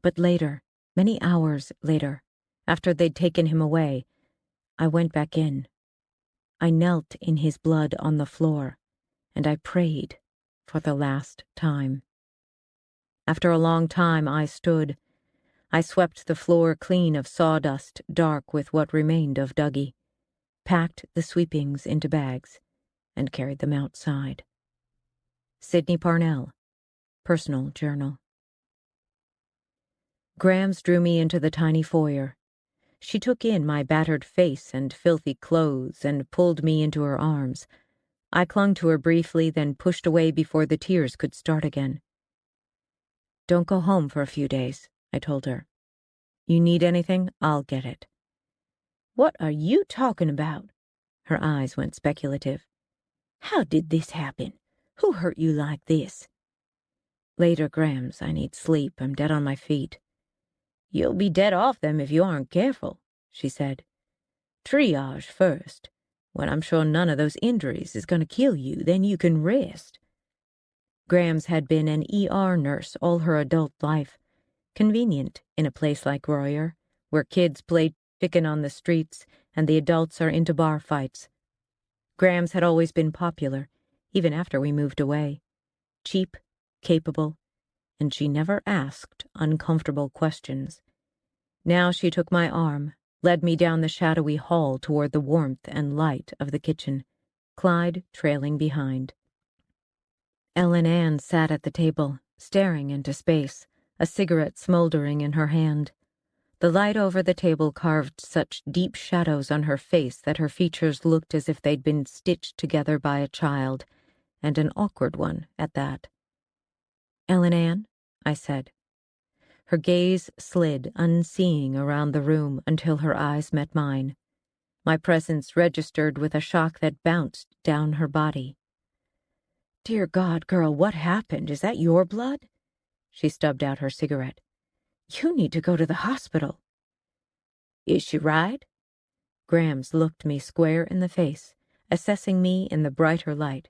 But later, many hours later, after they'd taken him away, I went back in. I knelt in his blood on the floor, and I prayed for the last time. After a long time, I stood. I swept the floor clean of sawdust, dark with what remained of Dougie, packed the sweepings into bags, and carried them outside. Sydney Parnell, Personal Journal. Grams drew me into the tiny foyer. She took in my battered face and filthy clothes and pulled me into her arms. I clung to her briefly, then pushed away before the tears could start again. "Don't go home for a few days," I told her. "You need anything, I'll get it." "What are you talking about?" Her eyes went speculative. "How did this happen? Who hurt you like this?" "Later, Grams. I need sleep. I'm dead on my feet." "You'll be dead off them if you aren't careful," she said. "Triage first. When I'm sure none of those injuries is going to kill you, then you can rest." Grams had been an ER nurse all her adult life. Convenient in a place like Royer, where kids play chicken on the streets and the adults are into bar fights. Grams had always been popular, even after we moved away. Cheap, capable, and she never asked uncomfortable questions. Now she took my arm, led me down the shadowy hall toward the warmth and light of the kitchen, Clyde trailing behind. Ellen Ann sat at the table, staring into space, a cigarette smoldering in her hand. The light over the table carved such deep shadows on her face that her features looked as if they'd been stitched together by a child, and an awkward one at that. "Ellen Ann?" I said. Her gaze slid unseeing around the room until her eyes met mine. My presence registered with a shock that bounced down her body. "Dear God, girl, what happened? Is that your blood?" She stubbed out her cigarette. "You need to go to the hospital." "Is she right?" Grams looked me square in the face, assessing me in the brighter light.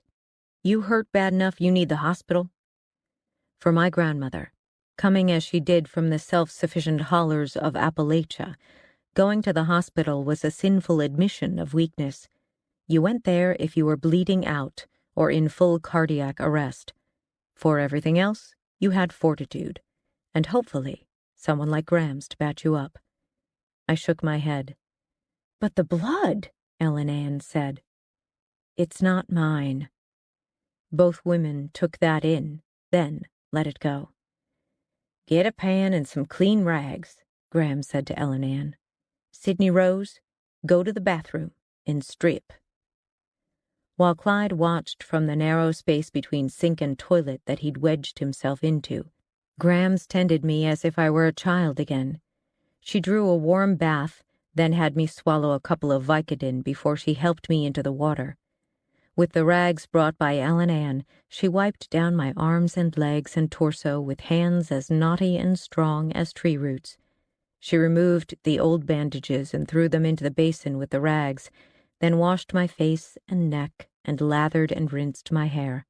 "You hurt bad enough you need the hospital?" For my grandmother, coming as she did from the self-sufficient hollers of Appalachia, going to the hospital was a sinful admission of weakness. You went there if you were bleeding out or in full cardiac arrest. For everything else, you had fortitude, and hopefully someone like Grams to back you up. I shook my head. "But the blood," Ellen Ann said. "It's not mine." Both women took that in, then let it go. "Get a pan and some clean rags," Grams said to Ellen Ann. "Sydney Rose, go to the bathroom and strip." While Clyde watched from the narrow space between sink and toilet that he'd wedged himself into, Grams tended me as if I were a child again. She drew a warm bath, then had me swallow a couple of Vicodin before she helped me into the water. With the rags brought by Ellen Ann, she wiped down my arms and legs and torso with hands as knotty and strong as tree roots. She removed the old bandages and threw them into the basin with the rags, then washed my face and neck and lathered and rinsed my hair.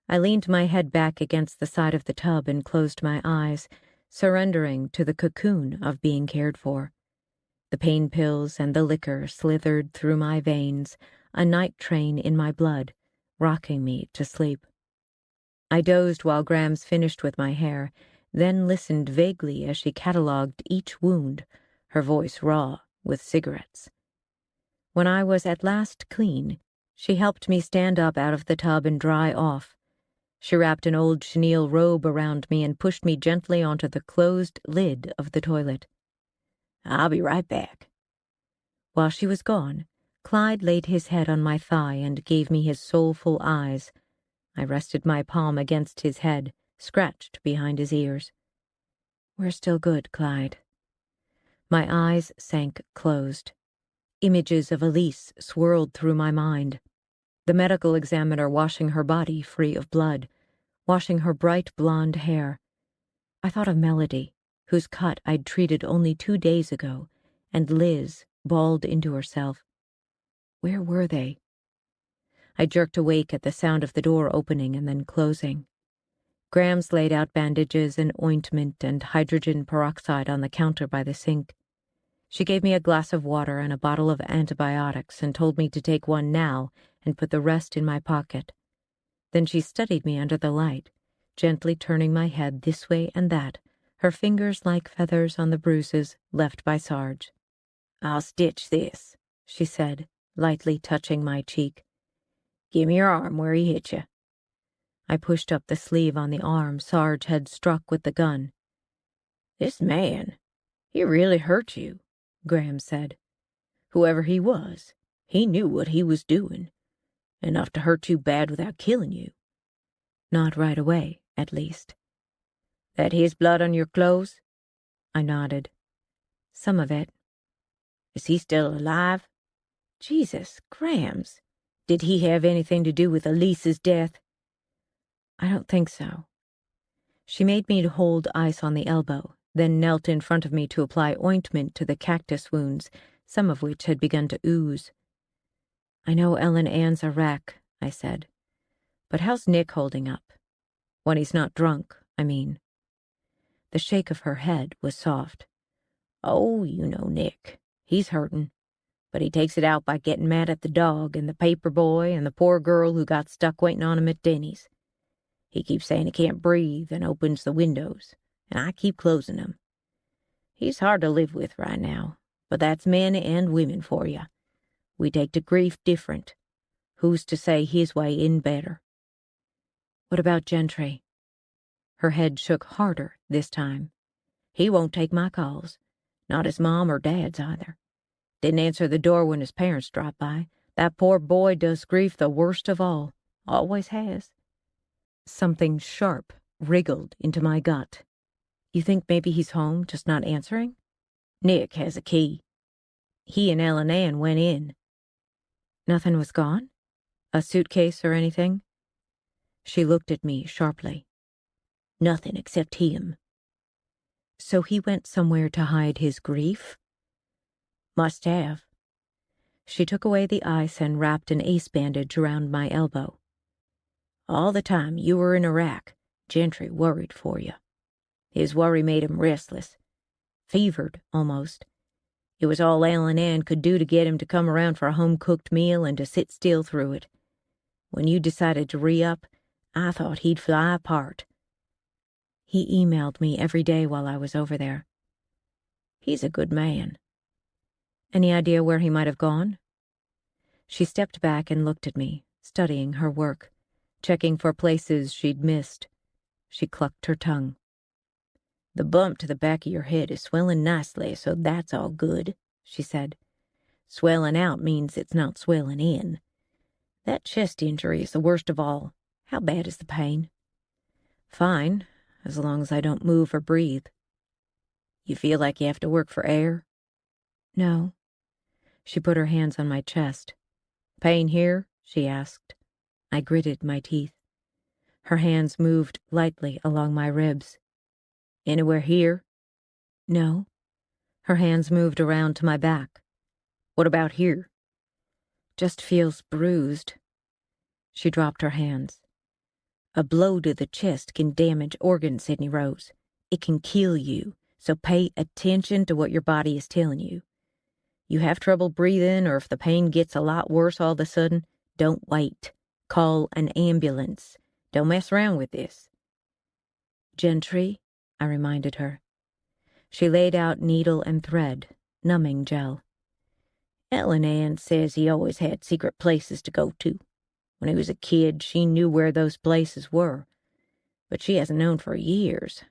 I leaned my head back against the side of the tub and closed my eyes, surrendering to the cocoon of being cared for. The pain pills and the liquor slithered through my veins, a night train in my blood, rocking me to sleep. I dozed while Grams finished with my hair, then listened vaguely as she catalogued each wound, her voice raw with cigarettes. When I was at last clean, she helped me stand up out of the tub and dry off. She wrapped an old chenille robe around me and pushed me gently onto the closed lid of the toilet. "I'll be right back." While she was gone, Clyde laid his head on my thigh and gave me his soulful eyes. I rested my palm against his head, scratched behind his ears. "We're still good, Clyde." My eyes sank closed. Images of Elise swirled through my mind. The medical examiner washing her body free of blood, washing her bright blonde hair. I thought of Melody, whose cut I'd treated only 2 days ago, and Liz, bawled into herself. Where were they? I jerked awake at the sound of the door opening and then closing. Grams laid out bandages and ointment and hydrogen peroxide on the counter by the sink. She gave me a glass of water and a bottle of antibiotics and told me to take one now and put the rest in my pocket. Then she studied me under the light, gently turning my head this way and that, her fingers like feathers on the bruises left by Sarge. "I'll stitch this," she said, lightly touching my cheek. "Give me your arm where he hit you." I pushed up the sleeve on the arm Sarge had struck with the gun. "This man, he really hurt you," Graham said. "Whoever he was, he knew what he was doing. Enough to hurt you bad without killing you." "Not right away, at least." "That his blood on your clothes?" I nodded. "Some of it." "Is he still alive?" "Jesus, Grams, did he have anything to do with Elise's death?" "I don't think so." She made me hold ice on the elbow, then knelt in front of me to apply ointment to the cactus wounds, some of which had begun to ooze. "I know Ellen Ann's a wreck," I said. "But how's Nick holding up? When he's not drunk, I mean." The shake of her head was soft. "Oh, you know Nick. He's hurtin'. But he takes it out by getting mad at the dog and the paper boy and the poor girl who got stuck waiting on him at Denny's. He keeps saying he can't breathe and opens the windows, and I keep closing them. He's hard to live with right now, but that's men and women for you. We take to grief different. Who's to say his way isn't better?" "What about Gentry?" Her head shook harder this time. "He won't take my calls. Not his mom or dad's either. Didn't answer the door when his parents dropped by. That poor boy does grief the worst of all. Always has." Something sharp wriggled into my gut. "You think maybe he's home, just not answering?" "Nick has a key. He and Ellen Ann went in." "Nothing was gone? A suitcase or anything?" She looked at me sharply. "Nothing except him." "So he went somewhere to hide his grief?" "Must have." She took away the ice and wrapped an ace bandage around my elbow. "All the time you were in Iraq, Gentry worried for you. His worry made him restless. Fevered, almost. It was all Ellen Ann could do to get him to come around for a home-cooked meal and to sit still through it. When you decided to re-up, I thought he'd fly apart." "He emailed me every day while I was over there." "He's a good man." "Any idea where he might have gone?" She stepped back and looked at me, studying her work, checking for places she'd missed. She clucked her tongue. "The bump to the back of your head is swelling nicely, so that's all good," she said. "Swelling out means it's not swelling in. That chest injury is the worst of all. How bad is the pain?" "Fine, as long as I don't move or breathe." "You feel like you have to work for air?" "No." She put her hands on my chest. "Pain here?" she asked. I gritted my teeth. Her hands moved lightly along my ribs. "Anywhere here?" "No." Her hands moved around to my back. "What about here?" "Just feels bruised." She dropped her hands. "A blow to the chest can damage organs, Sydney Rose. It can kill you, so pay attention to what your body is telling you. You have trouble breathing, or if the pain gets a lot worse all of a sudden, don't wait. Call an ambulance. Don't mess around with this." "Gentry," I reminded her. She laid out needle and thread, numbing gel. "Ellen Ann says he always had secret places to go to. When he was a kid, she knew where those places were, but she hasn't known for years.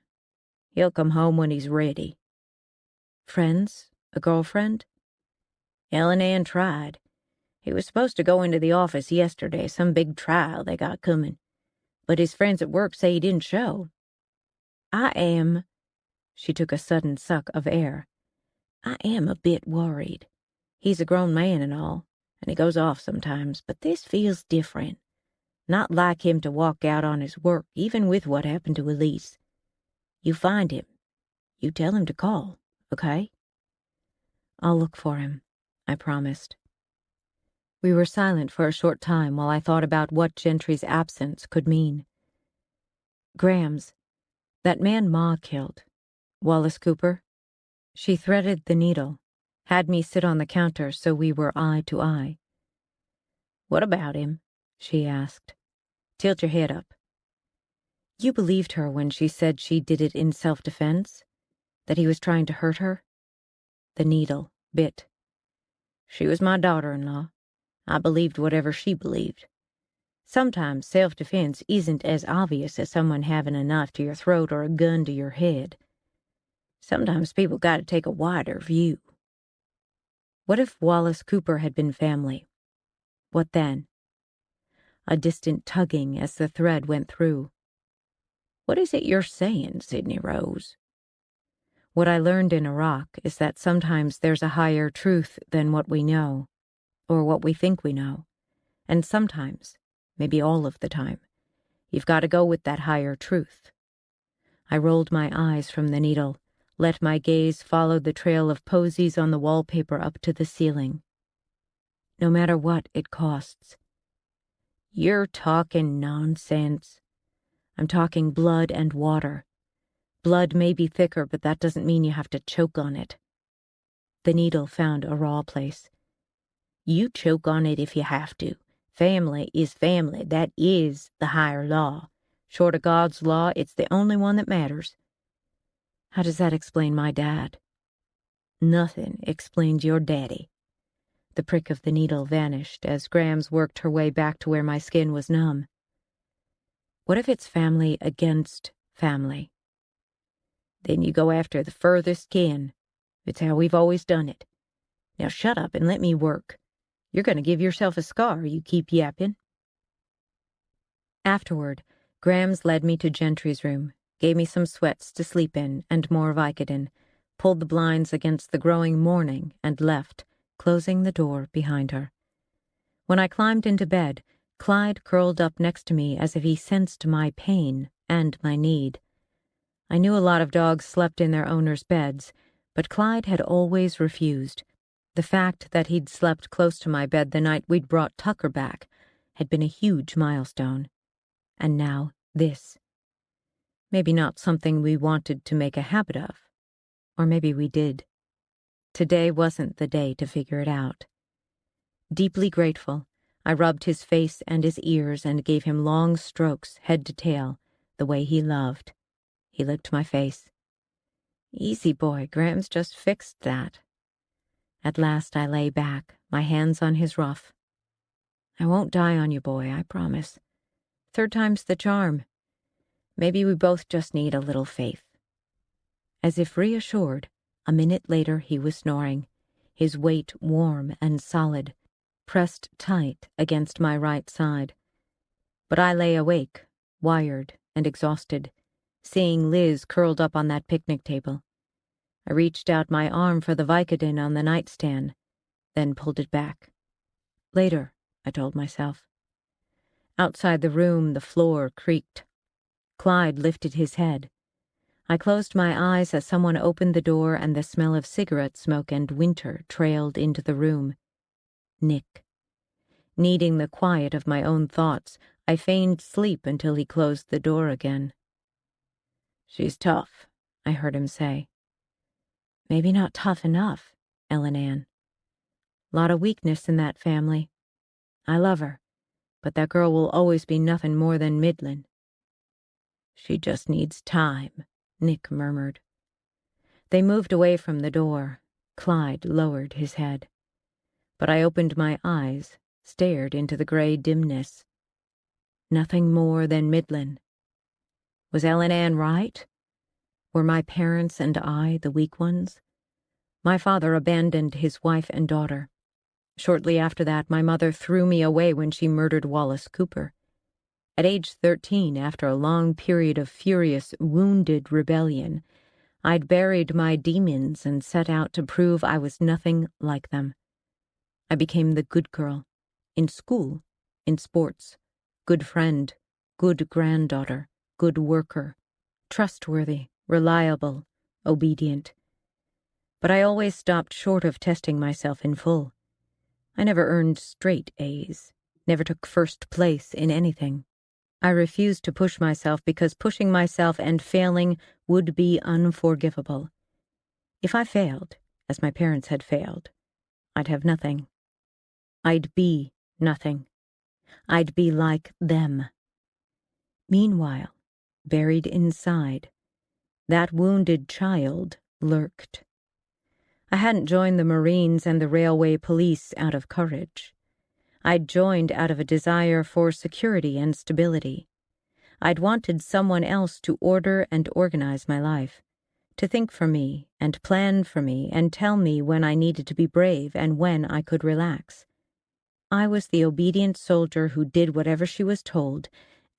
He'll come home when he's ready." "Friends? A girlfriend?" "Ellen Ann tried. He was supposed to go into the office yesterday, some big trial they got coming, but his friends at work say he didn't show. I am," she took a sudden suck of air, "I am a bit worried. He's a grown man and all, and he goes off sometimes, but this feels different. Not like him to walk out on his work, even with what happened to Elise. You find him. You tell him to call, okay?" "I'll look for him," I promised. We were silent for a short time while I thought about what Gentry's absence could mean. "Grams, that man Ma killed, Wallace Cooper." She threaded the needle, had me sit on the counter so we were eye to eye. "What about him?" she asked. "Tilt your head up." You believed her when she said she did it in self-defense? That he was trying to hurt her? The needle bit. She was my daughter-in-law. I believed whatever she believed. Sometimes self-defense isn't as obvious as someone having a knife to your throat or a gun to your head. Sometimes people gotta take a wider view. What if Wallace Cooper had been family? What then? A distant tugging as the thread went through. What is it you're saying, Sydney Rose? What I learned in Iraq is that sometimes there's a higher truth than what we know, or what we think we know. And sometimes, maybe all of the time, you've got to go with that higher truth. I rolled my eyes from the needle, let my gaze follow the trail of posies on the wallpaper up to the ceiling. No matter what it costs. You're talking nonsense. I'm talking blood and water. Blood may be thicker, but that doesn't mean you have to choke on it. The needle found a raw place. You choke on it if you have to. Family is family. That is the higher law. Short of God's law, it's the only one that matters. How does that explain my dad? Nothing explains your daddy. The prick of the needle vanished as Grams worked her way back to where my skin was numb. What if it's family against family? Then you go after the furthest kin. It's how we've always done it. Now shut up and let me work. You're going to give yourself a scar, you keep yapping. Afterward, Grams led me to Gentry's room, gave me some sweats to sleep in and more Vicodin, pulled the blinds against the growing morning, and left, closing the door behind her. When I climbed into bed, Clyde curled up next to me as if he sensed my pain and my need. I knew a lot of dogs slept in their owners' beds, but Clyde had always refused. The fact that he'd slept close to my bed the night we'd brought Tucker back had been a huge milestone. And now this. Maybe not something we wanted to make a habit of. Or maybe we did. Today wasn't the day to figure it out. Deeply grateful, I rubbed his face and his ears and gave him long strokes, head to tail, the way he loved. He licked my face. Easy, boy, Grams just fixed that. At last I lay back, my hands on his ruff. I won't die on you, boy, I promise. Third time's the charm. Maybe we both just need a little faith. As if reassured, a minute later he was snoring, his weight warm and solid, pressed tight against my right side. But I lay awake, wired and exhausted, seeing Liz curled up on that picnic table. I reached out my arm for the Vicodin on the nightstand, then pulled it back. Later, I told myself. Outside the room, the floor creaked. Clyde lifted his head. I closed my eyes as someone opened the door and the smell of cigarette smoke and winter trailed into the room. Nick. Needing the quiet of my own thoughts, I feigned sleep until he closed the door again. She's tough, I heard him say. Maybe not tough enough, Ellen Ann. Lot of weakness in that family. I love her, but that girl will always be nothing more than middlin'. She just needs time, Nick murmured. They moved away from the door. Clyde lowered his head. But I opened my eyes, stared into the gray dimness. Nothing more than middlin'. Was Ellen Ann right? Were my parents and I the weak ones? My father abandoned his wife and daughter. Shortly after that, my mother threw me away when she murdered Wallace Cooper. At age 13, after a long period of furious, wounded rebellion, I'd buried my demons and set out to prove I was nothing like them. I became the good girl, in school, in sports, good friend, good granddaughter, good worker, trustworthy, reliable, obedient. But I always stopped short of testing myself in full. I never earned straight A's, never took first place in anything. I refused to push myself because pushing myself and failing would be unforgivable. If I failed, as my parents had failed, I'd have nothing. I'd be nothing. I'd be like them. Meanwhile, buried inside, that wounded child lurked. I hadn't joined the Marines and the railway police out of courage. I'd joined out of a desire for security and stability. I'd wanted someone else to order and organize my life, to think for me and plan for me and tell me when I needed to be brave and when I could relax. I was the obedient soldier who did whatever she was told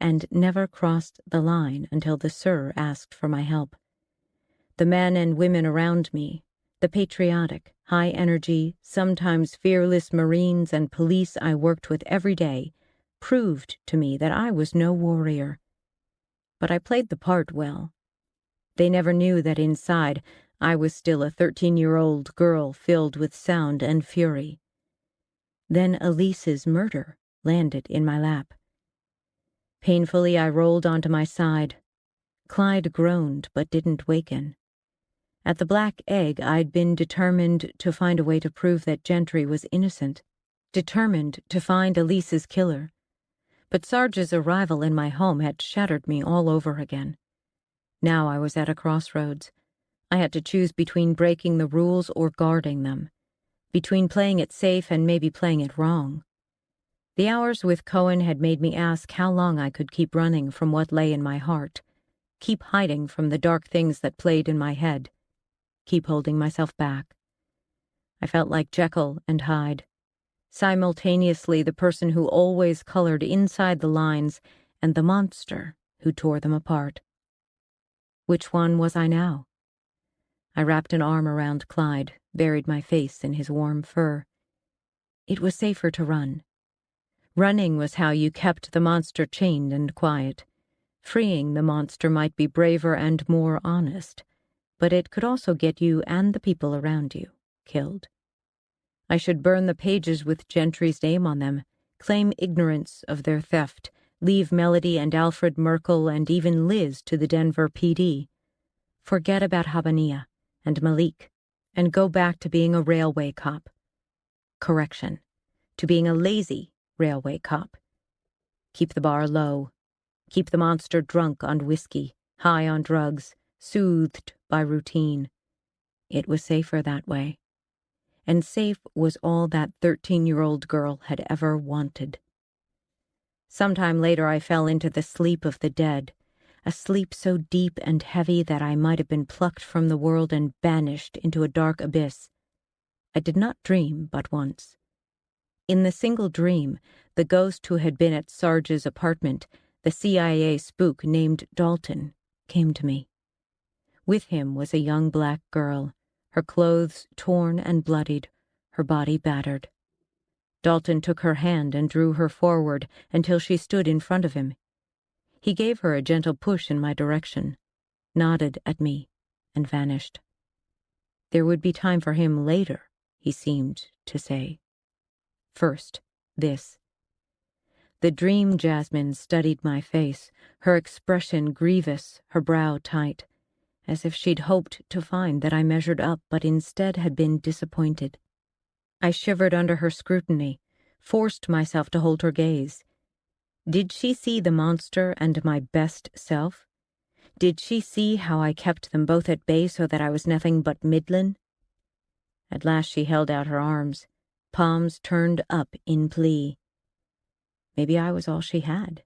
and never crossed the line until the Sir asked for my help. The men and women around me, the patriotic, high-energy, sometimes fearless Marines and police I worked with every day, proved to me that I was no warrior. But I played the part well. They never knew that inside I was still a 13-year-old girl filled with sound and fury. Then Elise's murder landed in my lap. Painfully, I rolled onto my side. Clyde groaned but didn't waken. At the Black Egg, I'd been determined to find a way to prove that Gentry was innocent, determined to find Elise's killer. But Sarge's arrival in my home had shattered me all over again. Now I was at a crossroads. I had to choose between breaking the rules or guarding them, between playing it safe and maybe playing it wrong. The hours with Cohen had made me ask how long I could keep running from what lay in my heart, keep hiding from the dark things that played in my head, keep holding myself back. I felt like Jekyll and Hyde, simultaneously the person who always colored inside the lines and the monster who tore them apart. Which one was I now? I wrapped an arm around Clyde, buried my face in his warm fur. It was safer to run. Running was how you kept the monster chained and quiet. Freeing the monster might be braver and more honest, but it could also get you and the people around you killed. I should burn the pages with Gentry's name on them, claim ignorance of their theft, leave Melody and Alfred Merkel and even Liz to the Denver PD. Forget about Habania and Malik, and go back to being a railway cop. Correction, to being a lazy railway cop. Keep the bar low. Keep the monster drunk on whiskey, high on drugs, soothed by routine. It was safer that way. And safe was all that 13-year-old girl had ever wanted. Sometime later I fell into the sleep of the dead, a sleep so deep and heavy that I might have been plucked from the world and banished into a dark abyss. I did not dream but once. In the single dream, the ghost who had been at Sarge's apartment, the CIA spook named Dalton, came to me. With him was a young black girl, her clothes torn and bloodied, her body battered. Dalton took her hand and drew her forward until she stood in front of him. He gave her a gentle push in my direction, nodded at me, and vanished. There would be time for him later, he seemed to say. First, this. The dream Jasmine studied my face, her expression grievous, her brow tight, as if she'd hoped to find that I measured up but instead had been disappointed. I shivered under her scrutiny, forced myself to hold her gaze. Did she see the monster and my best self? Did she see how I kept them both at bay so that I was nothing but Midland? At last she held out her arms, palms turned up in plea. Maybe I was all she had.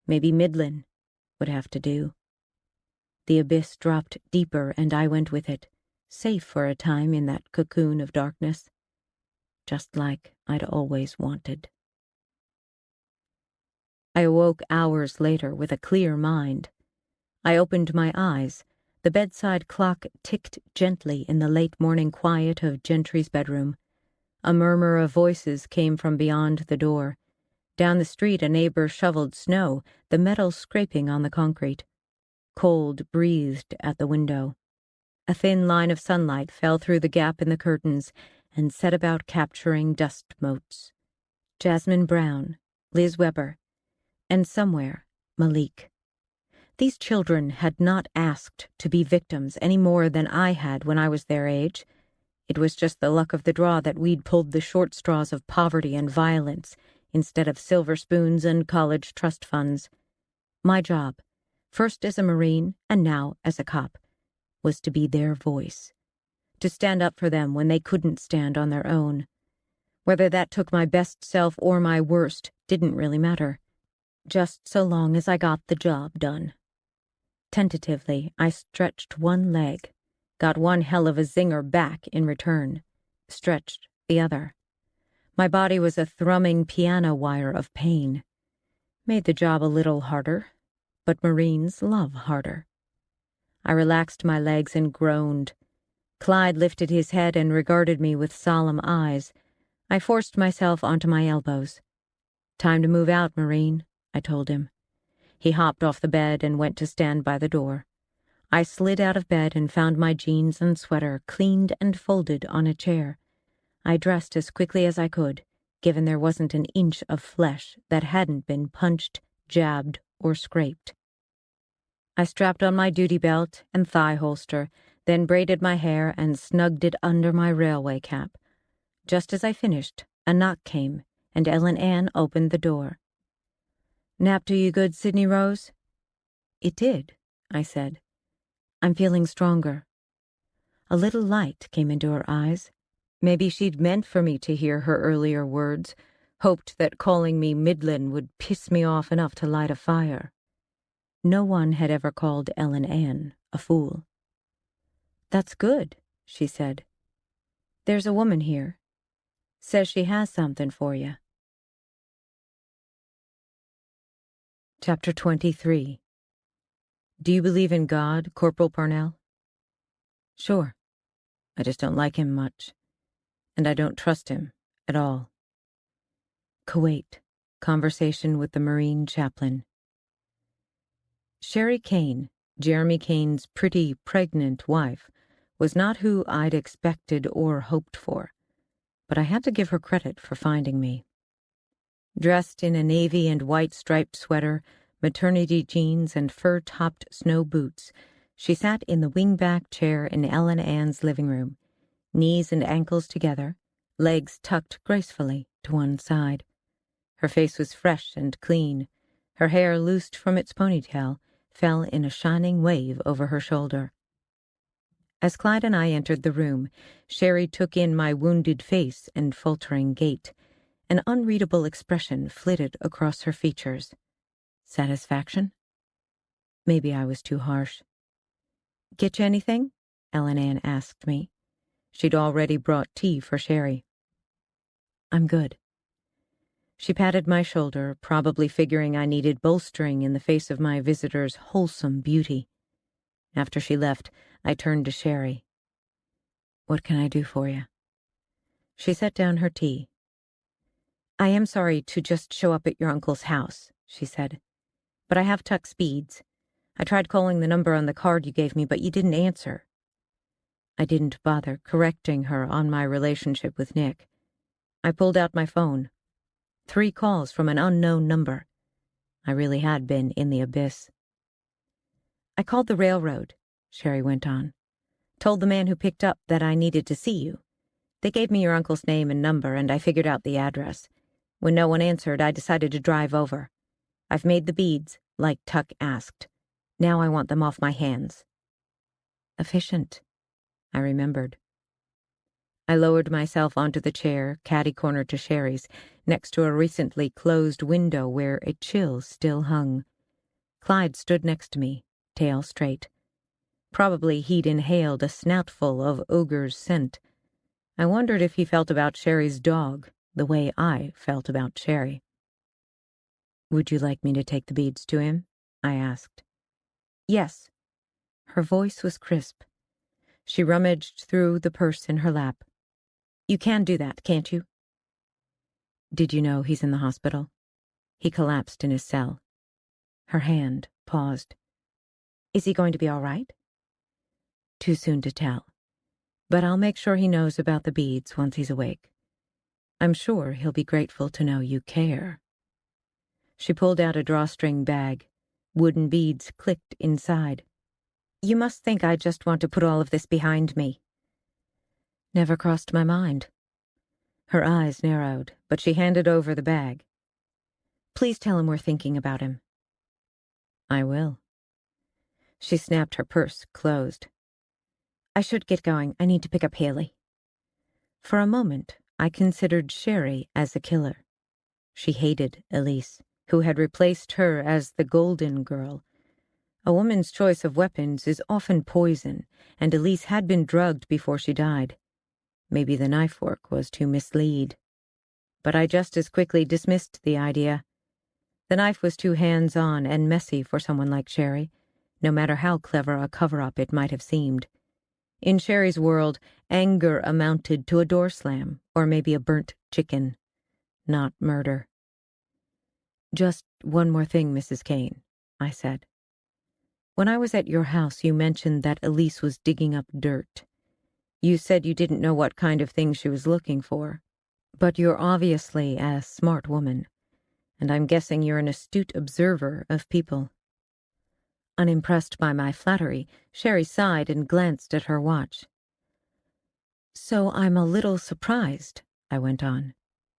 Maybe Midland would have to do. The abyss dropped deeper and I went with it, safe for a time in that cocoon of darkness, just like I'd always wanted. I awoke hours later with a clear mind. I opened my eyes. The bedside clock ticked gently in the late morning quiet of Gentry's bedroom. A murmur of voices came from beyond the door. Down the street a neighbor shoveled snow, the metal scraping on the concrete. Cold breathed at the window. A thin line of sunlight fell through the gap in the curtains and set about capturing dust motes. Jasmine Brown, Liz Weber, and somewhere, Malik. These children had not asked to be victims any more than I had when I was their age. It was just the luck of the draw that we'd pulled the short straws of poverty and violence instead of silver spoons and college trust funds. My job, first as a Marine and now as a cop, was to be their voice, to stand up for them when they couldn't stand on their own. Whether that took my best self or my worst didn't really matter, just so long as I got the job done. Tentatively, I stretched one leg, got one hell of a zinger back in return, stretched the other. My body was a thrumming piano wire of pain. Made the job a little harder, but Marines love harder. I relaxed my legs and groaned. Clyde lifted his head and regarded me with solemn eyes. I forced myself onto my elbows. "Time to move out, Marine," I told him. He hopped off the bed and went to stand by the door. I slid out of bed and found my jeans and sweater cleaned and folded on a chair. I dressed as quickly as I could, given there wasn't an inch of flesh that hadn't been punched, jabbed, or scraped. I strapped on my duty belt and thigh holster, then braided my hair and snugged it under my railway cap. Just as I finished, a knock came, and Ellen Ann opened the door. "Nap do you good, Sydney Rose?" "It did," I said. "I'm feeling stronger." A little light came into her eyes. Maybe she'd meant for me to hear her earlier words, hoped that calling me Midland would piss me off enough to light a fire. No one had ever called Ellen Ann a fool. "That's good," she said. "There's a woman here. Says she has something for you." Chapter 23. "Do you believe in God, Corporal Parnell?" "Sure. I just don't like him much. And I don't trust him at all." Kuwait. Conversation with the Marine chaplain. Sherry Kane, Jeremy Kane's pretty, pregnant wife, was not who I'd expected or hoped for, but I had to give her credit for finding me. Dressed in a navy and white striped sweater, maternity jeans, and fur-topped snow boots, she sat in the wing-back chair in Ellen Ann's living room, knees and ankles together, legs tucked gracefully to one side. Her face was fresh and clean. Her hair, loosed from its ponytail, fell in a shining wave over her shoulder. As Clyde and I entered the room, Sherry took in my wounded face and faltering gait. An unreadable expression flitted across her features. Satisfaction? Maybe I was too harsh. "Get you anything?" Ellen Ann asked me. She'd already brought tea for Sherry. "I'm good." She patted my shoulder, probably figuring I needed bolstering in the face of my visitor's wholesome beauty. After she left, I turned to Sherry. "What can I do for you?" She set down her tea. "I am sorry to just show up at your uncle's house," she said, "but I have Tuck's beads. I tried calling the number on the card you gave me, but you didn't answer." I didn't bother correcting her on my relationship with Nick. I pulled out my phone. 3 calls from an unknown number. I really had been in the abyss. "I called the railroad," Sherry went on. "Told the man who picked up that I needed to see you. They gave me your uncle's name and number, and I figured out the address. When no one answered, I decided to drive over. I've made the beads, like Tuck asked. Now I want them off my hands." Efficient, I remembered. I lowered myself onto the chair, catty-corner to Sherry's, next to a recently closed window where a chill still hung. Clyde stood next to me, tail straight. Probably he'd inhaled a snoutful of ogre's scent. I wondered if he felt about Sherry's dog the way I felt about Sherry. "Would you like me to take the beads to him?" I asked. "Yes." Her voice was crisp. She rummaged through the purse in her lap. "You can do that, can't you?" "Did you know he's in the hospital? He collapsed in his cell." Her hand paused. "Is he going to be all right?" "Too soon to tell. But I'll make sure he knows about the beads once he's awake. I'm sure he'll be grateful to know you care." She pulled out a drawstring bag. Wooden beads clicked inside. "You must think I just want to put all of this behind me." "Never crossed my mind." Her eyes narrowed, but she handed over the bag. "Please tell him we're thinking about him." "I will." She snapped her purse closed. I should get going. I need to pick up Haley. For a moment, I considered Sherry as a killer. She hated Elise, who had replaced her as the golden girl. A woman's choice of weapons is often poison, and Elise had been drugged before she died. Maybe the knife work was to mislead. But I just as quickly dismissed the idea. The knife was too hands-on and messy for someone like Sherry, no matter how clever a cover-up it might have seemed. In Sherry's world, anger amounted to a door slam, or maybe a burnt chicken, not murder. Just one more thing, Mrs. Kane, I said. When I was at your house, you mentioned that Elise was digging up dirt. You said you didn't know what kind of thing she was looking for, but you're obviously a smart woman, and I'm guessing you're an astute observer of people. Unimpressed by my flattery, Sherry sighed and glanced at her watch. So I'm a little surprised, I went on,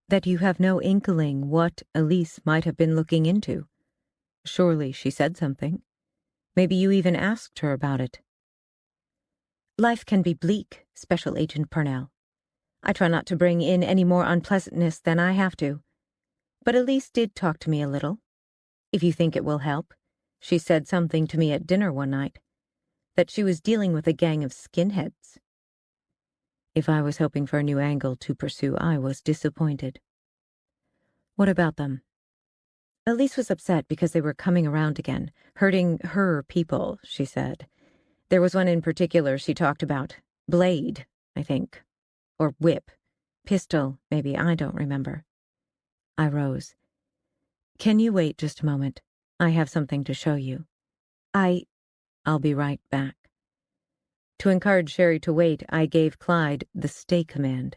that you have no inkling what Elise might have been looking into. Surely she said something. Maybe you even asked her about it. Life can be bleak, Special Agent Parnell. I try not to bring in any more unpleasantness than I have to. But Elise did talk to me a little. If you think it will help, she said something to me at dinner one night, that she was dealing with a gang of skinheads. If I was hoping for a new angle to pursue, I was disappointed. What about them? Elise was upset because they were coming around again, hurting her people, she said. There was one in particular she talked about. Blade, I think. Or whip. Pistol, maybe, I don't remember. I rose. Can you wait just a moment? I have something to show you. I'll be right back. To encourage Sherry to wait, I gave Clyde the stay command.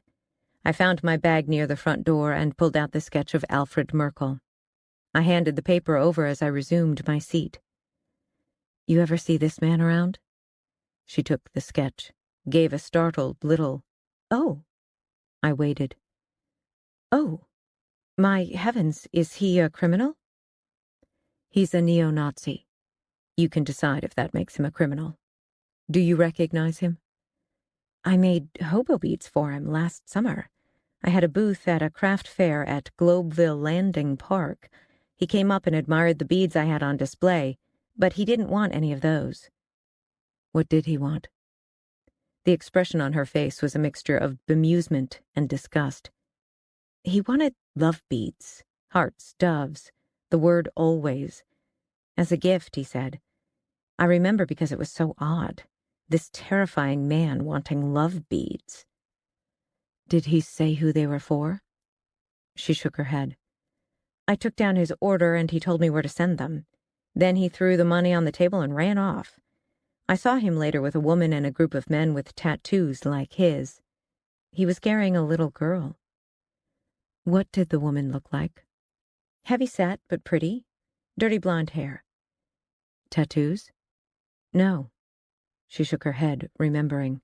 I found my bag near the front door and pulled out the sketch of Alfred Merkel. I handed the paper over as I resumed my seat. You ever see this man around? She took the sketch, gave a startled little, "Oh." I waited. "Oh, my heavens, is he a criminal?" He's a neo-Nazi. You can decide if that makes him a criminal. Do you recognize him? I made hobo beads for him last summer. I had a booth at a craft fair at Globeville Landing Park. He came up and admired the beads I had on display, but he didn't want any of those. What did he want? The expression on her face was a mixture of bemusement and disgust. He wanted love beads, hearts, doves, the word always. As a gift, he said. I remember because it was so odd. This terrifying man wanting love beads. Did he say who they were for? She shook her head. I took down his order and he told me where to send them. Then he threw the money on the table and ran off. I saw him later with a woman and a group of men with tattoos like his. He was carrying a little girl. What did the woman look like? Heavy-set, but pretty. Dirty blonde hair. Tattoos? No. She shook her head, remembering.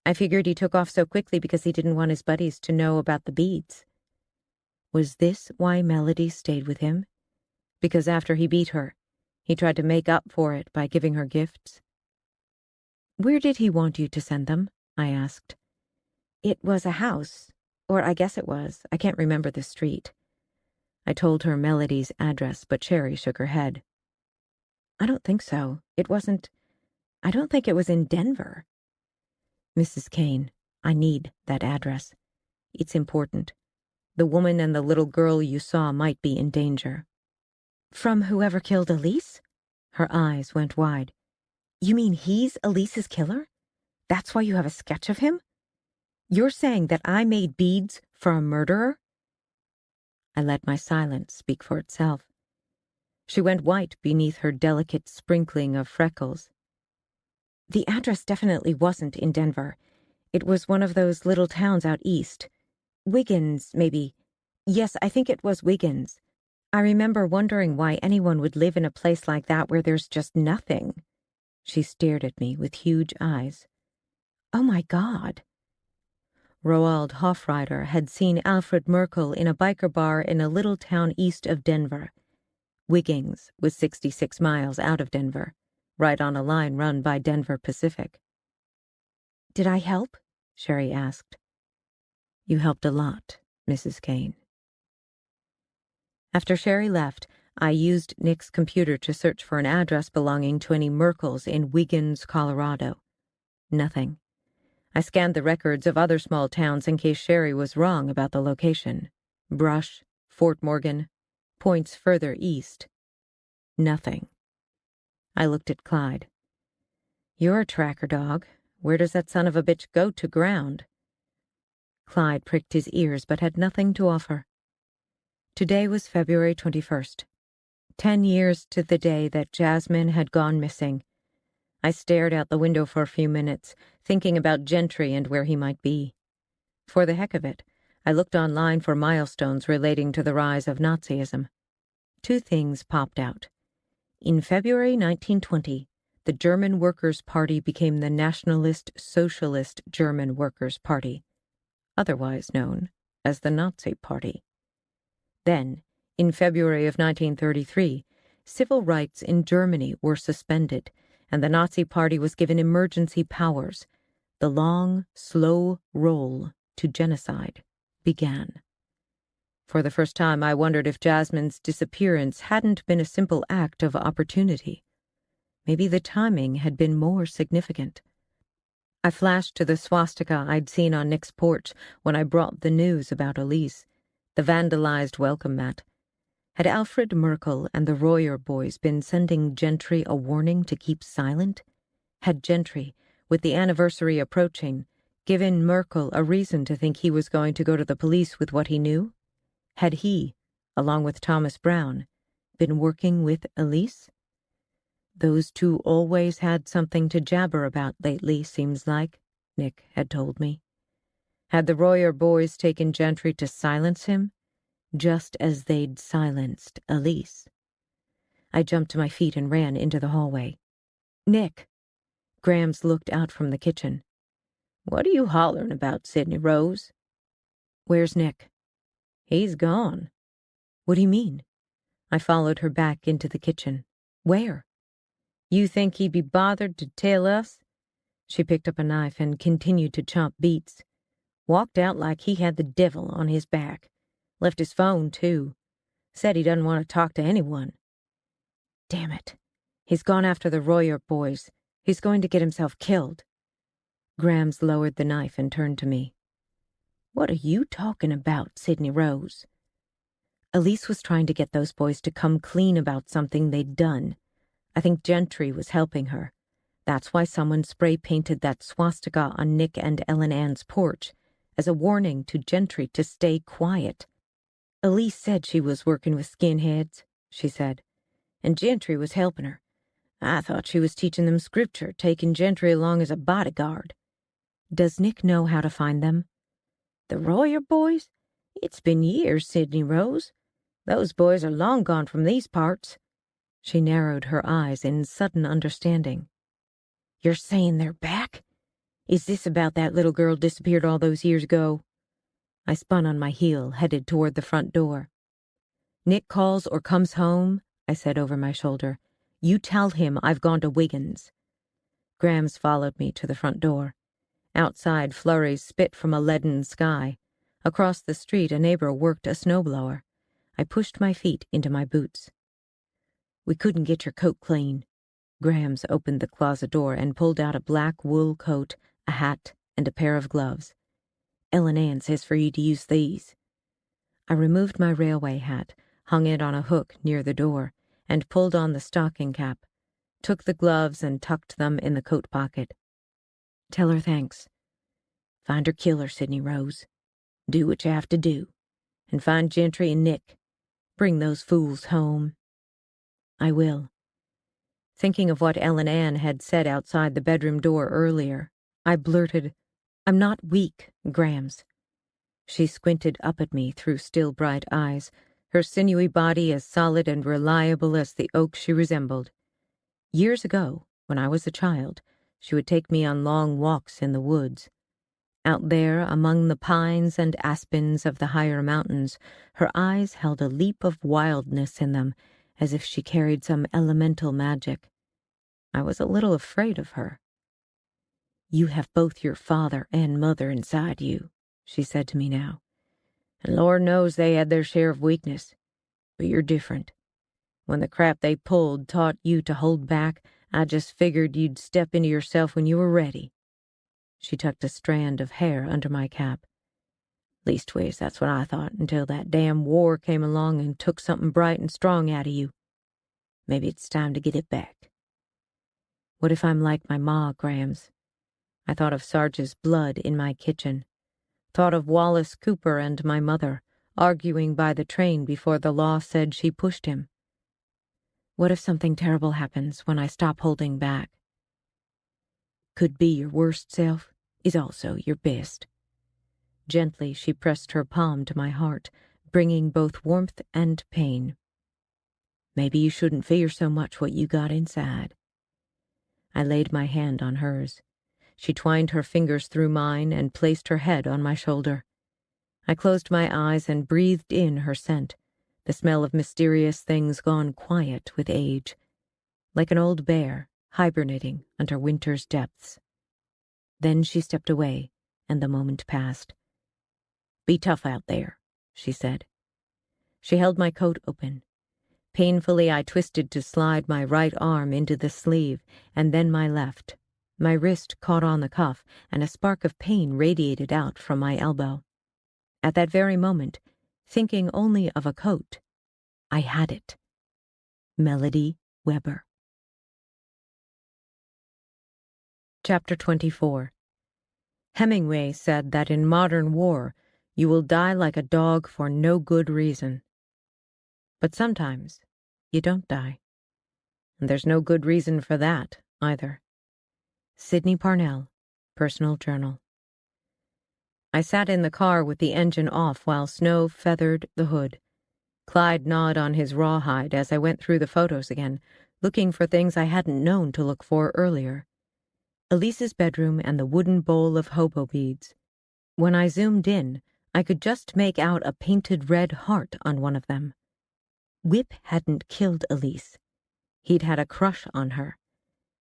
I figured he took off so quickly because he didn't want his buddies to know about the beads. Was this why Melody stayed with him? Because after he beat her, he tried to make up for it by giving her gifts? Where did he want you to send them? I asked. It was a house, or I guess it was. I can't remember the street. I told her Melody's address, but Sherry shook her head. I don't think so. I don't think it was in Denver. Mrs. Kane, I need that address. It's important. The woman and the little girl you saw might be in danger. From whoever killed Elise? Her eyes went wide. You mean he's Elise's killer? That's why you have a sketch of him? You're saying that I made beads for a murderer? I let my silence speak for itself. She went white beneath her delicate sprinkling of freckles. The address definitely wasn't in Denver. It was one of those little towns out east. Wiggins, maybe. Yes, I think it was Wiggins. I remember wondering why anyone would live in a place like that where there's just nothing. She stared at me with huge eyes. Oh my God. Roald Hofreiter had seen Alfred Merkel in a biker bar in a little town east of Denver. Wiggins was 66 miles out of Denver, right on a line run by Denver Pacific. "Did I help?" Sherry asked. "You helped a lot, Mrs. Kane." After Sherry left, I used Nick's computer to search for an address belonging to any Merkles in Wiggins, Colorado. Nothing. I scanned the records of other small towns in case Sherry was wrong about the location. Brush, Fort Morgan, points further east. Nothing. I looked at Clyde. "You're a tracker dog. Where does that son of a bitch go to ground?" Clyde pricked his ears but had nothing to offer. Today was February 21st. 10 years to the day that Jasmine had gone missing. I stared out the window for a few minutes, thinking about Gentry and where he might be. For the heck of it, I looked online for milestones relating to the rise of Nazism. 2 things popped out. In February 1920, the German Workers' Party became the Nationalist Socialist German Workers' Party, otherwise known as the Nazi Party. Then, in February of 1933, civil rights in Germany were suspended, and the Nazi Party was given emergency powers. The long, slow roll to genocide began. For the first time, I wondered if Jasmine's disappearance hadn't been a simple act of opportunity. Maybe the timing had been more significant. I flashed to the swastika I'd seen on Nick's porch when I brought the news about Elise, the vandalized welcome mat. Had Alfred Merkel and the Royer boys been sending Gentry a warning to keep silent? Had Gentry, with the anniversary approaching, given Merkel a reason to think he was going to go to the police with what he knew? Had he, along with Thomas Brown, been working with Elise? Those 2 always had something to jabber about lately, seems like, Nick had told me. Had the Royer boys taken Gentry to silence him, just as they'd silenced Elise? I jumped to my feet and ran into the hallway. "Nick!" Grams looked out from the kitchen. "What are you hollering about, Sydney Rose?" "Where's Nick?" "He's gone." "What do you mean?" I followed her back into the kitchen. "Where?" "You think he'd be bothered to tell us?" She picked up a knife and continued to chop beets. "Walked out like he had the devil on his back. Left his phone, too. Said he doesn't want to talk to anyone." "Damn it. He's gone after the Royer boys. He's going to get himself killed." Grams lowered the knife and turned to me. "What are you talking about, Sydney Rose?" Elise was trying to get those boys to come clean about something they'd done. I think Gentry was helping her. That's why someone spray-painted that swastika on Nick and Ellen Ann's porch, as a warning to Gentry to stay quiet. "Elise said she was working with skinheads," she said, "and Gentry was helping her. I thought she was teaching them scripture, taking Gentry along as a bodyguard." "Does Nick know how to find them?" "The Royer boys? It's been years, Sydney Rose. Those boys are long gone from these parts." She narrowed her eyes in sudden understanding. "You're saying they're back? Is this about that little girl disappeared all those years ago?" I spun on my heel, headed toward the front door. "Nick calls or comes home," I said over my shoulder, "you tell him I've gone to Wiggins." Grams followed me to the front door. Outside, flurries spit from a leaden sky. Across the street, a neighbor worked a snowblower. I pushed my feet into my boots. "We couldn't get your coat clean." Grams opened the closet door and pulled out a black wool coat, a hat, and a pair of gloves. "Ellen Ann says for you to use these." I removed my railway hat, hung it on a hook near the door, and pulled on the stocking cap, took the gloves and tucked them in the coat pocket. "Tell her thanks. Find her killer, Sydney Rose. Do what you have to do. And find Gentry and Nick. Bring those fools home." "I will." Thinking of what Ellen Ann had said outside the bedroom door earlier, I blurted, "I'm not weak, Grams." She squinted up at me through still bright eyes, her sinewy body as solid and reliable as the oak she resembled. Years ago, when I was a child, she would take me on long walks in the woods. Out there, among the pines and aspens of the higher mountains, her eyes held a leap of wildness in them, as if she carried some elemental magic. I was a little afraid of her. "You have both your father and mother inside you," she said to me now. "And Lord knows they had their share of weakness. But you're different. When the crap they pulled taught you to hold back, I just figured you'd step into yourself when you were ready." She tucked a strand of hair under my cap. "Leastways, that's what I thought, until that damn war came along and took something bright and strong out of you. Maybe it's time to get it back." What if I'm like my ma, Grams? I thought of Sarge's blood in my kitchen. Thought of Wallace Cooper and my mother, arguing by the train before the law said she pushed him. What if something terrible happens when I stop holding back? Could be your worst self is also your best. Gently, she pressed her palm to my heart, bringing both warmth and pain. Maybe you shouldn't fear so much what you got inside. I laid my hand on hers. She twined her fingers through mine and placed her head on my shoulder. I closed my eyes and breathed in her scent, the smell of mysterious things gone quiet with age, like an old bear hibernating under winter's depths. Then she stepped away, and the moment passed. "Be tough out there," she said. She held my coat open. Painfully, I twisted to slide my right arm into the sleeve, and then my left. My wrist caught on the cuff, and a spark of pain radiated out from my elbow. At that very moment, thinking only of a coat, I had it. Melody Weber. Chapter 24. Hemingway said that in modern war, you will die like a dog for no good reason. But sometimes you don't die. And there's no good reason for that, either. Sydney Parnell, Personal Journal. I sat in the car with the engine off while snow feathered the hood. Clyde gnawed on his rawhide as I went through the photos again, looking for things I hadn't known to look for earlier. Elise's bedroom and the wooden bowl of hobo beads. When I zoomed in, I could just make out a painted red heart on one of them. Whip hadn't killed Elise. He'd had a crush on her,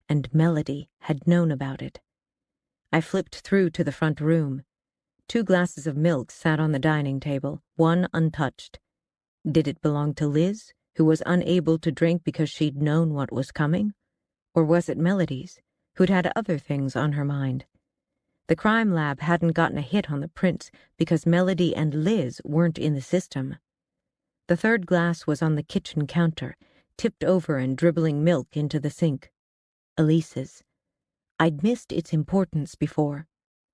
and Melody had known about it. I flipped through to the front room. 2 glasses of milk sat on the dining table, one untouched. Did it belong to Liz, who was unable to drink because she'd known what was coming? Or was it Melody's, who'd had other things on her mind? The crime lab hadn't gotten a hit on the prints because Melody and Liz weren't in the system. The 3rd glass was on the kitchen counter, tipped over and dribbling milk into the sink. Elise's. I'd missed its importance before,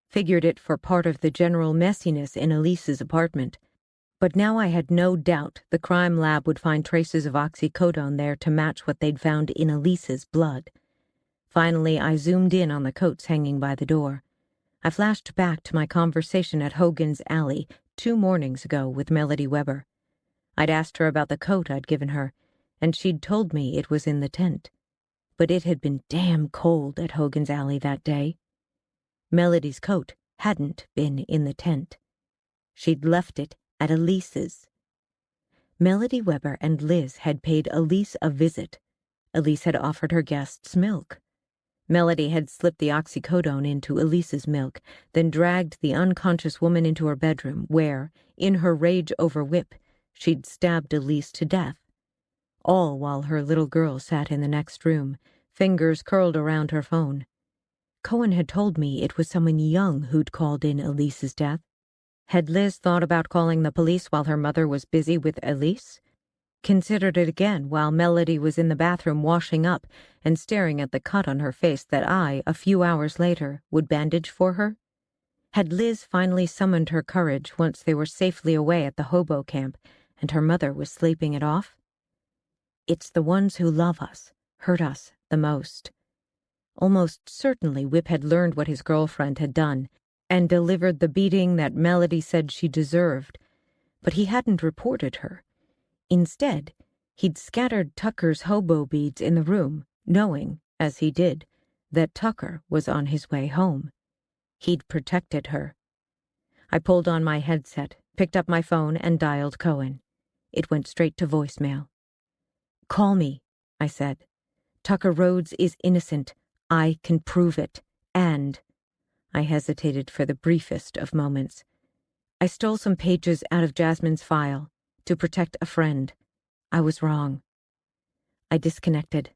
figured it for part of the general messiness in Elise's apartment, but now I had no doubt the crime lab would find traces of oxycodone there to match what they'd found in Elise's blood. Finally, I zoomed in on the coats hanging by the door. I flashed back to my conversation at Hogan's Alley 2 mornings ago with Melody Weber. I'd asked her about the coat I'd given her, and she'd told me it was in the tent. But it had been damn cold at Hogan's Alley that day. Melody's coat hadn't been in the tent. She'd left it at Elise's. Melody Weber and Liz had paid Elise a visit. Elise had offered her guests milk. Melody had slipped the oxycodone into Elise's milk, then dragged the unconscious woman into her bedroom where, in her rage over Whip, she'd stabbed Elise to death. All while her little girl sat in the next room, fingers curled around her phone. Cohen had told me it was someone young who'd called in Elise's death. Had Liz thought about calling the police while her mother was busy with Elise? Considered it again while Melody was in the bathroom washing up and staring at the cut on her face that I, a few hours later, would bandage for her? Had Liz finally summoned her courage once they were safely away at the hobo camp and her mother was sleeping it off? It's the ones who love us, hurt us the most. Almost certainly Whip had learned what his girlfriend had done and delivered the beating that Melody said she deserved, but he hadn't reported her. Instead, he'd scattered Tucker's hobo beads in the room, knowing, as he did, that Tucker was on his way home. He'd protected her. I pulled on my headset, picked up my phone, and dialed Cohen. It went straight to voicemail. "Call me," I said. Tucker Rhodes is innocent. I can prove it. And I hesitated for the briefest of moments. I stole some pages out of Jasmine's file to protect a friend. I was wrong. I disconnected,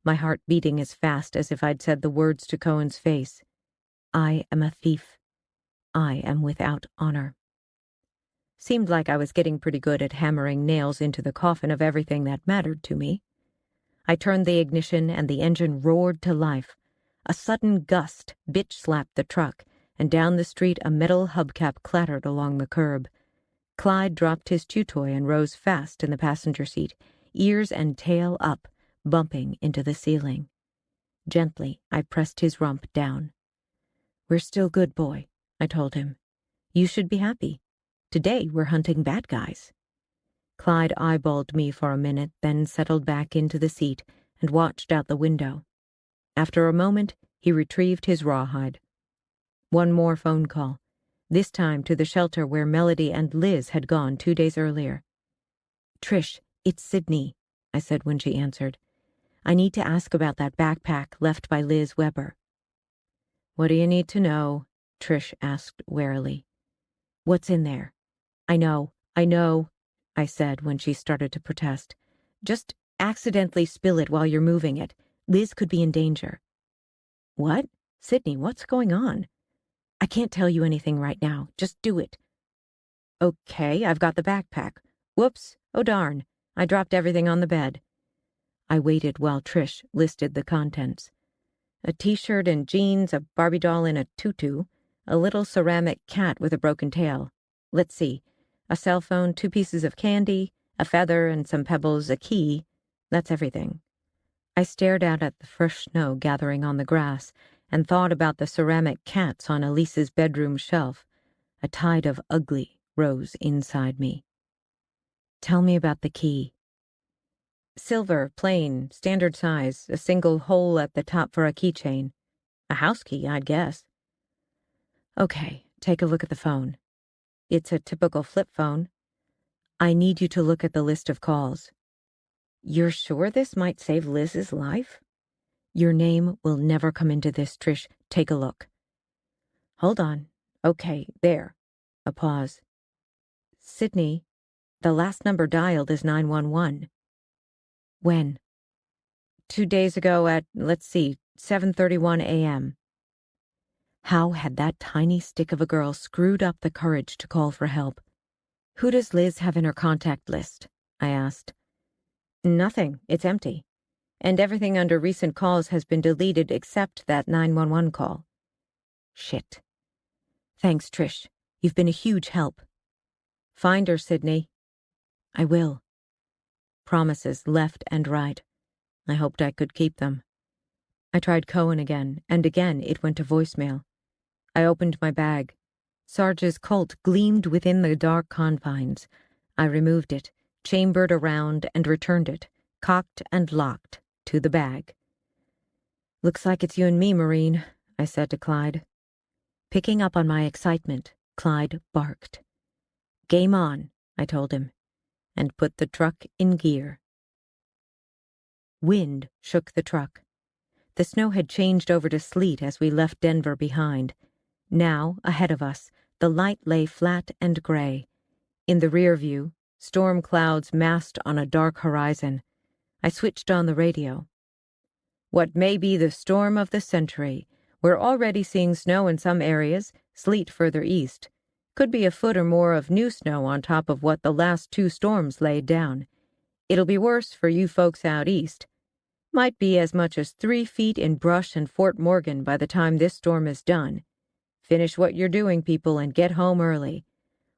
my heart beating as fast as if I'd said the words to Cohen's face. I am a thief. I am without honor. Seemed like I was getting pretty good at hammering nails into the coffin of everything that mattered to me. I turned the ignition and the engine roared to life. A sudden gust bitch-slapped the truck, and down the street a metal hubcap clattered along the curb. Clyde dropped his chew toy and rose fast in the passenger seat, ears and tail up, bumping into the ceiling. Gently, I pressed his rump down. "We're still good, boy," I told him. "You should be happy. Today we're hunting bad guys." Clyde eyeballed me for a minute, then settled back into the seat and watched out the window. After a moment, he retrieved his rawhide. One more phone call, this time to the shelter where Melody and Liz had gone 2 days earlier. "Trish, it's Sydney," I said when she answered. "I need to ask about that backpack left by Liz Weber." "What do you need to know?" Trish asked warily. "What's in there?" I know, I said when she started to protest. "Just accidentally spill it while you're moving it. Liz could be in danger." "What? Sydney, what's going on?" "I can't tell you anything right now. Just do it." "Okay, I've got the backpack. Whoops, oh darn, I dropped everything on the bed." I waited while Trish listed the contents. A t-shirt and jeans, a Barbie doll in a tutu, a little ceramic cat with a broken tail. Let's see, a cell phone, 2 pieces of candy, a feather and some pebbles, a key. That's everything. I stared out at the fresh snow gathering on the grass and thought about the ceramic cats on Elise's bedroom shelf. A tide of ugly rose inside me. "Tell me about the key." "Silver, plain, standard size, a single hole at the top for a keychain. A house key, I'd guess." "Okay, take a look at the phone." "It's a typical flip phone." "I need you to look at the list of calls." "You're sure this might save Liz's life?" "Your name will never come into this, Trish. Take a look." "Hold on. Okay, there." A pause. "Sydney, the last number dialed is 911. "When?" 2 days ago at, let's see, 7:31 a.m. How had that tiny stick of a girl screwed up the courage to call for help? "Who does Liz have in her contact list?" I asked. "Nothing. It's empty. And everything under recent calls has been deleted except that 911 call." "Shit." "Thanks, Trish. You've been a huge help." "Find her, Sydney." "I will." Promises left and right. I hoped I could keep them. I tried Cohen again, and again it went to voicemail. I opened my bag. Sarge's Colt gleamed within the dark confines. I removed it, chambered around, and returned it, cocked and locked, to the bag. "Looks like it's you and me, Marine," I said to Clyde. Picking up on my excitement, Clyde barked. "Game on," I told him, and put the truck in gear. Wind shook the truck. The snow had changed over to sleet as we left Denver behind. Now, ahead of us, the light lay flat and gray. In the rear view, storm clouds massed on a dark horizon. I switched on the radio. "What may be the storm of the century. We're already seeing snow in some areas, sleet further east. Could be a foot or more of new snow on top of what the last 2 storms laid down. It'll be worse for you folks out east. Might be as much as 3 feet in brush and Fort Morgan by the time this storm is done. Finish what you're doing, people, and get home early.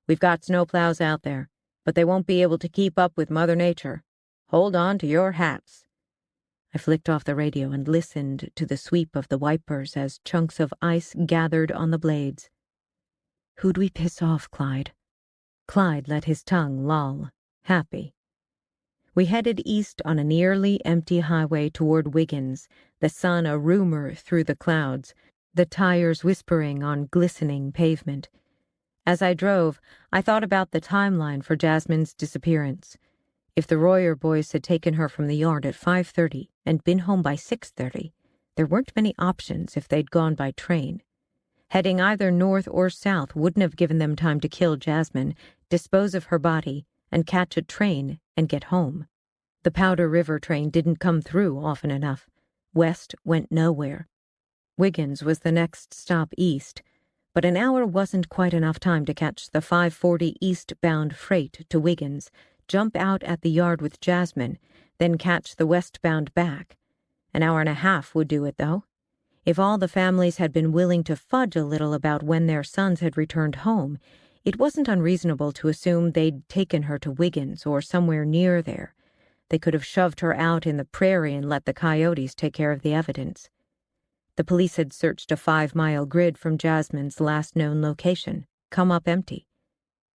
We've got snowplows out there, but they won't be able to keep up with Mother Nature. Hold on to your hats." I flicked off the radio and listened to the sweep of the wipers as chunks of ice gathered on the blades. "Who'd we piss off, Clyde?" Clyde let his tongue loll, happy. We headed east on a nearly empty highway toward Wiggins, the sun a rumor through the clouds, the tires whispering on glistening pavement. As I drove, I thought about the timeline for Jasmine's disappearance. If the Royer boys had taken her from the yard at 5:30 and been home by 6:30, there weren't many options if they'd gone by train. Heading either north or south wouldn't have given them time to kill Jasmine, dispose of her body, and catch a train and get home. The Powder River train didn't come through often enough. West went nowhere. Wiggins was the next stop east, but an hour wasn't quite enough time to catch the 5:40 eastbound freight to Wiggins, jump out at the yard with Jasmine, then catch the westbound back. An hour and a half would do it, though. If all the families had been willing to fudge a little about when their sons had returned home, it wasn't unreasonable to assume they'd taken her to Wiggins or somewhere near there. They could have shoved her out in the prairie and let the coyotes take care of the evidence. The police had searched a 5-mile grid from Jasmine's last known location, come up empty.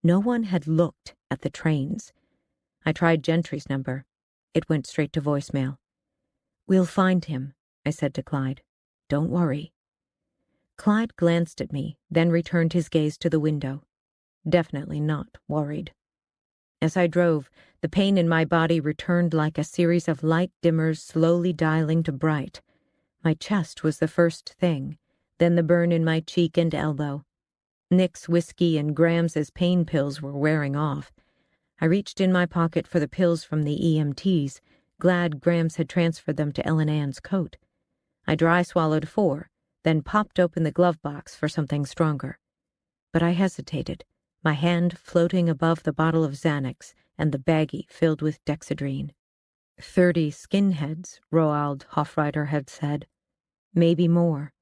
No one had looked at the trains. I tried Gentry's number. It went straight to voicemail. "We'll find him," I said to Clyde. "Don't worry." Clyde glanced at me, then returned his gaze to the window. Definitely not worried. As I drove, the pain in my body returned like a series of light dimmers slowly dialing to bright. My chest was the first thing, then the burn in my cheek and elbow. Nick's whiskey and Grams's pain pills were wearing off. I reached in my pocket for the pills from the EMTs, glad Grams had transferred them to Ellen Ann's coat. I dry swallowed 4, then popped open the glove box for something stronger. But I hesitated, my hand floating above the bottle of Xanax and the baggie filled with dexedrine. 30 skinheads, Roald Hofreiter had said. Maybe more.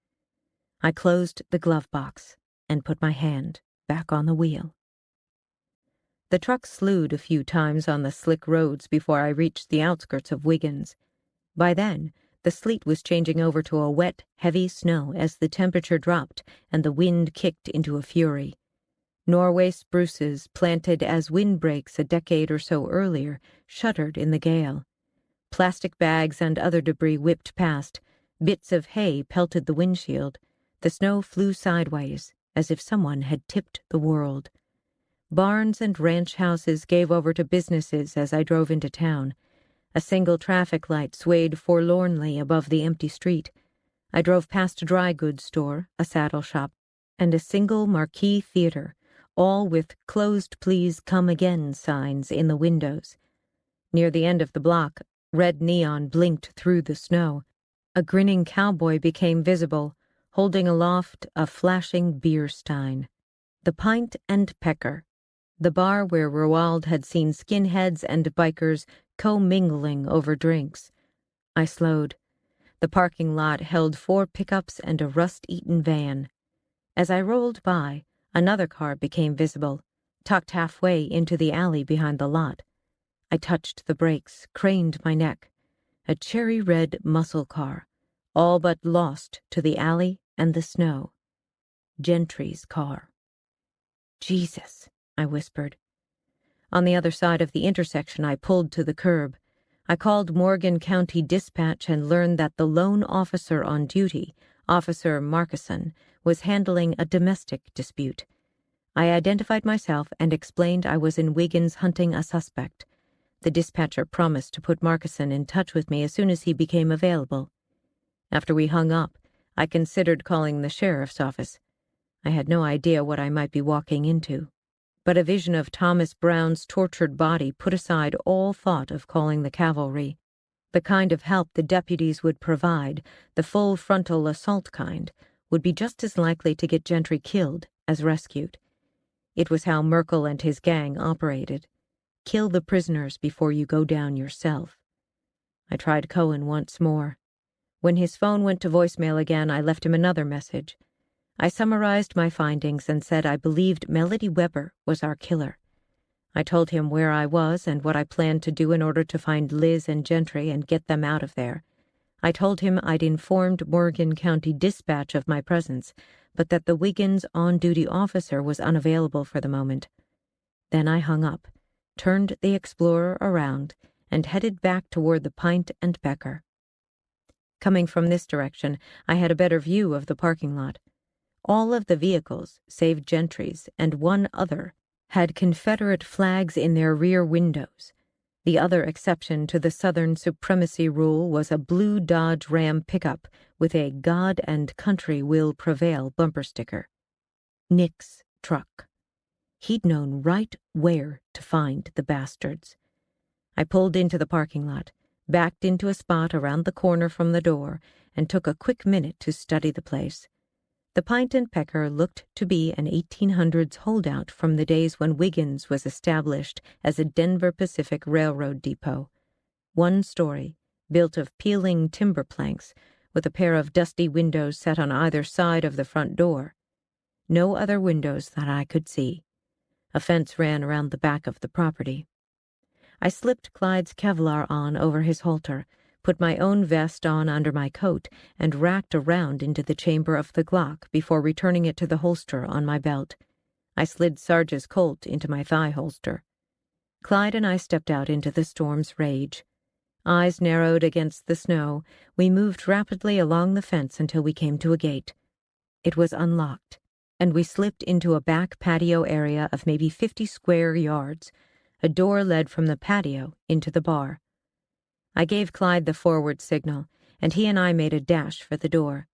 I closed the glove box and put my hand back on the wheel. The truck slewed a few times on the slick roads before I reached the outskirts of Wiggins. By then, the sleet was changing over to a wet, heavy snow as the temperature dropped and the wind kicked into a fury. Norway spruces, planted as windbreaks a decade or so earlier, shuddered in the gale. Plastic bags and other debris whipped past. Bits of hay pelted the windshield. The snow flew sideways, as if someone had tipped the world. Barns and ranch houses gave over to businesses as I drove into town. A single traffic light swayed forlornly above the empty street. I drove past a dry goods store, a saddle shop, and a single marquee theater, all with "Closed Please Come Again" signs in the windows. Near the end of the block, red neon blinked through the snow. A grinning cowboy became visible, holding aloft a flashing beer stein. The Pint and Pecker, the bar where Roald had seen skinheads and bikers commingling over drinks. I slowed. The parking lot held 4 pickups and a rust-eaten van. As I rolled by, another car became visible, tucked halfway into the alley behind the lot. I touched the brakes, craned my neck. A cherry-red muscle car, all but lost to the alley and the snow. Gentry's car. "Jesus," I whispered. On the other side of the intersection, I pulled to the curb. I called Morgan County Dispatch and learned that the lone officer on duty, Officer Markison, was handling a domestic dispute. I identified myself and explained I was in Wiggins hunting a suspect. The dispatcher promised to put Markison in touch with me as soon as he became available. After we hung up, I considered calling the sheriff's office. I had no idea what I might be walking into. But a vision of Thomas Brown's tortured body put aside all thought of calling the cavalry. The kind of help the deputies would provide, the full frontal assault kind, would be just as likely to get Gentry killed as rescued. It was how Merkel and his gang operated. Kill the prisoners before you go down yourself. I tried Cohen once more. When his phone went to voicemail again, I left him another message. I summarized my findings and said I believed Melody Weber was our killer. I told him where I was and what I planned to do in order to find Liz and Gentry and get them out of there. I told him I'd informed Morgan County Dispatch of my presence, but that the Wiggins on-duty officer was unavailable for the moment. Then I hung up, turned the Explorer around, and headed back toward the Pint and Pecker. Coming from this direction, I had a better view of the parking lot. All of the vehicles, save Gentry's and one other, had Confederate flags in their rear windows. The other exception to the Southern supremacy rule was a blue Dodge Ram pickup with a God and Country Will Prevail bumper sticker. Nick's truck. He'd known right where to find the bastards. I pulled into the parking lot, backed into a spot around the corner from the door, and took a quick minute to study the place. The Pint and Pecker looked to be an 1800s holdout from the days when Wiggins was established as a Denver Pacific Railroad depot. One story, built of peeling timber planks, with a pair of dusty windows set on either side of the front door. No other windows that I could see. A fence ran around the back of the property. I slipped Clyde's Kevlar on over his halter, put my own vest on under my coat, and racked around into the chamber of the Glock before returning it to the holster on my belt. I slid Sarge's Colt into my thigh holster. Clyde and I stepped out into the storm's rage. Eyes narrowed against the snow, we moved rapidly along the fence until we came to a gate. It was unlocked, and we slipped into a back patio area of maybe 50 square yards. A door led from the patio into the bar. I gave Clyde the forward signal, and he and I made a dash for the door.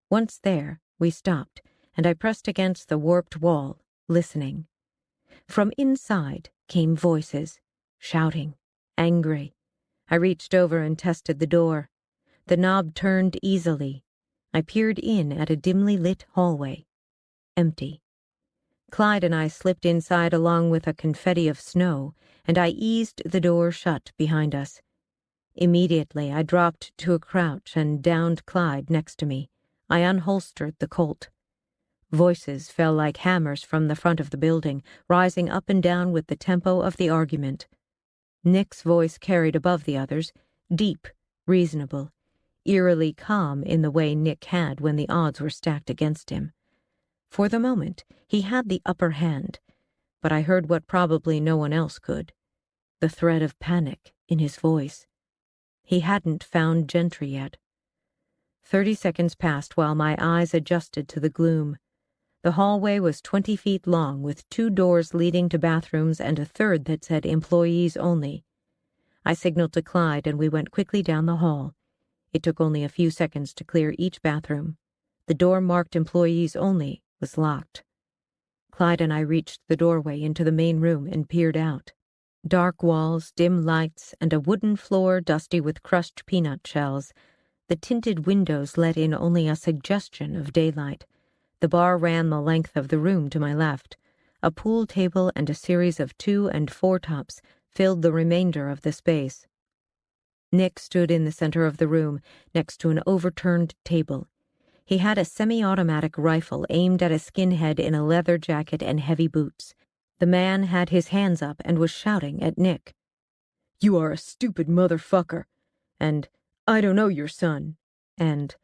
Once there, we stopped, and I pressed against the warped wall, listening. From inside came voices, shouting, angry. I reached over and tested the door. The knob turned easily. I peered in at a dimly lit hallway. Empty. Clyde and I slipped inside along with a confetti of snow, and I eased the door shut behind us. Immediately, I dropped to a crouch and downed Clyde next to me. I unholstered the Colt. Voices fell like hammers from the front of the building, rising up and down with the tempo of the argument. Nick's voice carried above the others, deep, reasonable, eerily calm in the way Nick had when the odds were stacked against him. For the moment, he had the upper hand, but I heard what probably no one else could, the thread of panic in his voice. He hadn't found Gentry yet. 30 seconds passed while my eyes adjusted to the gloom. The hallway was 20 feet long, with 2 doors leading to bathrooms and a third that said employees only. I signaled to Clyde and we went quickly down the hall. It took only a few seconds to clear each bathroom. The door marked employees only was locked. Clyde and I reached the doorway into the main room and peered out. Dark walls, dim lights, and a wooden floor dusty with crushed peanut shells. The tinted windows let in only a suggestion of daylight. The bar ran the length of the room to my left. A pool table and a series of 2- and 4-tops filled the remainder of the space. Nick stood in the center of the room, next to an overturned table. He had a semi-automatic rifle aimed at a skinhead in a leather jacket and heavy boots. The man had his hands up and was shouting at Nick. "You are a stupid motherfucker," and "I don't know your son," and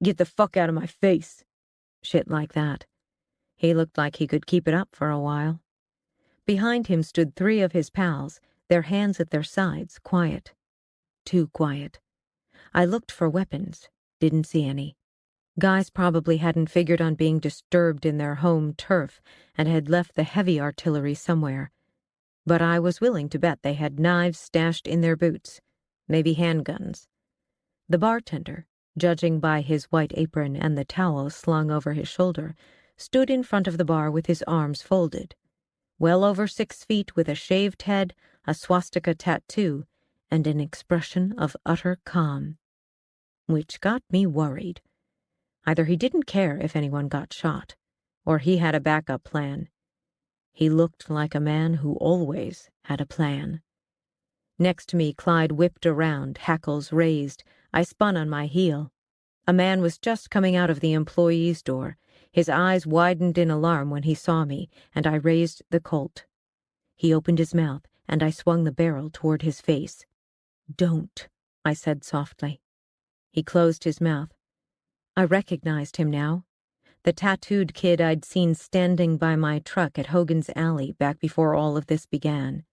"Get the fuck out of my face." Shit like that. He looked like he could keep it up for a while. Behind him stood 3 of his pals, their hands at their sides, quiet. Too quiet. I looked for weapons, didn't see any. Guys probably hadn't figured on being disturbed in their home turf and had left the heavy artillery somewhere. But I was willing to bet they had knives stashed in their boots, maybe handguns. The bartender, judging by his white apron and the towel slung over his shoulder, stood in front of the bar with his arms folded. Well over 6 feet, with a shaved head, a swastika tattoo, and an expression of utter calm. Which got me worried. Either he didn't care if anyone got shot, or he had a backup plan. He looked like a man who always had a plan. Next to me, Clyde whipped around, hackles raised. I spun on my heel. A man was just coming out of the employee's door. His eyes widened in alarm when he saw me, and I raised the Colt. He opened his mouth, and I swung the barrel toward his face. "Don't," I said softly. He closed his mouth. I recognized him now. The tattooed kid I'd seen standing by my truck at Hogan's Alley back before all of this began.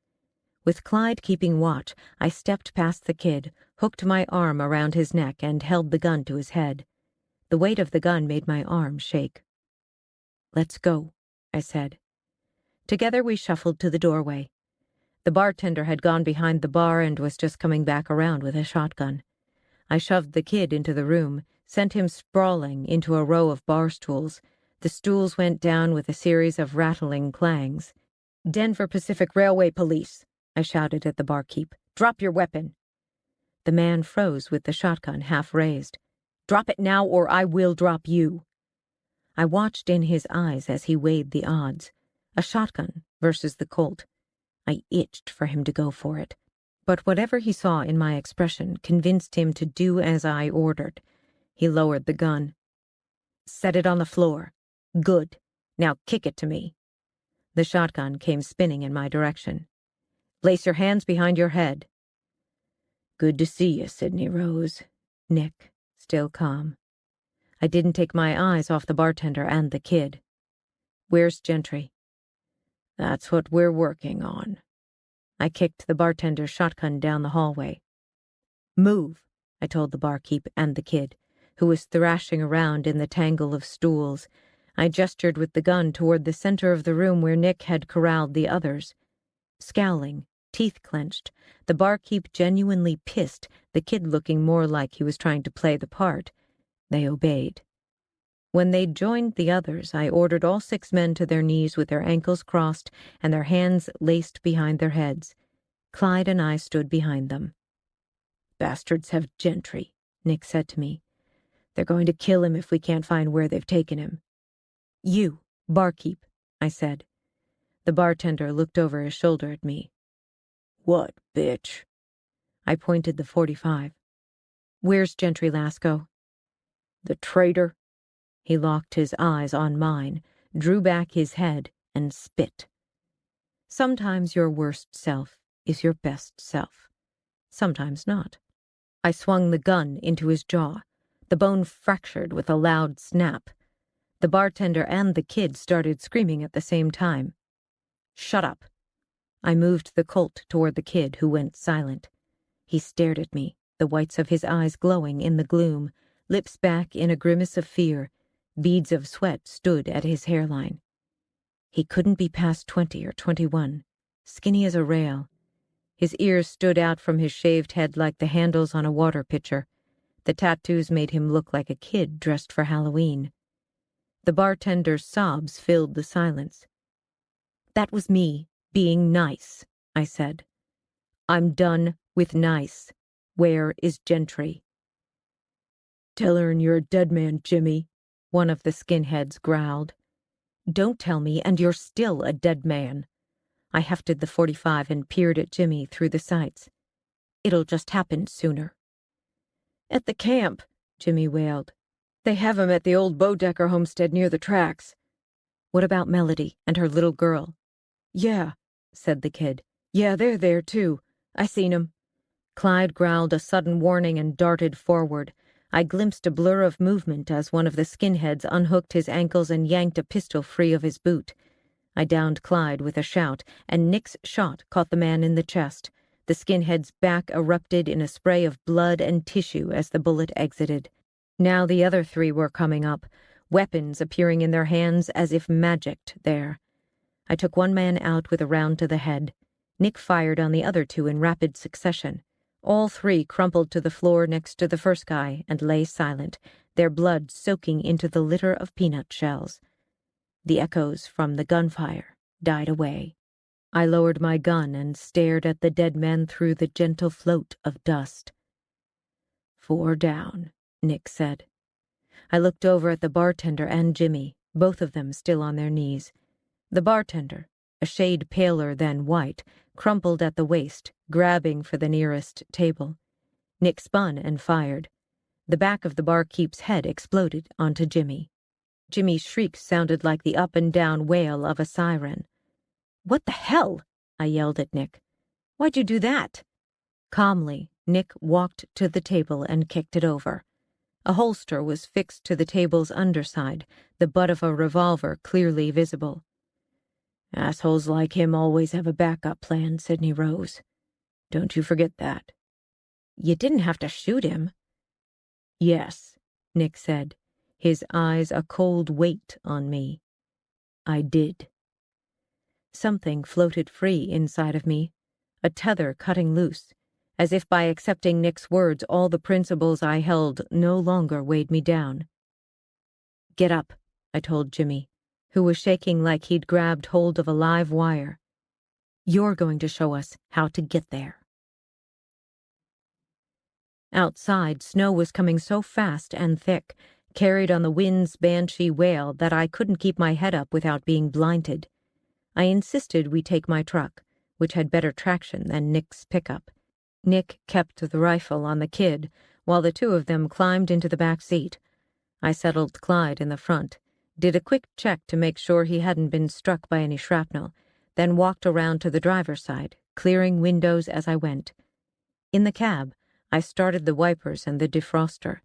With Clyde keeping watch, I stepped past the kid, hooked my arm around his neck, and held the gun to his head. The weight of the gun made my arm shake. "Let's go," I said. Together we shuffled to the doorway. The bartender had gone behind the bar and was just coming back around with a shotgun. I shoved the kid into the room, sent him sprawling into a row of bar stools. The stools went down with a series of rattling clangs. "Denver Pacific Railway Police," I shouted at the barkeep. "Drop your weapon." The man froze with the shotgun half raised. "Drop it now or I will drop you." I watched in his eyes as he weighed the odds. A shotgun versus the Colt. I itched for him to go for it. But whatever he saw in my expression convinced him to do as I ordered. He lowered the gun. "Set it on the floor." "Good. Now kick it to me." The shotgun came spinning in my direction. "Place your hands behind your head." "Good to see you, Sydney Rose." Nick, still calm. I didn't take my eyes off the bartender and the kid. "Where's Gentry?" "That's what we're working on." I kicked the bartender's shotgun down the hallway. "Move," I told the barkeep and the kid, who was thrashing around in the tangle of stools. I gestured with the gun toward the center of the room where Nick had corralled the others. Scowling, teeth clenched, the barkeep genuinely pissed, the kid looking more like he was trying to play the part. They obeyed. When they'd joined the others, I ordered all 6 men to their knees with their ankles crossed and their hands laced behind their heads. Clyde and I stood behind them. "Bastards have Gentry," Nick said to me. "They're going to kill him if we can't find where they've taken him." "You, barkeep," I said. The bartender looked over his shoulder at me. "What, bitch?" I pointed the .45. "Where's Gentry Lasco?" "The traitor." He locked his eyes on mine, drew back his head, and spit. Sometimes your worst self is your best self. Sometimes not. I swung the gun into his jaw. The bone fractured with a loud snap. The bartender and the kid started screaming at the same time. "Shut up." I moved the Colt toward the kid, who went silent. He stared at me, the whites of his eyes glowing in the gloom, lips back in a grimace of fear. Beads of sweat stood at his hairline. He couldn't be past 20 or 21, skinny as a rail. His ears stood out from his shaved head like the handles on a water pitcher. The tattoos made him look like a kid dressed for Halloween. The bartender's sobs filled the silence. "That was me, being nice," I said. "I'm done with nice. Where is Gentry?" "Tell her you're a dead man, Jimmy," one of the skinheads growled. "Don't tell me, and you're still a dead man." I hefted the .45 and peered at Jimmy through the sights. "It'll just happen sooner." "At the camp," Jimmy wailed. "They have him at the old Bodecker homestead near the tracks." "What about Melody and her little girl?" "Yeah," said the kid. "Yeah, they're there, too. I seen 'em." Clyde growled a sudden warning and darted forward. I glimpsed a blur of movement as one of the skinheads unhooked his ankles and yanked a pistol free of his boot. I downed Clyde with a shout, and Nick's shot caught the man in the chest. The skinhead's back erupted in a spray of blood and tissue as the bullet exited. Now the other 3 were coming up, weapons appearing in their hands as if magicked there. I took one man out with a round to the head. Nick fired on the other 2 in rapid succession. All 3 crumpled to the floor next to the first guy and lay silent, their blood soaking into the litter of peanut shells. The echoes from the gunfire died away. I lowered my gun and stared at the dead men through the gentle float of dust. 4 down, Nick said. I looked over at the bartender and Jimmy, both of them still on their knees. The bartender, a shade paler than white, crumpled at the waist, grabbing for the nearest table. Nick spun and fired. The back of the barkeep's head exploded onto Jimmy. Jimmy's shriek sounded like the up and down wail of a siren. "What the hell?" I yelled at Nick. "Why'd you do that?" Calmly, Nick walked to the table and kicked it over. A holster was fixed to the table's underside, the butt of a revolver clearly visible. "Assholes like him always have a backup plan, Sydney Rose. Don't you forget that." "You didn't have to shoot him." "Yes," Nick said, his eyes a cold weight on me. "I did." Something floated free inside of me, a tether cutting loose, as if by accepting Nick's words all the principles I held no longer weighed me down. "Get up," I told Jimmy, who was shaking like he'd grabbed hold of a live wire. "You're going to show us how to get there." Outside, snow was coming so fast and thick, carried on the wind's banshee wail, that I couldn't keep my head up without being blinded. I insisted we take my truck, which had better traction than Nick's pickup. Nick kept the rifle on the kid, while the two of them climbed into the back seat. I settled Clyde in the front, did a quick check to make sure he hadn't been struck by any shrapnel, then walked around to the driver's side, clearing windows as I went. In the cab, I started the wipers and the defroster.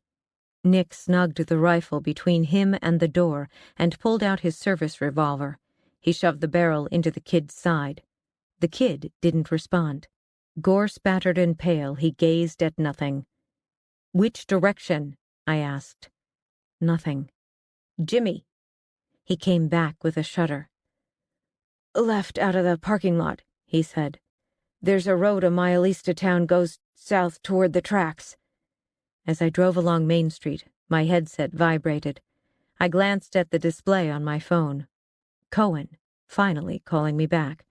Nick snugged the rifle between him and the door and pulled out his service revolver. He shoved the barrel into the kid's side. The kid didn't respond. Gore-spattered and pale, he gazed at nothing. "Which direction?" I asked. Nothing. "Jimmy." He came back with a shudder. "Left out of the parking lot," he said. "There's a road a mile east of town goes south toward the tracks." As I drove along Main Street, my headset vibrated. I glanced at the display on my phone. Cohen, finally calling me back.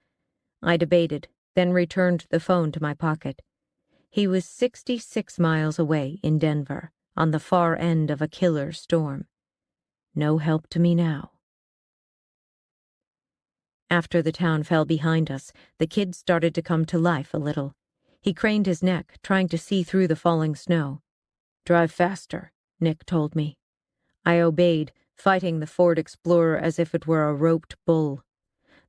I debated, then returned the phone to my pocket. He was 66 miles away in Denver, on the far end of a killer storm. No help to me now. After the town fell behind us, the kid started to come to life a little. He craned his neck, trying to see through the falling snow. "Drive faster," Nick told me. I obeyed, fighting the Ford Explorer as if it were a roped bull.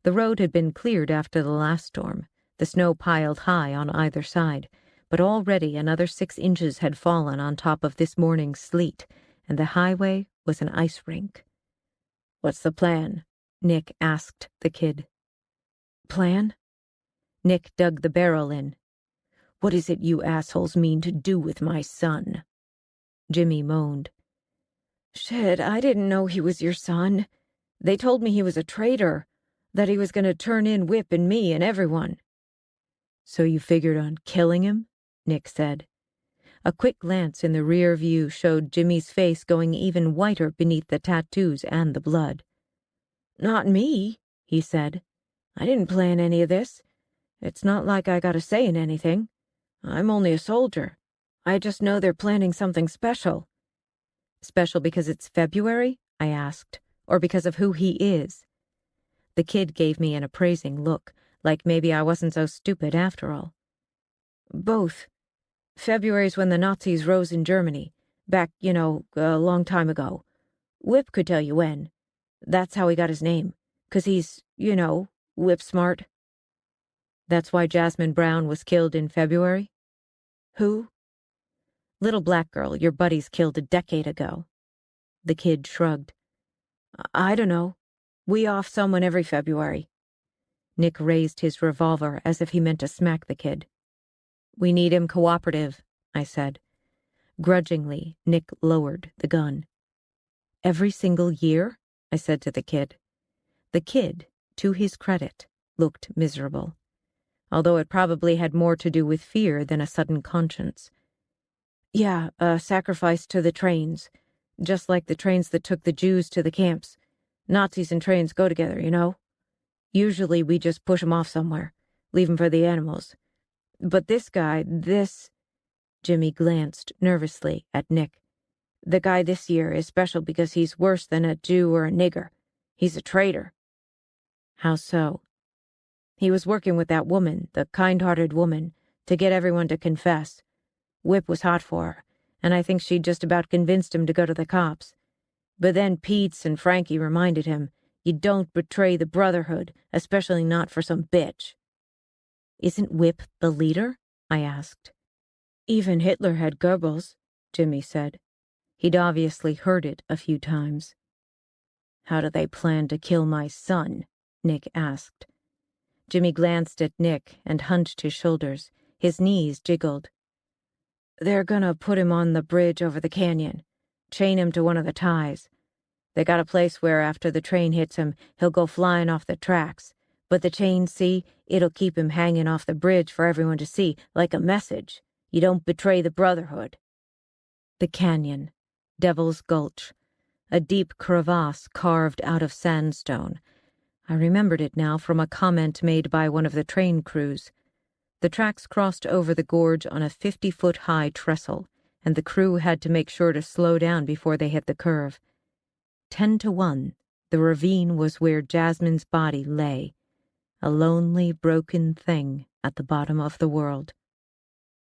The road had been cleared after the last storm, the snow piled high on either side, but already another 6 inches had fallen on top of this morning's sleet, and the highway was an ice rink. "What's the plan?" Nick asked the kid. "Plan?" Nick dug the barrel in. "What is it you assholes mean to do with my son?" Jimmy moaned. "Shit, I didn't know he was your son. They told me he was a traitor, that he was going to turn in Whip and me and everyone." "So you figured on killing him?" Nick said. A quick glance in the rear view showed Jimmy's face going even whiter beneath the tattoos and the blood. "Not me," he said. "I didn't plan any of this. It's not like I got a say in anything. I'm only a soldier. I just know they're planning something special." "Special because it's February?" I asked. "Or because of who he is?" The kid gave me an appraising look, like maybe I wasn't so stupid after all. "Both. February's when the Nazis rose in Germany. Back, a long time ago. Whip could tell you when. That's how he got his name. 'Cause he's, whip smart." "That's why Jasmine Brown was killed in February?" "Who?" "Little black girl your buddies killed a decade ago." The kid shrugged. "I don't know. We off someone every February." Nick raised his revolver as if he meant to smack the kid. "We need him cooperative," I said. Grudgingly, Nick lowered the gun. "Every single year?" I said to the kid. The kid, to his credit, looked miserable, although it probably had more to do with fear than a sudden conscience. "Yeah, a sacrifice to the trains, just like the trains that took the Jews to the camps. Nazis and trains go together, Usually we just push 'em off somewhere, leave 'em for the animals. But this guy, Jimmy glanced nervously at Nick. "The guy this year is special because he's worse than a Jew or a nigger. He's a traitor." "How so?" "He was working with that woman, the kind-hearted woman, to get everyone to confess. Whip was hot for her, and I think she'd just about convinced him to go to the cops. But then Pete's and Frankie reminded him, you don't betray the Brotherhood, especially not for some bitch." "Isn't Whip the leader?" I asked. "Even Hitler had Goebbels," Jimmy said. He'd obviously heard it a few times. "How do they plan to kill my son?" Nick asked. Jimmy glanced at Nick and hunched his shoulders. His knees jiggled. "They're gonna put him on the bridge over the canyon, chain him to one of the ties. They got a place where after the train hits him, he'll go flying off the tracks, But the chain, see, it'll keep him hanging off the bridge for everyone to see, like a message. You don't betray the Brotherhood. The canyon, Devil's Gulch, a deep crevasse carved out of sandstone. I remembered it now from a comment made by one of the train crews. The tracks crossed over the gorge on a 50-foot-high trestle, and the crew had to make sure to slow down before they hit the curve. 10-1, the ravine was where Jasmine's body lay, a lonely, broken thing at the bottom of the world.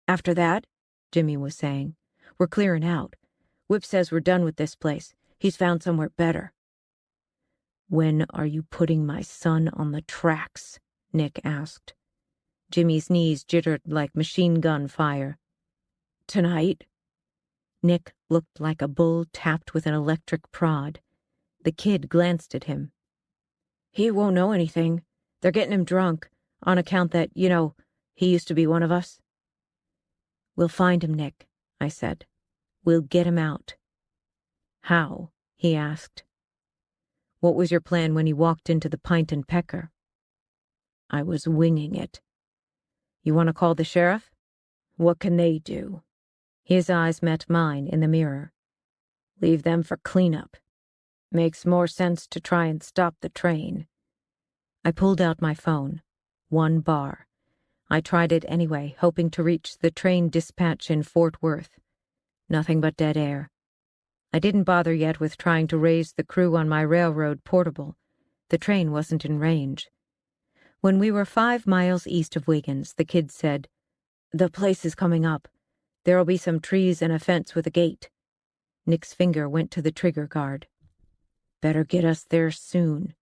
After that, Jimmy was saying, we're clearing out. Whip says we're done with this place. He's found somewhere better. When are you putting my son on the tracks? Nick asked. Jimmy's knees jittered like machine gun fire. Tonight. Nick looked like a bull tapped with an electric prod. The kid glanced at him. He won't know anything. They're getting him drunk, on account that, he used to be one of us. We'll find him, Nick, I said. We'll get him out. How? He asked. What was your plan when you walked into the Pint and Pecker? I was winging it. You want to call the sheriff? What can they do? His eyes met mine in the mirror. Leave them for cleanup. Makes more sense to try and stop the train. I pulled out my phone. 1 bar. I tried it anyway, hoping to reach the train dispatch in Fort Worth. Nothing but dead air. I didn't bother yet with trying to raise the crew on my railroad portable. The train wasn't in range. When we were 5 miles east of Wiggins, the kid said, "The place is coming up. There'll be some trees and a fence with a gate." Nick's finger went to the trigger guard. "Better get us there soon."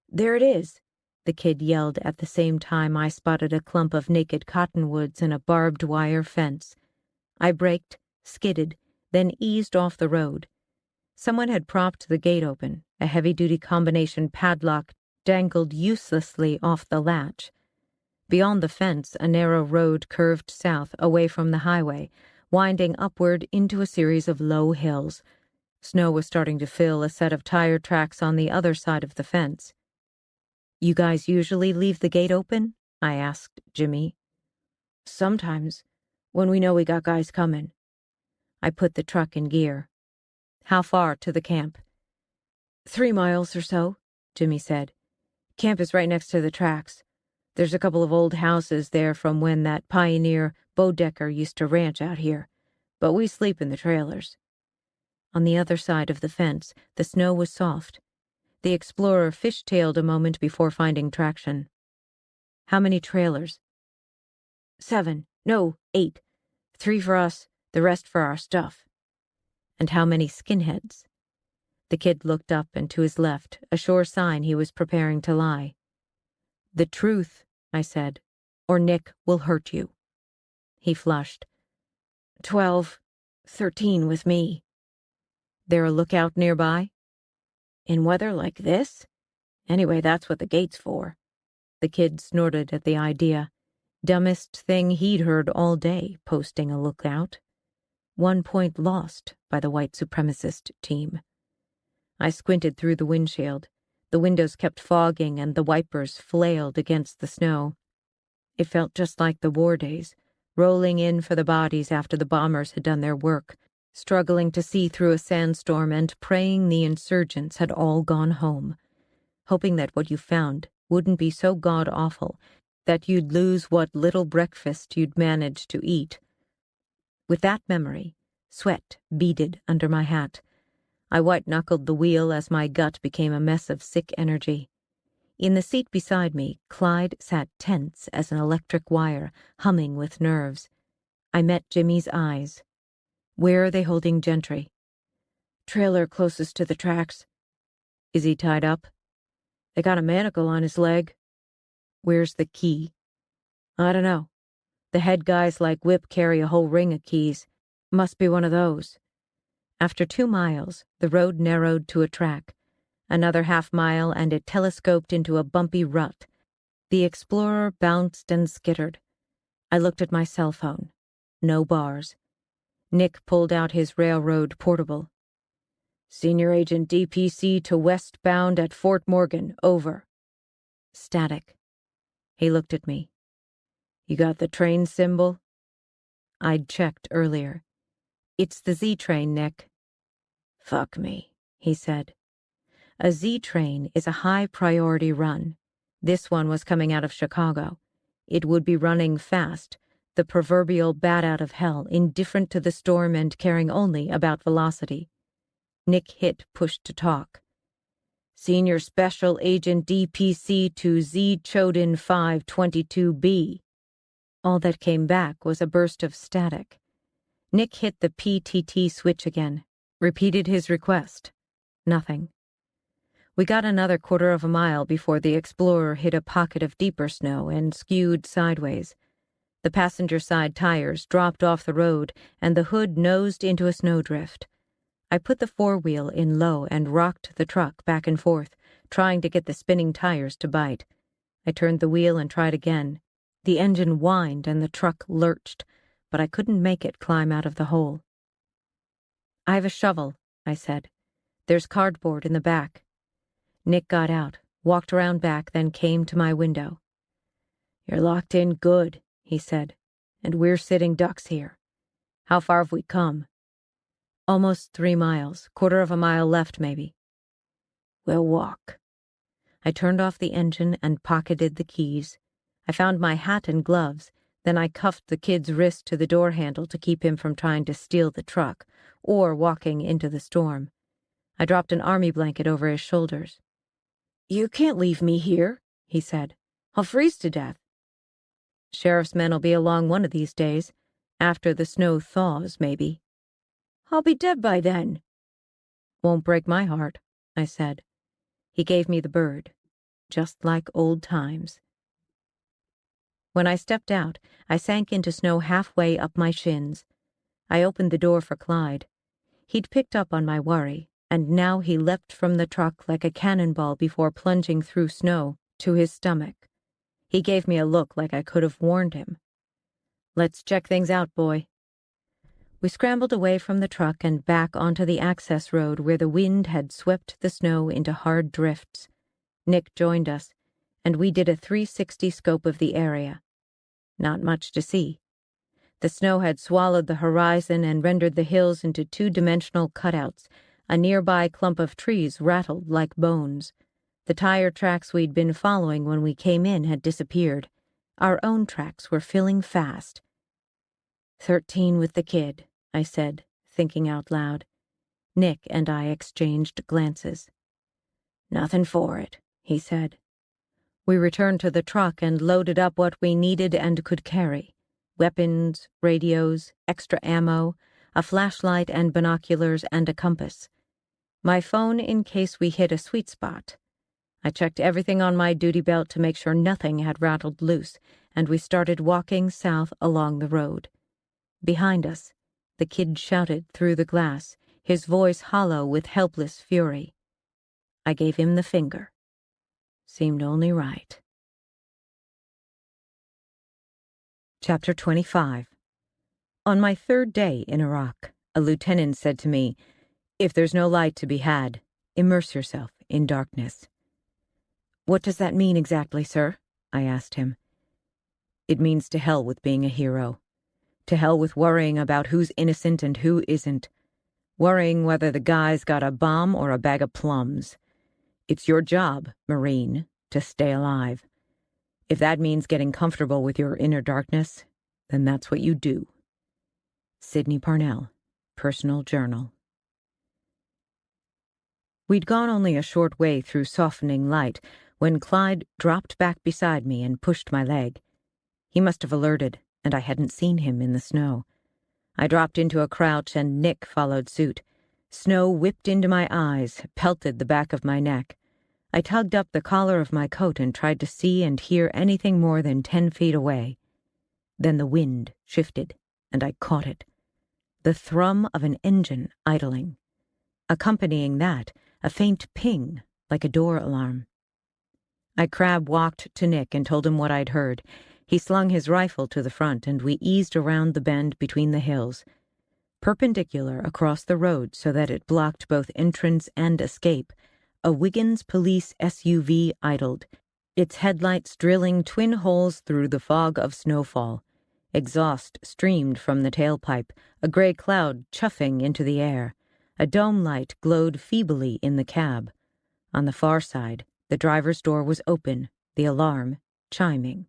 "There it is," the kid yelled at the same time I spotted a clump of naked cottonwoods and a barbed wire fence. I braked, skidded, then eased off the road. Someone had propped the gate open. A heavy-duty combination padlock dangled uselessly off the latch. Beyond the fence, a narrow road curved south, away from the highway, winding upward into a series of low hills. Snow was starting to fill a set of tire tracks on the other side of the fence. "You guys usually leave the gate open?" I asked Jimmy. "Sometimes, when we know we got guys coming." I put the truck in gear. "How far to the camp?" 3 miles or so," Jimmy said. "Camp is right next to the tracks. There's a couple of old houses there from when that pioneer Bodecker used to ranch out here, but we sleep in the trailers." On the other side of the fence, the snow was soft. The explorer fishtailed a moment before finding traction. "How many trailers?" 7. No, 8. 3 for us, the rest for our stuff." "And how many skinheads?" The kid looked up and to his left, a sure sign he was preparing to lie. "The truth," I said, "or Nick will hurt you." He flushed. 12, 13 with me." "There a lookout nearby?" "In weather like this? Anyway, that's what the gate's for." The kid snorted at the idea. Dumbest thing he'd heard all day, posting a lookout. 1 point lost by the white supremacist team. I squinted through the windshield. The windows kept fogging and the wipers flailed against the snow. It felt just like the war days, rolling in for the bodies after the bombers had done their work, struggling to see through a sandstorm and praying the insurgents had all gone home, hoping that what you found wouldn't be so god-awful that you'd lose what little breakfast you'd managed to eat. With that memory, sweat beaded under my hat. I white-knuckled the wheel as my gut became a mess of sick energy. In the seat beside me, Clyde sat tense as an electric wire, humming with nerves. I met Jimmy's eyes. "Where are they holding Gentry?" "Trailer closest to the tracks." "Is he tied up?" "They got a manacle on his leg." "Where's the key?" "I don't know. The head guys like Whip carry a whole ring of keys. Must be one of those." After 2 miles, the road narrowed to a track. Another half-mile and it telescoped into a bumpy rut. The explorer bounced and skittered. I looked at my cell phone. No bars. Nick pulled out his railroad portable. "Senior Agent DPC to westbound at Fort Morgan, over." Static. He looked at me. You got the train symbol? I'd checked earlier. It's the Z train, Nick. Fuck me, he said. A Z train is a high-priority run. This one was coming out of Chicago. It would be running fast, the proverbial bat out of hell, indifferent to the storm and caring only about velocity. Nick hit push to talk. Senior Special Agent DPC to Z Chodin 522B. All that came back was a burst of static. Nick hit the PTT switch again, repeated his request. Nothing. We got another quarter of a mile before the Explorer hit a pocket of deeper snow and skewed sideways. The passenger side tires dropped off the road and the hood nosed into a snowdrift. I put the four-wheel in low and rocked the truck back and forth, trying to get the spinning tires to bite. I turned the wheel and tried again. The engine whined and the truck lurched, but I couldn't make it climb out of the hole. I have a shovel, I said. There's cardboard in the back. Nick got out, walked around back, then came to my window. You're locked in good, he said, and we're sitting ducks here. How far have we come? Almost 3 miles, quarter of a mile left, maybe. We'll walk. I turned off the engine and pocketed the keys. I found my hat and gloves, then I cuffed the kid's wrist to the door handle to keep him from trying to steal the truck, or walking into the storm. I dropped an army blanket over his shoulders. You can't leave me here, he said. I'll freeze to death. Sheriff's men'll be along one of these days. After the snow thaws, maybe. I'll be dead by then. Won't break my heart, I said. He gave me the bird, just like old times. When I stepped out, I sank into snow halfway up my shins. I opened the door for Clyde. He'd picked up on my worry, and now he leapt from the truck like a cannonball before plunging through snow to his stomach. He gave me a look like I could have warned him. Let's check things out, boy. We scrambled away from the truck and back onto the access road where the wind had swept the snow into hard drifts. Nick joined us, and we did a 360 scope of the area. Not much to see. The snow had swallowed the horizon and rendered the hills into two-dimensional cutouts. A nearby clump of trees rattled like bones. The tire tracks we'd been following when we came in had disappeared. Our own tracks were filling fast. 13 with the kid, I said, thinking out loud. Nick and I exchanged glances. Nothing for it, he said. We returned to the truck and loaded up what we needed and could carry. Weapons, radios, extra ammo, a flashlight and binoculars, and a compass. My phone in case we hit a sweet spot. I checked everything on my duty belt to make sure nothing had rattled loose, and we started walking south along the road. Behind us, the kid shouted through the glass, his voice hollow with helpless fury. I gave him the finger. Seemed only right. Chapter 25. On my 3rd day in Iraq, a lieutenant said to me, "If there's no light to be had, immerse yourself in darkness." "What does that mean exactly, sir?" I asked him. "It means to hell with being a hero. To hell with worrying about who's innocent and who isn't. Worrying whether the guy's got a bomb or a bag of plums. It's your job, Marine, to stay alive. If that means getting comfortable with your inner darkness, then that's what you do." Sydney Parnell, Personal Journal. We'd gone only a short way through softening light when Clyde dropped back beside me and pushed my leg. He must have alerted, and I hadn't seen him in the snow. I dropped into a crouch and Nick followed suit. Snow whipped into my eyes, pelted the back of my neck. I tugged up the collar of my coat and tried to see and hear anything more than 10 feet away. Then the wind shifted, and I caught it. The thrum of an engine idling. Accompanying that, a faint ping, like a door alarm. I crab-walked to Nick and told him what I'd heard. He slung his rifle to the front, and we eased around the bend between the hills. Perpendicular across the road so that it blocked both entrance and escape, a Wiggins police SUV idled, its headlights drilling twin holes through the fog of snowfall. Exhaust streamed from the tailpipe, a gray cloud chuffing into the air. A dome light glowed feebly in the cab. On the far side, the driver's door was open, the alarm chiming.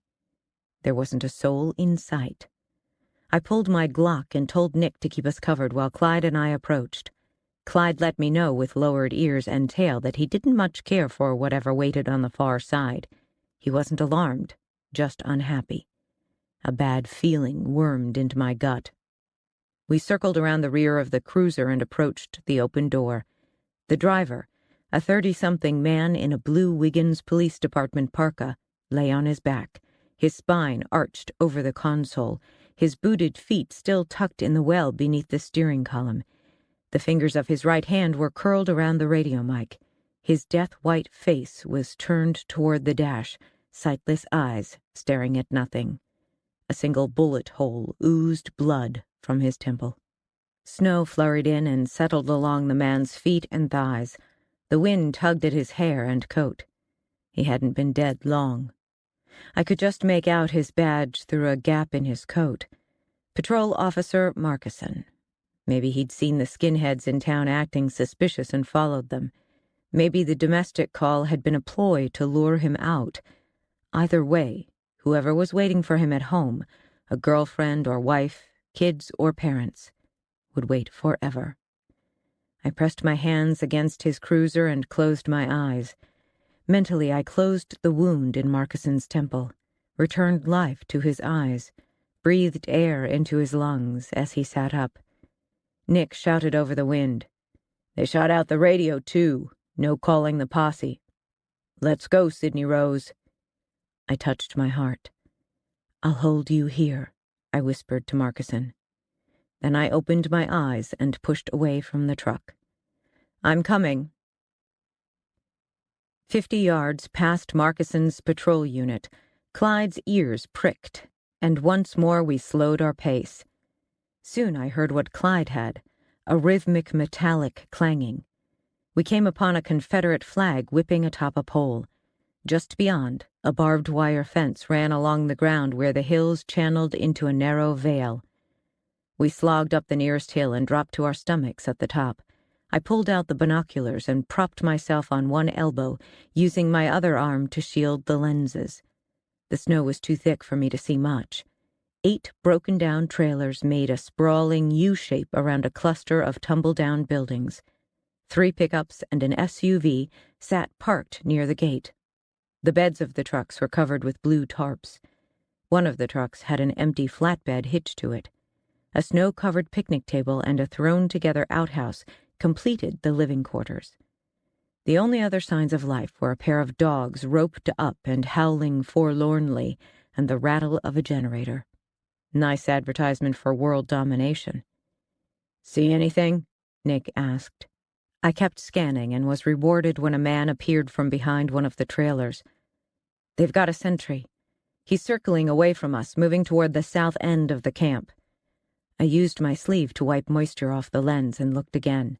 There wasn't a soul in sight. I pulled my Glock and told Nick to keep us covered while Clyde and I approached. Clyde let me know with lowered ears and tail that he didn't much care for whatever waited on the far side. He wasn't alarmed, just unhappy. A bad feeling wormed into my gut. We circled around the rear of the cruiser and approached the open door. The driver, a 30-something man in a blue Wiggins Police Department parka, lay on his back, his spine arched over the console, his booted feet still tucked in the well beneath the steering column. The fingers of his right hand were curled around the radio mic. His death-white face was turned toward the dash, sightless eyes staring at nothing. A single bullet hole oozed blood from his temple. Snow flurried in and settled along the man's feet and thighs. The wind tugged at his hair and coat. He hadn't been dead long. I could just make out his badge through a gap in his coat. Patrol Officer Markison. Maybe he'd seen the skinheads in town acting suspicious and followed them. Maybe the domestic call had been a ploy to lure him out. Either way, whoever was waiting for him at home, a girlfriend or wife, kids or parents, would wait forever. I pressed my hands against his cruiser and closed my eyes. Mentally, I closed the wound in Markison's temple, returned life to his eyes, breathed air into his lungs as he sat up. Nick shouted over the wind. "They shot out the radio, too. No calling the posse. Let's go, Sydney Rose." I touched my heart. "I'll hold you here," I whispered to Markison. Then I opened my eyes and pushed away from the truck. "I'm coming." 50 yards past Markison's patrol unit, Clyde's ears pricked, and once more we slowed our pace. Soon I heard what Clyde had, a rhythmic metallic clanging. We came upon a Confederate flag whipping atop a pole. Just beyond, a barbed wire fence ran along the ground where the hills channeled into a narrow vale. We slogged up the nearest hill and dropped to our stomachs at the top. I pulled out the binoculars and propped myself on one elbow, using my other arm to shield the lenses. The snow was too thick for me to see much. 8 broken-down trailers made a sprawling U-shape around a cluster of tumble-down buildings. 3 pickups and an SUV sat parked near the gate. The beds of the trucks were covered with blue tarps. One of the trucks had an empty flatbed hitched to it. A snow-covered picnic table and a thrown-together outhouse completed the living quarters. The only other signs of life were a pair of dogs roped up and howling forlornly, and the rattle of a generator. Nice advertisement for world domination. "See anything?" Nick asked. I kept scanning and was rewarded when a man appeared from behind one of the trailers. "They've got a sentry. He's circling away from us, moving toward the south end of the camp." I used my sleeve to wipe moisture off the lens and looked again.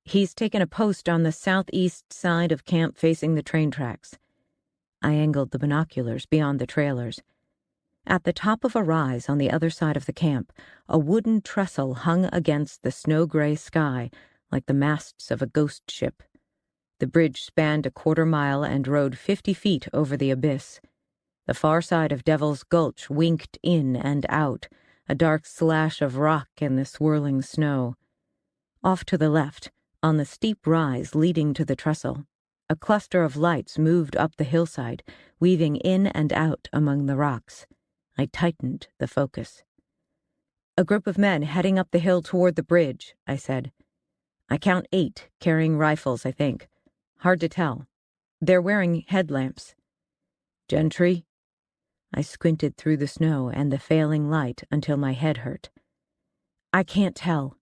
"He's taken a post on the southeast side of camp facing the train tracks." I angled the binoculars beyond the trailers. At the top of a rise on the other side of the camp, a wooden trestle hung against the snow-gray sky like the masts of a ghost ship. The bridge spanned a quarter-mile and rode 50 feet over the abyss. The far side of Devil's Gulch winked in and out, a dark slash of rock in the swirling snow. Off to the left, on the steep rise leading to the trestle, a cluster of lights moved up the hillside, weaving in and out among the rocks. I tightened the focus. "A group of men heading up the hill toward the bridge," I said. "I count 8, carrying rifles, I think. Hard to tell. They're wearing headlamps." "Gentry?" I squinted through the snow and the failing light until my head hurt. "I can't tell."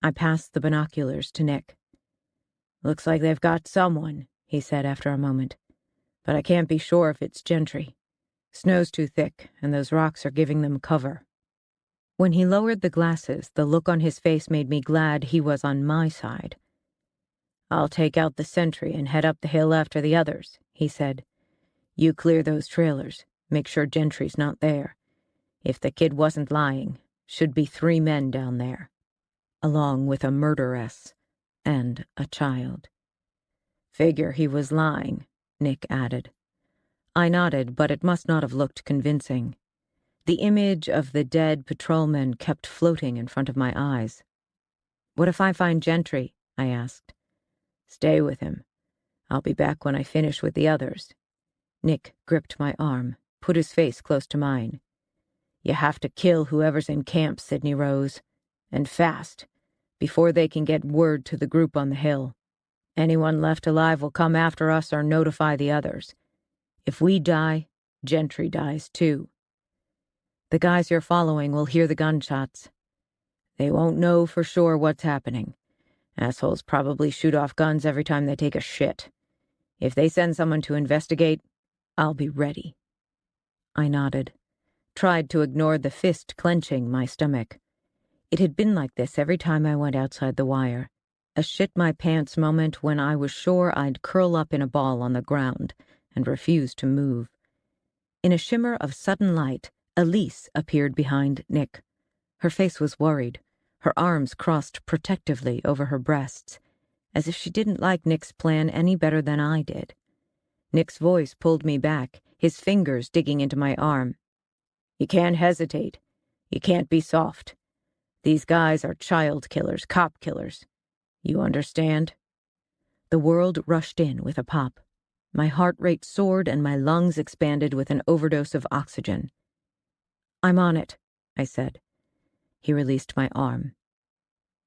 I passed the binoculars to Nick. "Looks like they've got someone," he said after a moment. "But I can't be sure if it's Gentry. Snow's too thick, and those rocks are giving them cover." When he lowered the glasses, the look on his face made me glad he was on my side. "I'll take out the sentry and head up the hill after the others," he said. You clear those trailers. Make sure Gentry's not there. If the kid wasn't lying, should be 3 men down there, along with a murderess and a child. Figure he was lying, Nick added. I nodded, but it must not have looked convincing. The image of the dead patrolman kept floating in front of my eyes. What if I find Gentry? I asked. Stay with him. I'll be back when I finish with the others. Nick gripped my arm, put his face close to mine. You have to kill whoever's in camp, Sydney Rose. And fast, before they can get word to the group on the hill. Anyone left alive will come after us or notify the others. If we die, Gentry dies too. The guys you're following will hear the gunshots. They won't know for sure what's happening. Assholes probably shoot off guns every time they take a shit. If they send someone to investigate, I'll be ready. I nodded, tried to ignore the fist clenching my stomach. It had been like this every time I went outside the wire. A shit-my-pants moment when I was sure I'd curl up in a ball on the ground and refuse to move. In a shimmer of sudden light, Elise appeared behind Nick. Her face was worried, her arms crossed protectively over her breasts, as if she didn't like Nick's plan any better than I did. Nick's voice pulled me back, his fingers digging into my arm. You can't hesitate. You can't be soft. These guys are child killers, cop killers. You understand? The world rushed in with a pop. My heart rate soared and my lungs expanded with an overdose of oxygen. I'm on it, I said. He released my arm.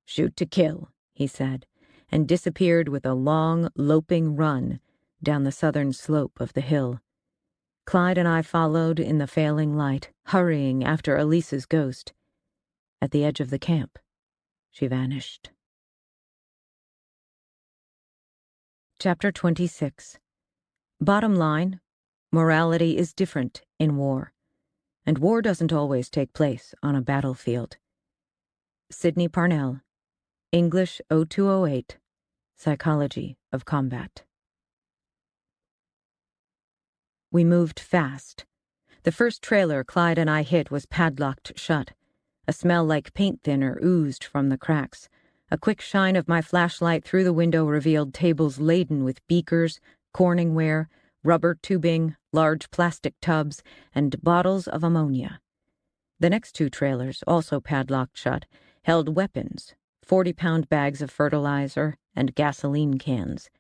Shoot to kill, he said, and disappeared with a long, loping run down the southern slope of the hill. Clyde and I followed in the failing light, hurrying after Elise's ghost. At the edge of the camp, she vanished. Chapter 26. Bottom line, morality is different in war, and war doesn't always take place on a battlefield. Sydney Parnell, English 0208, Psychology of Combat. We moved fast. The first trailer Clyde and I hit was padlocked shut. A smell like paint thinner oozed from the cracks. A quick shine of my flashlight through the window revealed tables laden with beakers, Corningware, rubber tubing, large plastic tubs, and bottles of ammonia. The next 2 trailers, also padlocked shut, held weapons, 40-pound bags of fertilizer, and gasoline cans.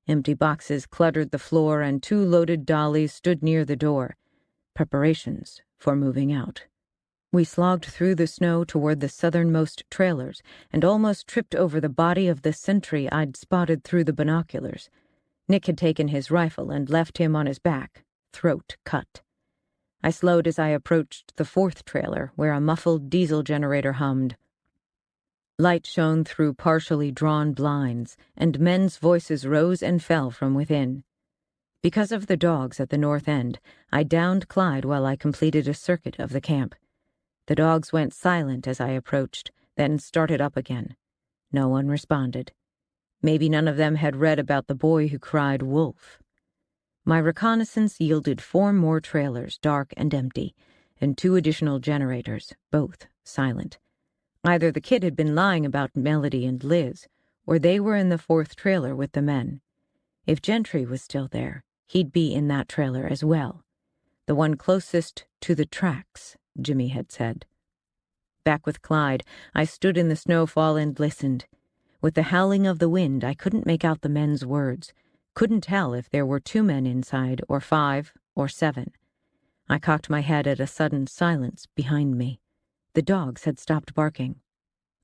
Empty boxes cluttered the floor, and 2 loaded dollies stood near the door, preparations for moving out. We slogged through the snow toward the southernmost trailers and almost tripped over the body of the sentry I'd spotted through the binoculars. Nick had taken his rifle and left him on his back, throat cut. I slowed as I approached the 4th trailer, where a muffled diesel generator hummed. Light shone through partially drawn blinds, and men's voices rose and fell from within. Because of the dogs at the north end, I downed Clyde while I completed a circuit of the camp. The dogs went silent as I approached, then started up again. No one responded. Maybe none of them had read about the boy who cried wolf. My reconnaissance yielded 4 more trailers, dark and empty, and 2 additional generators, both silent. Either the kid had been lying about Melody and Liz, or they were in the 4th trailer with the men. If Gentry was still there, he'd be in that trailer as well. The one closest to the tracks, Jimmy had said. Back with Clyde, I stood in the snowfall and listened. With the howling of the wind, I couldn't make out the men's words, couldn't tell if there were 2 men inside, or 5, or 7. I cocked my head at a sudden silence behind me. The dogs had stopped barking.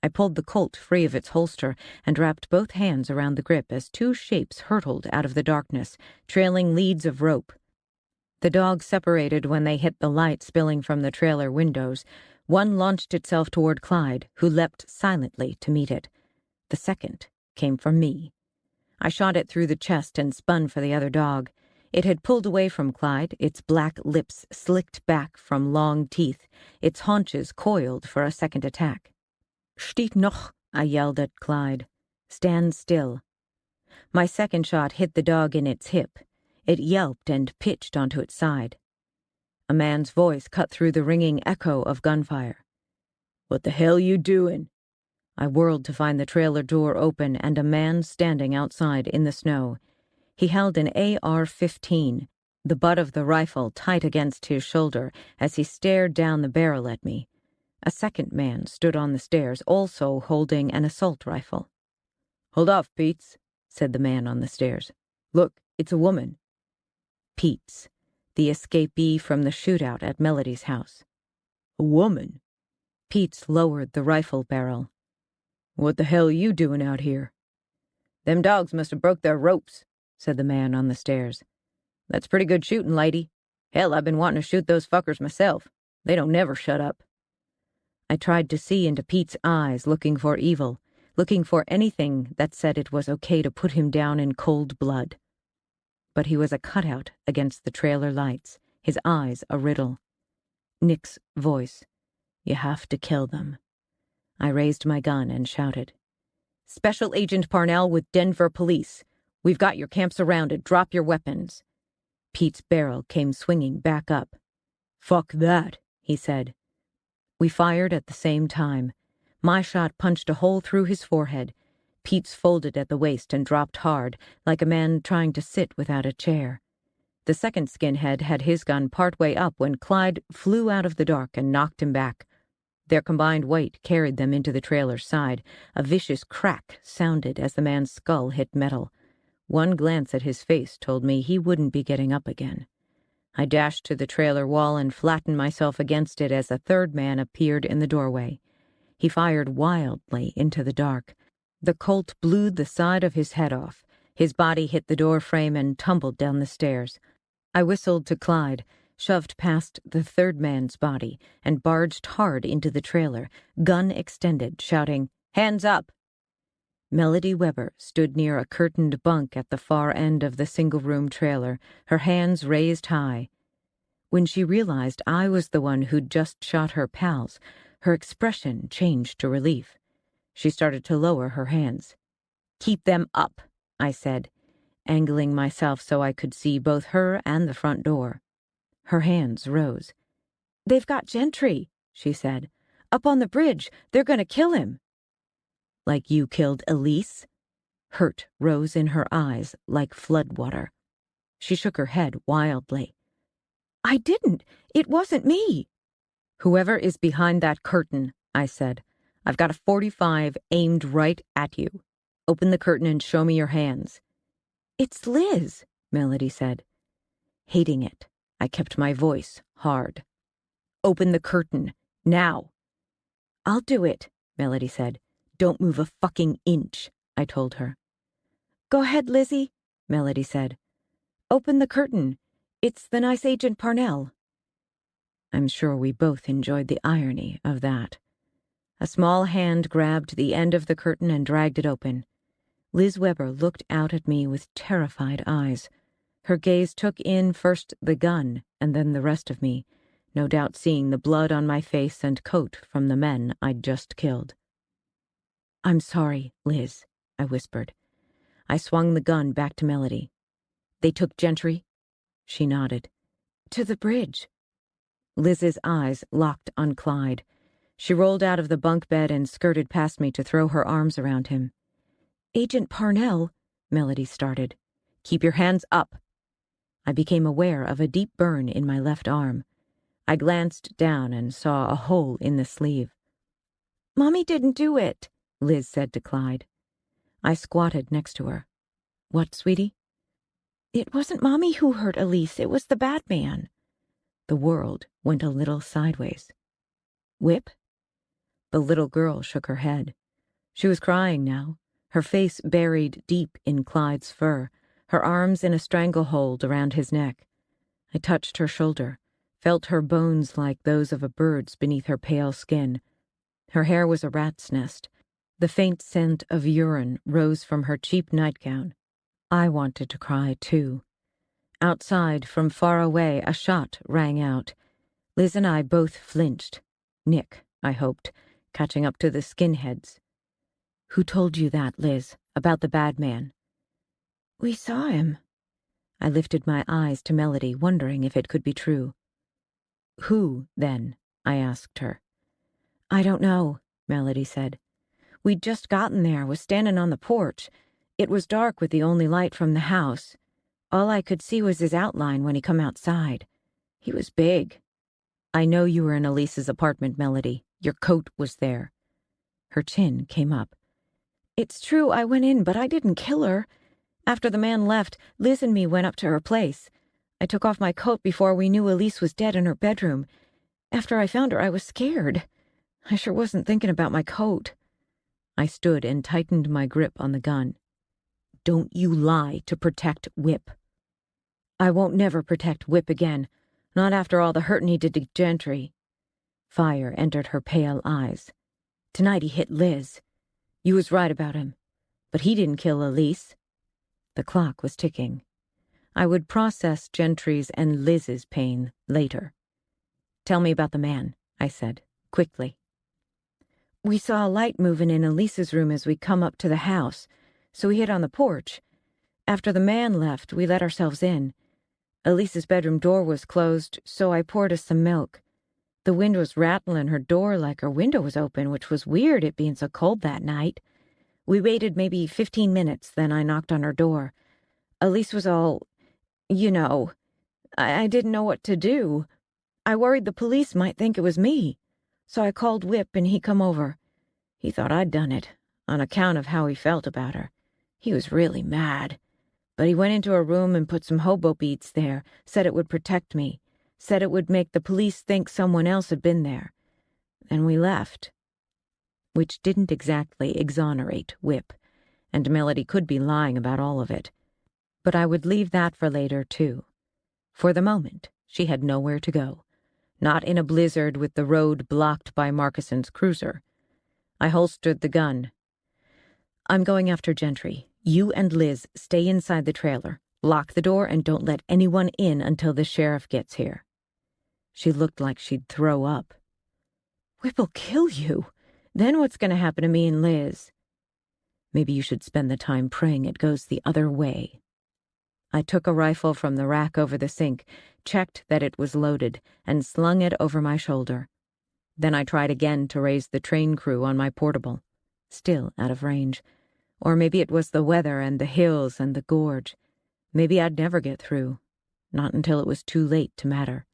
I pulled the Colt free of its holster and wrapped both hands around the grip as 2 shapes hurtled out of the darkness, trailing leads of rope. The dogs separated when they hit the light spilling from the trailer windows. One launched itself toward Clyde, who leapt silently to meet it. The second came for me. I shot it through the chest and spun for the other dog. It had pulled away from Clyde, its black lips slicked back from long teeth, its haunches coiled for a second attack. Steht noch, I yelled at Clyde. Stand still. My second shot hit the dog in its hip. It yelped and pitched onto its side. A man's voice cut through the ringing echo of gunfire. "What the hell you doing?" I whirled to find the trailer door open and a man standing outside in the snow. He held an AR-15, the butt of the rifle tight against his shoulder as he stared down the barrel at me. A second man stood on the stairs, also holding an assault rifle. "Hold off, Pete's," said the man on the stairs. "Look, it's a woman." Pete's, the escapee from the shootout at Melody's house. "A woman?" Pete's lowered the rifle barrel. "What the hell are you doing out here?" "Them dogs must have broke their ropes," said the man on the stairs. "That's pretty good shooting, lady. Hell, I've been wanting to shoot those fuckers myself. They don't never shut up." I tried to see into Pete's eyes, looking for evil, looking for anything that said it was okay to put him down in cold blood. But he was a cutout against the trailer lights, his eyes a riddle. Nick's voice. "You have to kill them." I raised my gun and shouted. "Special Agent Parnell with Denver Police. We've got your camp surrounded. Drop your weapons." Pete's barrel came swinging back up. "Fuck that," he said. We fired at the same time. My shot punched a hole through his forehead. Pete's folded at the waist and dropped hard, like a man trying to sit without a chair. The second skinhead had his gun partway up when Clyde flew out of the dark and knocked him back. Their combined weight carried them into the trailer's side. A vicious crack sounded as the man's skull hit metal. One glance at his face told me he wouldn't be getting up again. I dashed to the trailer wall and flattened myself against it as a third man appeared in the doorway. He fired wildly into the dark. The Colt blew the side of his head off. His body hit the door frame and tumbled down the stairs. I whistled to Clyde, shoved past the third man's body, and barged hard into the trailer, gun extended, shouting, "Hands up!" Melody Weber stood near a curtained bunk at the far end of the single-room trailer, her hands raised high. When she realized I was the one who'd just shot her pals, her expression changed to relief. She started to lower her hands. "Keep them up," I said, angling myself so I could see both her and the front door. Her hands rose. "They've got Gentry," she said. "Up on the bridge. They're going to kill him." "Like you killed Elise?" Hurt rose in her eyes like floodwater. She shook her head wildly. "I didn't. It wasn't me." "Whoever is behind that curtain," I said. "I've got a .45 aimed right at you. Open the curtain and show me your hands." "It's Liz," Melody said. Hating it, I kept my voice hard. "Open the curtain, now." "I'll do it," Melody said. "Don't move a fucking inch," I told her. "Go ahead, Lizzie," Melody said. "Open the curtain. It's the nice Agent Parnell." I'm sure we both enjoyed the irony of that. A small hand grabbed the end of the curtain and dragged it open. Liz Weber looked out at me with terrified eyes. Her gaze took in first the gun and then the rest of me, no doubt seeing the blood on my face and coat from the men I'd just killed. "I'm sorry, Liz," I whispered. I swung the gun back to Melody. "They took Gentry?" She nodded. "To the bridge." Liz's eyes locked on Clyde. She rolled out of the bunk bed and skirted past me to throw her arms around him. "Agent Parnell," Melody started. "Keep your hands up." I became aware of a deep burn in my left arm. I glanced down and saw a hole in the sleeve. "Mommy didn't do it," Liz said to Clyde. I squatted next to her. "What, sweetie?" "It wasn't Mommy who hurt Elise. It was the bad man." The world went a little sideways. "Whip?" The little girl shook her head. She was crying now, her face buried deep in Clyde's fur, her arms in a stranglehold around his neck. I touched her shoulder, felt her bones like those of a bird's beneath her pale skin. Her hair was a rat's nest. The faint scent of urine rose from her cheap nightgown. I wanted to cry, too. Outside, from far away, a shot rang out. Liz and I both flinched. Nick, I hoped, catching up to the skinheads. "Who told you that, Liz, about the bad man?" "We saw him." I lifted my eyes to Melody, wondering if it could be true. Who, then? I asked her. I don't know, Melody said. We'd just gotten there, was standing on the porch. It was dark with the only light from the house. All I could see was his outline when he come outside. He was big. I know you were in Elise's apartment, Melody. Your coat was there. Her chin came up. It's true, I went in, but I didn't kill her. After the man left, Liz and me went up to her place. I took off my coat before we knew Elise was dead in her bedroom. After I found her, I was scared. I sure wasn't thinking about my coat. I stood and tightened my grip on the gun. Don't you lie to protect Whip. I won't never protect Whip again, not after all the hurtin' he did to Gentry. Fire entered her pale eyes. Tonight he hit Liz. You was right about him, but he didn't kill Elise. The clock was ticking. I would process Gentry's and Liz's pain later. Tell me about the man, I said, quickly. We saw a light moving in Elise's room as we come up to the house, so we hid on the porch. After the man left, we let ourselves in. Elise's bedroom door was closed, so I poured us some milk. The wind was rattling her door like her window was open, which was weird, it being so cold that night. We waited maybe 15 minutes, then I knocked on her door. Elise was all, you know, I didn't know what to do. I worried the police might think it was me, so I called Whip and he come over. He thought I'd done it, on account of how he felt about her. He was really mad. But he went into her room and put some hobo beads there, said it would protect me, said it would make the police think someone else had been there. Then we left. Which didn't exactly exonerate Whip, and Melody could be lying about all of it. But I would leave that for later, too. For the moment, she had nowhere to go. Not in a blizzard with the road blocked by Markison's cruiser. I holstered the gun. I'm going after Gentry. You and Liz stay inside the trailer. Lock the door and don't let anyone in until the sheriff gets here. She looked like she'd throw up. Whip'll kill you. Then what's going to happen to me and Liz? Maybe you should spend the time praying it goes the other way. I took a rifle from the rack over the sink, checked that it was loaded, and slung it over my shoulder. Then I tried again to raise the train crew on my portable. Still out of range. Or maybe it was the weather and the hills and the gorge. Maybe I'd never get through. Not until it was too late to matter.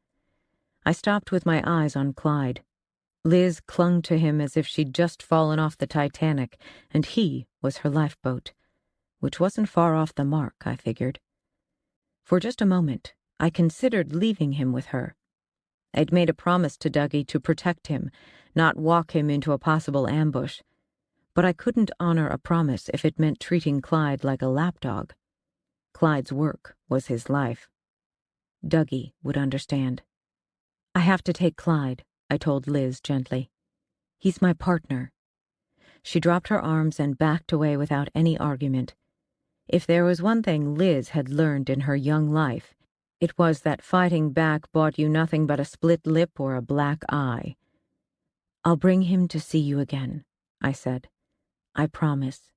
I stopped with my eyes on Clyde. Liz clung to him as if she'd just fallen off the Titanic, and he was her lifeboat. Which wasn't far off the mark, I figured. For just a moment, I considered leaving him with her. I'd made a promise to Dougie to protect him, not walk him into a possible ambush. But I couldn't honor a promise if it meant treating Clyde like a lapdog. Clyde's work was his life. Dougie would understand. I have to take Clyde, I told Liz gently. He's my partner. She dropped her arms and backed away without any argument. If there was one thing Liz had learned in her young life, it was that fighting back bought you nothing but a split lip or a black eye. I'll bring him to see you again, I said. I promise.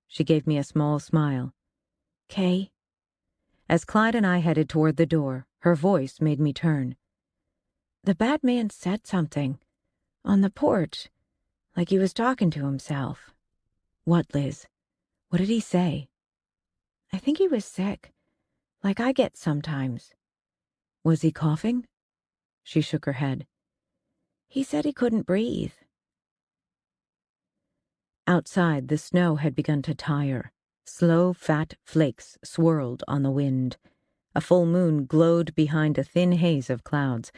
She gave me a small smile. Kay? As Clyde and I headed toward the door, her voice made me turn. The bad man said something. On the porch. Like he was talking to himself. What, Liz? What did he say? I think he was sick. Like I get sometimes. Was he coughing? She shook her head. He said he couldn't breathe. Outside, the snow had begun to tire. Slow, fat flakes swirled on the wind. A full moon glowed behind a thin haze of clouds.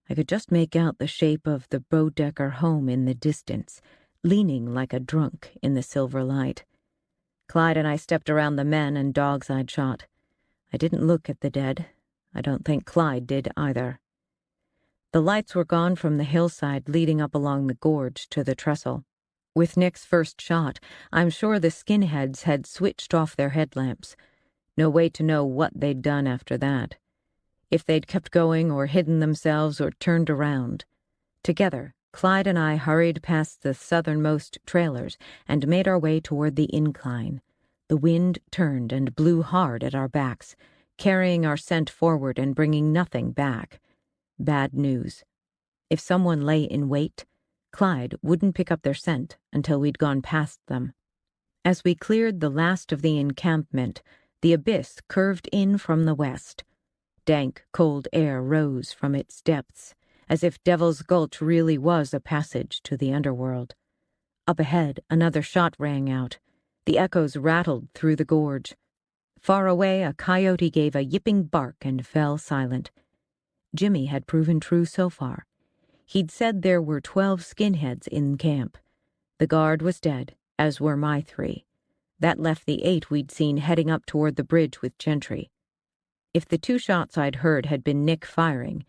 I could just make out the shape of the Bodecker home in the distance, leaning like a drunk in the silver light. Clyde and I stepped around the men and dogs I'd shot. I didn't look at the dead. I don't think Clyde did either. The lights were gone from the hillside leading up along the gorge to the trestle. With Nick's first shot, I'm sure the skinheads had switched off their headlamps. No way to know what they'd done after that. If they'd kept going or hidden themselves or turned around. Together, Clyde and I hurried past the southernmost trailers and made our way toward the incline. The wind turned and blew hard at our backs, carrying our scent forward and bringing nothing back. Bad news. If someone lay in wait, Clyde wouldn't pick up their scent until we'd gone past them. As we cleared the last of the encampment, the abyss curved in from the west. Dank, cold air rose from its depths, as if Devil's Gulch really was a passage to the underworld. Up ahead, another shot rang out. The echoes rattled through the gorge. Far away, a coyote gave a yipping bark and fell silent. Jimmy had proven true so far. He'd said there were 12 skinheads in camp. The guard was dead, as were my 3. That left the 8 we'd seen heading up toward the bridge with Gentry. If the 2 shots I'd heard had been Nick firing,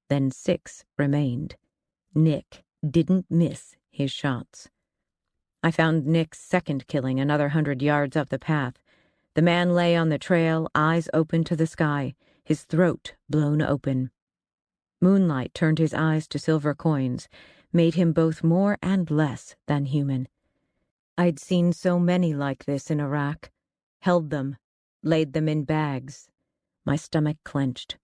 then 6 remained. Nick didn't miss his shots. I found Nick's second killing another 100 yards up the path. The man lay on the trail, eyes open to the sky, his throat blown open. Moonlight turned his eyes to silver coins, made him both more and less than human. I'd seen so many like this in Iraq. Held them, laid them in bags. My stomach clenched.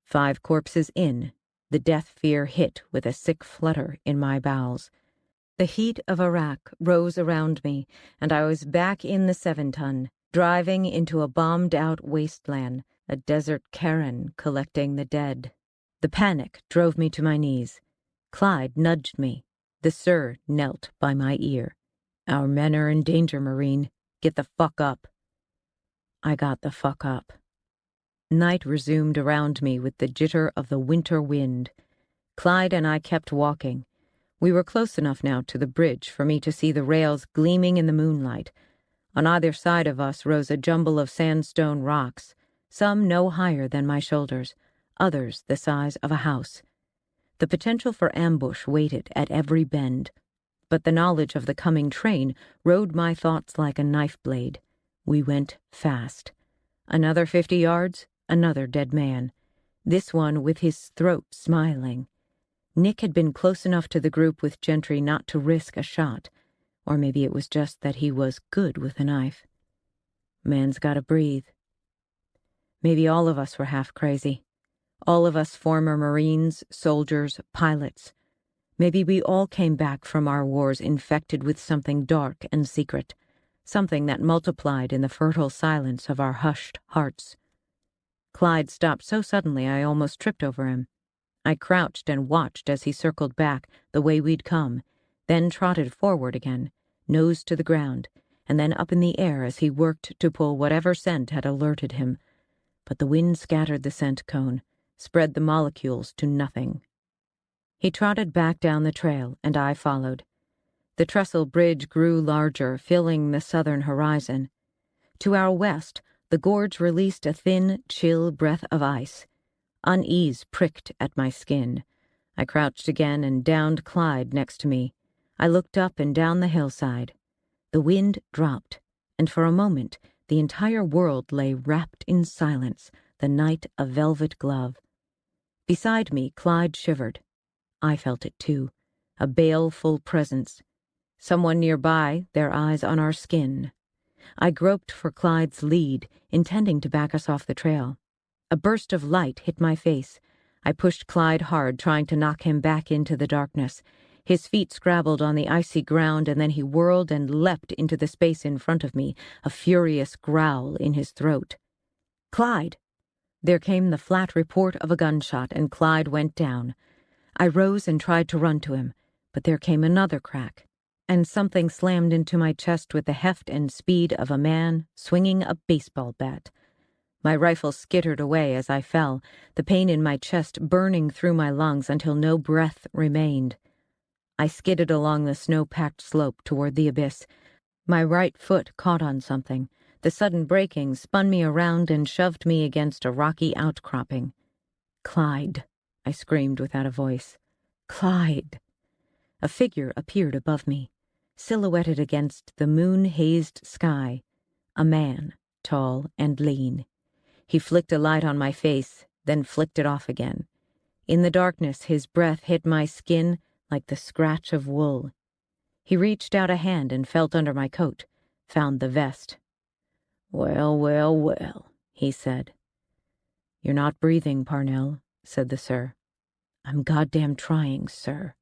5 corpses in, the death fear hit with a sick flutter in my bowels. The heat of Iraq rose around me, and I was back in the 7-ton, driving into a bombed-out wasteland, a desert cairn collecting the dead. The panic drove me to my knees. Clyde nudged me. The sir knelt by my ear. "Our men are in danger, Marine. Get the fuck up." I got the fuck up. Night resumed around me with the jitter of the winter wind. Clyde and I kept walking. We were close enough now to the bridge for me to see the rails gleaming in the moonlight. On either side of us rose a jumble of sandstone rocks, some no higher than my shoulders, others the size of a house. The potential for ambush waited at every bend, but the knowledge of the coming train rode my thoughts like a knife blade. We went fast. Another 50 yards, another dead man. This one with his throat smiling. Nick had been close enough to the group with Gentry not to risk a shot, or maybe it was just that he was good with a knife. Man's gotta breathe. Maybe all of us were half crazy. All of us former Marines, soldiers, pilots. Maybe we all came back from our wars infected with something dark and secret, something that multiplied in the fertile silence of our hushed hearts. Clyde stopped so suddenly I almost tripped over him. I crouched and watched as he circled back the way we'd come, then trotted forward again, nose to the ground, and then up in the air as he worked to pull whatever scent had alerted him. But the wind scattered the scent cone, spread the molecules to nothing. He trotted back down the trail, and I followed. The trestle bridge grew larger, filling the southern horizon. To our west, the gorge released a thin, chill breath of ice. Unease pricked at my skin. I crouched again and downed Clyde next to me. I looked up and down the hillside. The wind dropped, and for a moment the entire world lay wrapped in silence, the night a velvet glove. Beside me, Clyde shivered. I felt it too, a baleful presence. Someone nearby, their eyes on our skin. I groped for Clyde's lead, intending to back us off the trail. A burst of light hit my face. I pushed Clyde hard, trying to knock him back into the darkness. His feet scrabbled on the icy ground, and then he whirled and leapt into the space in front of me, a furious growl in his throat. "Clyde!" There came the flat report of a gunshot, and Clyde went down. I rose and tried to run to him, but there came another crack, and something slammed into my chest with the heft and speed of a man swinging a baseball bat. My rifle skittered away as I fell, the pain in my chest burning through my lungs until no breath remained. I skidded along the snow-packed slope toward the abyss. My right foot caught on something. The sudden braking spun me around and shoved me against a rocky outcropping. "Clyde," I screamed without a voice. "Clyde." A figure appeared above me, silhouetted against the moon-hazed sky. A man, tall and lean. He flicked a light on my face, then flicked it off again. In the darkness, his breath hit my skin like the scratch of wool. He reached out a hand and felt under my coat, found the vest. "Well, well, well," he said. "You're not breathing, Parnell," said the sir. "I'm goddamn trying, sir."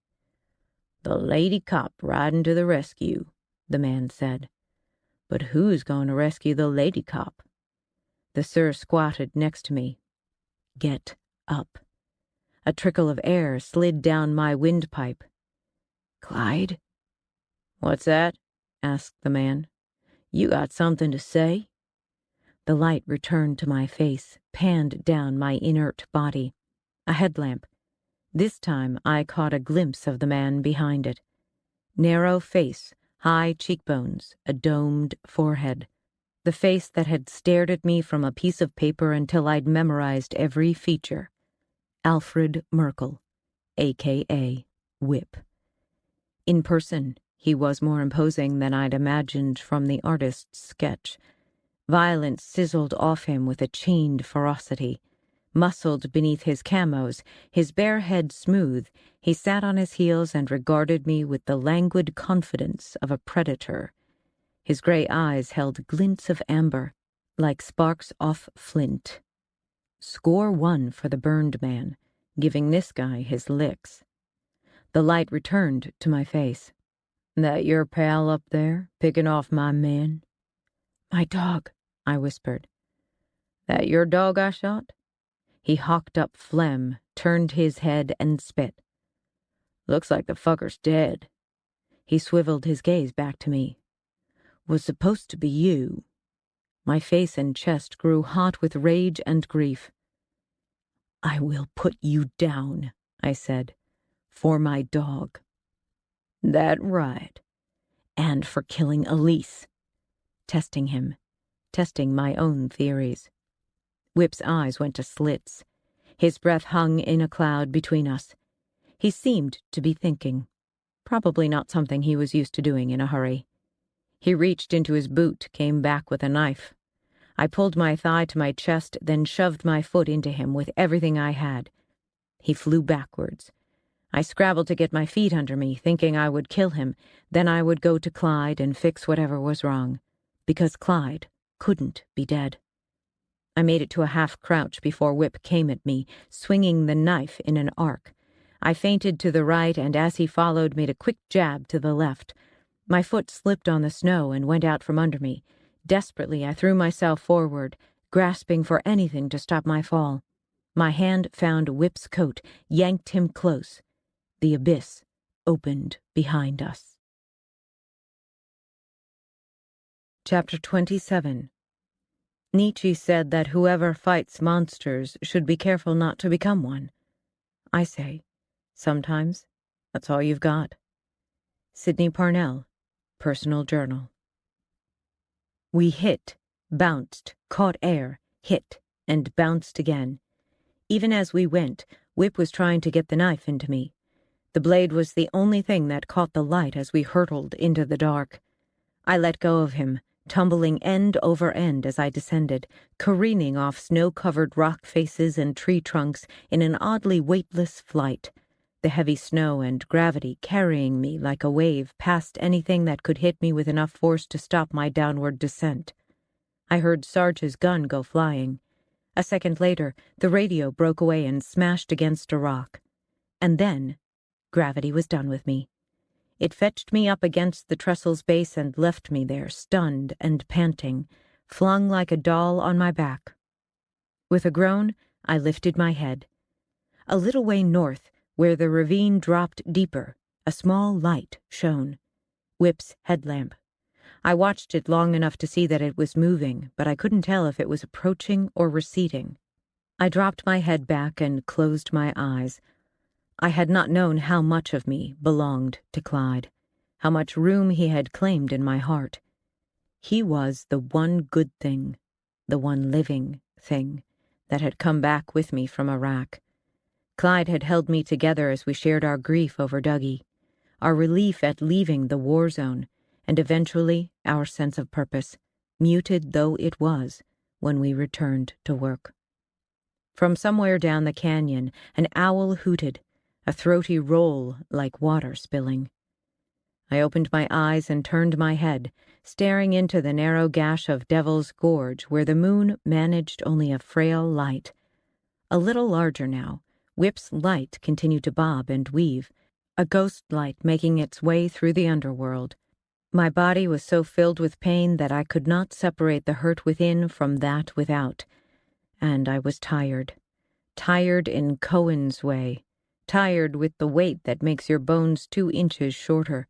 "The lady cop riding to the rescue," the man said. "But who's going to rescue the lady cop?" The sir squatted next to me. "Get up." A trickle of air slid down my windpipe. "Clyde?" "What's that?" asked the man. "You got something to say?" The light returned to my face, panned down my inert body. A headlamp. This time I caught a glimpse of the man behind it. Narrow face, high cheekbones, a domed forehead. The face that had stared at me from a piece of paper until I'd memorized every feature. Alfred Merkel, a.k.a. Whip. In person, he was more imposing than I'd imagined from the artist's sketch. Violence sizzled off him with a chained ferocity. Muscled beneath his camos, his bare head smooth, he sat on his heels and regarded me with the languid confidence of a predator. His gray eyes held glints of amber, like sparks off flint. Score one for the burned man, giving this guy his licks. The light returned to my face. "That your pal up there, picking off my men?" "My dog," I whispered. "That your dog I shot?" He hawked up phlegm, turned his head, and spit. "Looks like the fucker's dead." He swiveled his gaze back to me. "Was supposed to be you." My face and chest grew hot with rage and grief. "I will put you down," I said, "for my dog." "That right." "And for killing Elise." Testing him, testing my own theories. Whip's eyes went to slits. His breath hung in a cloud between us. He seemed to be thinking. Probably not something he was used to doing in a hurry. He reached into his boot, came back with a knife. I pulled my thigh to my chest, then shoved my foot into him with everything I had. He flew backwards. I scrabbled to get my feet under me, thinking I would kill him. Then I would go to Clyde and fix whatever was wrong. Because Clyde couldn't be dead. I made it to a half-crouch before Whip came at me, swinging the knife in an arc. I feinted to the right, and as he followed, made a quick jab to the left. My foot slipped on the snow and went out from under me. Desperately, I threw myself forward, grasping for anything to stop my fall. My hand found Whip's coat, yanked him close. The abyss opened behind us. Chapter 27. Nietzsche said that whoever fights monsters should be careful not to become one. I say, sometimes that's all you've got. Sydney Parnell, Personal Journal. We hit, bounced, caught air, hit, and bounced again. Even as we went, Whip was trying to get the knife into me. The blade was the only thing that caught the light as we hurtled into the dark. I let go of him, tumbling end over end as I descended, careening off snow-covered rock faces and tree trunks in an oddly weightless flight, the heavy snow and gravity carrying me like a wave past anything that could hit me with enough force to stop my downward descent. I heard Sarge's gun go flying. A second later, the radio broke away and smashed against a rock. And then, gravity was done with me. It fetched me up against the trestle's base and left me there, stunned and panting, flung like a doll on my back. With a groan, I lifted my head. A little way north, where the ravine dropped deeper, a small light shone. Whip's headlamp. I watched it long enough to see that it was moving, but I couldn't tell if it was approaching or receding. I dropped my head back and closed my eyes. I had not known how much of me belonged to Clyde, how much room he had claimed in my heart. He was the one good thing, the one living thing, that had come back with me from Iraq. Clyde had held me together as we shared our grief over Dougie, our relief at leaving the war zone, and eventually our sense of purpose, muted though it was, when we returned to work. From somewhere down the canyon, an owl hooted, a throaty roll like water spilling. I opened my eyes and turned my head, staring into the narrow gash of Devil's Gorge where the moon managed only a frail light. A little larger now, Whip's light continued to bob and weave, a ghost light making its way through the underworld. My body was so filled with pain that I could not separate the hurt within from that without, and I was tired. Tired in Cohen's way, tired with the weight that makes your bones 2 inches shorter.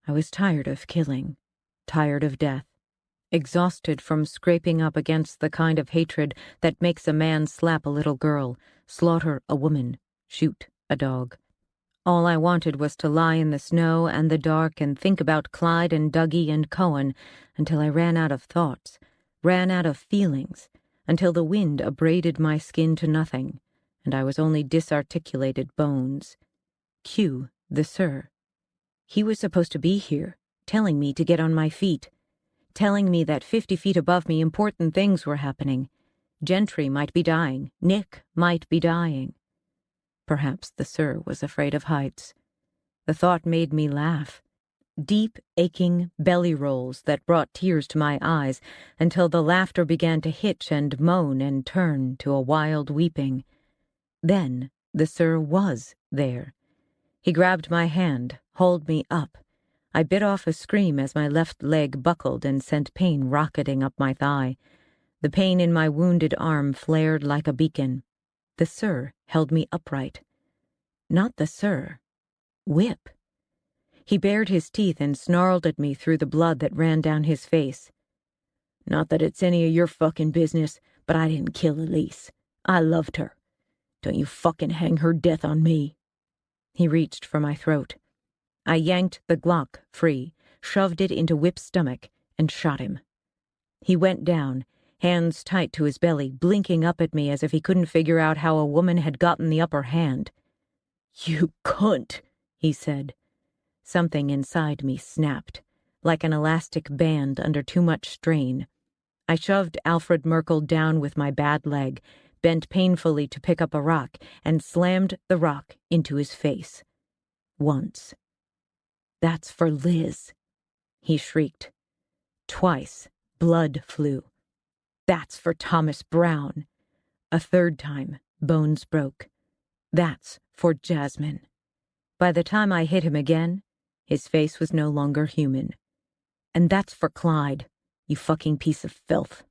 I was tired of killing, tired of death, exhausted from scraping up against the kind of hatred that makes a man slap a little girl, slaughter a woman, shoot a dog. All I wanted was to lie in the snow and the dark and think about Clyde and Dougie and Cohen until I ran out of thoughts, ran out of feelings, until the wind abraded my skin to nothing, and I was only disarticulated bones. Q, the Sir. He was supposed to be here, telling me to get on my feet, telling me that 50 feet above me important things were happening. Gentry might be dying. Nick might be dying. Perhaps the Sir was afraid of heights. The thought made me laugh. Deep, aching belly rolls that brought tears to my eyes until the laughter began to hitch and moan and turn to a wild weeping. Then the Sir was there. He grabbed my hand, hauled me up. I bit off a scream as my left leg buckled and sent pain rocketing up my thigh. The pain in my wounded arm flared like a beacon. The Sir held me upright. Not the Sir. Whip. He bared his teeth and snarled at me through the blood that ran down his face. Not that it's any of your fucking business, but I didn't kill Elise. I loved her. Don't you fucking hang her death on me. He reached for my throat. I yanked the Glock free, shoved it into Whip's stomach, and shot him. He went down, hands tight to his belly, blinking up at me as if he couldn't figure out how a woman had gotten the upper hand. You cunt, he said. Something inside me snapped, like an elastic band under too much strain. I shoved Alfred Merkel down with my bad leg, bent painfully to pick up a rock, and slammed the rock into his face. Once. That's for Liz, he shrieked. Twice, blood flew. That's for Thomas Brown. A third time, bones broke. That's for Jasmine. By the time I hit him again, his face was no longer human. And that's for Clyde, you fucking piece of filth.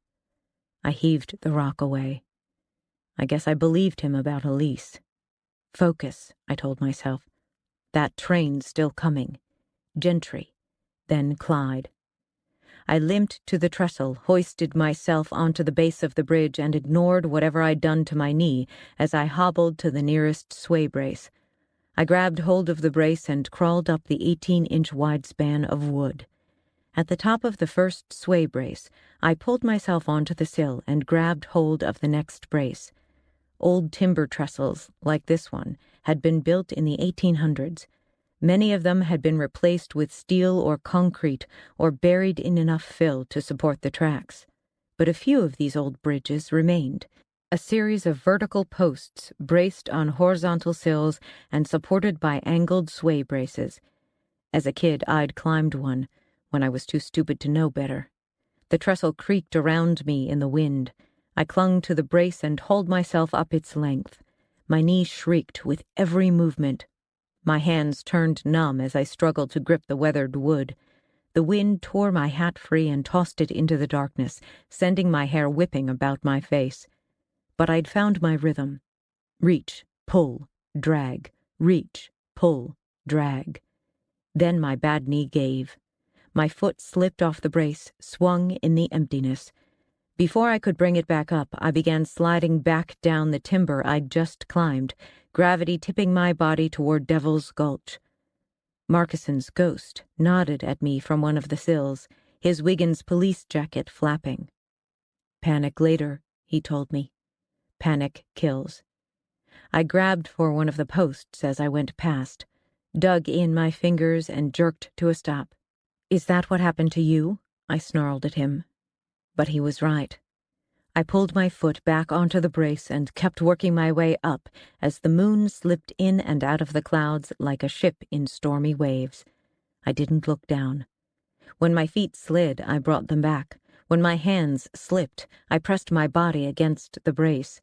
I heaved the rock away. I guess I believed him about Elise. Focus, I told myself. That train's still coming. Gentry, then Clyde. I limped to the trestle, hoisted myself onto the base of the bridge, and ignored whatever I'd done to my knee as I hobbled to the nearest sway brace. I grabbed hold of the brace and crawled up the 18-inch wide span of wood. At the top of the first sway brace, I pulled myself onto the sill and grabbed hold of the next brace. Old timber trestles, like this one, had been built in the 1800s. Many of them had been replaced with steel or concrete or buried in enough fill to support the tracks. But a few of these old bridges remained, a series of vertical posts braced on horizontal sills and supported by angled sway braces. As a kid, I'd climbed one, when I was too stupid to know better. The trestle creaked around me in the wind. I clung to the brace and hauled myself up its length. My knees shrieked with every movement. My hands turned numb as I struggled to grip the weathered wood. The wind tore my hat free and tossed it into the darkness, sending my hair whipping about my face. But I'd found my rhythm. Reach, pull, drag, reach, pull, drag. Then my bad knee gave. My foot slipped off the brace, swung in the emptiness. Before I could bring it back up, I began sliding back down the timber I'd just climbed, gravity tipping my body toward Devil's Gulch. Markison's ghost nodded at me from one of the sills, his Wiggins police jacket flapping. Panic later, he told me. Panic kills. I grabbed for one of the posts as I went past, dug in my fingers and jerked to a stop. Is that what happened to you? I snarled at him. But he was right. I pulled my foot back onto the brace and kept working my way up as the moon slipped in and out of the clouds like a ship in stormy waves. I didn't look down. When my feet slid, I brought them back. When my hands slipped, I pressed my body against the brace.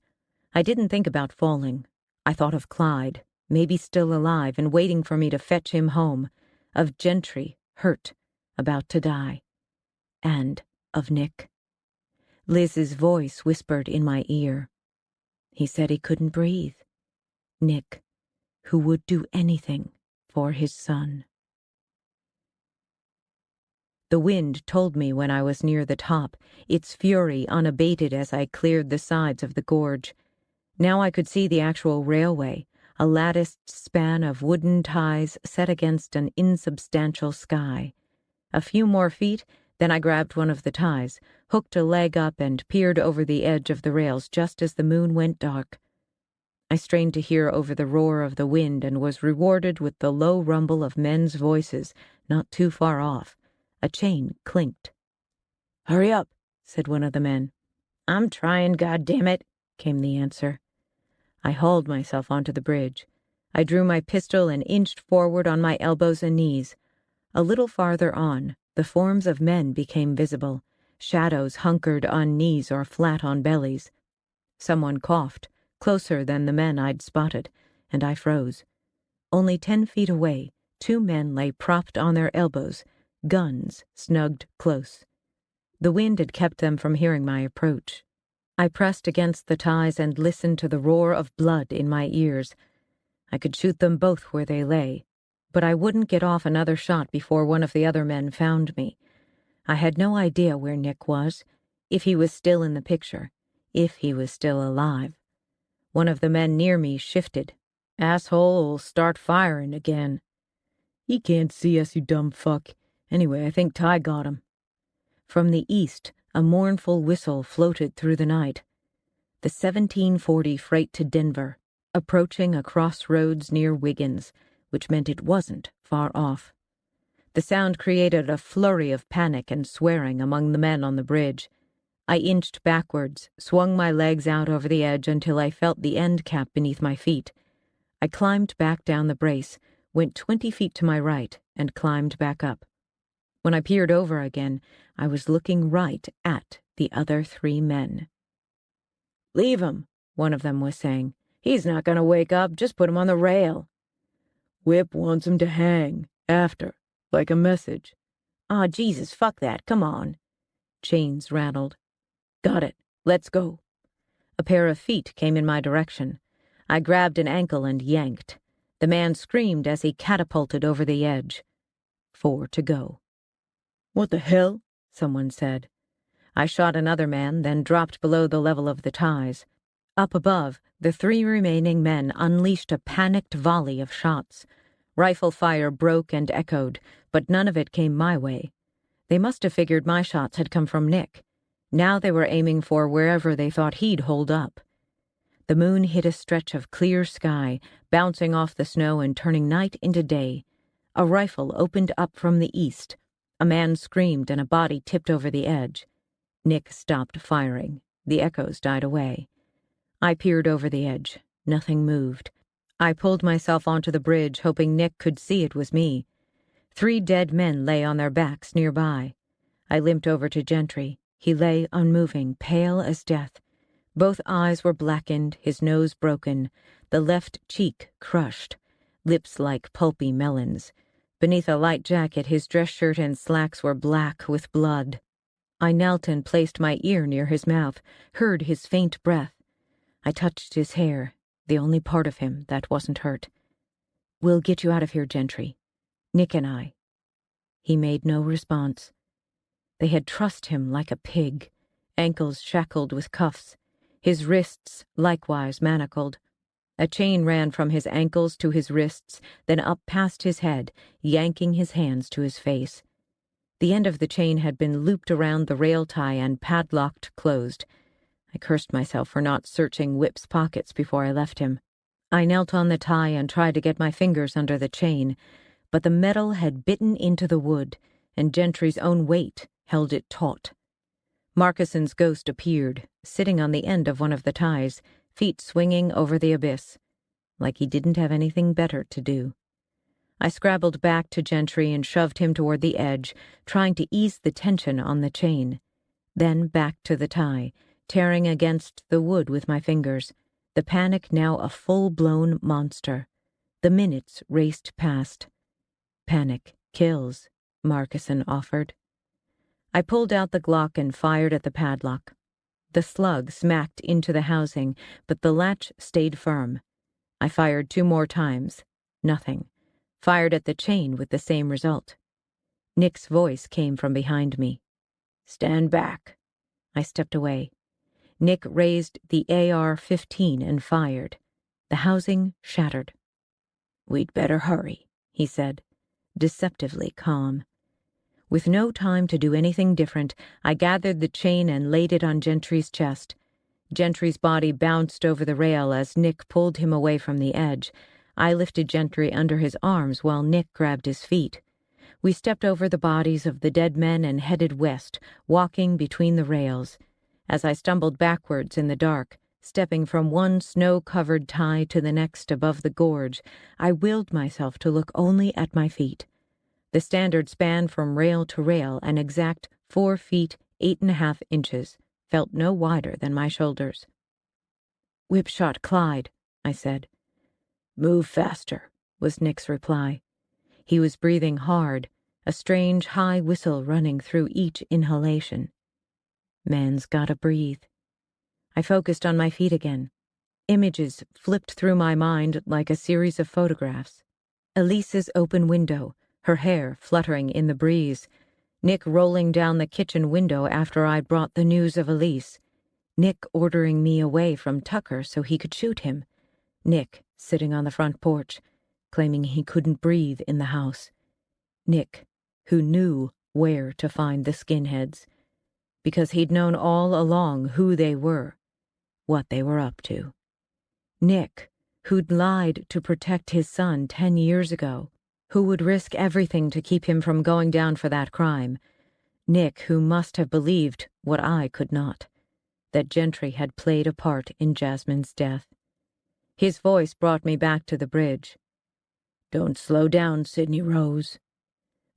I didn't think about falling. I thought of Clyde, maybe still alive and waiting for me to fetch him home, of Gentry, hurt, about to die, and of Nick. Liz's voice whispered in my ear. He said he couldn't breathe. Nick, who would do anything for his son. The wind told me when I was near the top, its fury unabated as I cleared the sides of the gorge. Now I could see the actual railway, a latticed span of wooden ties set against an insubstantial sky. A few more feet, then I grabbed one of the ties, hooked a leg up, and peered over the edge of the rails just as the moon went dark. I strained to hear over the roar of the wind and was rewarded with the low rumble of men's voices not too far off. A chain clinked. "Hurry up," said one of the men. "I'm trying, goddammit," came the answer. I hauled myself onto the bridge. I drew my pistol and inched forward on my elbows and knees. A little farther on, the forms of men became visible, shadows hunkered on knees or flat on bellies. Someone coughed, closer than the men I'd spotted, and I froze. Only 10 feet away, 2 men lay propped on their elbows, guns snugged close. The wind had kept them from hearing my approach. I pressed against the ties and listened to the roar of blood in my ears. I could shoot them both where they lay, but I wouldn't get off another shot before one of the other men found me. I had no idea where Nick was, if he was still in the picture, if he was still alive. One of the men near me shifted. "Asshole'll start firing again." "He can't see us, you dumb fuck. Anyway, I think Ty got him." From the east, a mournful whistle floated through the night. The 1740 freight to Denver, approaching a crossroads near Wiggins, which meant it wasn't far off. The sound created a flurry of panic and swearing among the men on the bridge. I inched backwards, swung my legs out over the edge until I felt the end cap beneath my feet. I climbed back down the brace, went 20 feet to my right, and climbed back up. When I peered over again, I was looking right at the other 3 men. "Leave him," one of them was saying. "He's not going to wake up. Just put him on the rail." "Whip wants him to hang, after, like a message." "Aw, Jesus, fuck that. Come on." Chains rattled. "Got it. Let's go." A pair of feet came in my direction. I grabbed an ankle and yanked. The man screamed as he catapulted over the edge. 4 to go. "What the hell?" someone said. I shot another man, then dropped below the level of the ties. Up above, the 3 remaining men unleashed a panicked volley of shots. Rifle fire broke and echoed, but none of it came my way. They must have figured my shots had come from Nick. Now they were aiming for wherever they thought he'd hold up. The moon hit a stretch of clear sky, bouncing off the snow and turning night into day. A rifle opened up from the east. A man screamed and a body tipped over the edge. Nick stopped firing. The echoes died away. I peered over the edge. Nothing moved. I pulled myself onto the bridge, hoping Nick could see it was me. 3 dead men lay on their backs nearby. I limped over to Gentry. He lay unmoving, pale as death. Both eyes were blackened, his nose broken, the left cheek crushed, lips like pulpy melons. Beneath a light jacket, his dress shirt and slacks were black with blood. I knelt and placed my ear near his mouth, heard his faint breath. I touched his hair, the only part of him that wasn't hurt. "We'll get you out of here, Gentry. Nick and I." He made no response. They had trussed him like a pig, ankles shackled with cuffs, his wrists likewise manacled. A chain ran from his ankles to his wrists, then up past his head, yanking his hands to his face. The end of the chain had been looped around the rail tie and padlocked closed. I cursed myself for not searching Whip's pockets before I left him. I knelt on the tie and tried to get my fingers under the chain, but the metal had bitten into the wood, and Gentry's own weight held it taut. Markison's ghost appeared, sitting on the end of one of the ties, feet swinging over the abyss, like he didn't have anything better to do. I scrabbled back to Gentry and shoved him toward the edge, trying to ease the tension on the chain. Then back to the tie, tearing against the wood with my fingers. the panic now a full-blown monster. The minutes raced past. Panic kills, Markison offered. I pulled out the Glock and fired at the padlock. The slug smacked into the housing, but the latch stayed firm. I fired 2 more times. Nothing. Fired at the chain with the same result. Nick's voice came from behind me. "Stand back." I stepped away. Nick raised the AR-15 and fired. The housing shattered. "We'd better hurry," he said, deceptively calm. With no time to do anything different, I gathered the chain and laid it on Gentry's chest. Gentry's body bounced over the rail as Nick pulled him away from the edge. I lifted Gentry under his arms while Nick grabbed his feet. We stepped over the bodies of the dead men and headed west, walking between the rails. As I stumbled backwards in the dark, stepping from one snow-covered tie to the next above the gorge, I willed myself to look only at my feet. The standard span from rail to rail, an exact 4 feet 8.5 inches, felt no wider than my shoulders. "Whipshot Clyde," I said. "Move faster," was Nick's reply. He was breathing hard, a strange high whistle running through each inhalation. Man's gotta breathe. I focused on my feet again. Images flipped through my mind like a series of photographs. Elise's open window, her hair fluttering in the breeze. Nick rolling down the kitchen window after I'd brought the news of Elise. Nick ordering me away from Tucker so he could shoot him. Nick sitting on the front porch, claiming he couldn't breathe in the house. Nick, who knew where to find the skinheads, because he'd known all along who they were, what they were up to. Nick, who'd lied to protect his son 10 years ago, who would risk everything to keep him from going down for that crime. Nick, who must have believed what I could not, that Gentry had played a part in Jasmine's death. His voice brought me back to the bridge. "Don't slow down, Sydney Rose."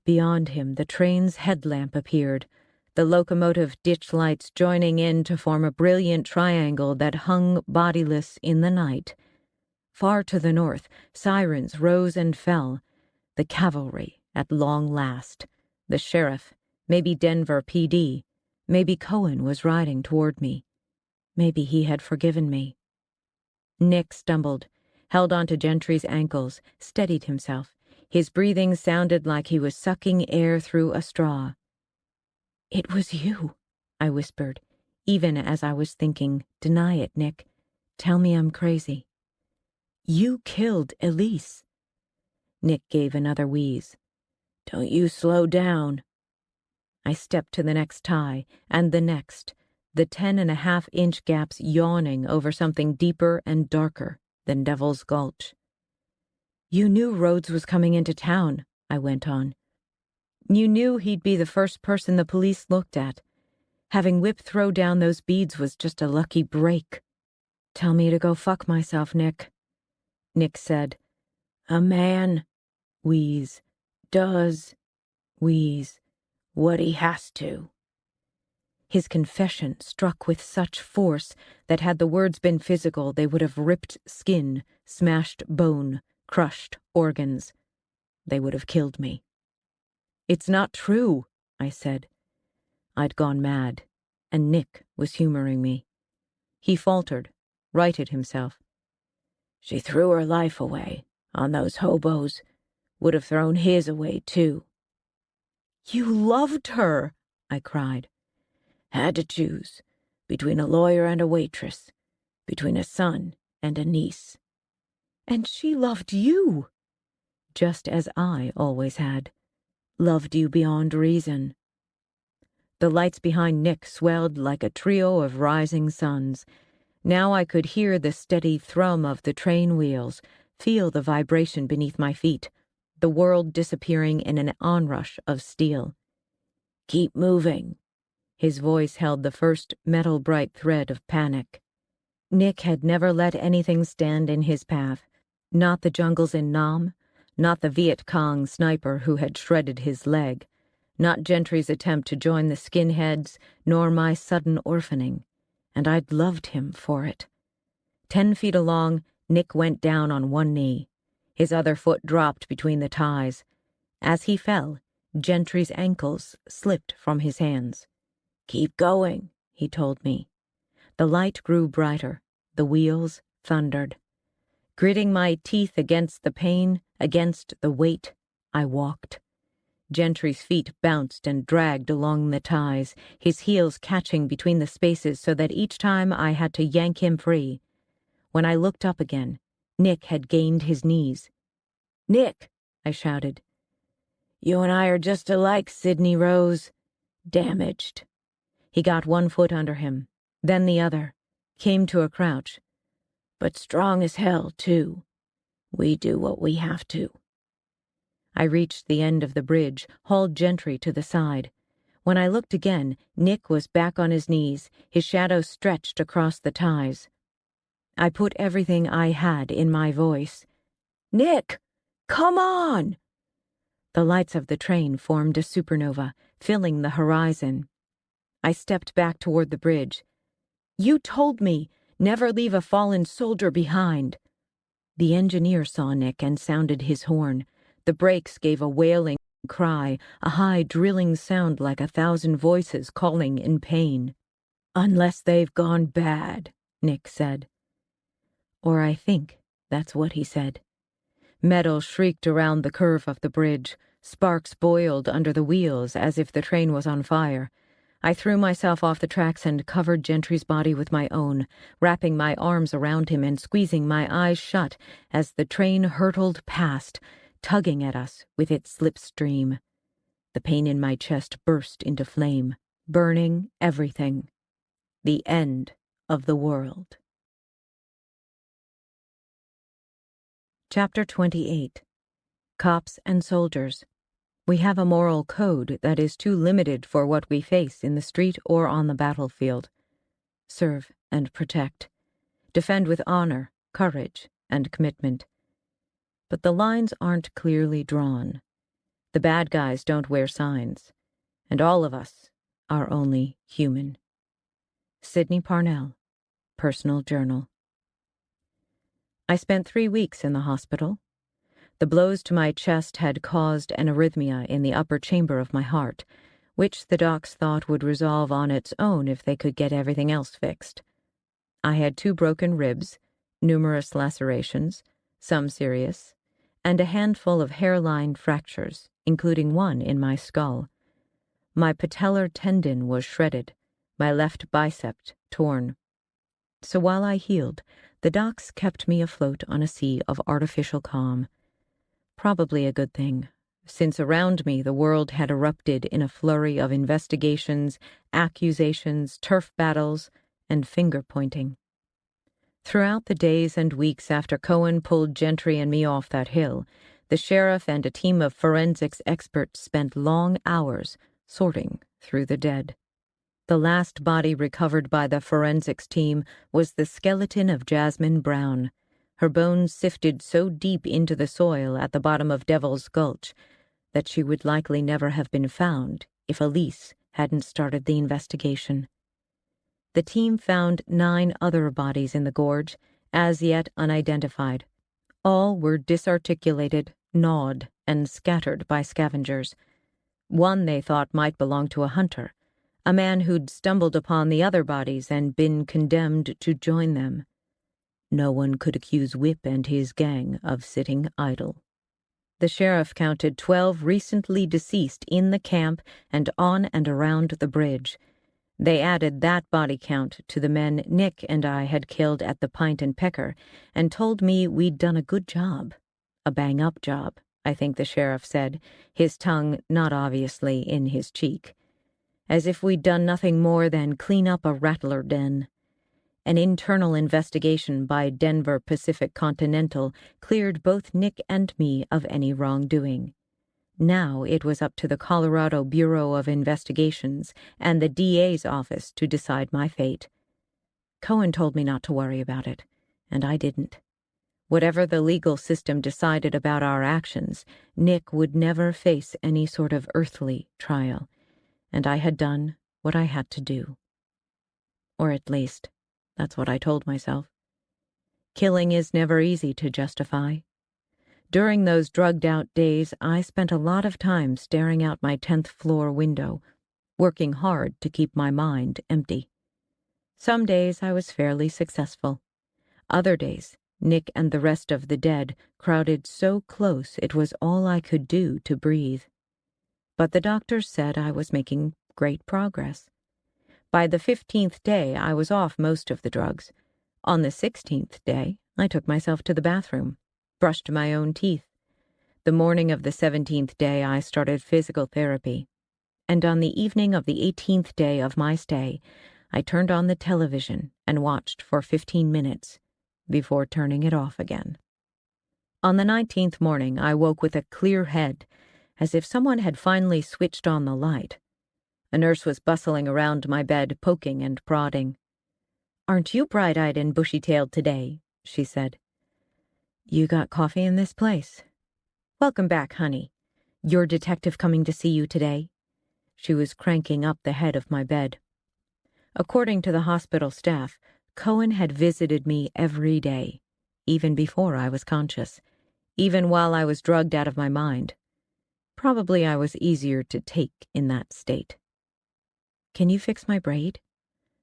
Beyond him, the train's headlamp appeared, the locomotive ditch lights joining in to form a brilliant triangle that hung bodiless in the night. Far to the north, sirens rose and fell. The cavalry, at long last. The sheriff, maybe Denver PD, maybe Cohen was riding toward me. Maybe he had forgiven me. Nick stumbled, held onto Gentry's ankles, steadied himself. His breathing sounded like he was sucking air through a straw. "It was you," I whispered, even as I was thinking, "Deny it, Nick. Tell me I'm crazy." "You killed Elise." Nick gave another wheeze. "Don't you slow down." I stepped to the next tie, and the next, the 10.5-inch gaps yawning over something deeper and darker than Devil's Gulch. "You knew Rhodes was coming into town," I went on. "You knew he'd be the first person the police looked at. Having Whip throw down those beads was just a lucky break." "Tell me to go fuck myself, Nick." Nick said, "A man," wheeze, "does," wheeze, "what he has to." His confession struck with such force that had the words been physical, they would have ripped skin, smashed bone, crushed organs. They would have killed me. "It's not true," I said. I'd gone mad, and Nick was humoring me. He faltered, righted himself. "She threw her life away on those hobos. Would have thrown his away, too." "You loved her," I cried. "Had to choose between a lawyer and a waitress, between a son and a niece." "And she loved you." "Just as I always had. Loved you beyond reason." The lights behind Nick swelled like a trio of rising suns. Now I could hear the steady thrum of the train wheels, feel the vibration beneath my feet, the world disappearing in an onrush of steel. "Keep moving." His voice held the first metal-bright thread of panic. Nick had never let anything stand in his path, not the jungles in Nam, not the Viet Cong sniper who had shredded his leg, not Gentry's attempt to join the skinheads, nor my sudden orphaning, and I'd loved him for it. 10 feet along, Nick went down on one knee. His other foot dropped between the ties. As he fell, Gentry's ankles slipped from his hands. "Keep going," he told me. The light grew brighter. The wheels thundered. Gritting my teeth against the pain, against the weight, I walked. Gentry's feet bounced and dragged along the ties, his heels catching between the spaces so that each time I had to yank him free. When I looked up again, Nick had gained his knees. "Nick," I shouted. "You and I are just alike, Sydney Rose. Damaged." He got one foot under him, then the other, came to a crouch. "But strong as hell, too. We do what we have to." I reached the end of the bridge, hauled Gentry to the side. When I looked again, Nick was back on his knees, his shadow stretched across the ties. I put everything I had in my voice. "Nick, come on!" The lights of the train formed a supernova, filling the horizon. I stepped back toward the bridge. "You told me, never leave a fallen soldier behind." The engineer saw Nick and sounded his horn. The brakes gave a wailing cry, a high drilling sound like 1,000 voices calling in pain. "Unless they've gone bad," Nick said. Or I think that's what he said. Metal shrieked around the curve of the bridge. Sparks boiled under the wheels as if the train was on fire. I threw myself off the tracks and covered Gentry's body with my own, wrapping my arms around him and squeezing my eyes shut as the train hurtled past, tugging at us with its slipstream. The pain in my chest burst into flame, burning everything. The end of the world. Chapter 28. Cops and Soldiers. We have a moral code that is too limited for what we face in the street or on the battlefield. Serve and protect. Defend with honor, courage, and commitment. But the lines aren't clearly drawn. The bad guys don't wear signs. And all of us are only human. Sydney Parnell, Personal Journal. I spent 3 weeks in the hospital. The blows to my chest had caused an arrhythmia in the upper chamber of my heart, which the docs thought would resolve on its own if they could get everything else fixed. I had 2 broken ribs, numerous lacerations, some serious, and a handful of hairline fractures, including one in my skull. My patellar tendon was shredded, my left bicep torn. So while I healed, the docs kept me afloat on a sea of artificial calm. Probably a good thing, since around me the world had erupted in a flurry of investigations, accusations, turf battles, and finger-pointing. Throughout the days and weeks after Cohen pulled Gentry and me off that hill, the sheriff and a team of forensics experts spent long hours sorting through the dead. The last body recovered by the forensics team was the skeleton of Jasmine Brown, her bones sifted so deep into the soil at the bottom of Devil's Gulch that she would likely never have been found if Elise hadn't started the investigation. The team found 9 other bodies in the gorge, as yet unidentified. All were disarticulated, gnawed, and scattered by scavengers. One they thought might belong to a hunter, a man who'd stumbled upon the other bodies and been condemned to join them. No one could accuse Whip and his gang of sitting idle. The sheriff counted 12 recently deceased in the camp and on and around the bridge. They added that body count to the men Nick and I had killed at the Pint and Pecker and told me we'd done a good job. A bang-up job, I think the sheriff said, his tongue not obviously in his cheek. As if we'd done nothing more than clean up a rattler den. An internal investigation by Denver Pacific Continental cleared both Nick and me of any wrongdoing. Now it was up to the Colorado Bureau of Investigations and the DA's office to decide my fate. Cohen told me not to worry about it, and I didn't. Whatever the legal system decided about our actions, Nick would never face any sort of earthly trial, and I had done what I had to do. Or at least, that's what I told myself. Killing is never easy to justify. During those drugged-out days, I spent a lot of time staring out my 10th floor window, working hard to keep my mind empty. Some days I was fairly successful. Other days, Nick and the rest of the dead crowded so close it was all I could do to breathe. But the doctors said I was making great progress. By the 15th day, I was off most of the drugs. On the 16th day, I took myself to the bathroom, brushed my own teeth. The morning of the 17th day, I started physical therapy. And on the evening of the 18th day of my stay, I turned on the television and watched for 15 minutes before turning it off again. On the 19th morning, I woke with a clear head, as if someone had finally switched on the light. A nurse was bustling around my bed, poking and prodding. "Aren't you bright-eyed and bushy-tailed today?" she said. "You got coffee in this place?" "Welcome back, honey. Your detective coming to see you today?" She was cranking up the head of my bed. According to the hospital staff, Cohen had visited me every day, even before I was conscious, even while I was drugged out of my mind. Probably I was easier to take in that state. "Can you fix my braid?"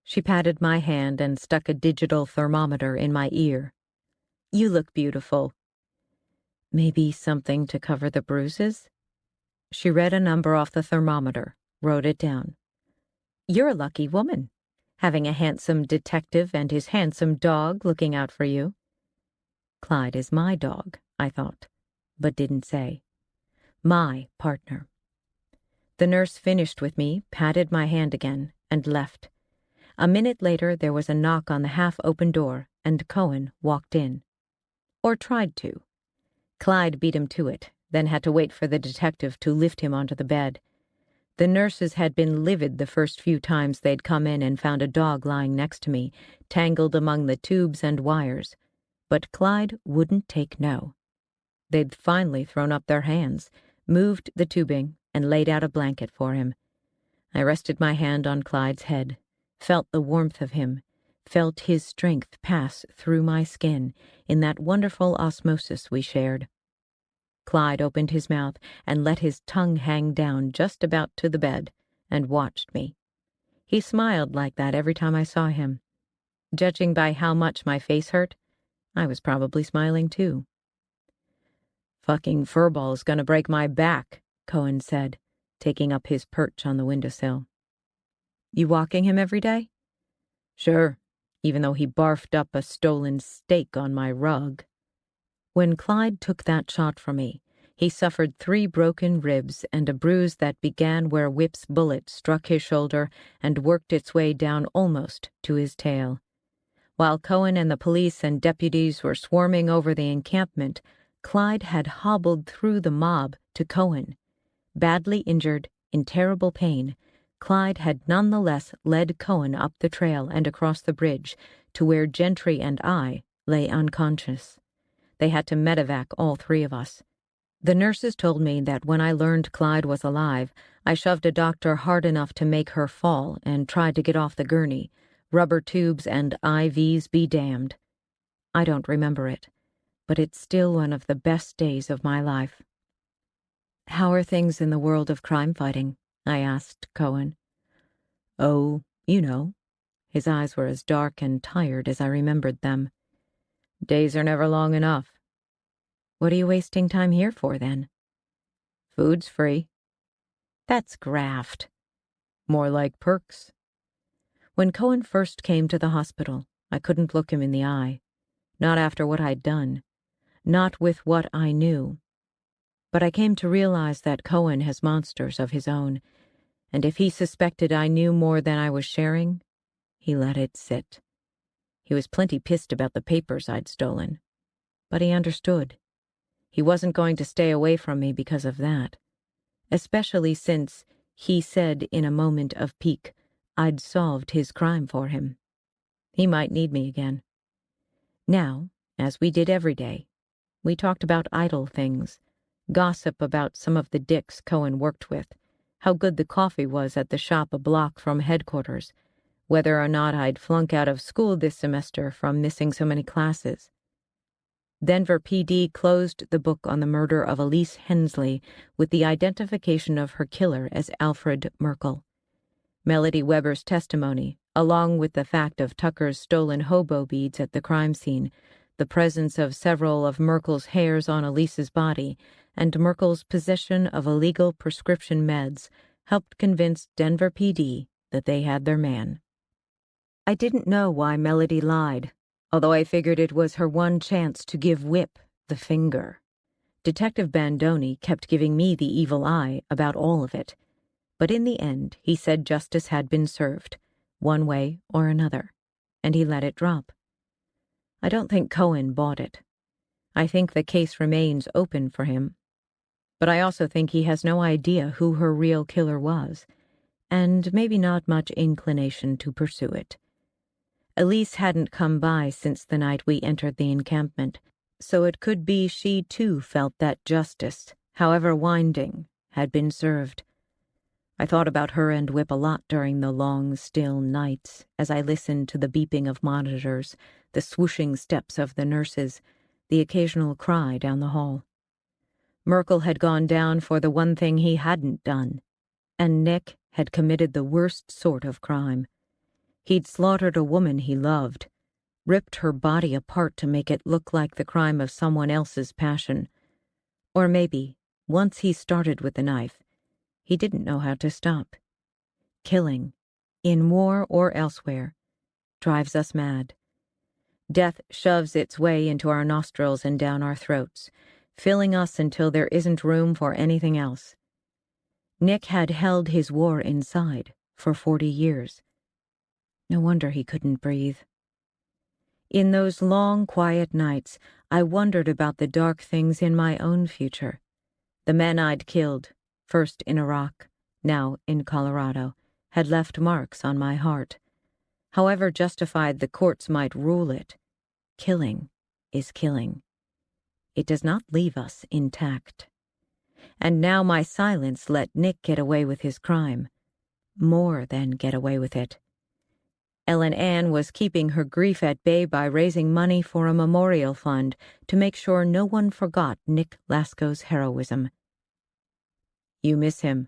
She patted my hand and stuck a digital thermometer in my ear. "You look beautiful." "Maybe something to cover the bruises?" She read a number off the thermometer, wrote it down. "You're a lucky woman, having a handsome detective and his handsome dog looking out for you." Clyde is my dog, I thought, but didn't say. My partner. The nurse finished with me, patted my hand again, and left. A minute later, there was a knock on the half-open door, and Cohen walked in. Or tried to. Clyde beat him to it, then had to wait for the detective to lift him onto the bed. The nurses had been livid the first few times they'd come in and found a dog lying next to me, tangled among the tubes and wires. But Clyde wouldn't take no. They'd finally thrown up their hands, moved the tubing, and laid out a blanket for him. I rested my hand on Clyde's head, felt the warmth of him, felt his strength pass through my skin in that wonderful osmosis we shared. Clyde opened his mouth and let his tongue hang down just about to the bed and watched me. He smiled like that every time I saw him. Judging by how much my face hurt, I was probably smiling too. "Fucking furball's gonna break my back," Cohen said, taking up his perch on the windowsill. "You walking him every day?" "Sure, even though he barfed up a stolen steak on my rug." When Clyde took that shot from me, he suffered 3 broken ribs and a bruise that began where Whip's bullet struck his shoulder and worked its way down almost to his tail. While Cohen and the police and deputies were swarming over the encampment, Clyde had hobbled through the mob to Cohen. Badly injured, in terrible pain, Clyde had nonetheless led Cohen up the trail and across the bridge to where Gentry and I lay unconscious. They had to medevac all 3 of us. The nurses told me that when I learned Clyde was alive, I shoved a doctor hard enough to make her fall and tried to get off the gurney. Rubber tubes and IVs be damned. I don't remember it, but it's still one of the best days of my life. "How are things in the world of crime fighting?" I asked Cohen. "Oh, you know." His eyes were as dark and tired as I remembered them. "Days are never long enough." "What are you wasting time here for, then?" "Food's free." "That's graft." "More like perks." When Cohen first came to the hospital, I couldn't look him in the eye. Not after what I'd done. Not with what I knew. But I came to realize that Cohen has monsters of his own, and if he suspected I knew more than I was sharing, he let it sit. He was plenty pissed about the papers I'd stolen. But he understood. He wasn't going to stay away from me because of that. Especially since, he said in a moment of pique, I'd solved his crime for him. He might need me again. Now, as we did every day, we talked about idle things, gossip about some of the dicks Cohen worked with, how good the coffee was at the shop a block from headquarters, whether or not I'd flunk out of school this semester from missing so many classes. Denver PD closed the book on the murder of Elise Hensley with the identification of her killer as Alfred Merkel. Melody Weber's testimony, along with the fact of Tucker's stolen hobo beads at the crime scene, the presence of several of Merkel's hairs on Elise's body, and Merkel's possession of illegal prescription meds, helped convince Denver PD that they had their man. I didn't know why Melody lied, although I figured it was her one chance to give Whip the finger. Detective Bandoni kept giving me the evil eye about all of it, but in the end he said justice had been served, one way or another, and he let it drop. I don't think Cohen bought it. I think the case remains open for him, but I also think he has no idea who her real killer was, and maybe not much inclination to pursue it. Elise hadn't come by since the night we entered the encampment, so it could be she too felt that justice, however winding, had been served. I thought about her and Whip a lot during the long, still nights as I listened to the beeping of monitors, the swooshing steps of the nurses, the occasional cry down the hall. Merkel had gone down for the one thing he hadn't done, and Nick had committed the worst sort of crime. He'd slaughtered a woman he loved, ripped her body apart to make it look like the crime of someone else's passion. Or maybe, once he started with the knife, he didn't know how to stop. Killing, in war or elsewhere, drives us mad. Death shoves its way into our nostrils and down our throats, filling us until there isn't room for anything else. Nick had held his war inside for 40 years. No wonder he couldn't breathe. In those long, quiet nights, I wondered about the dark things in my own future. The men I'd killed, first in Iraq, now in Colorado, had left marks on my heart. However justified the courts might rule it, killing is killing. It does not leave us intact. And now my silence let Nick get away with his crime. More than get away with it. Ellen Ann was keeping her grief at bay by raising money for a memorial fund to make sure no one forgot Nick Lasco's heroism. "You miss him,"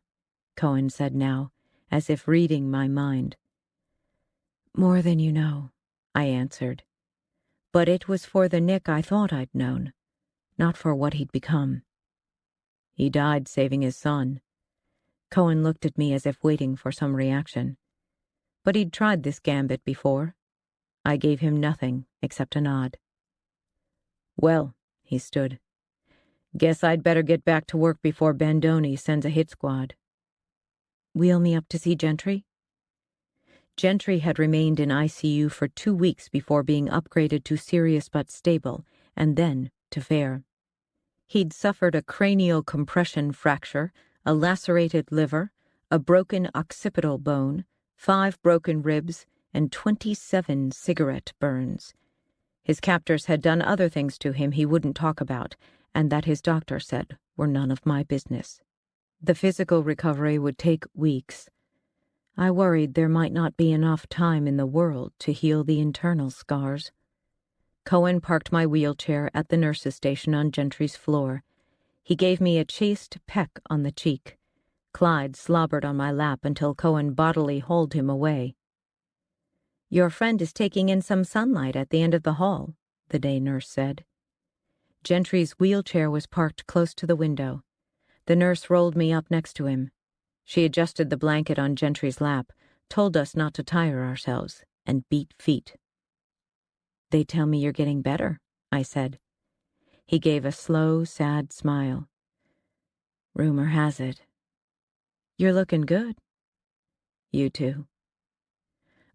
Cohen said now, as if reading my mind. "More than you know," I answered. But it was for the Nick I thought I'd known, not for what he'd become. "He died saving his son." Cohen looked at me as if waiting for some reaction. But he'd tried this gambit before. I gave him nothing except a nod. "Well," he stood, "guess I'd better get back to work before Bandoni sends a hit squad." "Wheel me up to see Gentry?" Gentry had remained in ICU for 2 weeks before being upgraded to serious but stable, and then to fair. He'd suffered a cranial compression fracture, a lacerated liver, a broken occipital bone, 5 broken ribs, and 27 cigarette burns. His captors had done other things to him he wouldn't talk about, and that his doctor said were none of my business. The physical recovery would take weeks. I worried there might not be enough time in the world to heal the internal scars. Cohen parked my wheelchair at the nurse's station on Gentry's floor. He gave me a chaste peck on the cheek. Clyde slobbered on my lap until Cohen bodily hauled him away. "Your friend is taking in some sunlight at the end of the hall," the day nurse said. Gentry's wheelchair was parked close to the window. The nurse rolled me up next to him. She adjusted the blanket on Gentry's lap, told us not to tire ourselves, and beat feet. "They tell me you're getting better," I said. He gave a slow, sad smile. "Rumor has it." "You're looking good." "You too."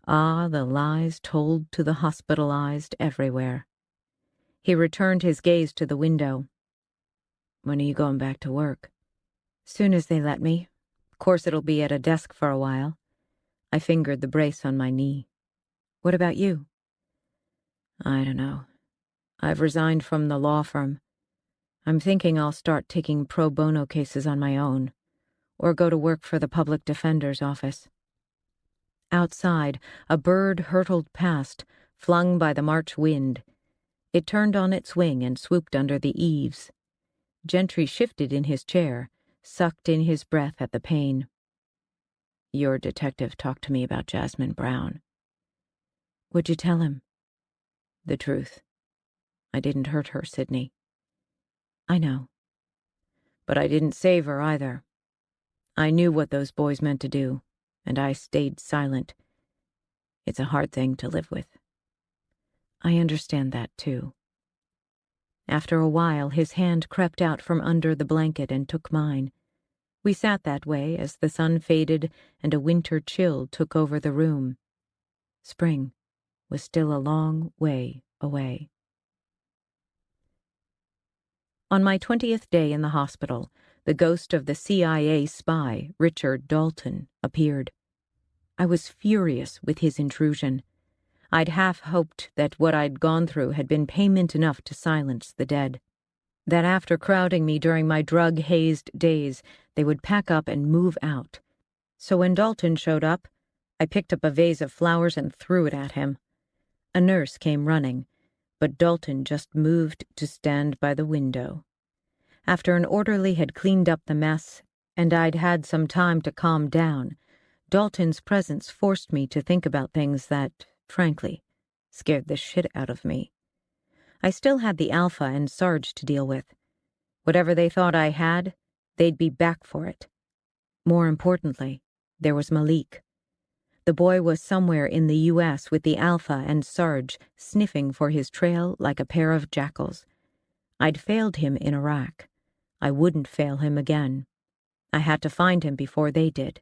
Ah, the lies told to the hospitalized everywhere. He returned his gaze to the window. "When are you going back to work?" "Soon as they let me. Of course it'll be at a desk for a while." I fingered the brace on my knee. "What about you?" "I don't know. I've resigned from the law firm. I'm thinking I'll start taking pro bono cases on my own, or go to work for the public defender's office." Outside, a bird hurtled past, flung by the March wind. It turned on its wing and swooped under the eaves. Gentry shifted in his chair, sucked in his breath at the pain. Your detective talked to me about Jasmine Brown. What'd you tell him? The truth. I didn't hurt her, Sydney. I know. But I didn't save her either. I knew what those boys meant to do, and I stayed silent. It's a hard thing to live with. I understand that, too. After a while, his hand crept out from under the blanket and took mine. We sat that way as the sun faded and a winter chill took over the room. Spring was still a long way away. On my 20th day in the hospital, the ghost of the CIA spy, Richard Dalton, appeared. I was furious with his intrusion. I'd half hoped that what I'd gone through had been payment enough to silence the dead. That after crowding me during my drug-hazed days, they would pack up and move out. So when Dalton showed up, I picked up a vase of flowers and threw it at him. A nurse came running, but Dalton just moved to stand by the window. After an orderly had cleaned up the mess, and I'd had some time to calm down, Dalton's presence forced me to think about things that, frankly, scared the shit out of me. I still had the Alpha and Sarge to deal with. Whatever they thought I had, they'd be back for it. More importantly, there was Malik. The boy was somewhere in the U.S. with the Alpha and Sarge sniffing for his trail like a pair of jackals. I'd failed him in Iraq. I wouldn't fail him again. I had to find him before they did.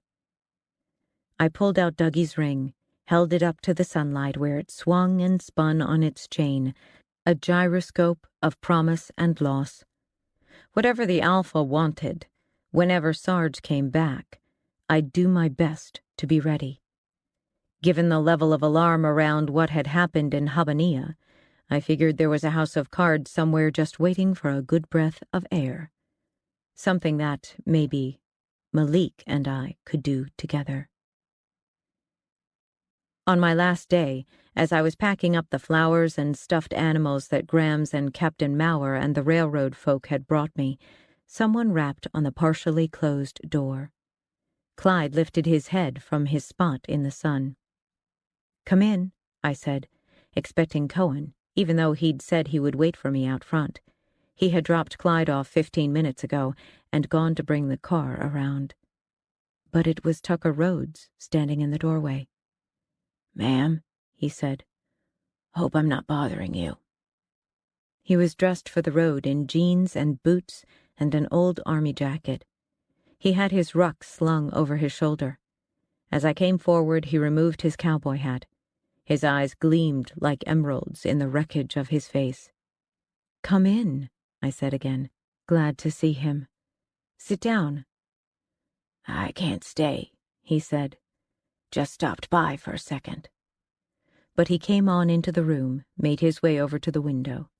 I pulled out Dougie's ring, held it up to the sunlight where it swung and spun on its chain, a gyroscope of promise and loss. Whatever the Alpha wanted, whenever Sarge came back, I'd do my best to be ready. Given the level of alarm around what had happened in Habbaniyah, I figured there was a house of cards somewhere just waiting for a good breath of air. Something that, maybe, Malik and I could do together. On my last day, as I was packing up the flowers and stuffed animals that Grams and Captain Maurer and the railroad folk had brought me, someone rapped on the partially closed door. Clyde lifted his head from his spot in the sun. "Come in," I said, expecting Cohen, even though he'd said he would wait for me out front. He had dropped Clyde off 15 minutes ago and gone to bring the car around. But it was Tucker Rhodes standing in the doorway. "Ma'am," he said, "hope I'm not bothering you." He was dressed for the road in jeans and boots and an old army jacket. He had his ruck slung over his shoulder. As I came forward, he removed his cowboy hat. His eyes gleamed like emeralds in the wreckage of his face. "Come in," I said again, glad to see him. "Sit down." "I can't stay," he said. "Just stopped by for a second." But he came on into the room, made his way over to the window.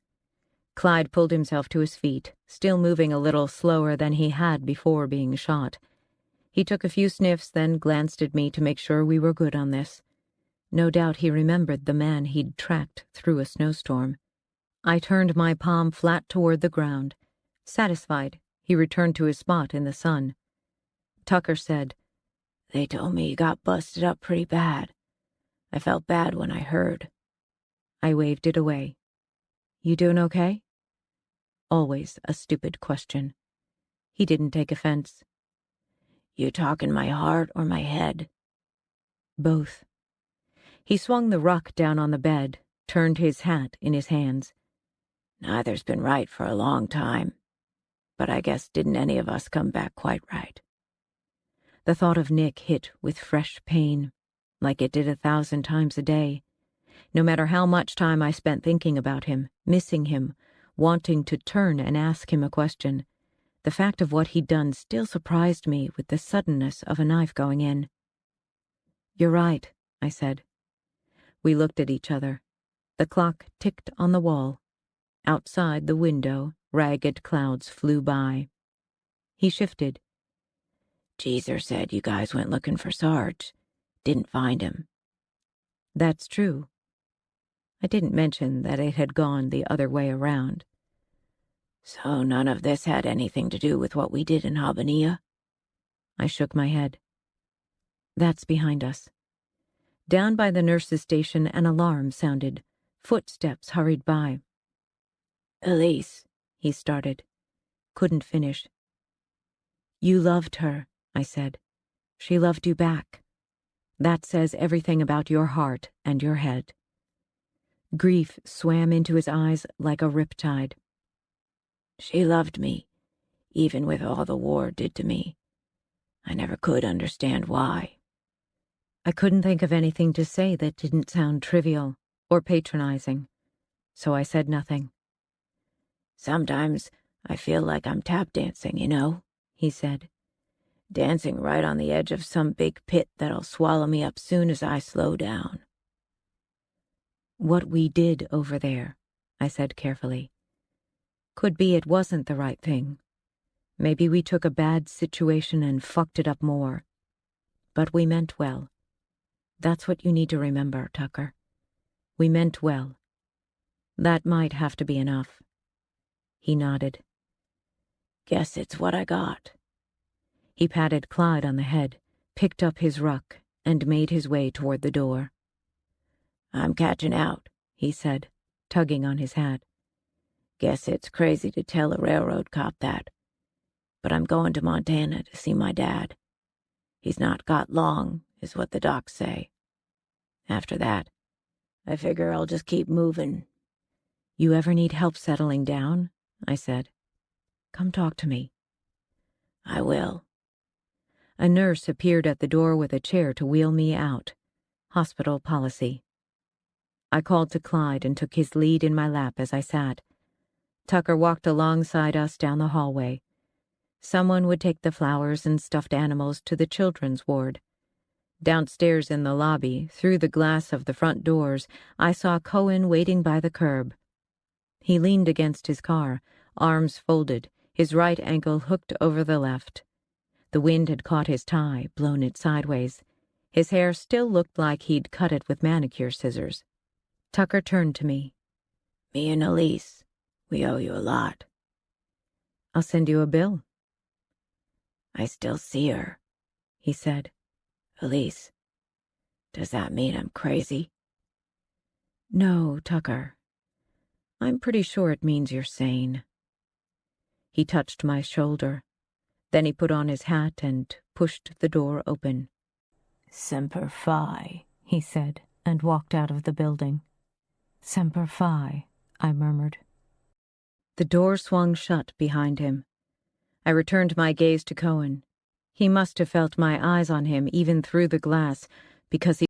Clyde pulled himself to his feet, still moving a little slower than he had before being shot. He took a few sniffs, then glanced at me to make sure we were good on this. No doubt he remembered the man he'd tracked through a snowstorm. I turned my palm flat toward the ground. Satisfied, he returned to his spot in the sun. Tucker said, "They told me you got busted up pretty bad. I felt bad when I heard." I waved it away. "You doing okay?" Always a stupid question. He didn't take offense. "You talking my heart or my head?" "Both." He swung the ruck down on the bed, turned his hat in his hands. "Neither's been right for a long time. But I guess didn't any of us come back quite right." The thought of Nick hit with fresh pain, like it did 1,000 times a day. No matter how much time I spent thinking about him, missing him, wanting to turn and ask him a question, the fact of what he'd done still surprised me with the suddenness of a knife going in. "You're right," I said. We looked at each other. The clock ticked on the wall. Outside the window, ragged clouds flew by. He shifted. "Jeezer said you guys went looking for Sarge. Didn't find him." "That's true." I didn't mention that it had gone the other way around. So none of this had anything to do with what we did in Habanilla? I shook my head. That's behind us. Down by the nurse's station, an alarm sounded. Footsteps hurried by. Elise, he started. Couldn't finish. You loved her, I said. She loved you back. That says everything about your heart and your head. Grief swam into his eyes like a riptide. She loved me, even with all the war did to me. I never could understand why. I couldn't think of anything to say that didn't sound trivial or patronizing, so I said nothing. Sometimes I feel like I'm tap dancing, you know, he said. Dancing right on the edge of some big pit that'll swallow me up soon as I slow down. What we did over there, I said carefully. Could be it wasn't the right thing. Maybe we took a bad situation and fucked it up more. But we meant well. That's what you need to remember, Tucker. We meant well. That might have to be enough. He nodded. Guess it's what I got. He patted Clyde on the head, picked up his ruck, and made his way toward the door. I'm catching out, he said, tugging on his hat. Guess it's crazy to tell a railroad cop that. But I'm going to Montana to see my dad. He's not got long, is what the docs say. After that, I figure I'll just keep moving. You ever need help settling down? I said. Come talk to me. I will. A nurse appeared at the door with a chair to wheel me out. Hospital policy. I called to Clyde and took his lead in my lap as I sat. Tucker walked alongside us down the hallway. Someone would take the flowers and stuffed animals to the children's ward. Downstairs in the lobby, through the glass of the front doors, I saw Cohen waiting by the curb. He leaned against his car, arms folded, his right ankle hooked over the left. The wind had caught his tie, blown it sideways. His hair still looked like he'd cut it with manicure scissors. Tucker turned to me. Me and Elise, we owe you a lot. I'll send you a bill. I still see her, he said. Elise, does that mean I'm crazy? No, Tucker. I'm pretty sure it means you're sane. He touched my shoulder. Then he put on his hat and pushed the door open. Semper Fi, he said, and walked out of the building. Semper Fi, I murmured. The door swung shut behind him. I returned my gaze to Cohen. He must have felt my eyes on him even through the glass, because he